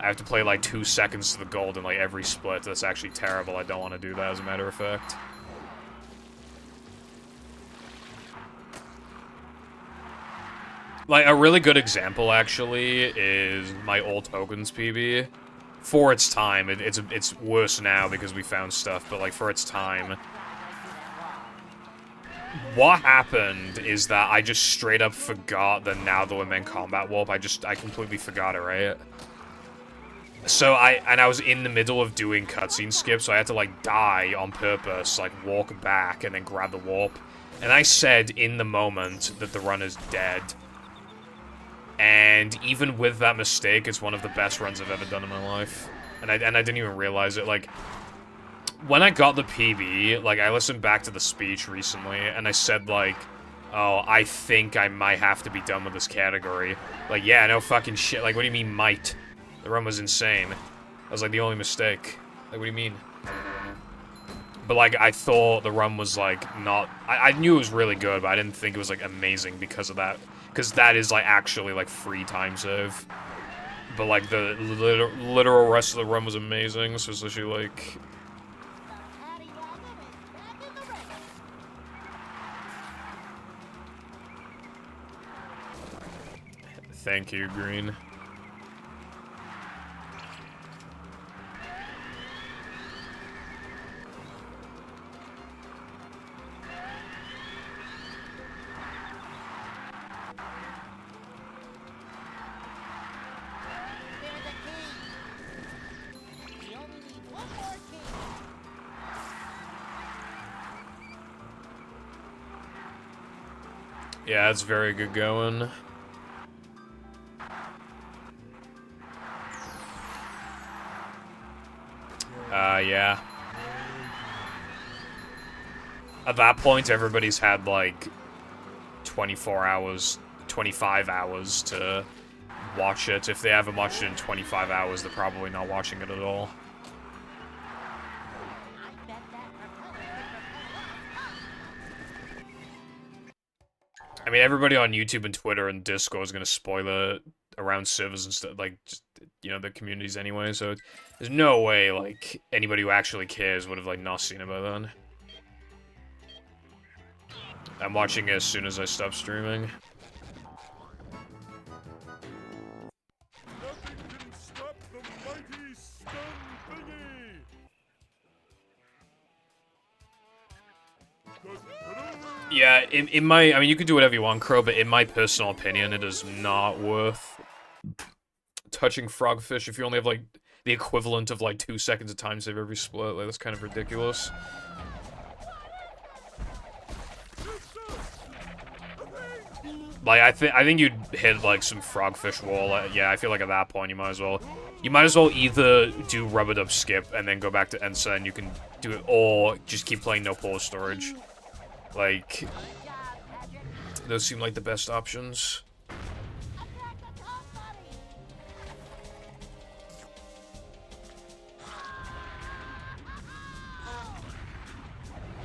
I have to play like 2 seconds to the gold in like every split. That's actually terrible. I don't want to do that, as a matter of fact. Like, a really good example, actually, is my old tokens PB. For its time, it's worse now because we found stuff, but like, for its time... What happened is that I just straight up forgot that now that we're in combat warp, I completely forgot it, right? So I was in the middle of doing cutscene skip, so I had to like die on purpose, like walk back and then grab the warp. And I said in the moment that the run is dead. And even with that mistake, it's one of the best runs I've ever done in my life. And I didn't even realize it, like... When I got the PB, like, I listened back to the speech recently, and I said, like, oh, I think I might have to be done with this category. Like, yeah, no fucking shit. Like, what do you mean, might? The run was insane. That was, like, the only mistake. Like, what do you mean? But, like, I thought the run was, like, not... I knew it was really good, but I didn't think it was, like, amazing because of that. Because that is, like, actually, like, free time save. But, like, the literal rest of the run was amazing, so it's literally, like... Thank you, Green. Yeah, it's very good going. Yeah. At that point, everybody's had, like, 24 hours, 25 hours to watch it. If they haven't watched it in 25 hours, they're probably not watching it at all. I mean, everybody on YouTube and Twitter and Discord is gonna spoil it around servers and stuff. Like, just, you know, the communities anyway, so there's no way, like, anybody who actually cares would have, like, not seen it by then. I'm watching it as soon as I stop streaming. Nothing can stop the mighty stun thingy! Yeah, in my, I mean, you can do whatever you want, Crow, but in my personal opinion, it is not worth touching Frogfish if you only have, like, the equivalent of, like, 2 seconds of time save every split. Like, that's kind of ridiculous. Like, I think you'd hit, like, some Frogfish wall. Yeah, I feel like at that point you might as well. You might as well either do Rubber Dub Skip and then go back to Ensa and you can do it, or just keep playing No Pause Storage. Like, those seem like the best options.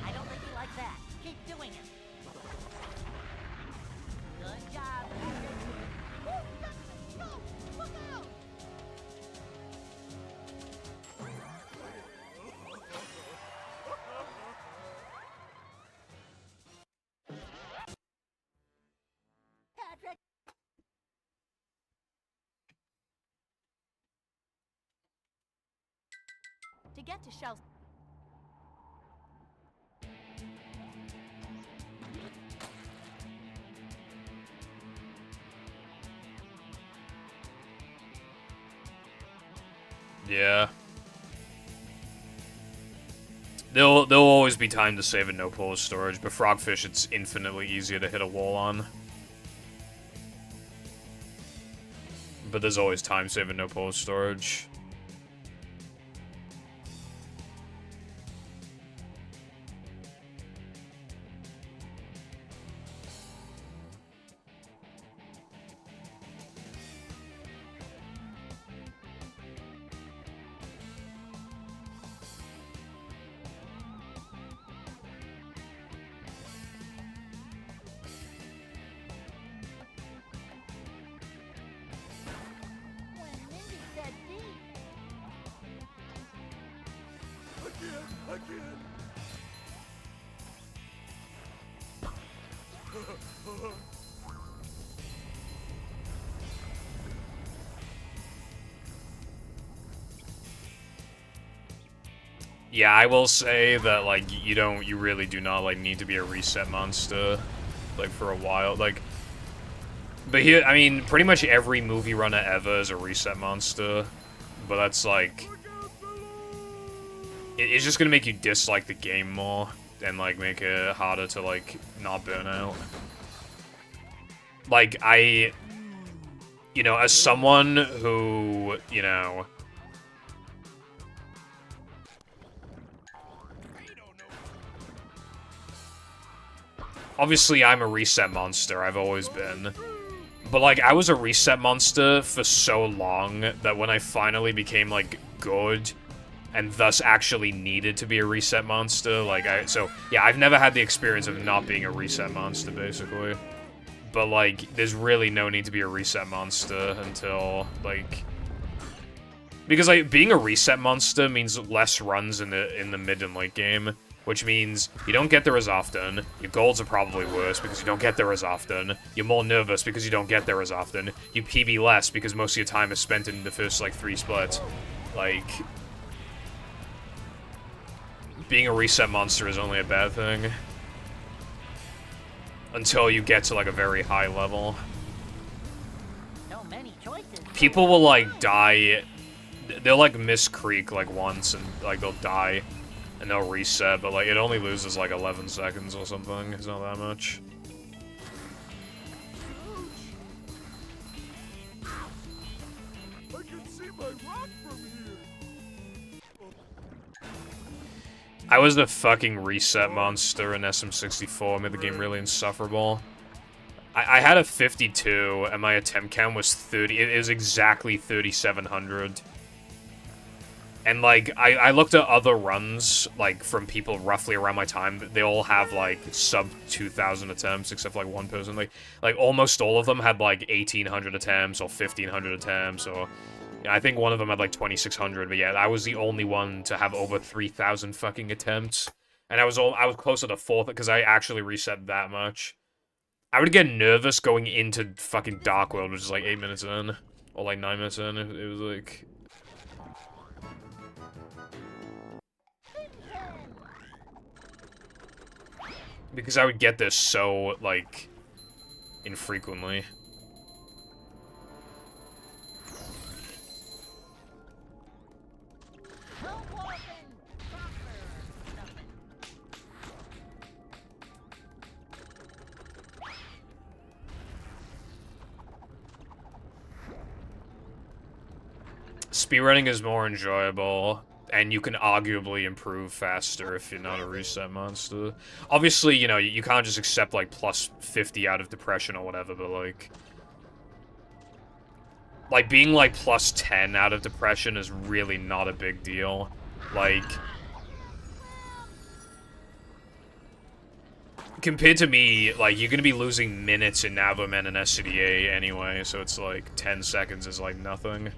I don't think you like that. Keep doing it. Good job, Patrick. Look out! Patrick! To get to shells. Yeah. There'll always be time to save in No Pause Storage, but Frogfish it's infinitely easier to hit a wall on. But there's always time save in No Pause Storage. When Mindy said D. Again! Yeah, I will say that, like, you really do not, like, need to be a reset monster, like, for a while, like, but here, I mean, pretty much every movie runner ever is a reset monster, but that's, like, it's just gonna make you dislike the game more, and, like, make it harder to, like, not burn out. Like, you know, as someone who, you know, obviously, I'm a reset monster. I've always been. But, like, I was a reset monster for so long that when I finally became, like, good and thus actually needed to be a reset monster, like, so, yeah, I've never had the experience of not being a reset monster, basically. But, like, there's really no need to be a reset monster until, like... Because, like, being a reset monster means less runs in the mid and late game. Which means you don't get there as often, your golds are probably worse because you don't get there as often, you're more nervous because you don't get there as often, you PB less because most of your time is spent in the first, like, 3 splits. Like... being a reset monster is only a bad thing. Until you get to, like, a very high level. So many choices. People will, like, die... They'll, like, miss Creek, like, once, and, like, they'll die. And they'll reset, but, like, it only loses, like, 11 seconds or something. It's not that much. I can see my rock from here! I was a fucking reset monster in SM64, made the game really insufferable. I had a 52, and my attempt count was 30. It is exactly 3,700. And, like, I looked at other runs, like, from people roughly around my time. They all have, like, sub 2,000 attempts, except, like, one person. Like, almost all of them had, like, 1,800 attempts or 1,500 attempts or Yeah, I think one of them had like 2,600, but yeah, I was the only one to have over 3,000 fucking attempts. And I was closer to 4th because I actually reset that much. I would get nervous going into fucking Dark World, which is like 8 minutes in. Or like 9 minutes in. It was like... Because I would get this so, like, infrequently. Speedrunning is more enjoyable, and you can arguably improve faster if you're not a reset monster. Obviously, you know, you can't just accept, like, plus 50 out of depression or whatever, but, like... Like, being, like, plus 10 out of depression is really not a big deal. Like... Compared to me, like, you're gonna be losing minutes in Navamen and SCDA anyway, so it's like, 10 seconds is, like, nothing.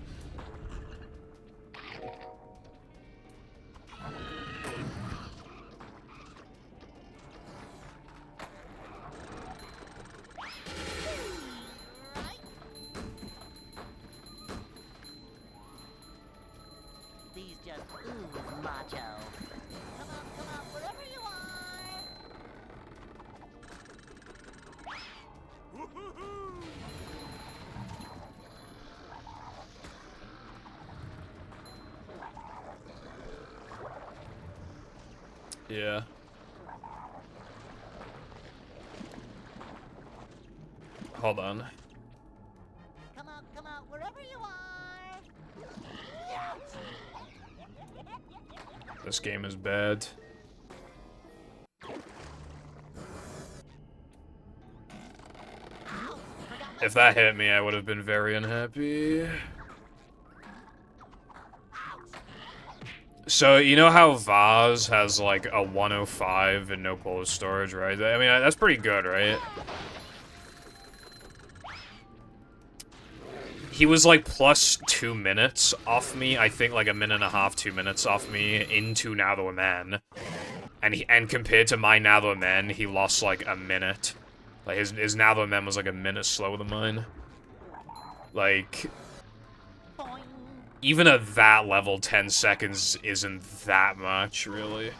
These just ooze macho. Come on, wherever you are. Woohoo! Yeah. Hold on. Come on, wherever you are. This game is bad. If that hit me, I would have been very unhappy. So, you know how Vaz has, like, a 105 and no polar storage, right? I mean, that's pretty good, right? He was, like, plus 2 minutes off me, I think, like, a minute and a half, 2 minutes off me into Now Man. And compared to my Now Man, he lost, like, a minute. Like, his Now Man was, like, a minute slower than mine. Like... Even at that level, 10 seconds isn't that much, really.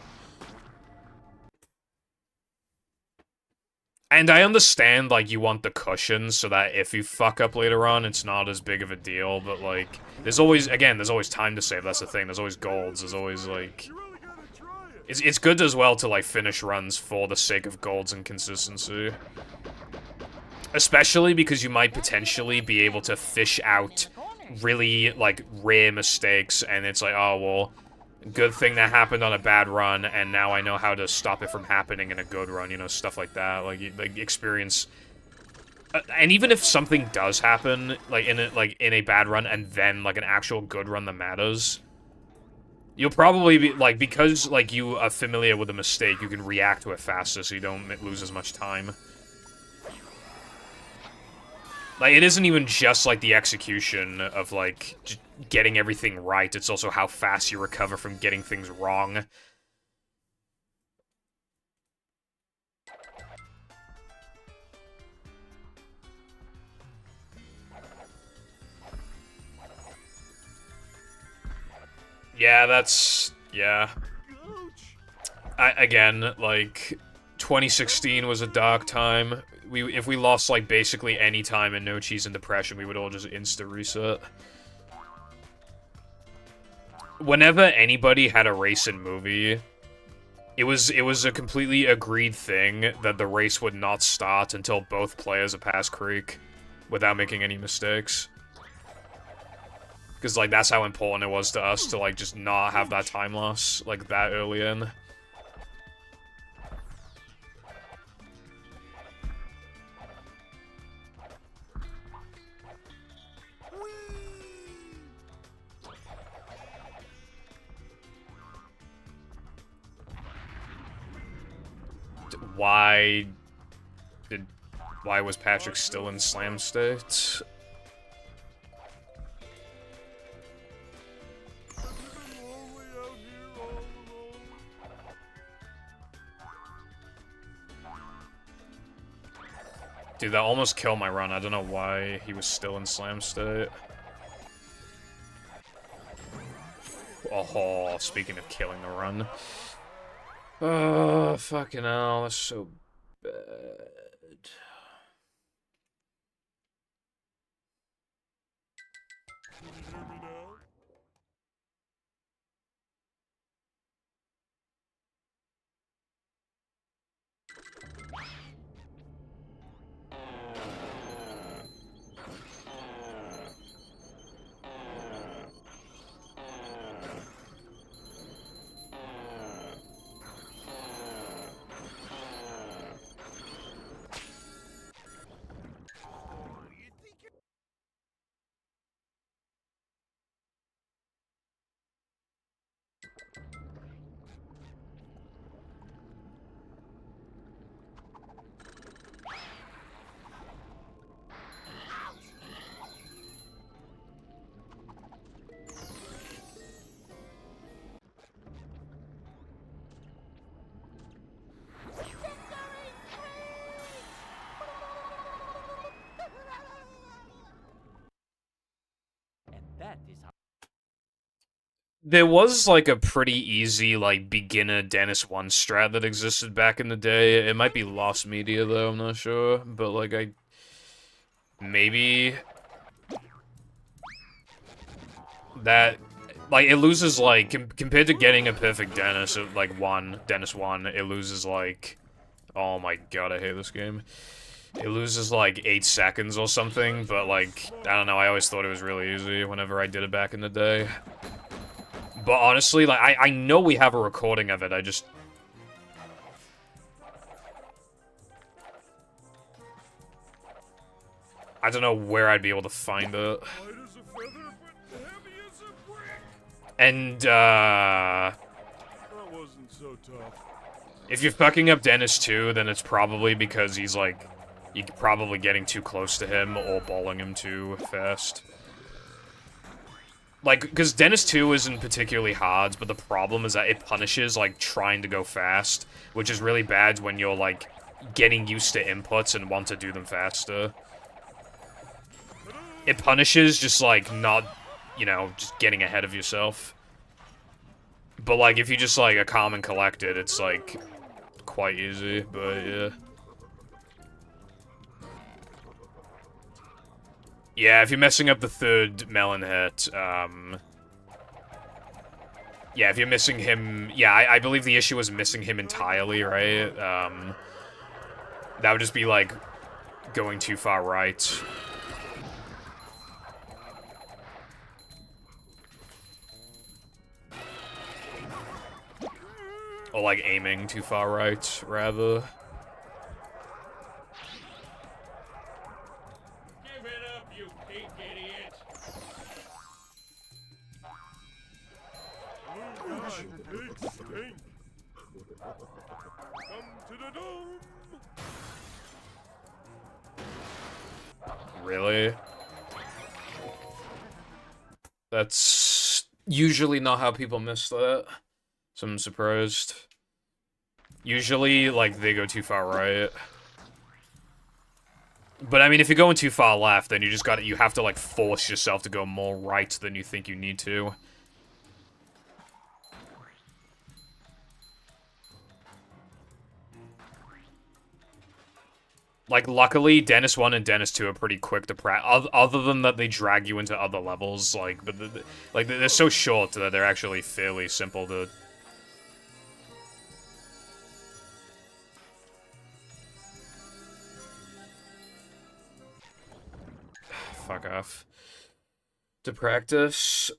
And I understand, like, you want the cushion so that if you fuck up later on, it's not as big of a deal, but, like, there's always, again, there's always time to save, that's the thing. There's always golds, there's always, like... You really gotta try it. It's good as well to, like, finish runs for the sake of golds and consistency. Especially because you might potentially be able to fish out really, like, rare mistakes, and it's like, oh, well, good thing that happened on a bad run, and now I know how to stop it from happening in a good run, you know, stuff like that. Like, experience... and even if something does happen, like, in a bad run, and then, like, an actual good run that matters, you'll probably be, like, because, like, you are familiar with a mistake, you can react to it faster, so you don't lose as much time. Like, it isn't even just, like, the execution of, like, getting everything right. It's also how fast you recover from getting things wrong. Yeah, that's... yeah. Again, like, 2016 was a dark time. If we lost, like, basically any time in No Cheese and Depression, we would all just insta-reset. Whenever anybody had a race in movie, it was a completely agreed thing that the race would not start until both players are past Creek, without making any mistakes. Because, like, that's how important it was to us to, like, just not have that time loss, like, that early in. Why was Patrick still in slam state? Dude, that almost killed my run. I don't know why he was still in slam state. Oh, speaking of killing the run. Oh, fucking hell, that's so bad. Can you hear me now? And that is how. There was, like, a pretty easy, like, beginner Dennis 1 strat that existed back in the day. It might be lost media, though, I'm not sure. But, like, maybe... That... Like, it loses, like, compared to getting a perfect Dennis, like, Dennis 1, it loses, like... Oh my god, I hate this game. It loses, like, 8 seconds or something, but, like, I don't know, I always thought it was really easy whenever I did it back in the day. But honestly, like, I know we have a recording of it, I just... I don't know where I'd be able to find it. Light as a feather, but heavy as a brick. And, That wasn't so tough. if you're fucking up Dennis 2, then it's probably because he's, like... You're probably getting too close to him or balling him too fast. Like, because Dennis 2 isn't particularly hard, but the problem is that it punishes, like, trying to go fast, which is really bad when you're, like, getting used to inputs and want to do them faster. It punishes just, like, not, you know, just getting ahead of yourself. But, like, if you just, like, are calm and collected, it's, like, quite easy, but, yeah. Yeah, if you're messing up the third melon hit, yeah, if you're missing him... Yeah, I believe the issue was missing him entirely, right? That would just be, like, going too far right. Or, like, aiming too far right, rather. Give it up, you pink idiot. Oh god, pigs stink. Come to the dome. Really? That's usually not how people miss that. So I'm surprised. Usually, like, they go too far right. But, I mean, if you're going too far left, then you have to, like, force yourself to go more right than you think you need to. Like, luckily, Dennis 1 and Dennis 2 are pretty quick to practice. Other than that, they drag you into other levels. Like, but they're so short that they're actually fairly simple to... Fuck off. To practice...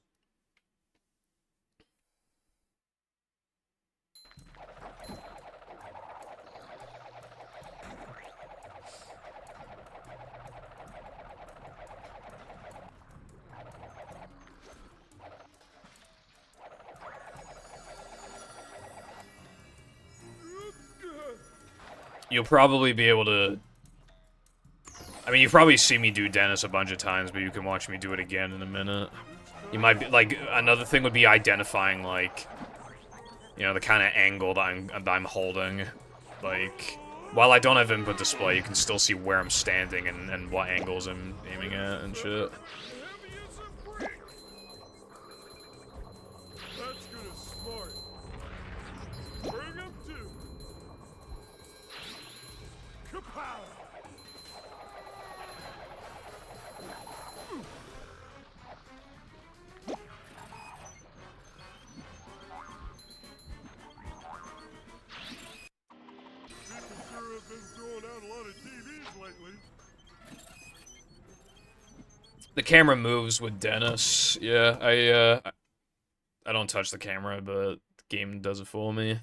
You'll probably be able to... I mean, you've probably seen me do Dennis a bunch of times, but you can watch me do it again in a minute. You might be, like, another thing would be identifying, like, you know, the kind of angle that I'm holding. Like, While I don't have input display, you can still see where I'm standing and what angles I'm aiming at and shit. Heavy as a brick. That's good as smart. Bring him to. Kapow! People sure have been throwing out a lot of TVs lately. The camera moves with Dennis. Yeah, I don't touch the camera, but the game does it for me.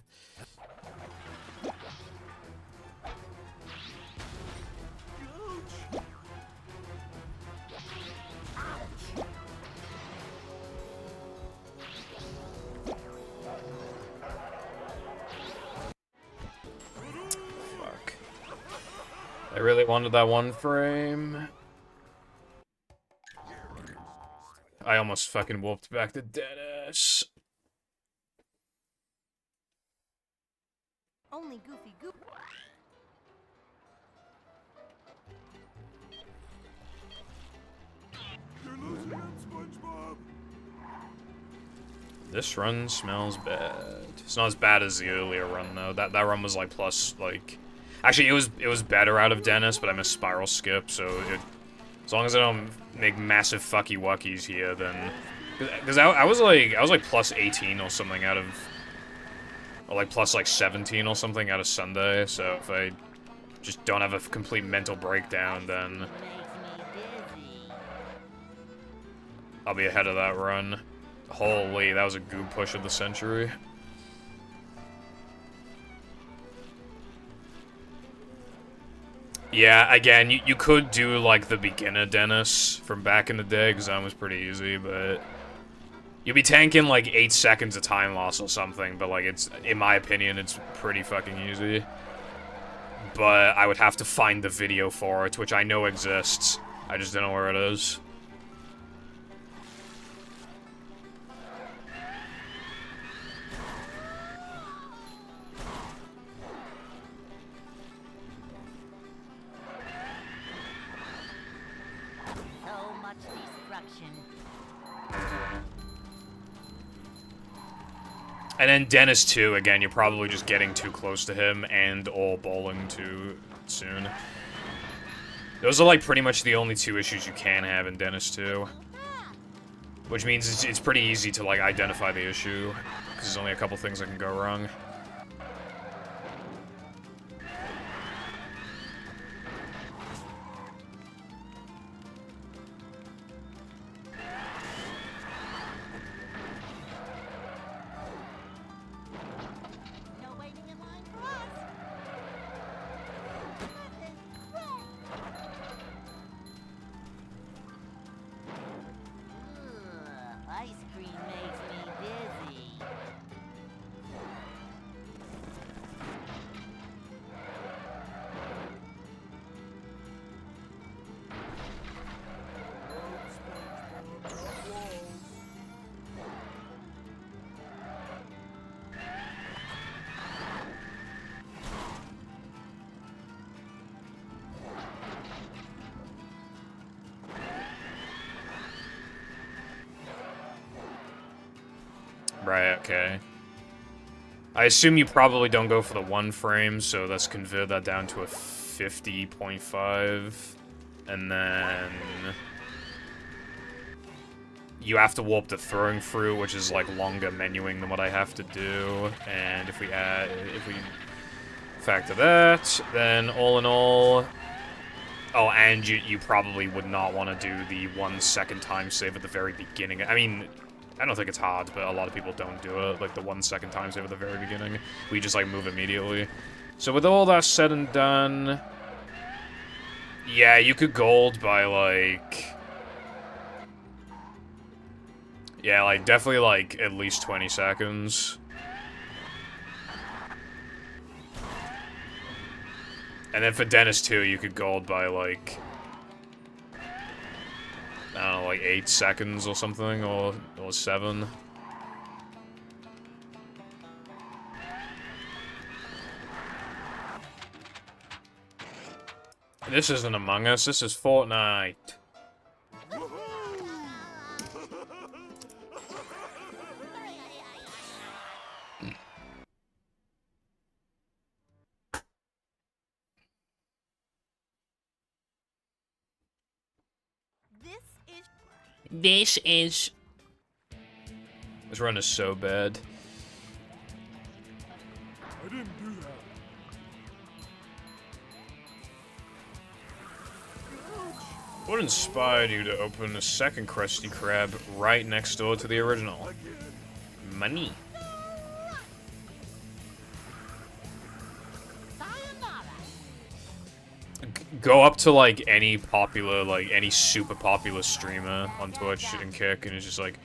Fuck. I really wanted that one frame. I almost fucking whooped back to Dennis. Only Goofy Goop. You're losing it, SpongeBob. This run smells bad. It's not as bad as the earlier run though. That run was like plus like, actually it was better out of Dennis, but I missed spiral skip, so as long as I don't make massive fucky wuckies here, then because I was like plus 18 or something out of, or like plus like 17 or something out of Sunday. So if I just don't have a complete mental breakdown, then Makes me dizzy. I'll be ahead of that run. Holy, that was a goob push of the century. Yeah, again, you could do, like, the beginner Dennis from back in the day, because that was pretty easy, but you'll be tanking, like, 8 seconds of time loss or something, but, like, it's, in my opinion, it's pretty fucking easy. But I would have to find the video for it, which I know exists. I just don't know where it is. So much destruction. And then Dennis, too, again, you're probably just getting too close to him and or bowling too soon. Those are, like, pretty much the only two issues you can have in Dennis, too. Which means it's pretty easy to, like, identify the issue, because there's only a couple things that can go wrong. No waiting in line for us. This is great. Ugh, ice cream makes me dizzy. Right, okay. I assume you probably don't go for the 1 frame, so let's convert that down to a 50.5. And then you have to warp the throwing through, which is like longer menuing than what I have to do. And if we factor that, then all in all, oh, and you probably would not want to do the 1 second time save at the very beginning. I mean, I don't think it's hard, but a lot of people don't do it, like the 1 second time save at the very beginning. We just like move immediately. So with all that said and done, yeah, you could gold by like, yeah, like definitely like at least 20 seconds. And then for Dennis too, you could gold by like, I don't know, like 8 seconds or something, or 7. This isn't Among Us, this is Fortnite. This is... This run is so bad. I didn't do that. What inspired you to open a second Krusty Krab right next door to the original? Money. Go up to, like, any popular, like, any super popular streamer on Twitch and kick, and it's just like,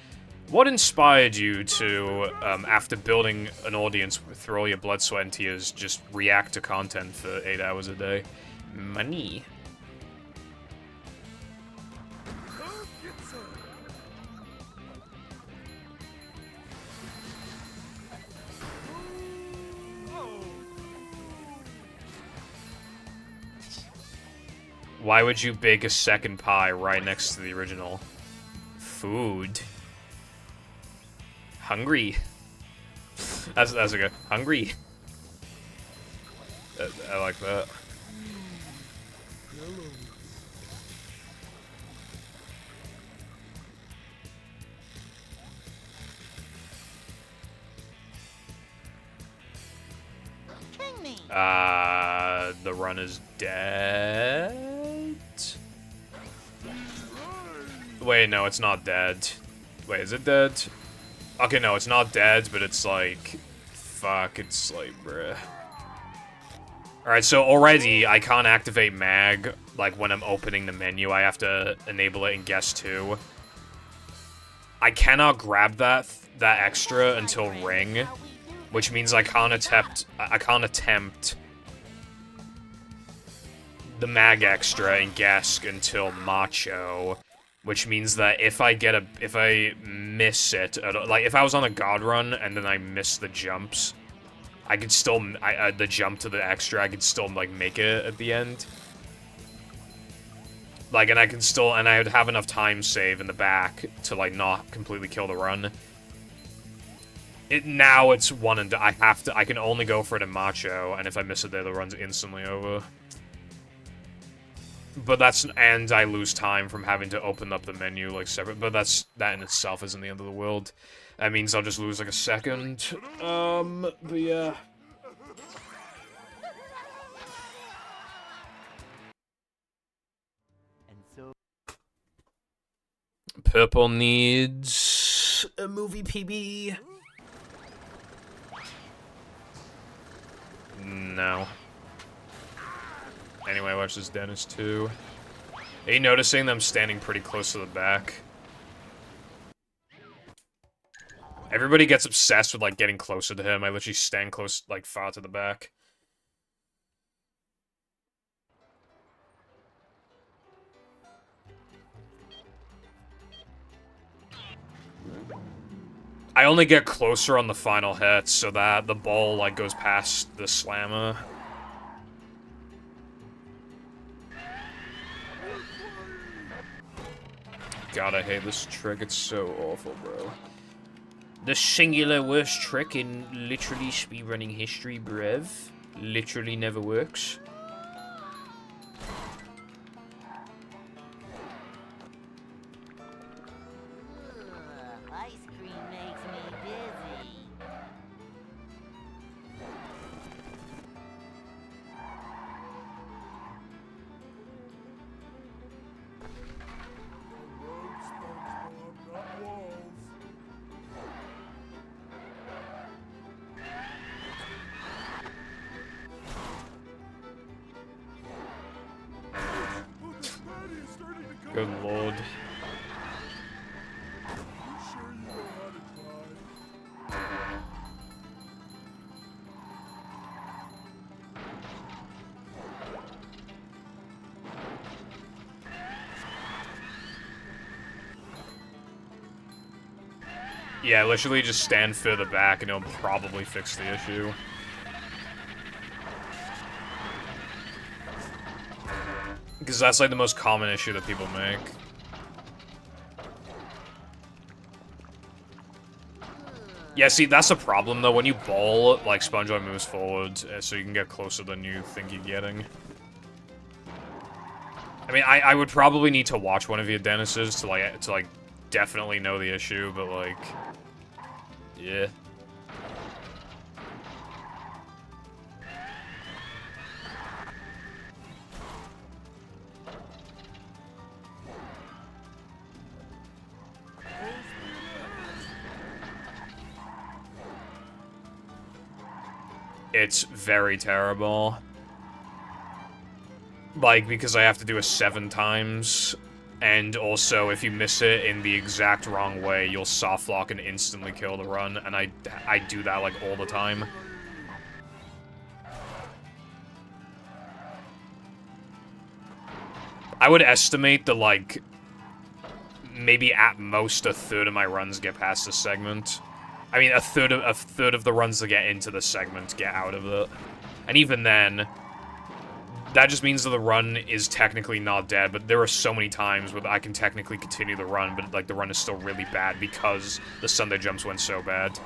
what inspired you to, after building an audience through all your blood, sweat, and tears, just react to content for 8 hours a day? Money. Why would you bake a second pie right next to the original? Food. Hungry. That's a good. Hungry. I like that. King me. The run is dead? Wait, no, it's not dead. Wait, is it dead? Okay, no, it's not dead, but it's like... Fuck, it's like, bruh. Alright, so already I can't activate mag, like, when I'm opening the menu. I have to enable it in Guest 2. I cannot grab that extra until Ring, which means I can't attempt the mag extra in Gesk until Macho, which means that if I miss it, like if I was on a god run and then I miss the jumps, I could still, the jump to the extra, I could still like make it at the end. Like, and I would have enough time save in the back to like not completely kill the run. Now it's one and I can only go for it in Macho, and if I miss it there, the run's instantly over. But and I lose time from having to open up the menu, like, separate, but that in itself isn't the end of the world. That means I'll just lose, like, a second. But yeah. And so Purple needs a movie PB. No. Anyway, watch this Dennis too. Are you noticing them standing pretty close to the back? Everybody gets obsessed with, like, getting closer to him. I literally stand close, like, far to the back. I only get closer on the final hit so that the ball, like, goes past the slammer. God, I hate this trick. It's so awful, bro. The singular worst trick in literally speedrunning history, brev. Literally never works. Ice cream makes me dizzy. Road, SpongeBob, not walls. Oh, this patty is starting to come Good out. lord. You sure you know how to climb? Yeah, literally just stand further back and it'll probably fix the issue. Because that's, like, the most common issue that people make. Yeah, see, that's a problem, though. When you bowl, like, SpongeBob moves forward, so you can get closer than you think you're getting. I mean, I would probably need to watch one of your Dennis's to, like, definitely know the issue, but, like... Yeah. It's very terrible. Like, because I have to do it 7 times, and also, if you miss it in the exact wrong way, you'll softlock and instantly kill the run, and I do that, like, all the time. I would estimate that, like, maybe at most a third of my runs get past this segment. I mean, a third of the runs that get into the segment get out of it. And even then, that just means that the run is technically not dead, but there are so many times where I can technically continue the run, but, like, the run is still really bad because the Sunday jumps went so bad.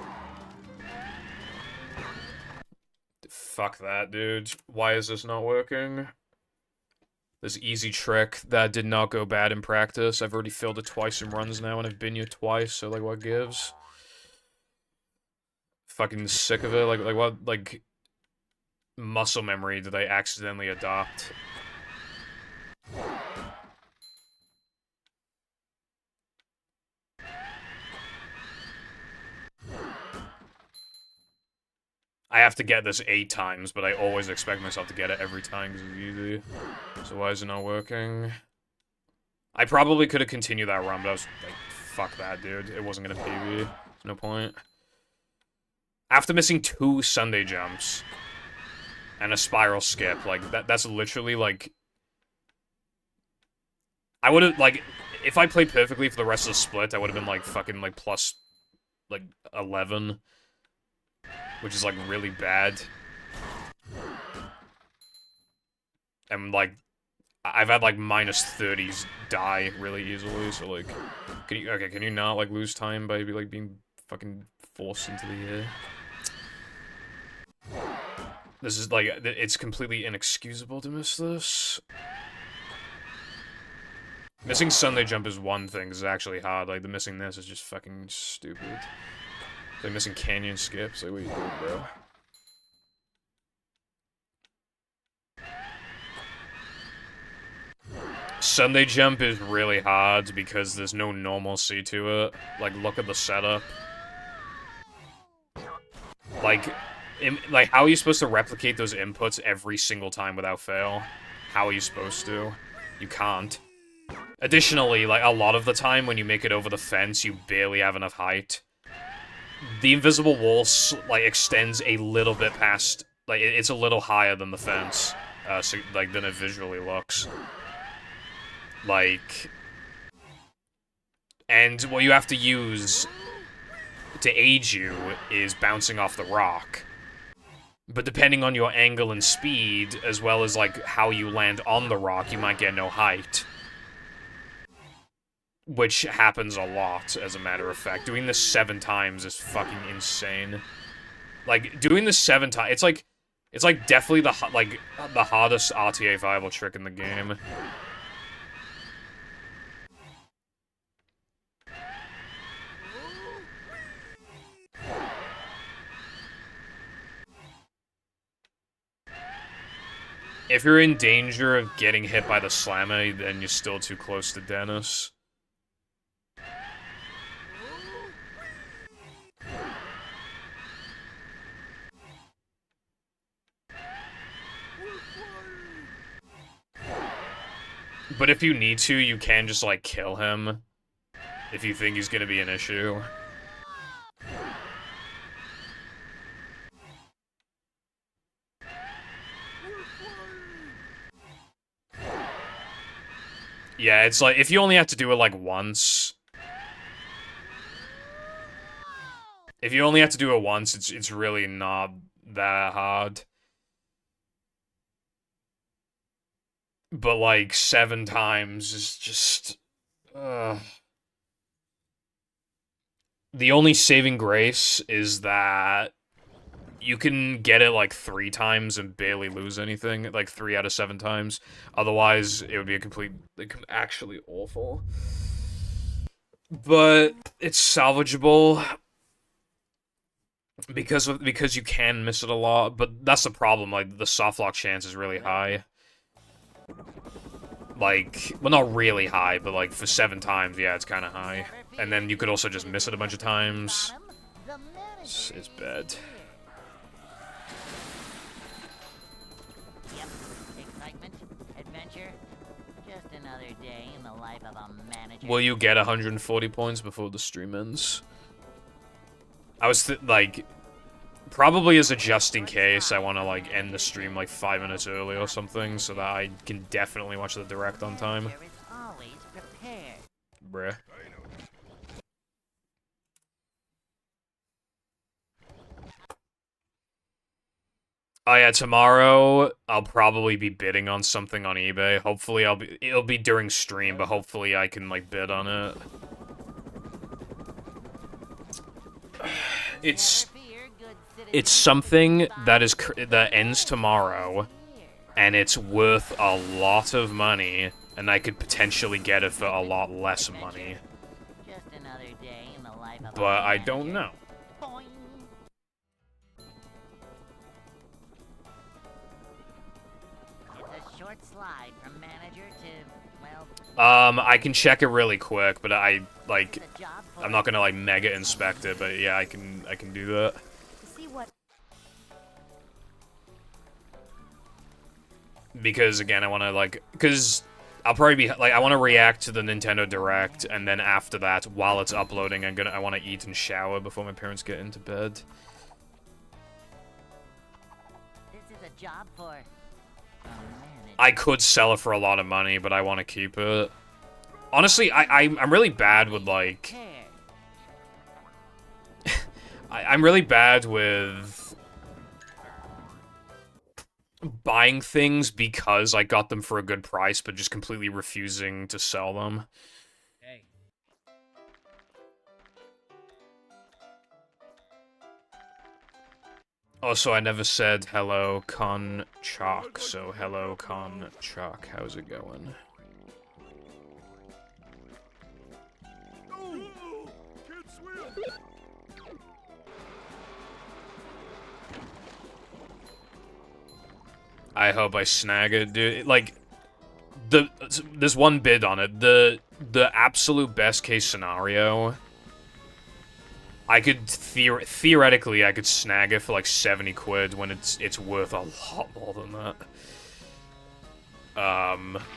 Fuck that, dude. Why is this not working? This easy trick that did not go bad in practice. I've already failed it twice in runs now, and I've been here twice, so, like, what gives? Fucking sick of it. Like what, like, muscle memory did I accidentally adopt? I have to get this 8 times, but I always expect myself to get it every time because it's easy. So why is it not working? I probably could have continued that run, but I was like, fuck that, dude. It wasn't gonna PB. There's no point. After missing 2 Sunday jumps and a spiral skip, like, that's literally, like... I would've, like, if I played perfectly for the rest of the split, I would've been, like, fucking, like, plus, like, 11. Which is, like, really bad. And, like, I've had, like, minus 30s die really easily, so, like... Can you not, like, lose time by, like, being fucking forced into the air? This is, like, it's completely inexcusable to miss this. Missing Sunday jump is one thing, 'cause it's actually hard. Like, the missing this is just fucking stupid. Like, missing canyon skips. Like, what are you doing, bro? Sunday jump is really hard because there's no normalcy to it. Like, look at the setup. Like, how are you supposed to replicate those inputs every single time without fail? How are you supposed to? You can't. Additionally, like, a lot of the time when you make it over the fence, you barely have enough height. The invisible wall, like, extends a little bit past... Like, it's a little higher than the fence, so, like, than it visually looks. Like... And what you have to use to aid you is bouncing off the rock. But depending on your angle and speed, as well as, like, how you land on the rock, you might get no height. Which happens a lot, as a matter of fact. Doing this 7 times is fucking insane. Like, doing this 7 times, it's like definitely the hardest RTA viable trick in the game. If you're in danger of getting hit by the slammer, then you're still too close to Dennis. But if you need to, you can just, like, kill him. If you think he's gonna be an issue. Yeah, it's like, if you only have to do it, like, once... If you only have to do it once, it's really not that hard. but like 7 times is just the only saving grace is that you can get it like 3 times and barely lose anything, like 3 out of 7 times. Otherwise, it would be a complete, like, actually awful. But it's salvageable because you can miss it a lot. But that's the problem. Like the softlock chance is really high. Like, well, not really high, but like for 7 times, yeah, it's kind of high. And then you could also just miss it a bunch of times. It's bad. Yep. Excitement, adventure, just another day in the life of a manager. Will you get 140 points before the stream ends? I was like, probably as a just in case, I want to like end the stream like 5 minutes early or something, so that I can definitely watch the direct on time. Manager is always prepared. Bruh. Oh yeah, tomorrow I'll probably be bidding on something on eBay. Hopefully it'll be during stream, but hopefully I can like bid on it. It's something that ends tomorrow, and it's worth a lot of money, and I could potentially get it for a lot less money. Just another day in the life of But I don't know. Boing. It's a short slide from manager to, well, I can check it really quick, but it's a job for I'm not gonna like mega inspect it, but yeah, I can do that. To see what Because again, I want to like, because I'll probably be like, I want to react to the Nintendo Direct, and then after that, while it's uploading, I want to eat and shower before my parents get into bed. this is a job for a manager. I could sell it for a lot of money, but I want to keep it. Honestly, I'm really bad with like, Care. I'm really bad with buying things because I got them for a good price, but just completely refusing to sell them. Hey. Also, I never said hello, Con Chalk, so hello, Con Chalk. How's it going? Oh, can't swim. I hope I snag it, dude. Like, there's one bid on it. The absolute best case scenario, I could theoretically I could snag it for like 70 quid when it's worth a lot more than that. That's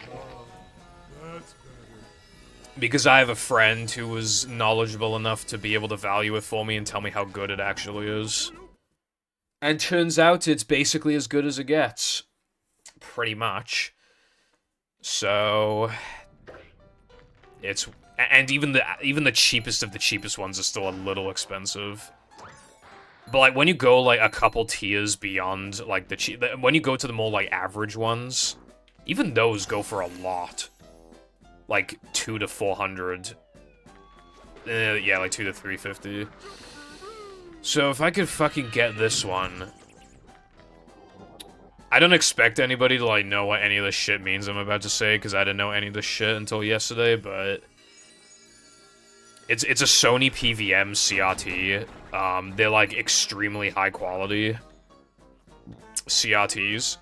better. Because I have a friend who was knowledgeable enough to be able to value it for me and tell me how good it actually is. And turns out it's basically as good as it gets. Pretty much. So it's, and even the cheapest of the cheapest ones are still a little expensive. But like when you go like a couple tiers beyond like when you go to the more like average ones, even those go for a lot. Like 200 to 400. Yeah, like 200 to 350. So if I could fucking get this one, I don't expect anybody to like know what any of this shit means I'm about to say, because I didn't know any of this shit until yesterday, but it's a Sony PVM CRT. They're like extremely high quality CRTs.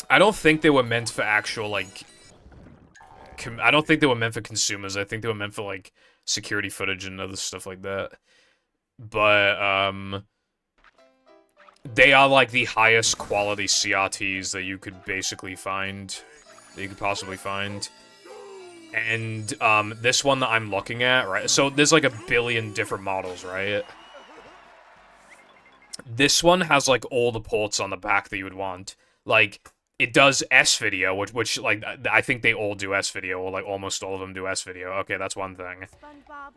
I don't think they were meant for actual like I don't think they were meant for consumers. I think they were meant for like security footage and other stuff like that. But they are like the highest quality CRTs that you could basically find, that you could possibly find. And this one that I'm looking at, right? So there's like a billion different models, right? This one has like all the ports on the back that you would want. Like it does S-video, which like I think they all do S-video, or like almost all of them do S-video. Okay, that's one thing. SpongeBob?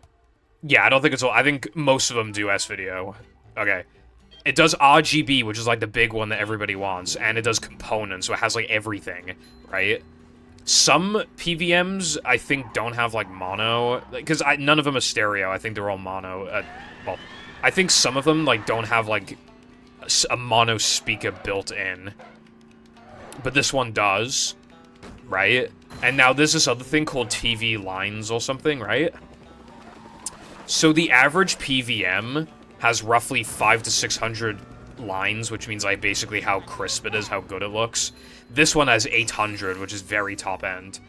Yeah, I don't think it's all. I think most of them do S-video. Okay. It does RGB, which is like the big one that everybody wants, and it does components, so it has like everything, right? Some PVMs, I think, don't have like mono, because none of them are stereo. I think they're all mono. Well, I think some of them like don't have like a mono speaker built in, but this one does, right? And now there's this other thing called TV lines or something, right? So the average PVM has roughly 500 to 600 lines, which means like basically how crisp it is, how good it looks. This one has 800, which is very top end.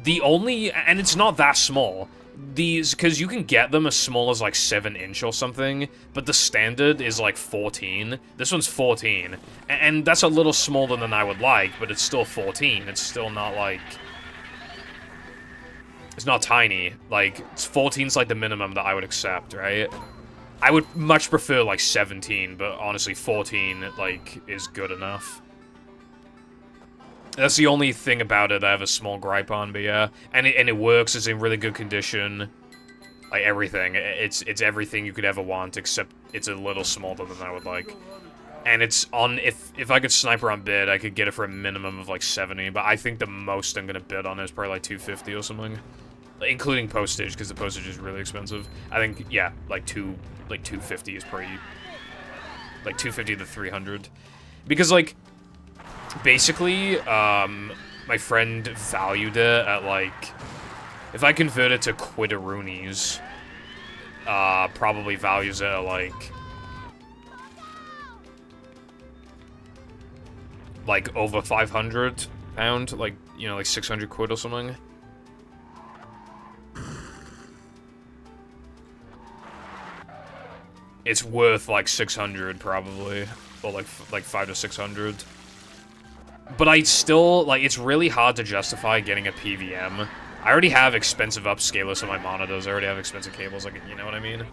The only, and it's not that small. These, because you can get them as small as like 7-inch or something, but the standard is like 14. This one's 14, and that's a little smaller than I would like, but it's still 14. It's still not like, it's not tiny. Like, 14's like the minimum that I would accept, right? I would much prefer like 17, but honestly 14 like is good enough. That's the only thing about it I have a small gripe on, but yeah. And it works, it's in really good condition. Like, everything. It's everything you could ever want, except it's a little smaller than I would like. And it's on, if I could sniper on bid, I could get it for a minimum of like 70, but I think the most I'm gonna bid on is probably like 250 or something. Including postage, because the postage is really expensive. I think, yeah, like 250 is pretty, like 250 to 300. Because, like, basically, my friend valued it at, like, if I convert it to quidaroonies, probably values it at, like over 500 pound, like, you know, like 600 quid or something. It's worth like 600 probably, or like 5 to 600. But I still, like, it's really hard to justify getting a PVM. I already have expensive upscalers on my monitors. I already have expensive cables, like, you know what I mean?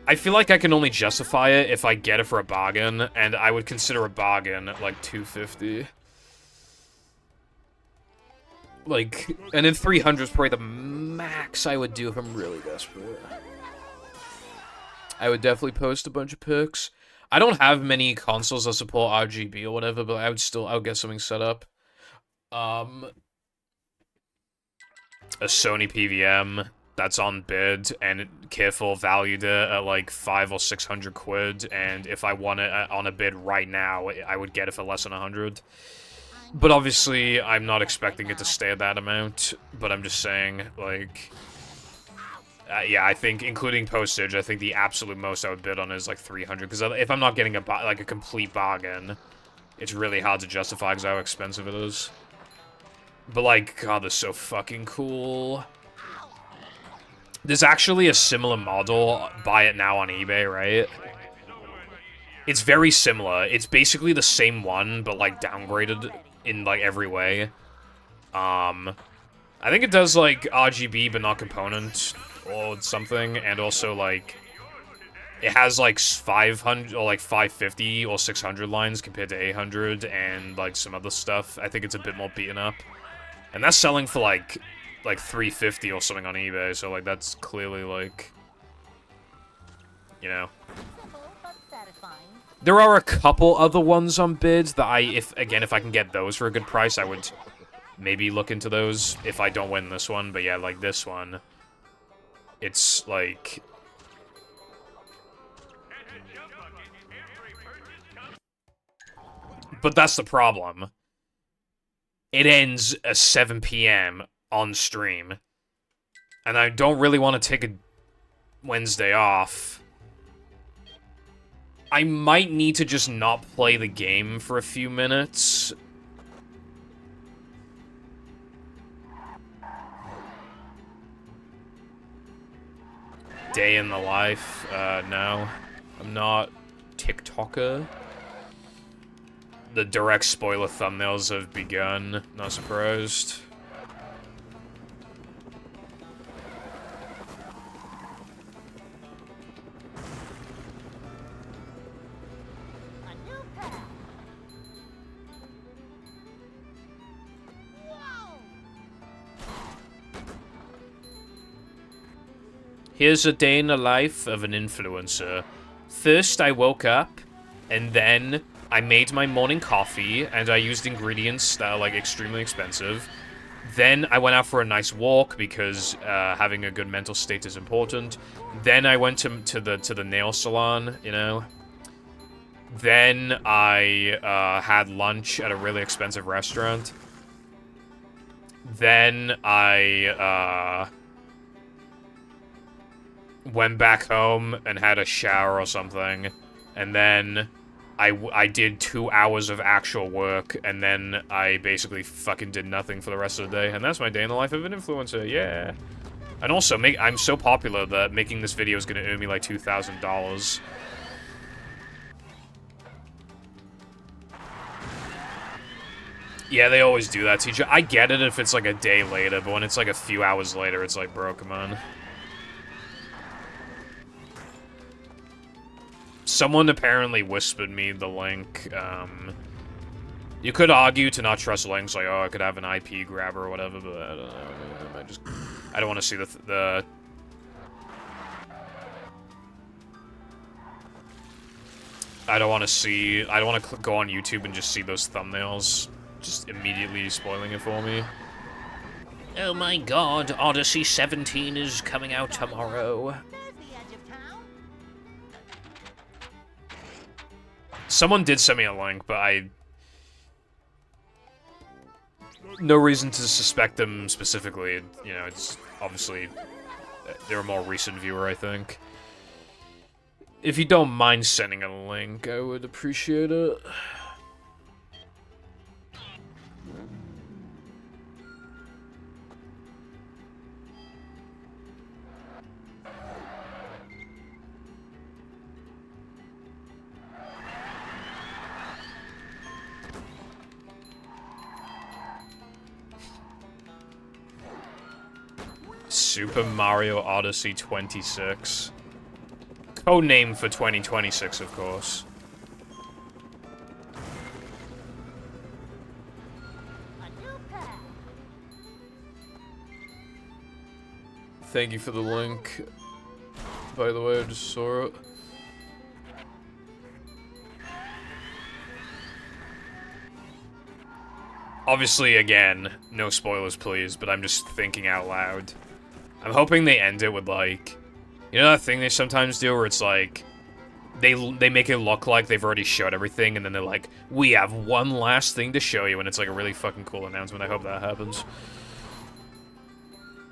I feel like I can only justify it if I get it for a bargain, and I would consider a bargain at like 250. Like, and then 300 is probably the max I would do if I'm really desperate. I would definitely post a bunch of pics. I don't have many consoles that support RGB or whatever, but I would get something set up. A Sony PVM that's on bid, and Careful valued it at like 500 or 600 quid, and if I want it on a bid right now, I would get it for less than 100. But obviously, I'm not expecting it to stay at that amount, but I'm just saying, like... yeah, I think, including postage, I think the absolute most I would bid on is like 300, because if I'm not getting a complete bargain, it's really hard to justify because how expensive it is. But like, God, this is so fucking cool. There's actually a similar model, buy it now on eBay, right? It's very similar. It's basically the same one, but like downgraded in like every way. I think it does like RGB, but not component or something, and also like it has like 500 or like 550 or 600 lines compared to 800 and like some other stuff. I think it's a bit more beaten up, and that's selling for like 350 or something on eBay. So like that's clearly like, you know. There are a couple other ones on bids that if I can get those for a good price, I would maybe look into those if I don't win this one. But yeah, like this one, it's like... But that's the problem. It ends at 7 PM on stream. And I don't really want to take a Wednesday off. I might need to just not play the game for a few minutes. Day in the life? No. I'm not TikToker. The direct spoiler thumbnails have begun. Not surprised. Here's a day in the life of an influencer. First, I woke up, and then I made my morning coffee, and I used ingredients that are, like, extremely expensive. Then I went out for a nice walk, because having a good mental state is important. Then I went to the nail salon, you know. Then I had lunch at a really expensive restaurant. Then I went back home and had a shower or something. And then I did 2 hours of actual work, and then I basically fucking did nothing for the rest of the day. And that's my day in the life of an influencer, yeah. And also, I'm so popular that making this video is gonna earn me like $2,000. Yeah, they always do that, teacher. I get it if it's like a day later, but when it's like a few hours later, it's like, bro, come on. Someone apparently whispered me the link. You could argue to not trust links, like, oh, I could have an IP grabber or whatever, but I don't know. I don't want to see the I don't want to go on YouTube and just see those thumbnails just immediately spoiling it for me. Oh my god, Odyssey 17 is coming out tomorrow. There's the edge of town. Someone did send me a link, but no reason to suspect them specifically. You know, it's obviously they're a more recent viewer, I think. If you don't mind sending a link, I would appreciate it. Super Mario Odyssey 26. Codename for 2026, of course. A new path. Thank you for the link. By the way, I just saw it. Obviously, again, no spoilers, please, but I'm just thinking out loud. I'm hoping they end it with, like... You know that thing they sometimes do where it's like... They make it look like they've already showed everything, and then they're like, we have one last thing to show you, and it's like a really fucking cool announcement. I hope that happens.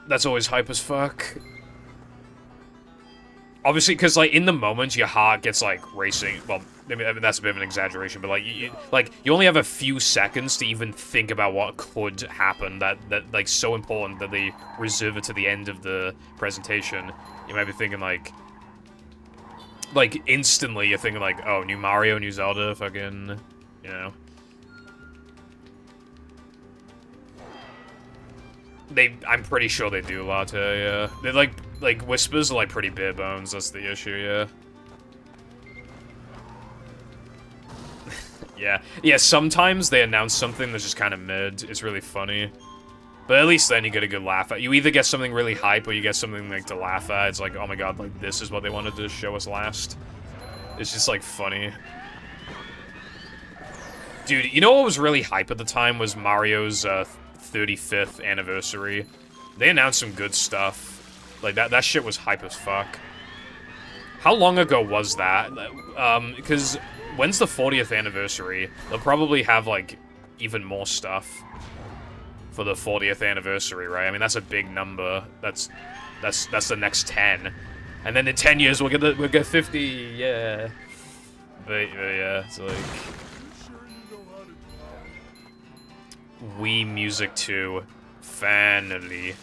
That's always hype as fuck. Obviously, because, like, in the moment, your heart gets, like, racing. Well, I mean, that's a bit of an exaggeration, but, like, you only have a few seconds to even think about what could happen that, like, so important that they reserve it to the end of the presentation. You might be thinking, like, instantly, you're thinking, like, oh, new Mario, new Zelda, fucking, you know. I'm pretty sure they do Latte, yeah. They, like, whispers are, like, pretty bare bones, that's the issue, yeah. Yeah, sometimes they announce something that's just kind of mid. It's really funny. But at least then you get a good laugh at. You either get something really hype or you get something, like, to laugh at. It's like, oh my god, like, this is what they wanted to show us last. It's just, like, funny. Dude, you know what was really hype at the time was Mario's, 35th anniversary. They announced some good stuff. Like, that shit was hype as fuck. How long ago was that? Because when's the 40th anniversary? They'll probably have, like, even more stuff for the 40th anniversary, right? I mean, that's a big number. That's the next 10. And then in 10 years, we'll get 50, yeah. But yeah, it's like... Wii Music 2. Finally.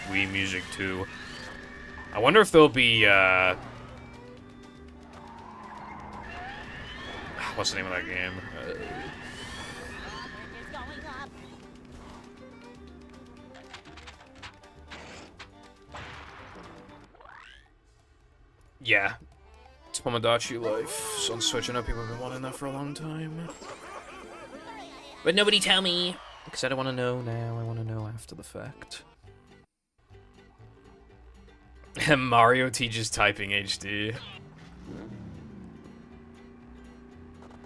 Wii Music 2. I wonder if there'll be, what's the name of that game? It's going up. Yeah. Tomodachi Life. On Switch, I know people have been wanting that for a long time. But nobody tell me. Because I don't want to know now, I want to know after the fact. Mario teaches typing HD.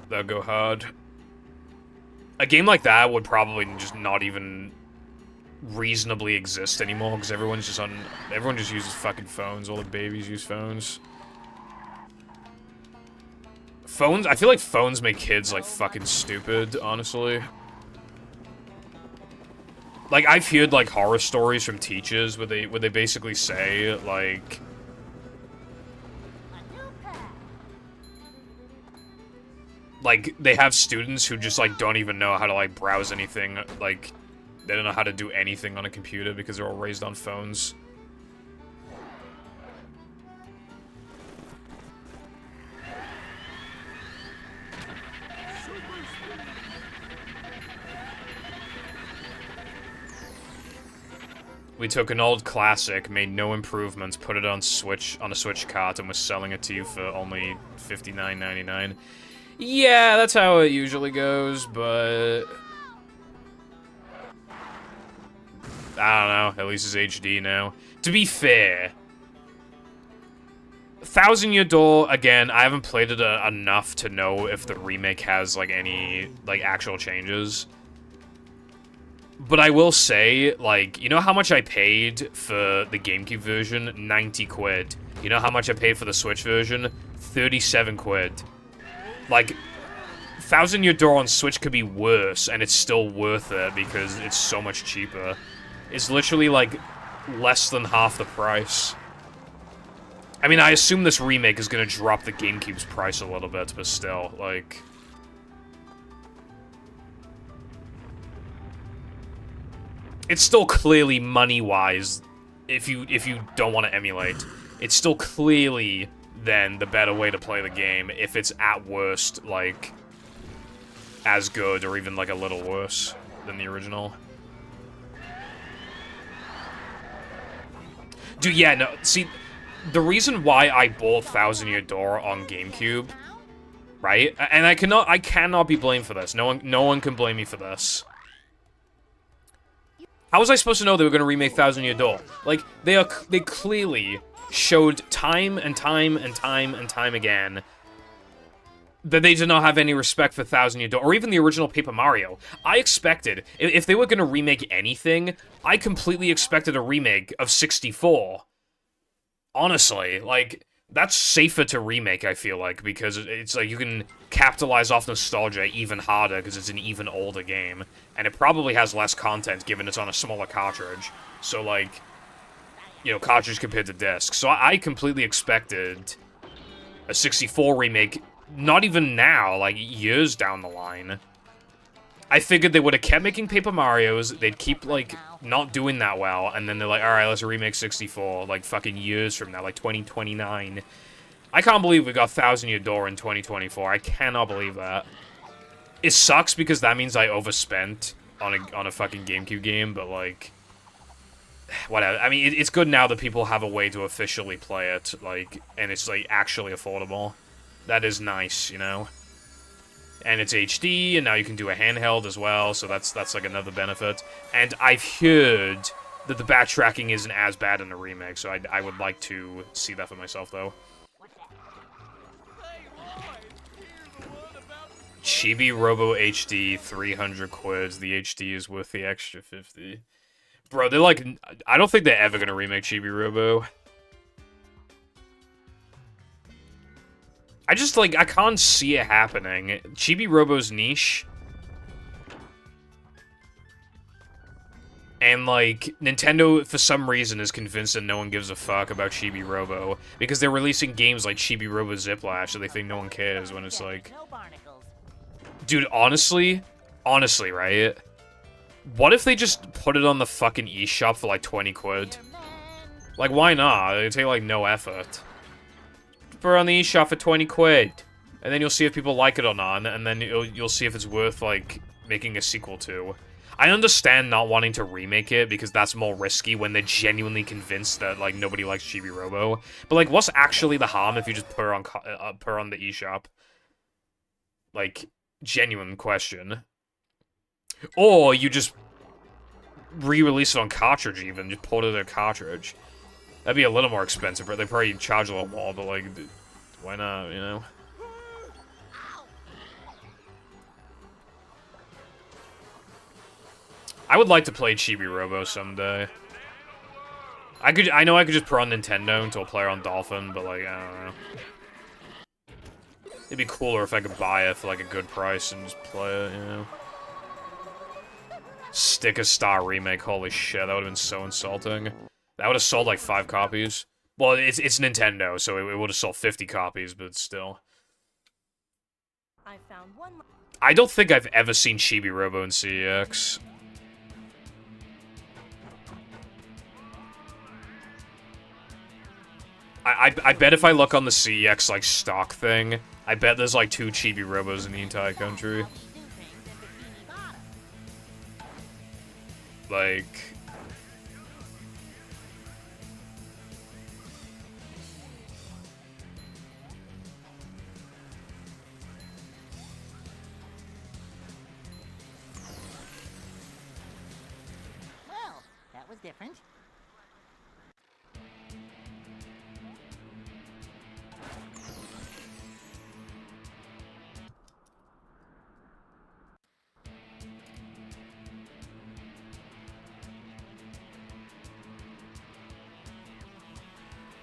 That'd go hard. A game like that would probably just not even reasonably exist anymore, because everyone just uses fucking phones. All the babies use phones. Phones, I feel like phones make kids, like, fucking stupid, honestly. Like, I've heard, like, horror stories from teachers where they basically say, like... Like, they have students who just, like, don't even know how to, like, browse anything. Like, they don't know how to do anything on a computer because they're all raised on phones. We took an old classic, made no improvements, put it on a Switch cart, and was selling it to you for only $59.99. Yeah, that's how it usually goes, but... I don't know, at least it's HD now. To be fair... Thousand Year Door, again, I haven't played it enough to know if the remake has, like, any, like, actual changes. But I will say, like, you know how much I paid for the GameCube version? 90 quid. You know how much I paid for the Switch version? 37 quid. Like, Thousand Year Door on Switch could be worse, and it's still worth it because it's so much cheaper. It's literally, like, less than half the price. I mean, I assume this remake is gonna drop the GameCube's price a little bit, but still, like... It's still clearly money-wise, if you don't want to emulate. It's still clearly, then, the better way to play the game, if it's at worst, like, as good, or even, like, a little worse than the original. Dude, yeah, no, see, the reason why I bought Thousand Year Door on GameCube, right, and I cannot be blamed for this. No one can blame me for this. How was I supposed to know they were going to remake Thousand Year Door? Like, they clearly showed time and time and time and time again that they did not have any respect for Thousand Year Door, or even the original Paper Mario. I expected, if they were going to remake anything, I completely expected a remake of 64. Honestly, like, that's safer to remake, I feel like, because it's like you can capitalize off nostalgia even harder because it's an even older game, and it probably has less content given it's on a smaller cartridge. So, like, you know, cartridge compared to disc. So I completely expected a 64 remake, not even now, like, years down the line. I figured they would have kept making Paper Marios, they'd keep, like, not doing that well, and then they're like, alright, let's remake 64, like, fucking years from now, like, 2029. I can't believe we got Thousand Year Door in 2024, I cannot believe that. It sucks because that means I overspent on a fucking GameCube game, but, like, whatever. I mean, it's good now that people have a way to officially play it, like, and it's, like, actually affordable. That is nice, you know? And it's HD, and now you can do a handheld as well, so that's like another benefit. And I've heard that the backtracking isn't as bad in the remake, so I would like to see that for myself, though. Chibi Robo HD, 300 quids. The HD is worth the extra 50. Bro, they're like... I don't think they're ever gonna remake Chibi Robo. I just, like, I can't see it happening. Chibi Robo's niche. And, like, Nintendo, for some reason, is convinced that no one gives a fuck about Chibi Robo. Because they're releasing games like Chibi Robo Ziplash, so they think no one cares when it's like... Dude, honestly, right? What if they just put it on the fucking eShop for, like, 20 quid? Like, why not? It'd take, like, no effort. Put it on the eShop for 20 quid. And then you'll see if people like it or not, and then you'll see if it's worth, like, making a sequel to. I understand not wanting to remake it, because that's more risky when they're genuinely convinced that, like, nobody likes Chibi Robo. But, like, what's actually the harm if you just put her on the eShop? Like, genuine question. Or you just re-release it on cartridge even, just port it to a cartridge. That'd be a little more expensive, but they'd probably charge a little more, but, like, why not, you know? I would like to play Chibi Robo someday. I know I could just put on Nintendo until play on Dolphin, but like, I don't know. It'd be cooler if I could buy it for like a good price and just play it, you know? Sticker Star Remake, holy shit, that would have been so insulting. That would have sold like 5 copies. Well, it's Nintendo, so it would have sold 50 copies, but still. I found one. I don't think I've ever seen Chibi Robo in CEX. I bet if I look on the CEX, like, stock thing, I bet there's, like, 2 Chibi Robos in the entire country. Like... Well, that was different.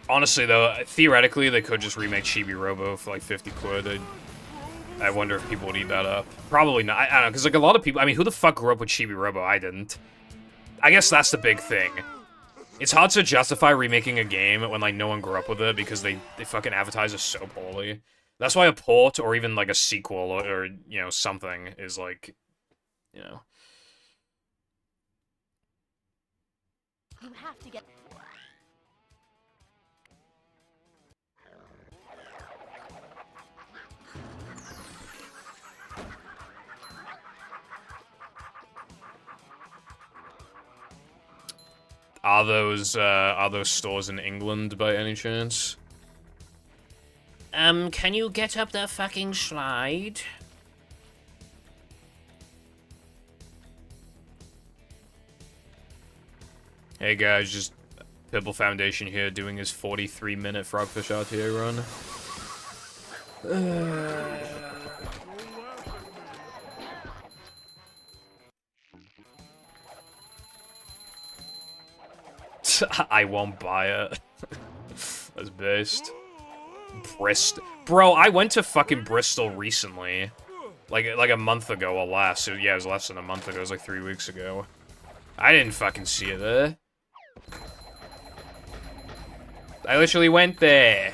Honestly, though, theoretically, they could just remake Chibi Robo for, like, 50 quid. I wonder if people would eat that up. Probably not. I don't know, because, like, a lot of people... I mean, who the fuck grew up with Chibi Robo? I didn't. I guess that's the big thing. It's hard to justify remaking a game when, like, no one grew up with it because they fucking advertise it so poorly. That's why a port or even, like, a sequel or you know, something is, like, you know... You have to get. Are those stores in England by any chance? Can you get up the fucking slide? Hey guys, just Pibble Foundation here doing his 43-minute Frogfish RTA run. I won't buy it. That's based. Bristol. Bro, I went to fucking Bristol recently. Like a month ago or less. Yeah, it was less than a month ago. It was like 3 weeks ago. I didn't fucking see it there. I literally went there.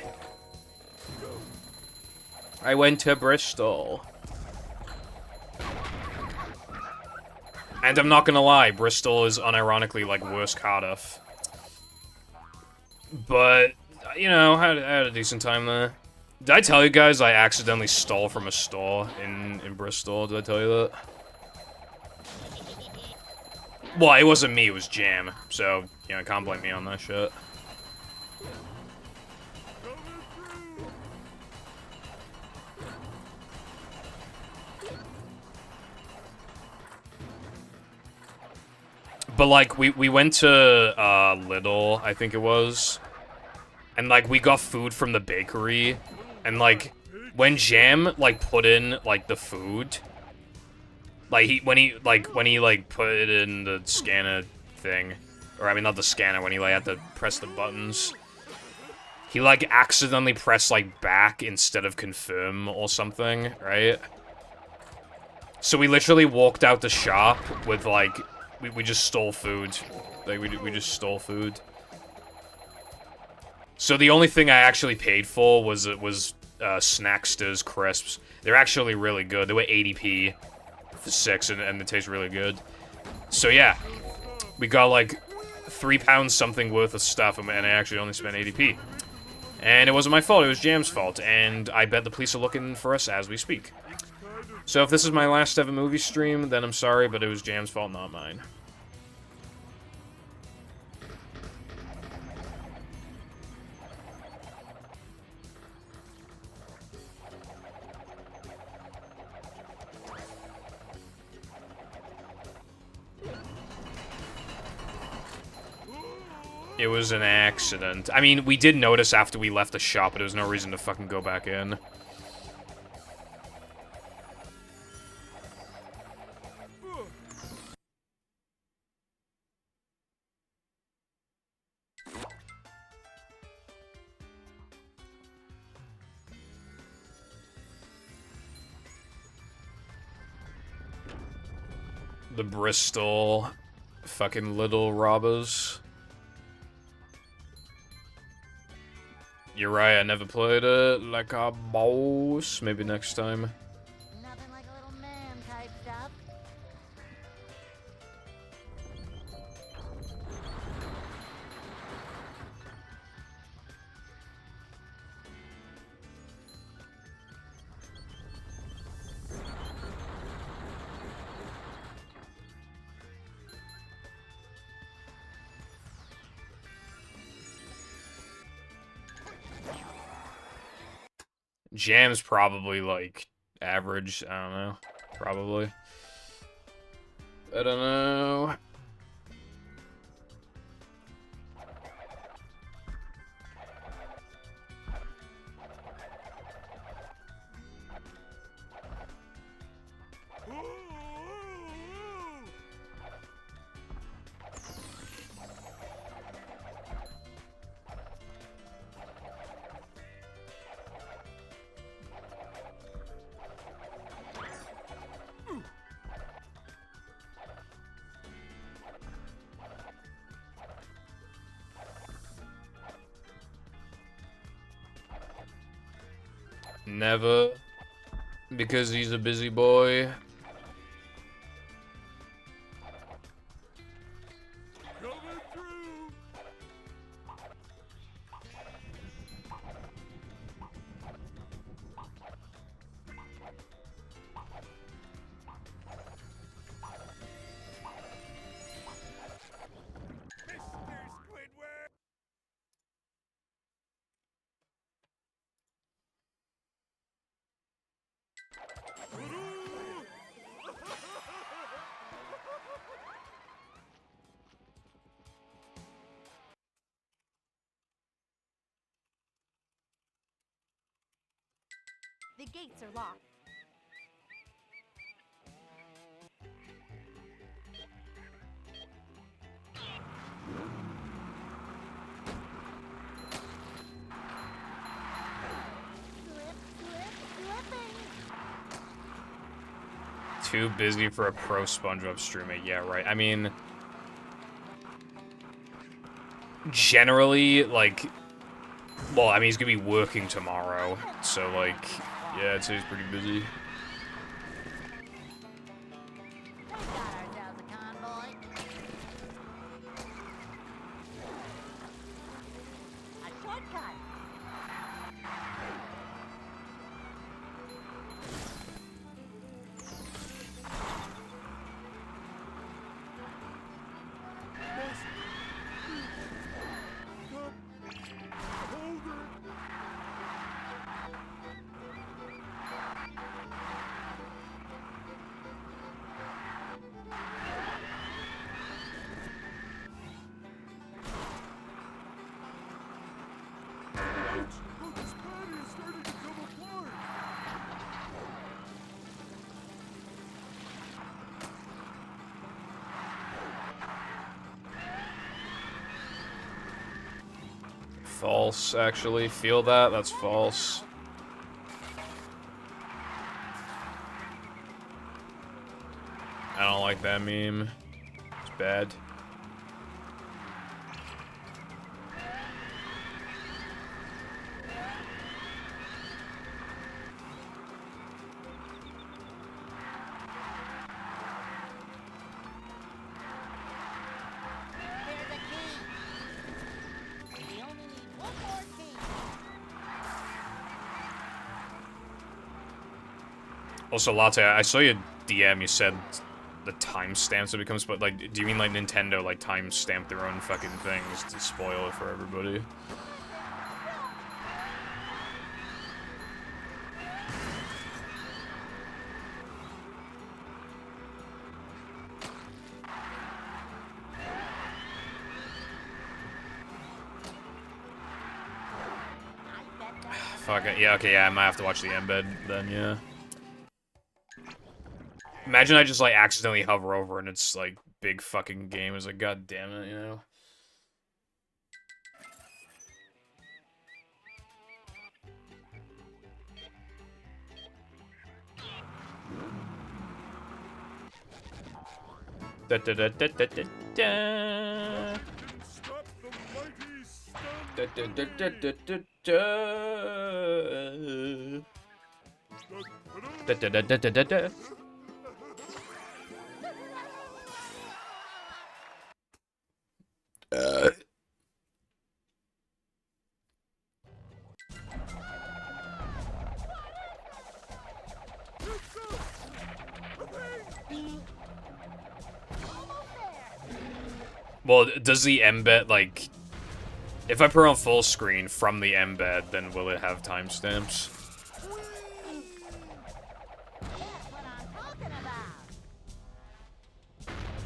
I went to Bristol. And I'm not gonna lie, Bristol is unironically like worse Cardiff. But, you know, I had a decent time there. Did I tell you guys I accidentally stole from a store in Bristol? Did I tell you that? Well, it wasn't me, it was Jam. So, you know, can't blame me on that shit. But, like, we went to, Lidl, I think it was. And, like, we got food from the bakery. And, like, when Jam, like, put in, like, the food... Like, when he put it in the scanner thing... Or, I mean, not the scanner, when he, like, had to press the buttons... He, like, accidentally pressed, like, back instead of confirm or something, right? So we literally walked out the shop with, like... We just stole food. Like, we just stole food. So the only thing I actually paid for was Snacksters crisps. They're actually really good. They were 80p for 6, and they taste really good. So yeah, we got like 3 pounds something worth of stuff, and I actually only spent 80p. And it wasn't my fault, it was Jam's fault, and I bet the police are looking for us as we speak. So if this is my last ever movie stream, then I'm sorry, but it was Jam's fault, not mine. It was an accident. I mean, we did notice after we left the shop, but there was no reason to fucking go back in. The Bristol fucking little robbers. You're right, I never played it like a boss. Maybe next time. Nothing like a little man type stuff. Jam's probably like average. I don't know. Probably. I don't know. Never. Because he's a busy boy. Coming through. Mr. Squidward. The gates are locked. Too busy for a pro SpongeBob streamer. Yeah, right. I mean, generally, like, well, I mean, he's gonna be working tomorrow, so, like, yeah, I'd say he's pretty busy. We got ourselves a convoy. A shortcut. Oh, this patty is starting to come apart. False, actually. Feel that? That's false. I don't like that meme. It's bad. There's a key. We only need one more key. Also, Latte, I saw your DM, you said the timestamps it becomes, but, like, do you mean, like, Nintendo, like, timestamp their own fucking things to spoil it for everybody? Fuck it. Yeah, okay, yeah, I might have to watch the embed then, yeah. Imagine I just, like, accidentally hover over and it's, like, big fucking game. It's like, god damn it, you know? Da da da da da da da. Can stop the mighty stun. Da da da da da da da. Da da da da da da da. Well, does the embed, like, if I put on full screen from the embed, then will it have timestamps? That's what I'm talking about.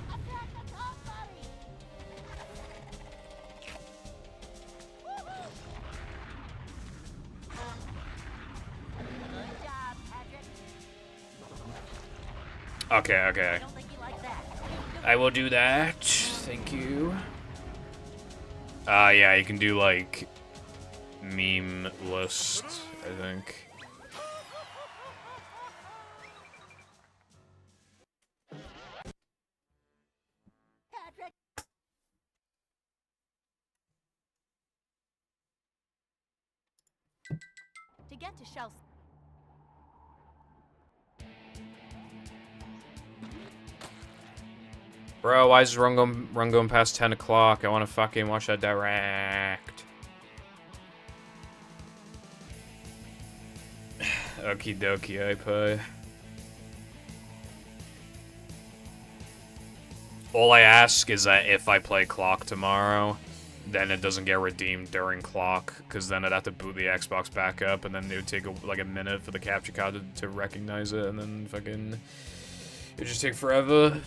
Attack the top buddy. Good job, Patrick. Okay, okay. I don't think you like that. I will do that. Thank you. Yeah, you can do, like, meme list, I think. Patrick. To get to shelf. Bro, why is run going past 10 o'clock? I want to fucking watch that direct. Okie dokie, I pay. All I ask is that if I play clock tomorrow, then it doesn't get redeemed during clock, because then I'd have to boot the Xbox back up, and then it would take like a minute for the capture card to recognize it, and then fucking it would just take forever.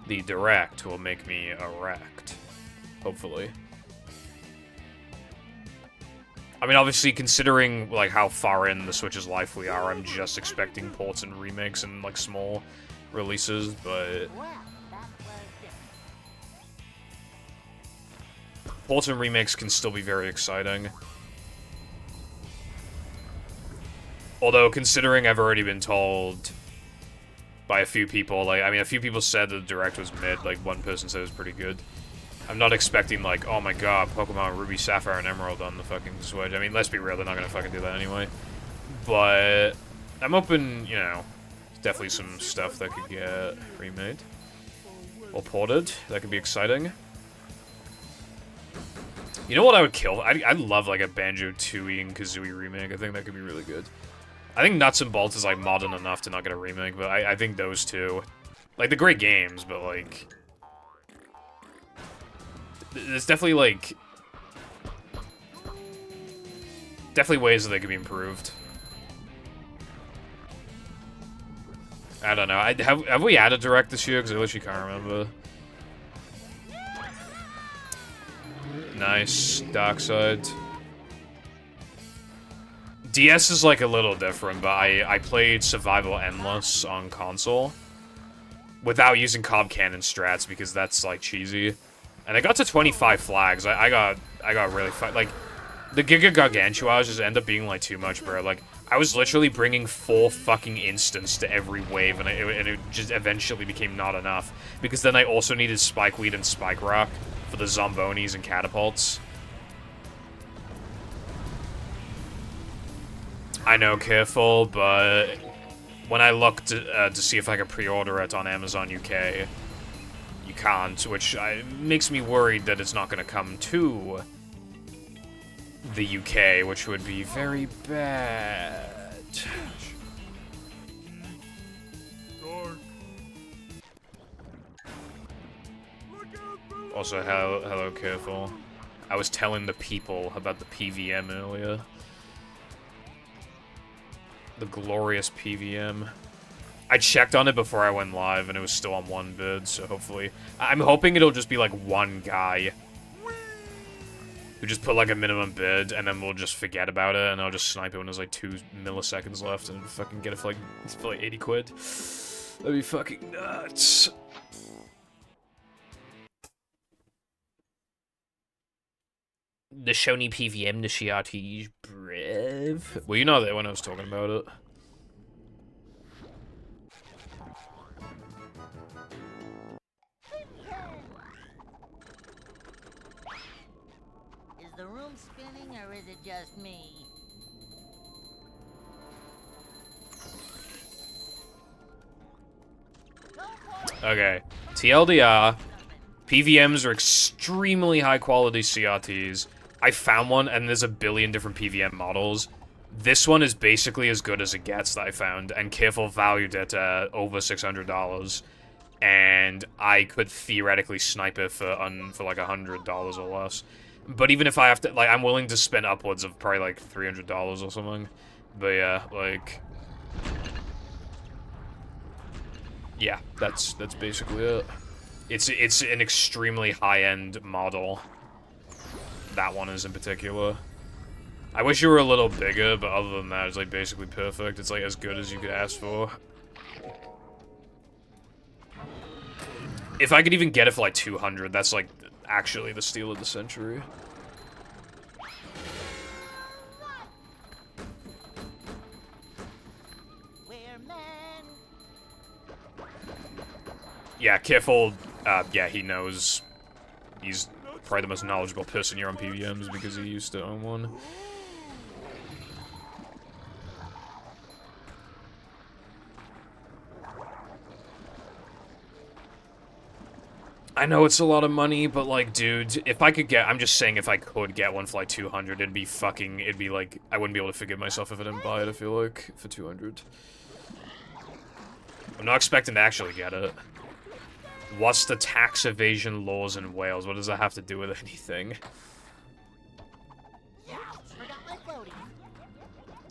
The direct will make me erect. Hopefully. I mean, obviously, considering, like, how far in the Switch's life we are, I'm just expecting ports and remakes and, like, small releases, but... Well, that was different. ports and remakes can still be very exciting. Although, considering I've already been told by a few people, like, I mean, a few people said that the Direct was mid, like, one person said it was pretty good. I'm not expecting, like, oh my god, Pokemon Ruby, Sapphire, and Emerald on the fucking Switch. I mean, let's be real, they're not gonna fucking do that anyway. But I'm open, you know, definitely some stuff that could get remade. Or ported. That could be exciting. You know what I would kill? I'd love, like, a Banjo-Tooie and Kazooie remake. I think that could be really good. I think Nuts and Bolts is, like, modern enough to not get a remake, but I think those two... like, they're great games, but, like... there's definitely, like... definitely ways that they could be improved. I don't know. Have we added Direct this year? Because I literally can't remember. Nice. Darkside. DS is, like, a little different, but I played Survival Endless on console without using Cobb Cannon strats, because that's, like, cheesy. And I got to 25 flags. I got really like, the Giga Gargantuars just end up being, like, too much, bro. Like, I was literally bringing 4 fucking instants to every wave, and it just eventually became not enough. Because then I also needed Spikeweed and Spike Rock for the Zombonis and Catapults. I know, careful, but when I looked to see if I could pre-order it on Amazon UK, you can't, which makes me worried that it's not going to come to the UK, which would be very bad. Dark. Look out, Bella. Also, hello, careful. I was telling the people about the PVM earlier. The glorious PVM. I checked on it before I went live, and it was still on 1 bid, so hopefully... I'm hoping it'll just be, like, one guy who just put, like, a minimum bid, and then we'll just forget about it, and I'll just snipe it when there's, like, 2 milliseconds left, and fucking get it for, like 80 quid. That'd be fucking nuts. the Sony PVM, the CRTs, bruv. Well, you know that when I was talking about it. Is the room spinning or is it just me? Okay. TLDR, PVMs are extremely high quality CRTs. I found one, and there's a billion different PVM models. This one is basically as good as it gets that I found, and Careful valued it at over $600. And I could theoretically snipe it for like $100 or less. But even if I have to, like, I'm willing to spend upwards of probably like $300 or something. But yeah, like, yeah, that's basically it. It's an extremely high-end model. That one is in particular. I wish you were a little bigger, but other than that, it's like basically perfect. It's like as good as you could ask for. If I could even get it for like 200, that's like actually the steal of the century. We're men. Yeah, Careful, yeah, he knows. He's probably the most knowledgeable person here on PVMs because he used to own one. I know it's a lot of money, but like, dude, if I could get, I'm just saying if I could get one for like 200, it'd be like, I wouldn't be able to forgive myself if I didn't buy it, I feel like, for 200. I'm not expecting to actually get it. What's the tax evasion laws in Wales? What does that have to do with anything? Forgot my floaty.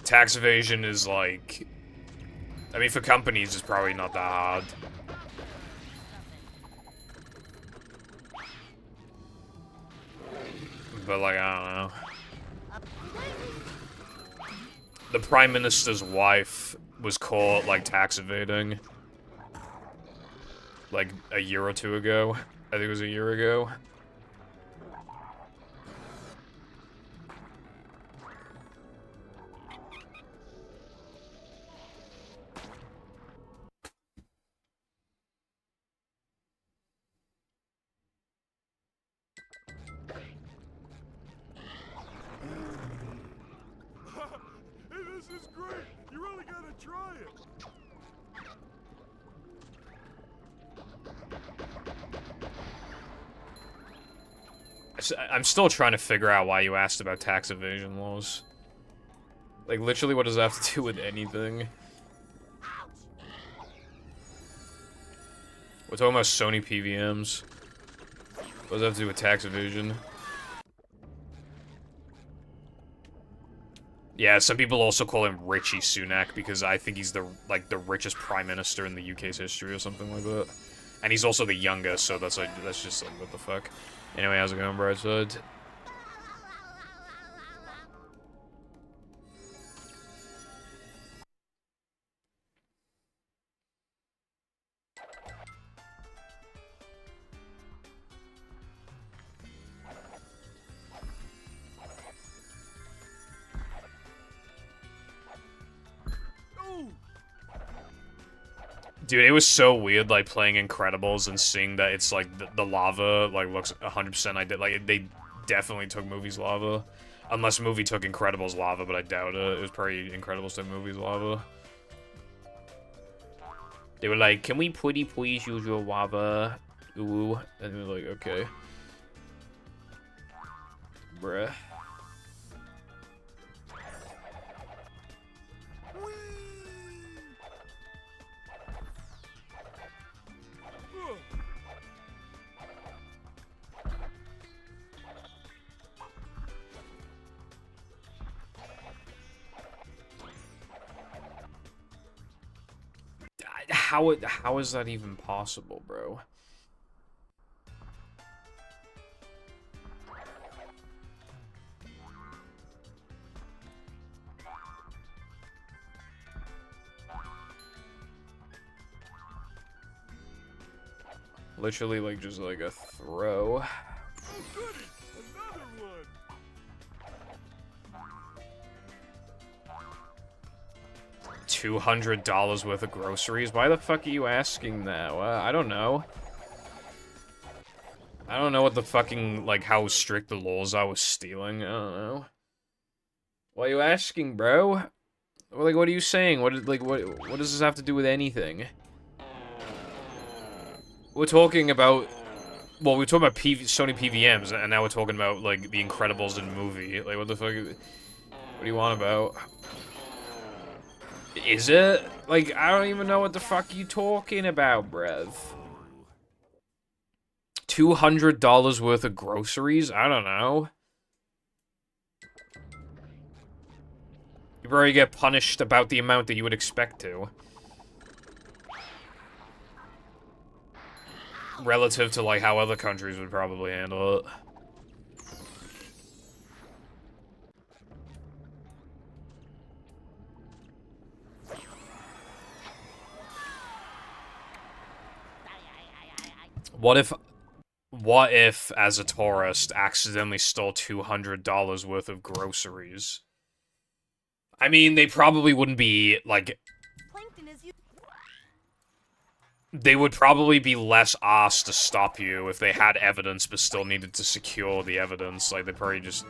Tax evasion is like, I mean, for companies, it's probably not that hard. But like, I don't know. The Prime Minister's wife was caught, like, tax evading. Like, a year or two ago. I think it was a year ago. Hey, this is great. You really gotta try it. I'm still trying to figure out why you asked about tax evasion laws. Like, literally, what does that have to do with anything? We're talking about Sony PVMs. What does that have to do with tax evasion? Yeah, some people also call him Richie Sunak because I think he's the richest prime minister in the UK's history or something like that. And he's also the youngest, so that's just like, what the fuck. Anyway, how's it going, Brightside? Dude, it was so weird, like, playing Incredibles and seeing that it's, like, the lava, like, looks 100% like, they definitely took Movie's lava. Unless Movie took Incredibles lava, but I doubt it. It was probably Incredibles took Movie's lava. They were like, can we pretty please use your lava? Ooh. And we were like, okay. Bruh. How is that even possible, bro? Literally, like, just like a throw. Oh, goody! Another one! $200 worth of groceries? Why the fuck are you asking that? Well, I don't know. I don't know what the fucking, like, how strict the laws are with stealing. I don't know. Why are you asking, bro? Like, what are you saying? What does this have to do with anything? We're talking about... Well, we're talking about Sony PVMs, and now we're talking about, like, The Incredibles in movie. Like, what the fuck... What do you want about? Is it? Like, I don't even know what the fuck you talking about, bruv. $200 worth of groceries? I don't know. You probably get punished about the amount that you would expect to. Relative to, like, how other countries would probably handle it. What if, as a tourist, accidentally stole $200 worth of groceries? I mean, they probably wouldn't be, like... They would probably be less asked to stop you if they had evidence but still needed to secure the evidence. Like, they'd probably just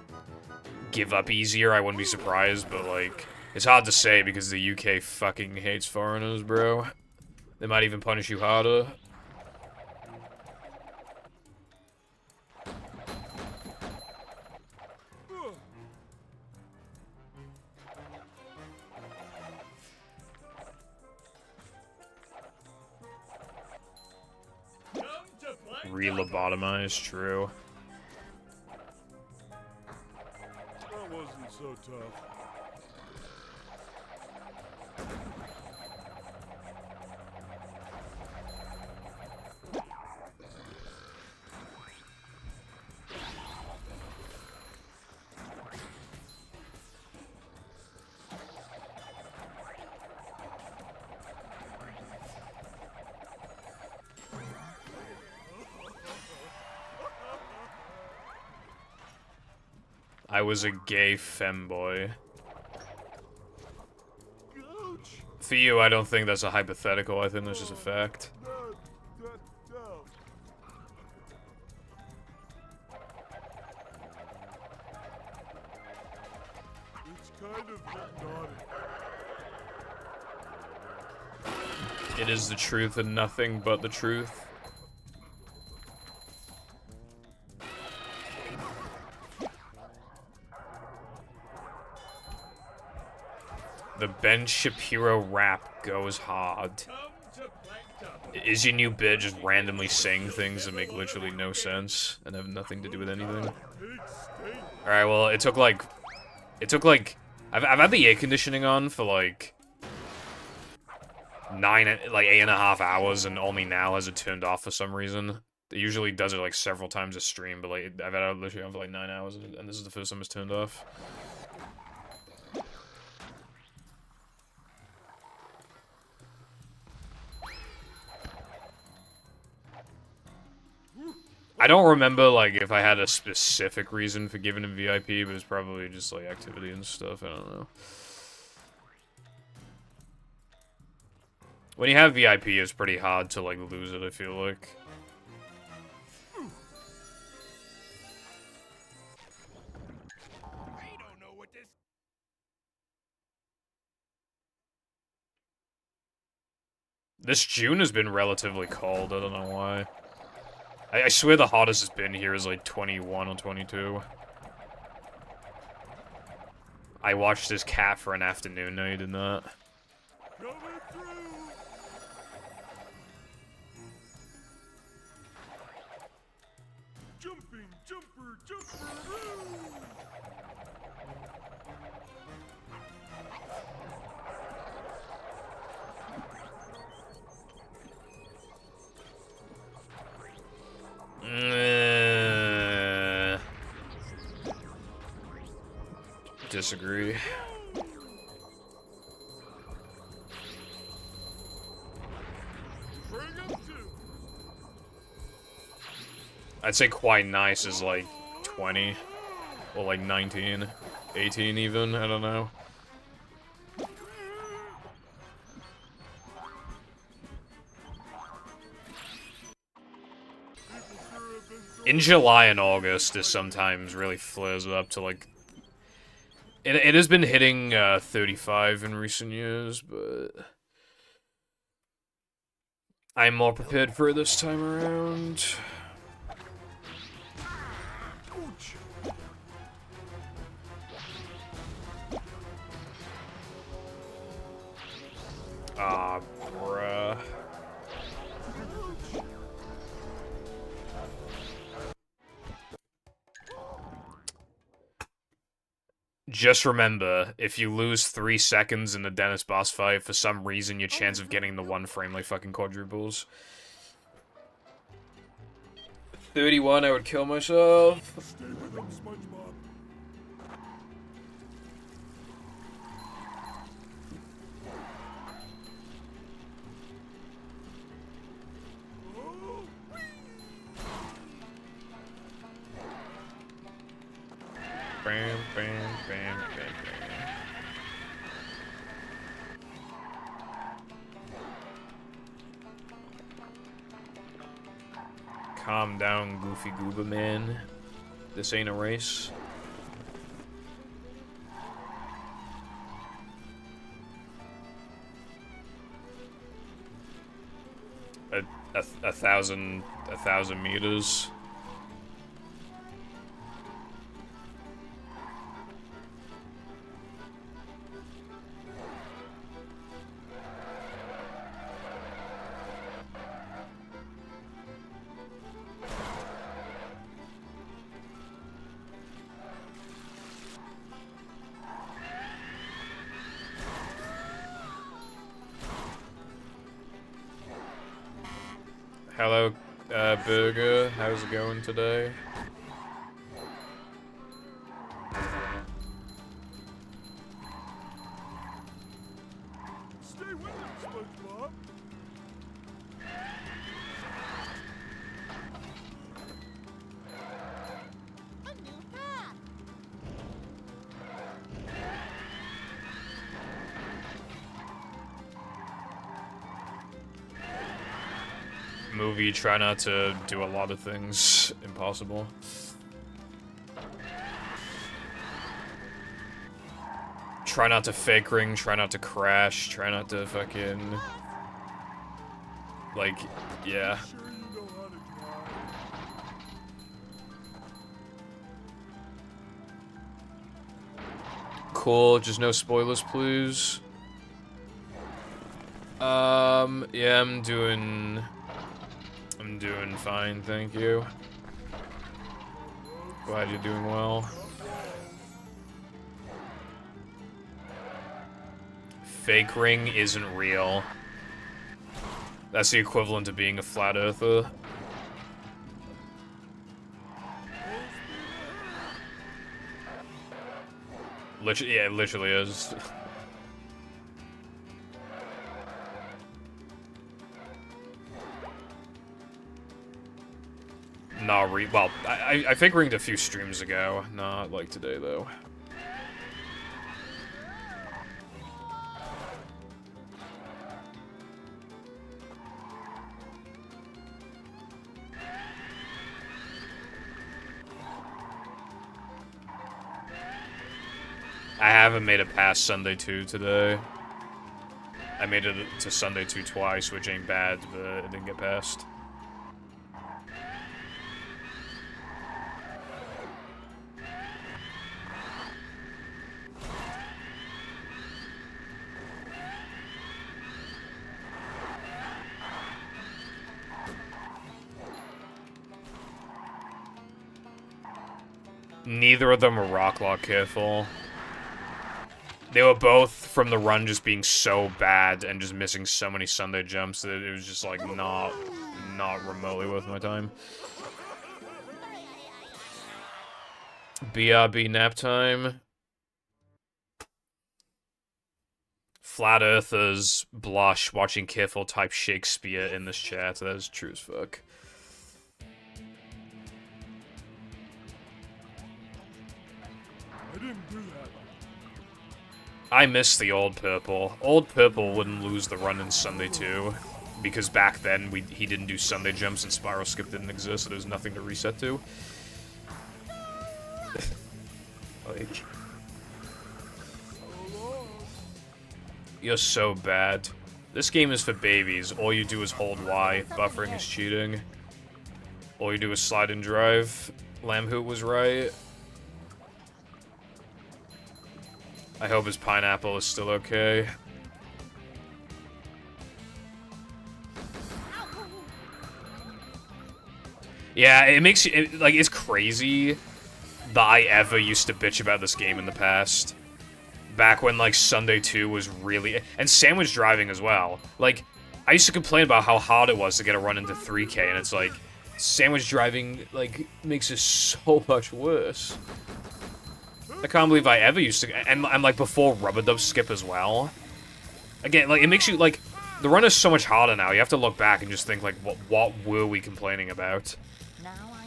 give up easier, I wouldn't be surprised, but, like... It's hard to say because the UK fucking hates foreigners, bro. They might even punish you harder. Re-lobotomized, true. That wasn't so tough. I was a gay femboy. For you, I don't think that's a hypothetical, I think that's just a fact. No. It's kind of hypnotic. It is the truth and nothing but the truth. The Ben Shapiro rap goes hard. Is your new bit just randomly saying things that make literally no sense and have nothing to do with anything? Alright, well, it took like, I've had the air conditioning on for like 8.5 hours, and only now has it turned off for some reason. It usually does it like several times a stream, but like, I've had it literally on for like 9 hours, and this is the first time it's turned off. I don't remember, like, if I had a specific reason for giving him VIP, but it's probably just, like, activity and stuff, I don't know. When you have VIP, it's pretty hard to, like, lose it, I feel like. This June has been relatively cold, I don't know why. I swear the hottest it's been here is like 21 or 22. I watched this cat for an afternoon, no you did not. Coming through. Jumping, jumper, jumper. Disagree. I'd say quite nice is like 20, or like 19, 18 even, I don't know. In July and August, this sometimes really flares up to, like... It has been hitting 35 in recent years, but... I'm more prepared for it this time around. Ah, bruh. Just remember, if you lose 3 seconds in the Dennis boss fight, for some reason your chance of getting the 1 frame like fucking quadruples. 31, I would kill myself. Stay with him, SpongeBob. Bam, bam, bam, bam, bam. Calm down, Goofy Gooba Man. This ain't a race. A thousand meters. Hello, Burger. How's it going today? Stay with him, SpongeBob. A new path. Movie, try not to do a lot of things impossible. Try not to fake ring, try not to crash, try not to fucking... Like, yeah. Sure you know how to drive. Cool, just no spoilers, please. Yeah, I'm doing fine, thank you. Glad you're doing well. Fake ring isn't real. That's the equivalent of being a flat earther. Yeah, it literally is. Well, I fake ringed a few streams ago, not like today though. I haven't made it past Sunday 2 today. I made it to Sunday 2 twice, which ain't bad, but it didn't get past. Neither of them were rock lock careful. They were both from the run just being so bad and just missing so many Sunday jumps that it was just like not remotely worth my time. BRB nap time. Flat Earthers blush watching careful type Shakespeare in this chat. That is true as fuck. I didn't do that. I miss the old purple. Old purple wouldn't lose the run in Sunday 2. because back then he didn't do Sunday jumps and spiral skip didn't exist, so there was nothing to reset to. Like, you're so bad. This game is for babies. All you do is hold Y. Buffering is cheating. All you do is slide and drive. Lambhoot was right. I hope his pineapple is still okay. Yeah, it makes you, like, it's crazy that I ever used to bitch about this game in the past. Back when, like, Sunday 2 was really... And sandwich driving as well. Like, I used to complain about how hard it was to get a run into 3K, and it's like, sandwich driving, like, makes it so much worse. I can't believe I ever used to... And like, before rubber dub skip as well. Again, like, it makes you, like... The run is so much harder now. You have to look back and just think, like, what were we complaining about?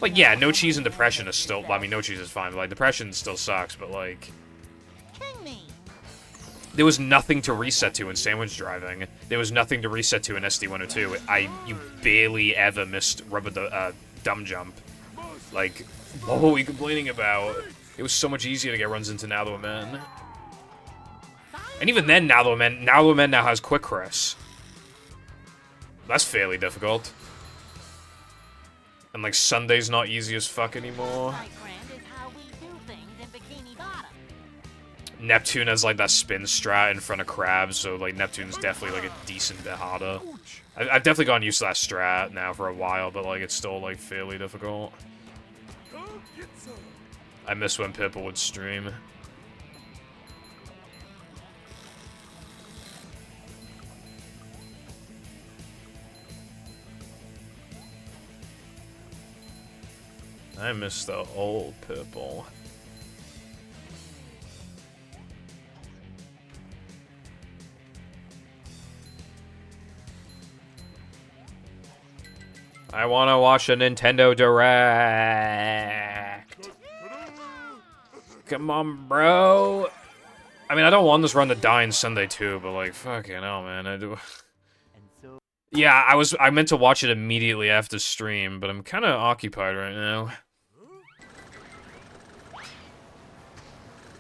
Like, yeah, no cheese and depression is still... I mean, no cheese is fine, but, like, depression still sucks, but, like... There was nothing to reset to in sandwich driving. There was nothing to reset to in SD102. You barely ever missed dumb jump. Like, what were we complaining about? It was so much easier to get runs into Now That We're Men. And even then, Now That We're Men now has Quick Chris. That's fairly difficult. And, like, Sunday's not easy as fuck anymore. Neptune has, like, that spin strat in front of Crabs, so, like, Neptune's definitely, like, a decent bit harder. I've definitely gotten used to that strat now for a while, but, like, it's still, like, fairly difficult. I miss when Pippa would stream. I miss the old Pipple. I want to watch a Nintendo Direct. Come on, bro. I mean, I don't want this run to die in Sunday too, but like, fucking hell, man, I do. Yeah, I meant to watch it immediately after stream, but I'm kind of occupied right now.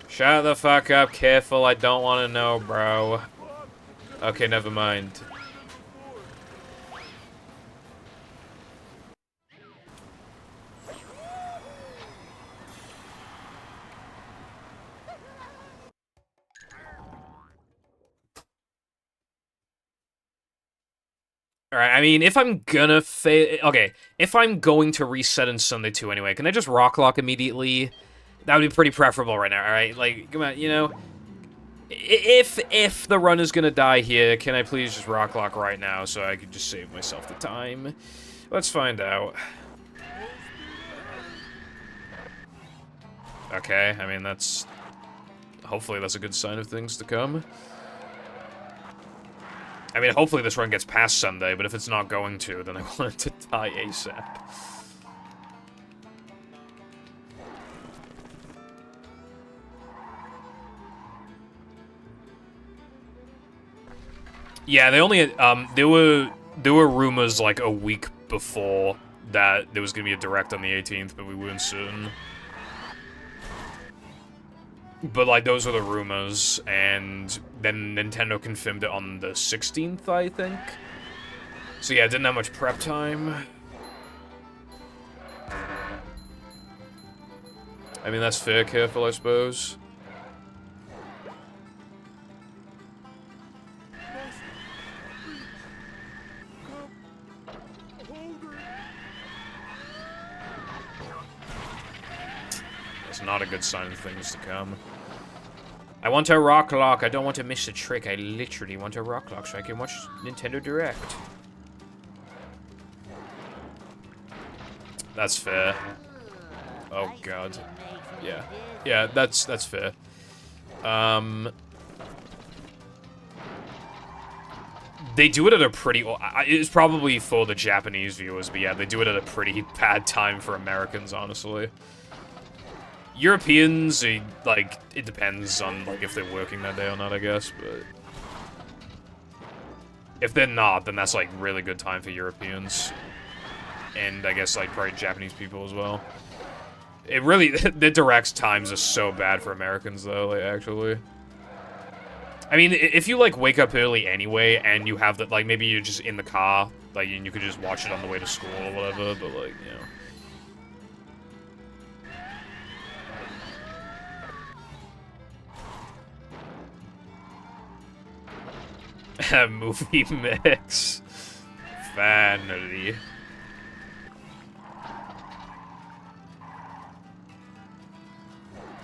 Shut the fuck up, careful, I don't want to know, bro. Okay, never mind. Alright, I mean, if I'm gonna okay, if I'm going to reset in Sunday 2 anyway, can I just rock lock immediately? That would be pretty preferable right now, alright? Like, come on, you know? If the run is gonna die here, can I please just rock lock right now so I can just save myself the time? Let's find out. Okay, I mean, that's... Hopefully that's a good sign of things to come. I mean, hopefully this run gets past Sunday, but if it's not going to, then I want it to die ASAP. Yeah, they only there were rumors like a week before that there was gonna be a direct on the 18th, but we weren't certain. But like those were the rumors, and then Nintendo confirmed it on the 16th, I think. So yeah, it didn't have much prep time. I mean, that's fair, careful, I suppose. That's not a good sign of things to come. I want a rock lock. I don't want to miss a trick. I literally want a rock lock so I can watch Nintendo Direct. That's fair. Oh god. Yeah. Yeah, that's fair. They do it at a pretty... It's probably for the Japanese viewers, but yeah, they do it at a pretty bad time for Americans, honestly. Europeans, like, it depends on, like, if they're working that day or not, I guess, but... If they're not, then that's, like, really good time for Europeans. And I guess, like, probably Japanese people as well. It really, the direct times are so bad for Americans, though, like, actually. I mean, if you, like, wake up early anyway, and you have that, like, maybe you're just in the car, like, and you could just watch it on the way to school or whatever, but, like, you know. Movie mix. Vanity.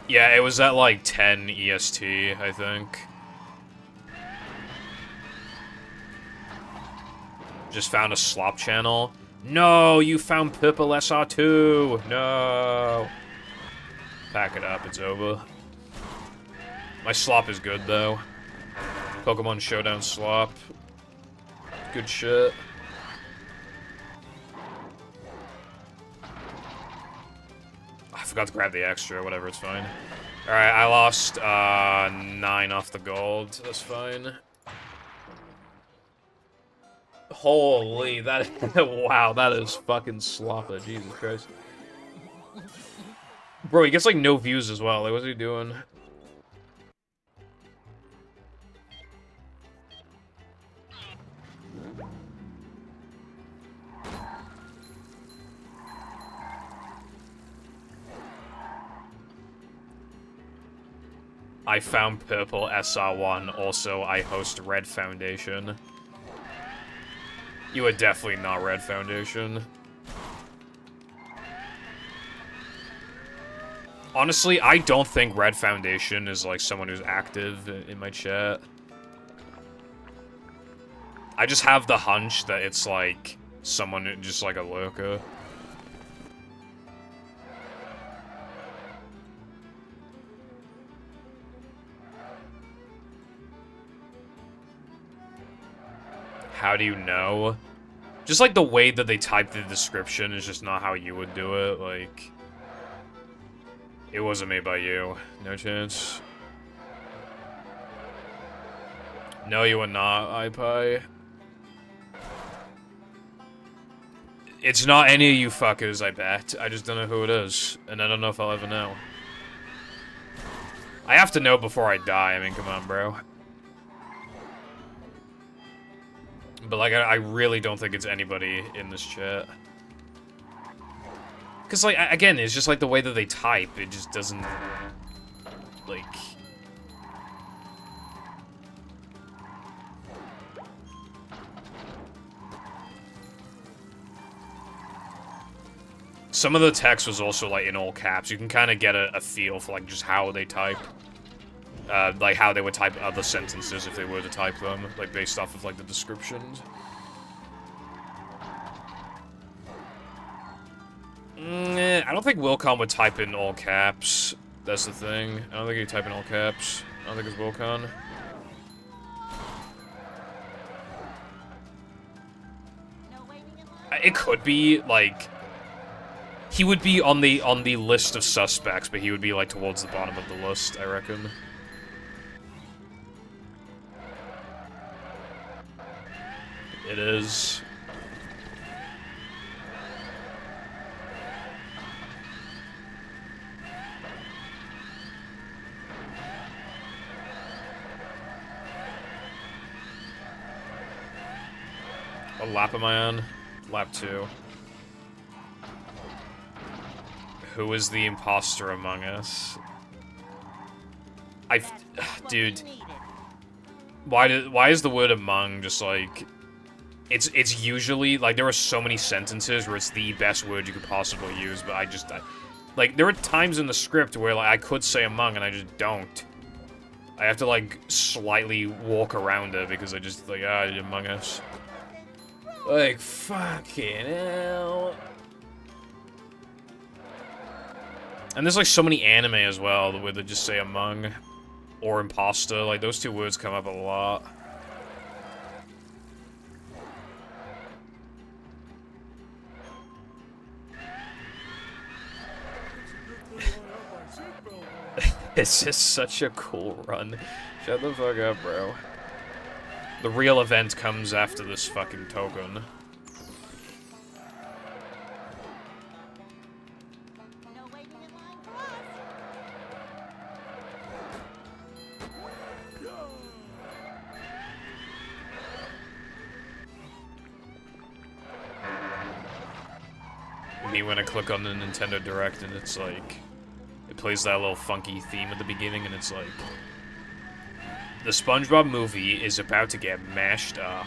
Yeah, it was at like 10 EST, I think. Just found a slop channel. No, you found purple SR2. No. Pack it up, it's over. My slop is good, though. Pokemon Showdown slop. Good shit. I forgot to grab the extra, whatever, it's fine. Alright, I lost 9 off the gold. That's fine. Holy, that wow, that is fucking slopper, Jesus Christ. Bro, he gets like no views as well. Like, what's he doing? I found purple SR1. Also, I host Red Foundation. You are definitely not Red Foundation. Honestly, I don't think Red Foundation is like someone who's active in my chat. I just have the hunch that it's like someone just like a lurker. How do you know? Just like the way that they type the description is just not how you would do it, like... It wasn't made by you. No chance. No, you are not, iPie. It's not any of you fuckers, I bet. I just don't know who it is, and I don't know if I'll ever know. I have to know before I die, I mean, come on, bro. But, like, I really don't think it's anybody in this chat. Because, like, again, it's just, like, the way that they type. It just doesn't, like... Some of the text was also, like, in all caps. You can kind of get a feel for, like, just how they type. Like, how they would type other sentences if they were to type them, like, based off of, like, the descriptions. I don't think Wilcon would type in all caps. That's the thing. I don't think he'd type in all caps. I don't think it's Wilcon. It could be, like... He would be on the list of suspects, but he would be, like, towards the bottom of the list, I reckon. It is. What lap am I on? Lap 2. Who is the imposter among us? Dude. Why is the word among just like... It's usually, like, there are so many sentences where it's the best word you could possibly use, but like, there are times in the script where, like, I could say among, and I just don't. I have to, like, slightly walk around it, because I just, like, among us. Like, fucking hell. And there's, like, so many anime as well, where they just say among, or imposter, like, those two words come up a lot. It's just such a cool run. Shut the fuck up, bro. The real event comes after this fucking token. No waiting in line for us. Me when I click on the Nintendo Direct and it's like, it plays that little funky theme at the beginning and it's like, the SpongeBob movie is about to get mashed up.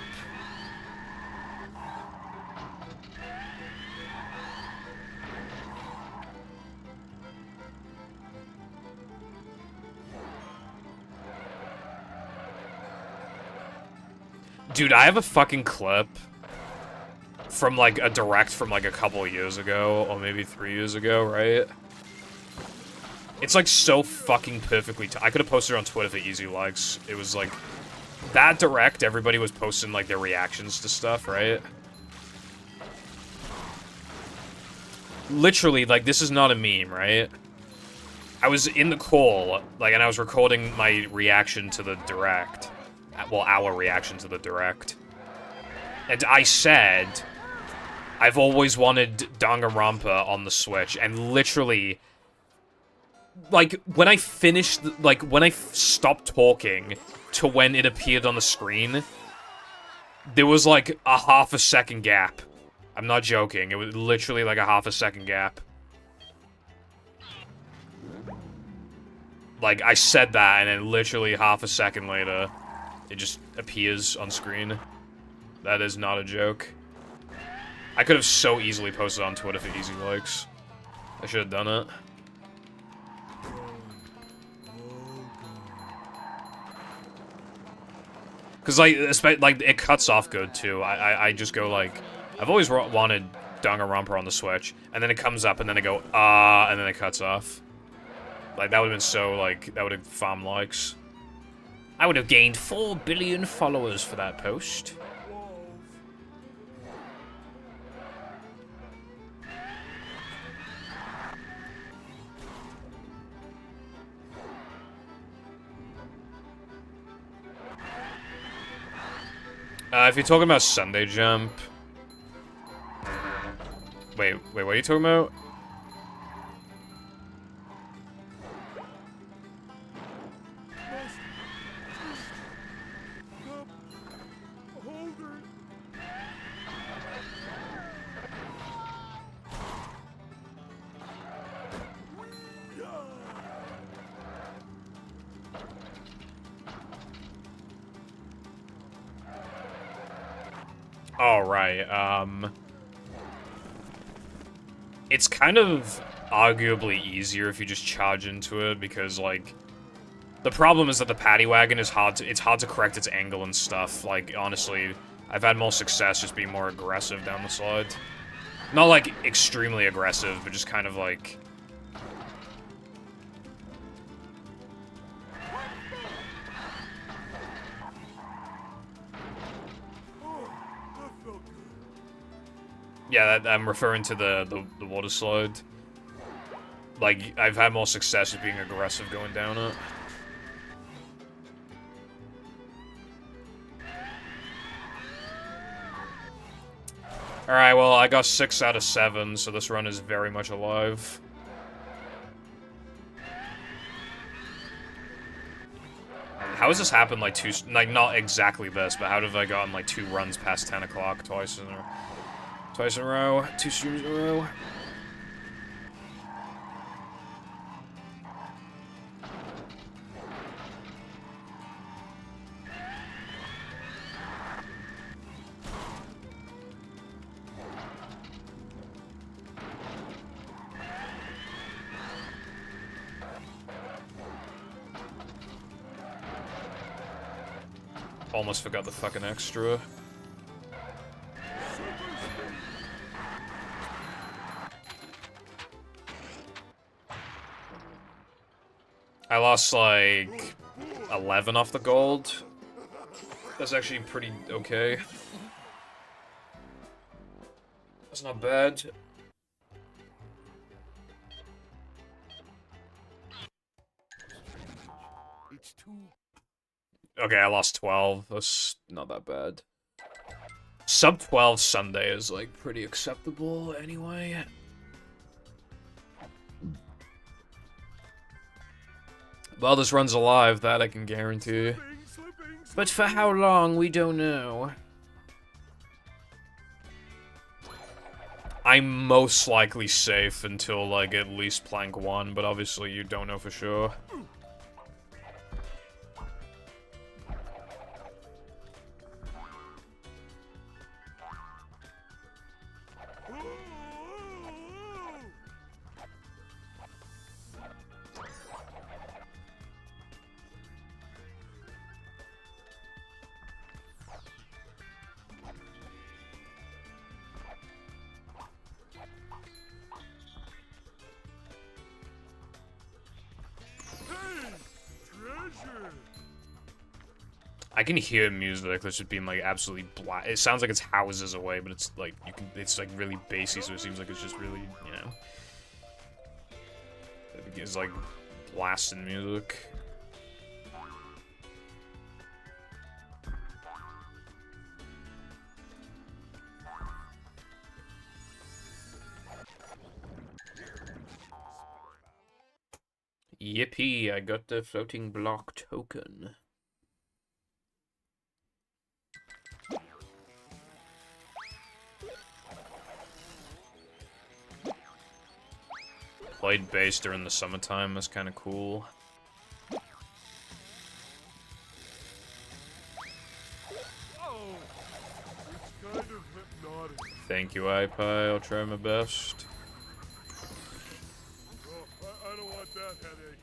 Dude, I have a fucking clip from, like, a Direct from, like, a couple years ago, or maybe 3 years ago, right? It's, like, so fucking perfectly I could have posted it on Twitter for easy likes. It was, like, that Direct, everybody was posting, like, their reactions to stuff, right? Literally, like, this is not a meme, right? I was in the call, like, and I was recording my reaction to the Direct. Well, our reaction to the Direct. And I said, I've always wanted Danganronpa on the Switch, and literally, like, when I finished, like, when I stopped talking to when it appeared on the screen, there was, like, a half a second gap. I'm not joking, it was literally, like, a half a second gap. Like, I said that, and then literally half a second later, it just appears on screen. That is not a joke. I could have so easily posted on Twitter for easy likes. I should have done it. Cause like, it cuts off good too. I just go like, I've always wanted Danganronpa on the Switch, and then it comes up, and then I go and then it cuts off. Like that would have been so like that would have farmed likes. I would have gained 4 billion followers for that post. If you're talking about Sunday Jump... Wait, what are you talking about? Alright, it's kind of arguably easier if you just charge into it, because, like, the problem is that the paddy wagon is it's hard to correct its angle and stuff. Like, honestly, I've had more success just being more aggressive down the slide. Not, like, extremely aggressive, but just kind of, like... Yeah, I'm referring to the water slide. Like, I've had more success with being aggressive going down it. Alright, well, I got 6 out of 7, so this run is very much alive. How has this happened, like, like, not exactly this, but how have I gotten, like, 2 runs past 10 o'clock twice in a row? 2 streams in a row? Almost forgot the fucking extra. I lost, like, 11 off the gold. That's actually pretty okay. That's not bad. It's too Okay, I lost 12. That's not that bad. Sub 12 Sunday is, like, pretty acceptable anyway. Well, this run's alive, that I can guarantee. But for how long, we don't know. I'm most likely safe until, like, at least plank 1, but obviously you don't know for sure. I can hear music that's just being like absolutely black. It sounds like it's houses away, but it's like it's like really bassy, so it seems like it's just really, you know, it's like blasting music. Yippee, I got the floating block token. Played bass during the summertime, that's kind of cool. Oh, it's kind of hypnotic. Thank you, iPie, I'll try my best. Oh, I don't want that headache.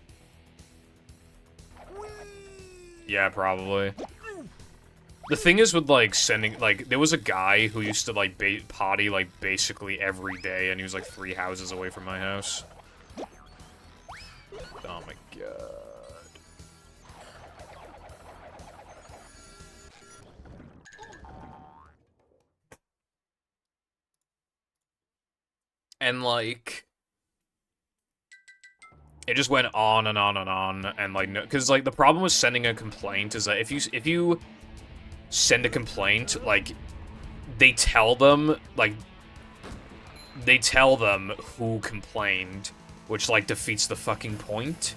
Yeah, probably. The thing is with, like, sending, like, there was a guy who used to, like, potty, like, basically every day, and he was, like, 3 houses away from my house. Oh my god. And, like, it just went on and on and on, and, like, no, because, like, the problem with sending a complaint is that if you send a complaint, like, they tell them who complained, which, like, defeats the fucking point.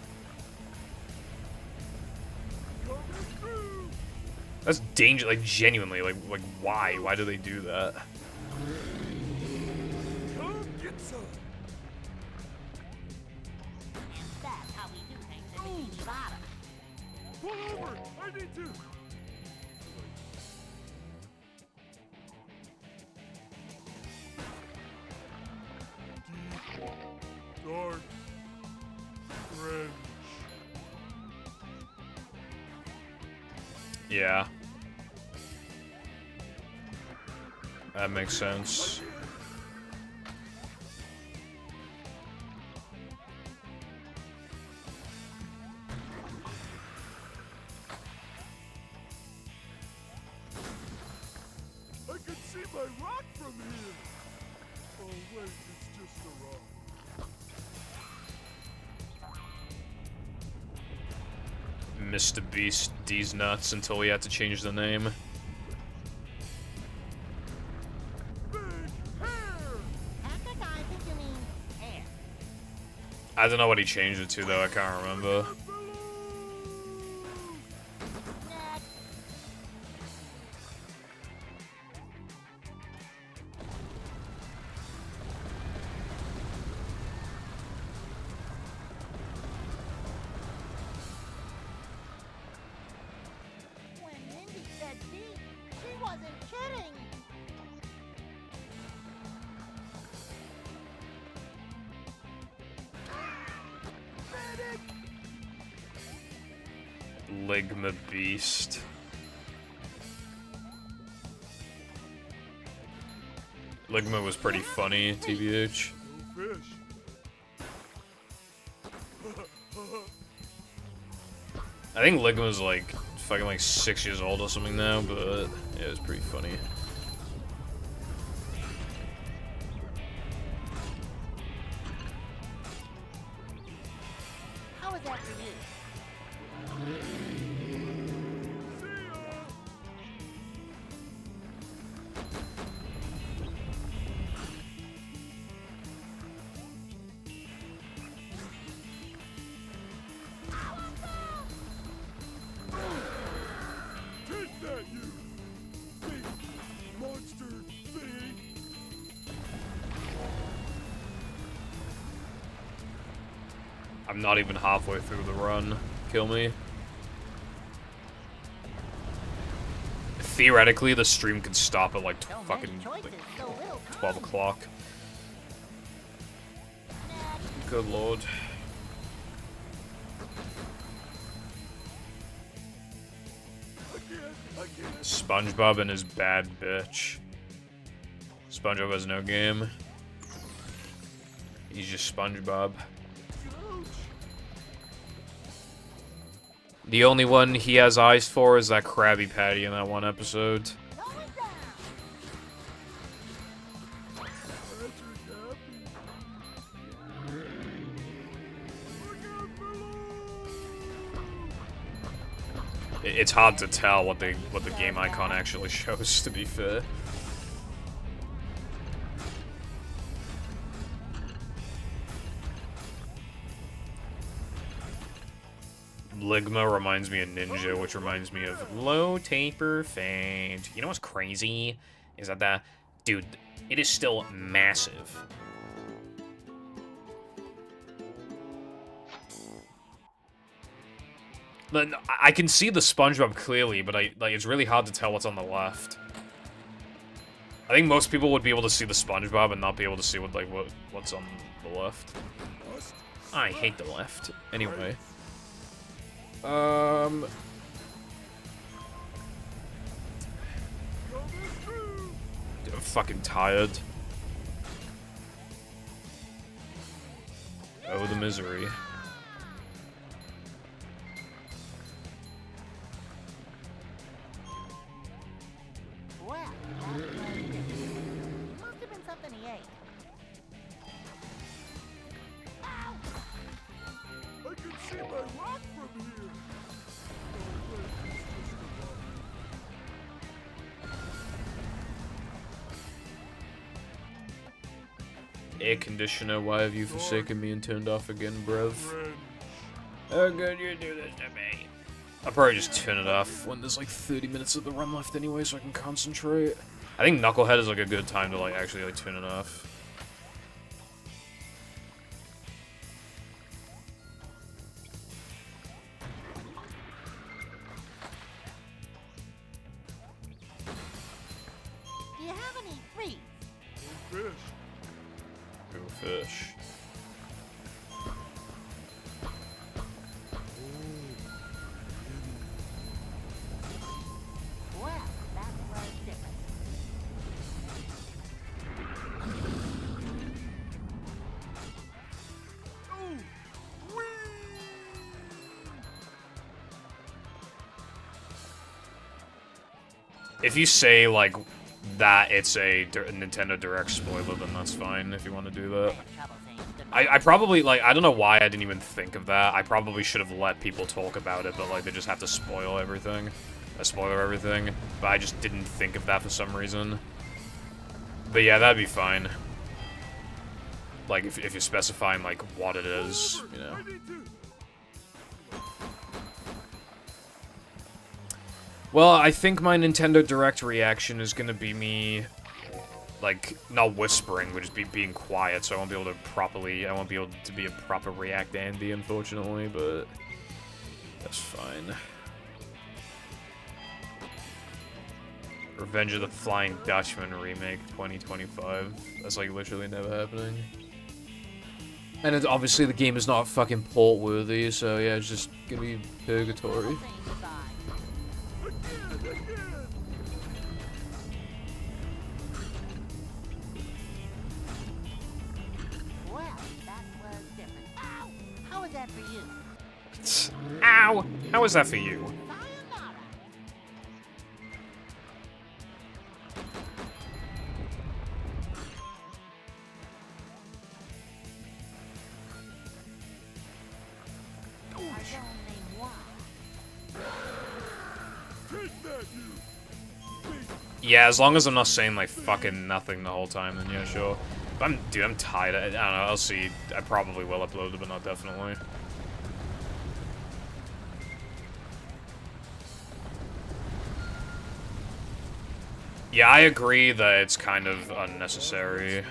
That's dangerous, like, genuinely, like, why? Why do they do that? Come get some. That's how we do things in Bikini Bottom. Pull over. I need to. Dark. French. Yeah. That makes sense. I can see my rock from here. Oh wait, it's just a rock. Mr. Beast D's nuts until we had to change the name. Big hair. Heck, I think you mean hair. I don't know what he changed it to, though. I can't remember. Next. When Mindy said D, she wasn't kidding. Ligma Beast. Ligma was pretty funny, TBH. No fish. I think Ligma's like fucking like 6 years old or something now, but yeah, it's pretty funny. How was that for you? that, you big monster thingy. I'm not even halfway through the run. Kill me. Theoretically, the stream could stop at like So many fucking choices, like, so little 12 time. o'clock. Good lord. SpongeBob and his bad bitch. SpongeBob has no game. He's just SpongeBob. The only one he has eyes for is that Krabby Patty in that one episode. Going down. It's hard to tell what the game icon actually shows, to be fair. Ligma reminds me of Ninja, which reminds me of Low Taper Feint. You know what's crazy? Is that dude, it is still massive. But I can see the SpongeBob clearly, but it's really hard to tell what's on the left. I think most people would be able to see the SpongeBob and not be able to see what's on the left. I hate the left. Anyway. I'm fucking tired. Oh, the misery. Well, that was different. Must have been something he ate. Ow! I can see my rock from here. Oh, wait, it's just a rock. Air conditioner, why have you forsaken me and turned off again, bruv? Friend. How could you do this to me? I'll probably just turn it off when there's like 30 minutes of the run left anyway, so I can concentrate. I think Knucklehead is like a good time to like actually like turn it off. Do you have any freeze? Fish. Go fish. Well, that was different. Oh, whee! If you say like that it's a Nintendo Direct spoiler, then that's fine if you want to do that. Trouble saying goodbye. I probably, like, I don't know why I didn't even think of that. I probably should have let people talk about it, but, like, they just have to spoil everything. Spoiler everything. But I just didn't think of that for some reason. But yeah, that'd be fine. Like, if you're specifying, like, what it is, you know. I need to. Well, I think my Nintendo Direct reaction is gonna be me, like, not whispering, but just being quiet, so I won't be able to be a proper React Andy, unfortunately, but that's fine. Revenge of the Flying Dutchman remake 2025. That's, like, literally never happening. And it's, obviously the game is not fucking port-worthy, so yeah, it's just gonna be purgatory. Saying goodbye. Again. Well, that was different. Ow! How was that for you? Ow! How is that for you? Sayonara. Our zone name why? Take that, you big Yeah, as long as I'm not saying, like, fucking nothing the whole time, then yeah, sure. But I'm tired. I don't know, I'll see. I probably will upload it, but not definitely. Yeah, I agree that it's kind of unnecessary,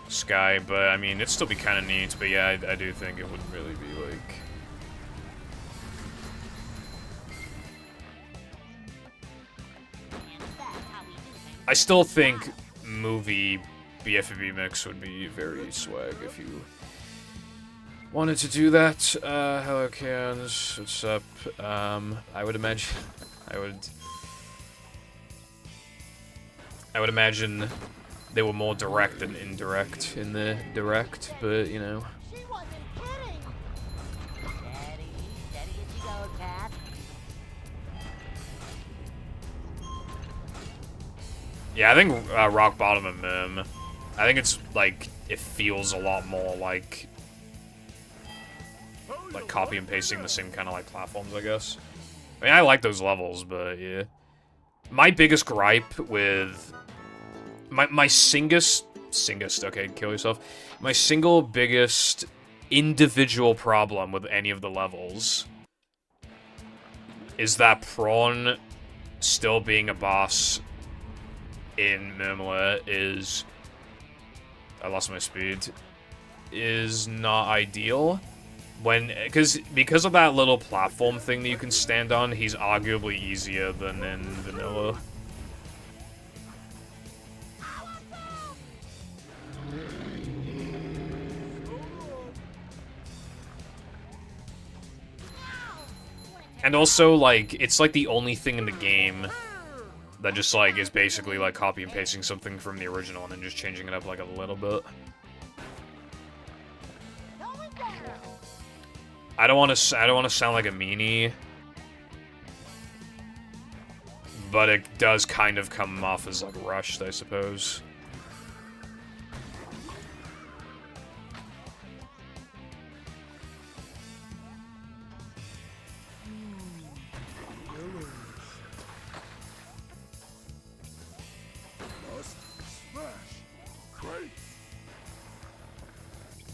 Sky, but I mean, it'd still be kind of neat, but yeah, I do think it wouldn't really be like... I still think movie BFB mix would be very swag if you wanted to do that. Hello, Cans. What's up? I would imagine... I would imagine they were more direct than indirect in the direct, but, you know. She wasn't kidding. Steady, steady as you go, cat. Yeah, I think Rock Bottom and Mim. I think it's, like, it feels a lot more like copy and pasting the same kind of, like, platforms, I guess. I mean, I like those levels, but, yeah. My biggest gripe with... My singest, okay, kill yourself. My single biggest individual problem with any of the levels is that Prawn still being a boss in Mimla is... I lost my speed. Is not ideal. Because of that little platform thing that you can stand on, he's arguably easier than in vanilla. And also, like, it's like the only thing in the game that just, like, is basically, like, copy and pasting something from the original and then just changing it up, like, a little bit. I don't want to sound like a meanie, but it does kind of come off as, like, rushed, I suppose.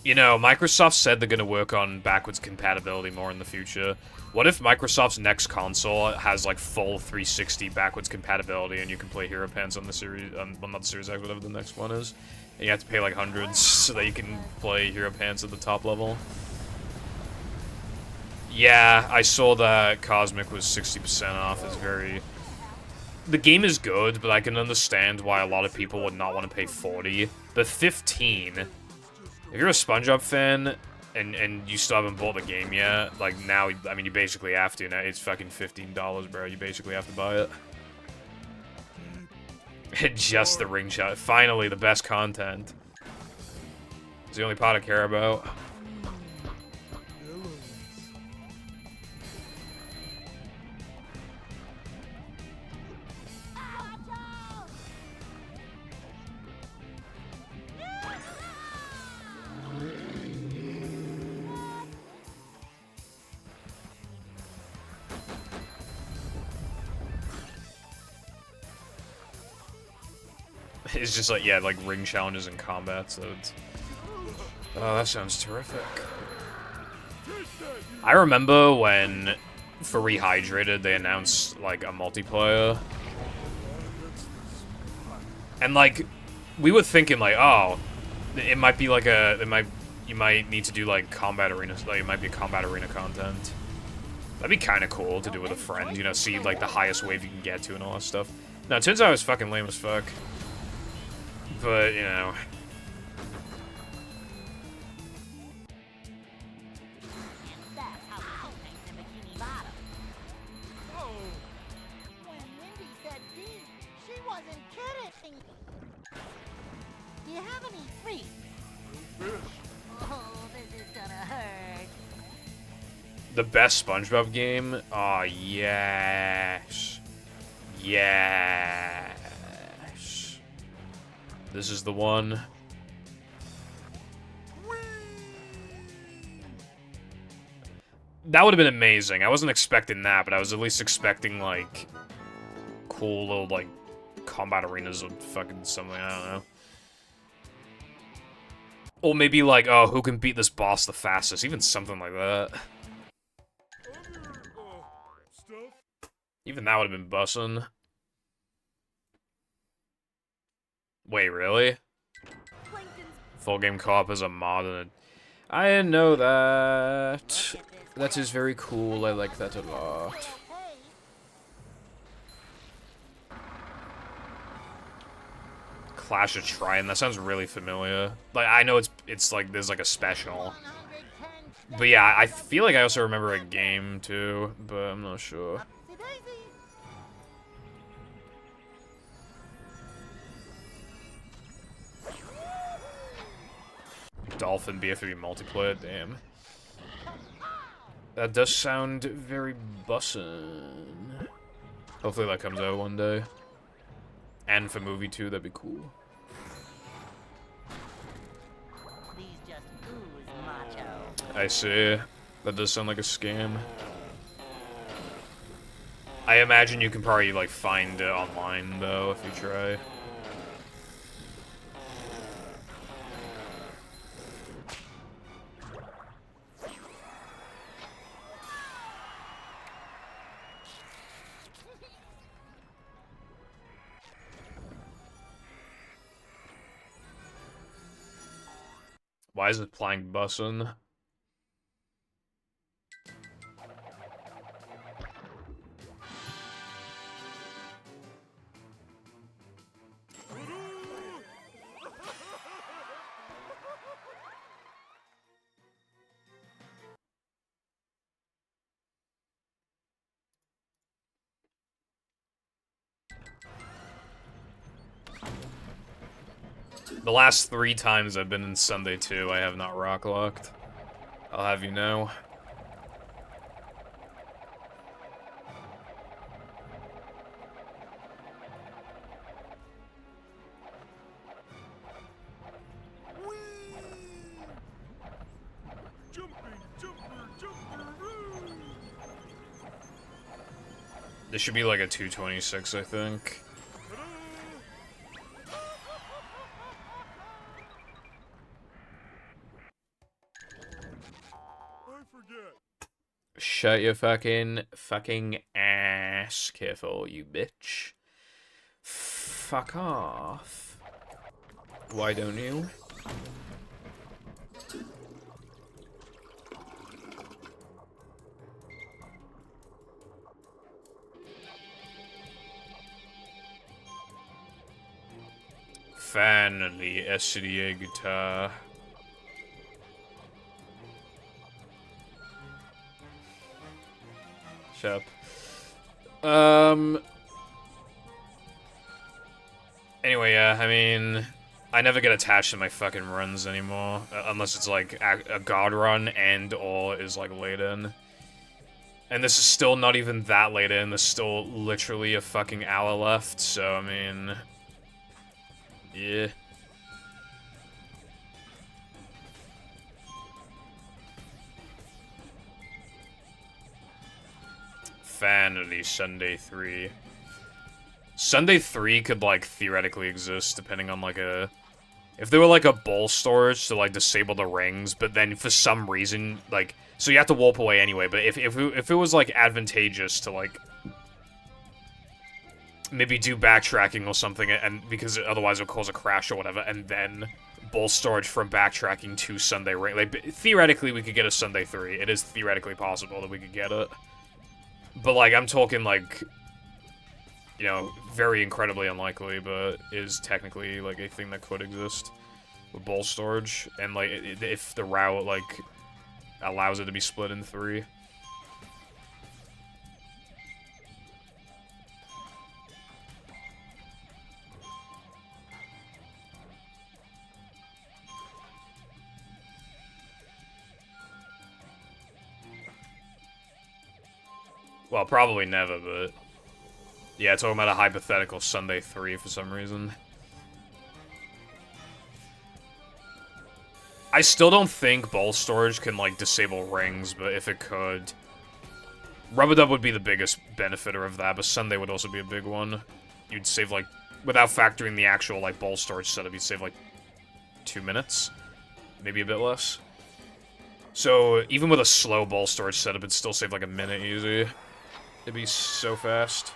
You know, Microsoft said they're going to work on backwards compatibility more in the future. What if Microsoft's next console has, like, full 360 backwards compatibility and you can play Hero Pants on the Series... well, not the Series X, whatever the next one is. And you have to pay, like, hundreds so that you can play Hero Pants at the top level. Yeah, I saw that Cosmic was 60% off. It's very... The game is good, but I can understand why a lot of people would not want to pay 40. But 15... If you're a SpongeBob fan, and you still haven't bought the game yet, like, now, I mean, you basically have to. Now it's fucking $15, bro. You basically have to buy it. Just the ring shot. Finally, the best content. It's the only part I care about. It's just like, yeah, like ring challenges and combat, so it's... Oh, that sounds terrific. I remember when, for Rehydrated, they announced, like, a multiplayer. And, like, we were thinking, like, oh, it might be like a... You might need to do, like, combat arenas, like, it might be combat arena content. That'd be kind of cool to do with a friend, you know, see, like, the highest wave you can get to and all that stuff. No, it turns out I was fucking lame as fuck. But, you know. And that's how he paints in Bikini Bottom. Oh. When Mindy said D, she wasn't kidding. Do you have any free? Oh, this is gonna hurt. The best SpongeBob game? Oh, yes. Yes. This is the one. That would have been amazing. I wasn't expecting that, but I was at least expecting, like, cool little, like, combat arenas of fucking something, I don't know. Or maybe, like, oh, who can beat this boss the fastest? Even something like that. Even that would have been bussin'. Wait, really? Plankton's Full game co-op is a mod and I didn't know that. That is very cool. I like that a lot. Hey, Clash of Trine. That sounds really familiar. Like I know it's like there's like a special. 110 But yeah, I feel like I also remember a game too, but I'm not sure. Upsy daisy. Dolphin BFB multiplayer. Damn. That does sound very bussin'. Hopefully that comes out one day. And for movie too, that'd be cool. These just ooze macho. I see. That does sound like a scam. I imagine you can probably like find it online though if you try. Why is it playing bussin'? The last 3 times I've been in Sunday 2, I have not rock locked. I'll have you know. Whee! Jumping, jumper, jumperoo! This should be like a 226, I think. I forget. Shut your fucking ass. Careful, you bitch. Fuck off. Why don't you? Finally, SCDA guitar. Shut up. Anyway, yeah, I mean, I never get attached to my fucking runs anymore, unless it's like a god run and or is like late in. And this is still not even that late in, there's still literally a fucking hour left, so I mean, yeah. Finally, Sunday 3. Sunday 3 could, like, theoretically exist, depending on, like, a... If there were, like, a bowl storage to, like, disable the rings, but then for some reason, like... So you have to warp away anyway, but if it was, like, advantageous to, like... Maybe do backtracking or something, and because otherwise it would cause a crash or whatever, and then bowl storage from backtracking to Sunday ring. Like, theoretically, we could get a Sunday 3. It is theoretically possible that we could get it. But, like, I'm talking, like... You know, very incredibly unlikely, but is technically, like, a thing that could exist with bowl storage. And, like, if the route, like, allows it to be split in 3. Well, probably never, but... Yeah, talking about a hypothetical Sunday 3 for some reason. I still don't think bowl storage can, like, disable rings, but if it could... Rubber Dub would be the biggest benefiter of that, but Sunday would also be a big one. You'd save, like... Without factoring the actual, like, bowl storage setup, you'd save, like, 2 minutes. Maybe a bit less. So, even with a slow bowl storage setup, it'd still save, like, a minute easy. It'd be so fast.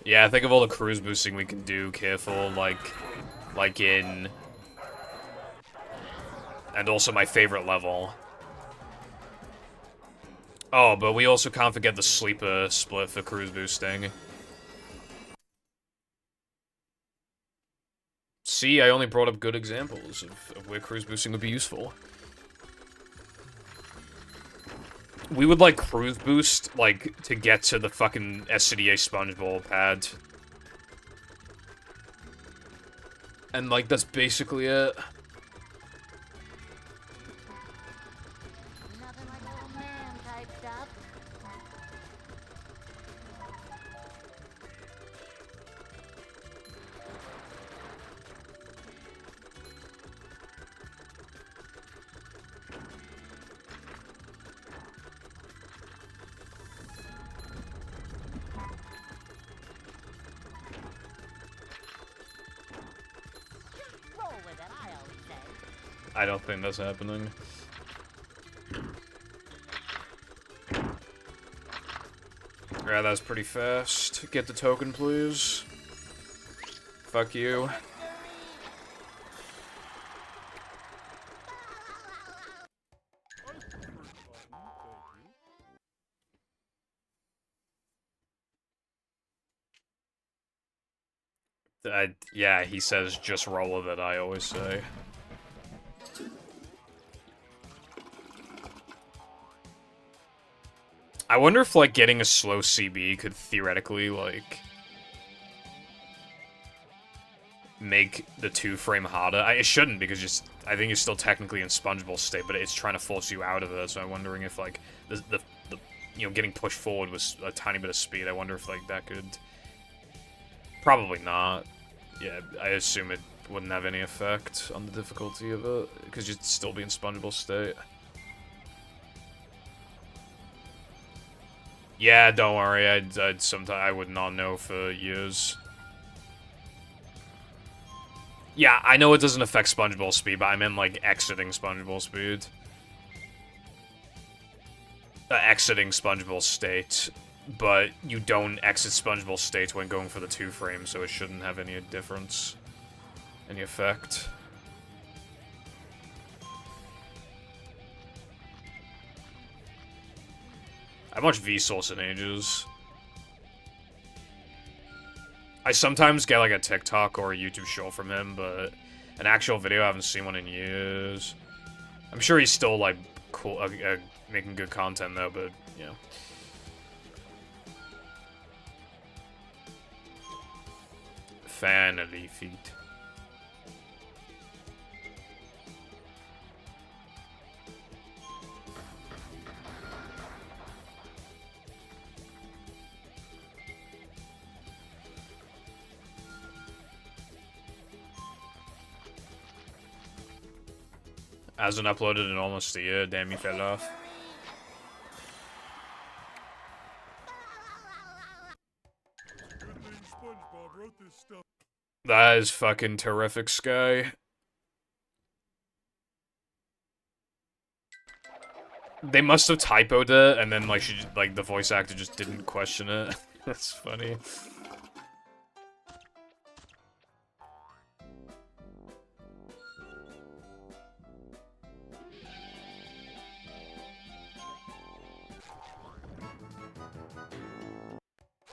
Yeah, think of all the cruise boosting we can do, careful, like in... And also my favorite level. Oh, but we also can't forget the sleeper split for cruise boosting. See, I only brought up good examples of where cruise boosting would be useful. We would, like, cruise boost, like, to get to the fucking SCDA sponge ball pad. And, like, that's basically it. Nothing like old man type stuff. Roll with it, I always say. I don't think that's happening. Yeah, that's pretty fast. Get the token, please. Fuck you. Yeah, he says just roll with it, I always say. I wonder if, like, getting a slow CB could theoretically, like, make the 2-frame harder. It shouldn't, because I think it's still technically in spongeable state, but it's trying to force you out of it, so I'm wondering if, like, the you know, getting pushed forward with a tiny bit of speed, I wonder if, like, that could... Probably not. Yeah, I assume it wouldn't have any effect on the difficulty of it, because you'd still be in spongeable state. Yeah, don't worry, I would not know for years. Yeah, I know it doesn't affect spongeable speed, but I meant, like, exiting spongeable speed. Exiting spongeable state, but you don't exit spongeable state when going for the 2-frame, so it shouldn't have any difference, any effect. I haven't watched Vsauce in ages. I sometimes get, like, a TikTok or a YouTube short from him, but an actual video, I haven't seen one in years. I'm sure he's still, like, cool, making good content, though, but, you know. Finally, feet. Hasn't uploaded in almost a year. Damn, he fell off. Good thing SpongeBob wrote this stuff. That is fucking terrific, Sky. They must have typoed it, and then, like, the voice actor just didn't question it. That's funny.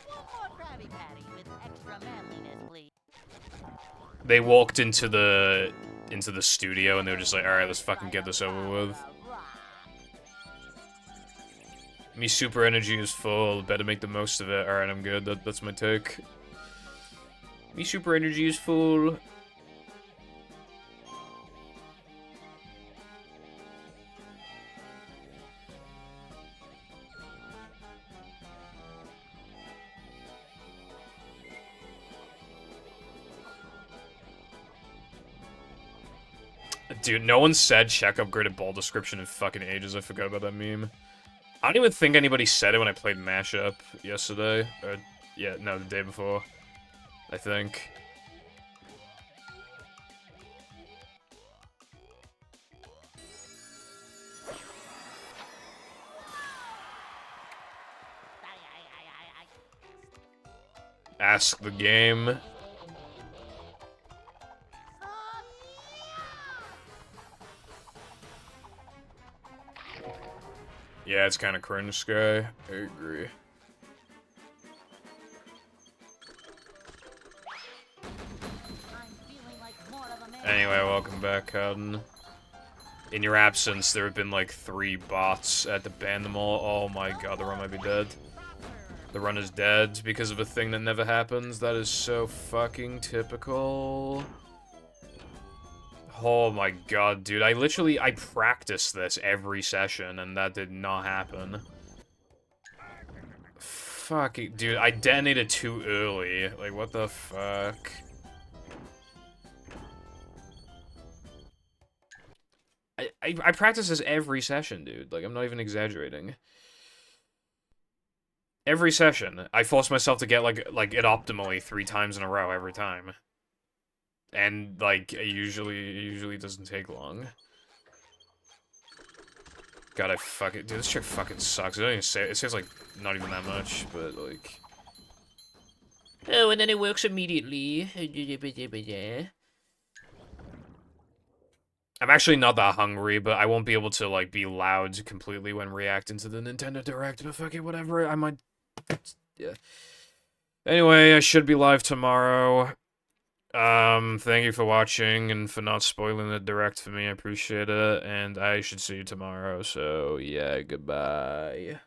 One more Krabby Patty with extra manliness, please. They walked into the studio, and they were just like, alright, let's fucking get this over with. Me super energy is full, better make the most of it. Alright, I'm good. That's my take. Me super energy is full. Dude, no one said check upgraded ball description in fucking ages. I forgot about that meme. I don't even think anybody said it when I played Mashup yesterday. Or, yeah, no, the day before. I think. Ask the game. Yeah, it's kind of cringe, Sky. I agree. Anyway, welcome back, Howden. In your absence, there have been like 3 bots at the ban them all. Oh my god, the run might be dead. The run is dead because of a thing that never happens. That is so fucking typical. Oh my god, dude. I practiced this every session, and that did not happen. Fucking, dude, I detonated too early. Like, what the fuck? I practice this every session, dude. Like, I'm not even exaggerating. Every session, I force myself to get, like it optimally 3 times in a row every time. And, like, it usually doesn't take long. God, I fuck it. Dude, this chick fucking sucks. It don't even say, it says, like, not even that much, but, like... Oh, and then it works immediately. I'm actually not that hungry, but I won't be able to, like, be loud completely when reacting to the Nintendo Direct, but fuck it, whatever, I might... Yeah. Anyway, I should be live tomorrow. Thank you for watching and for not spoiling the Direct for me, I appreciate it, and I should see you tomorrow, so, yeah, goodbye.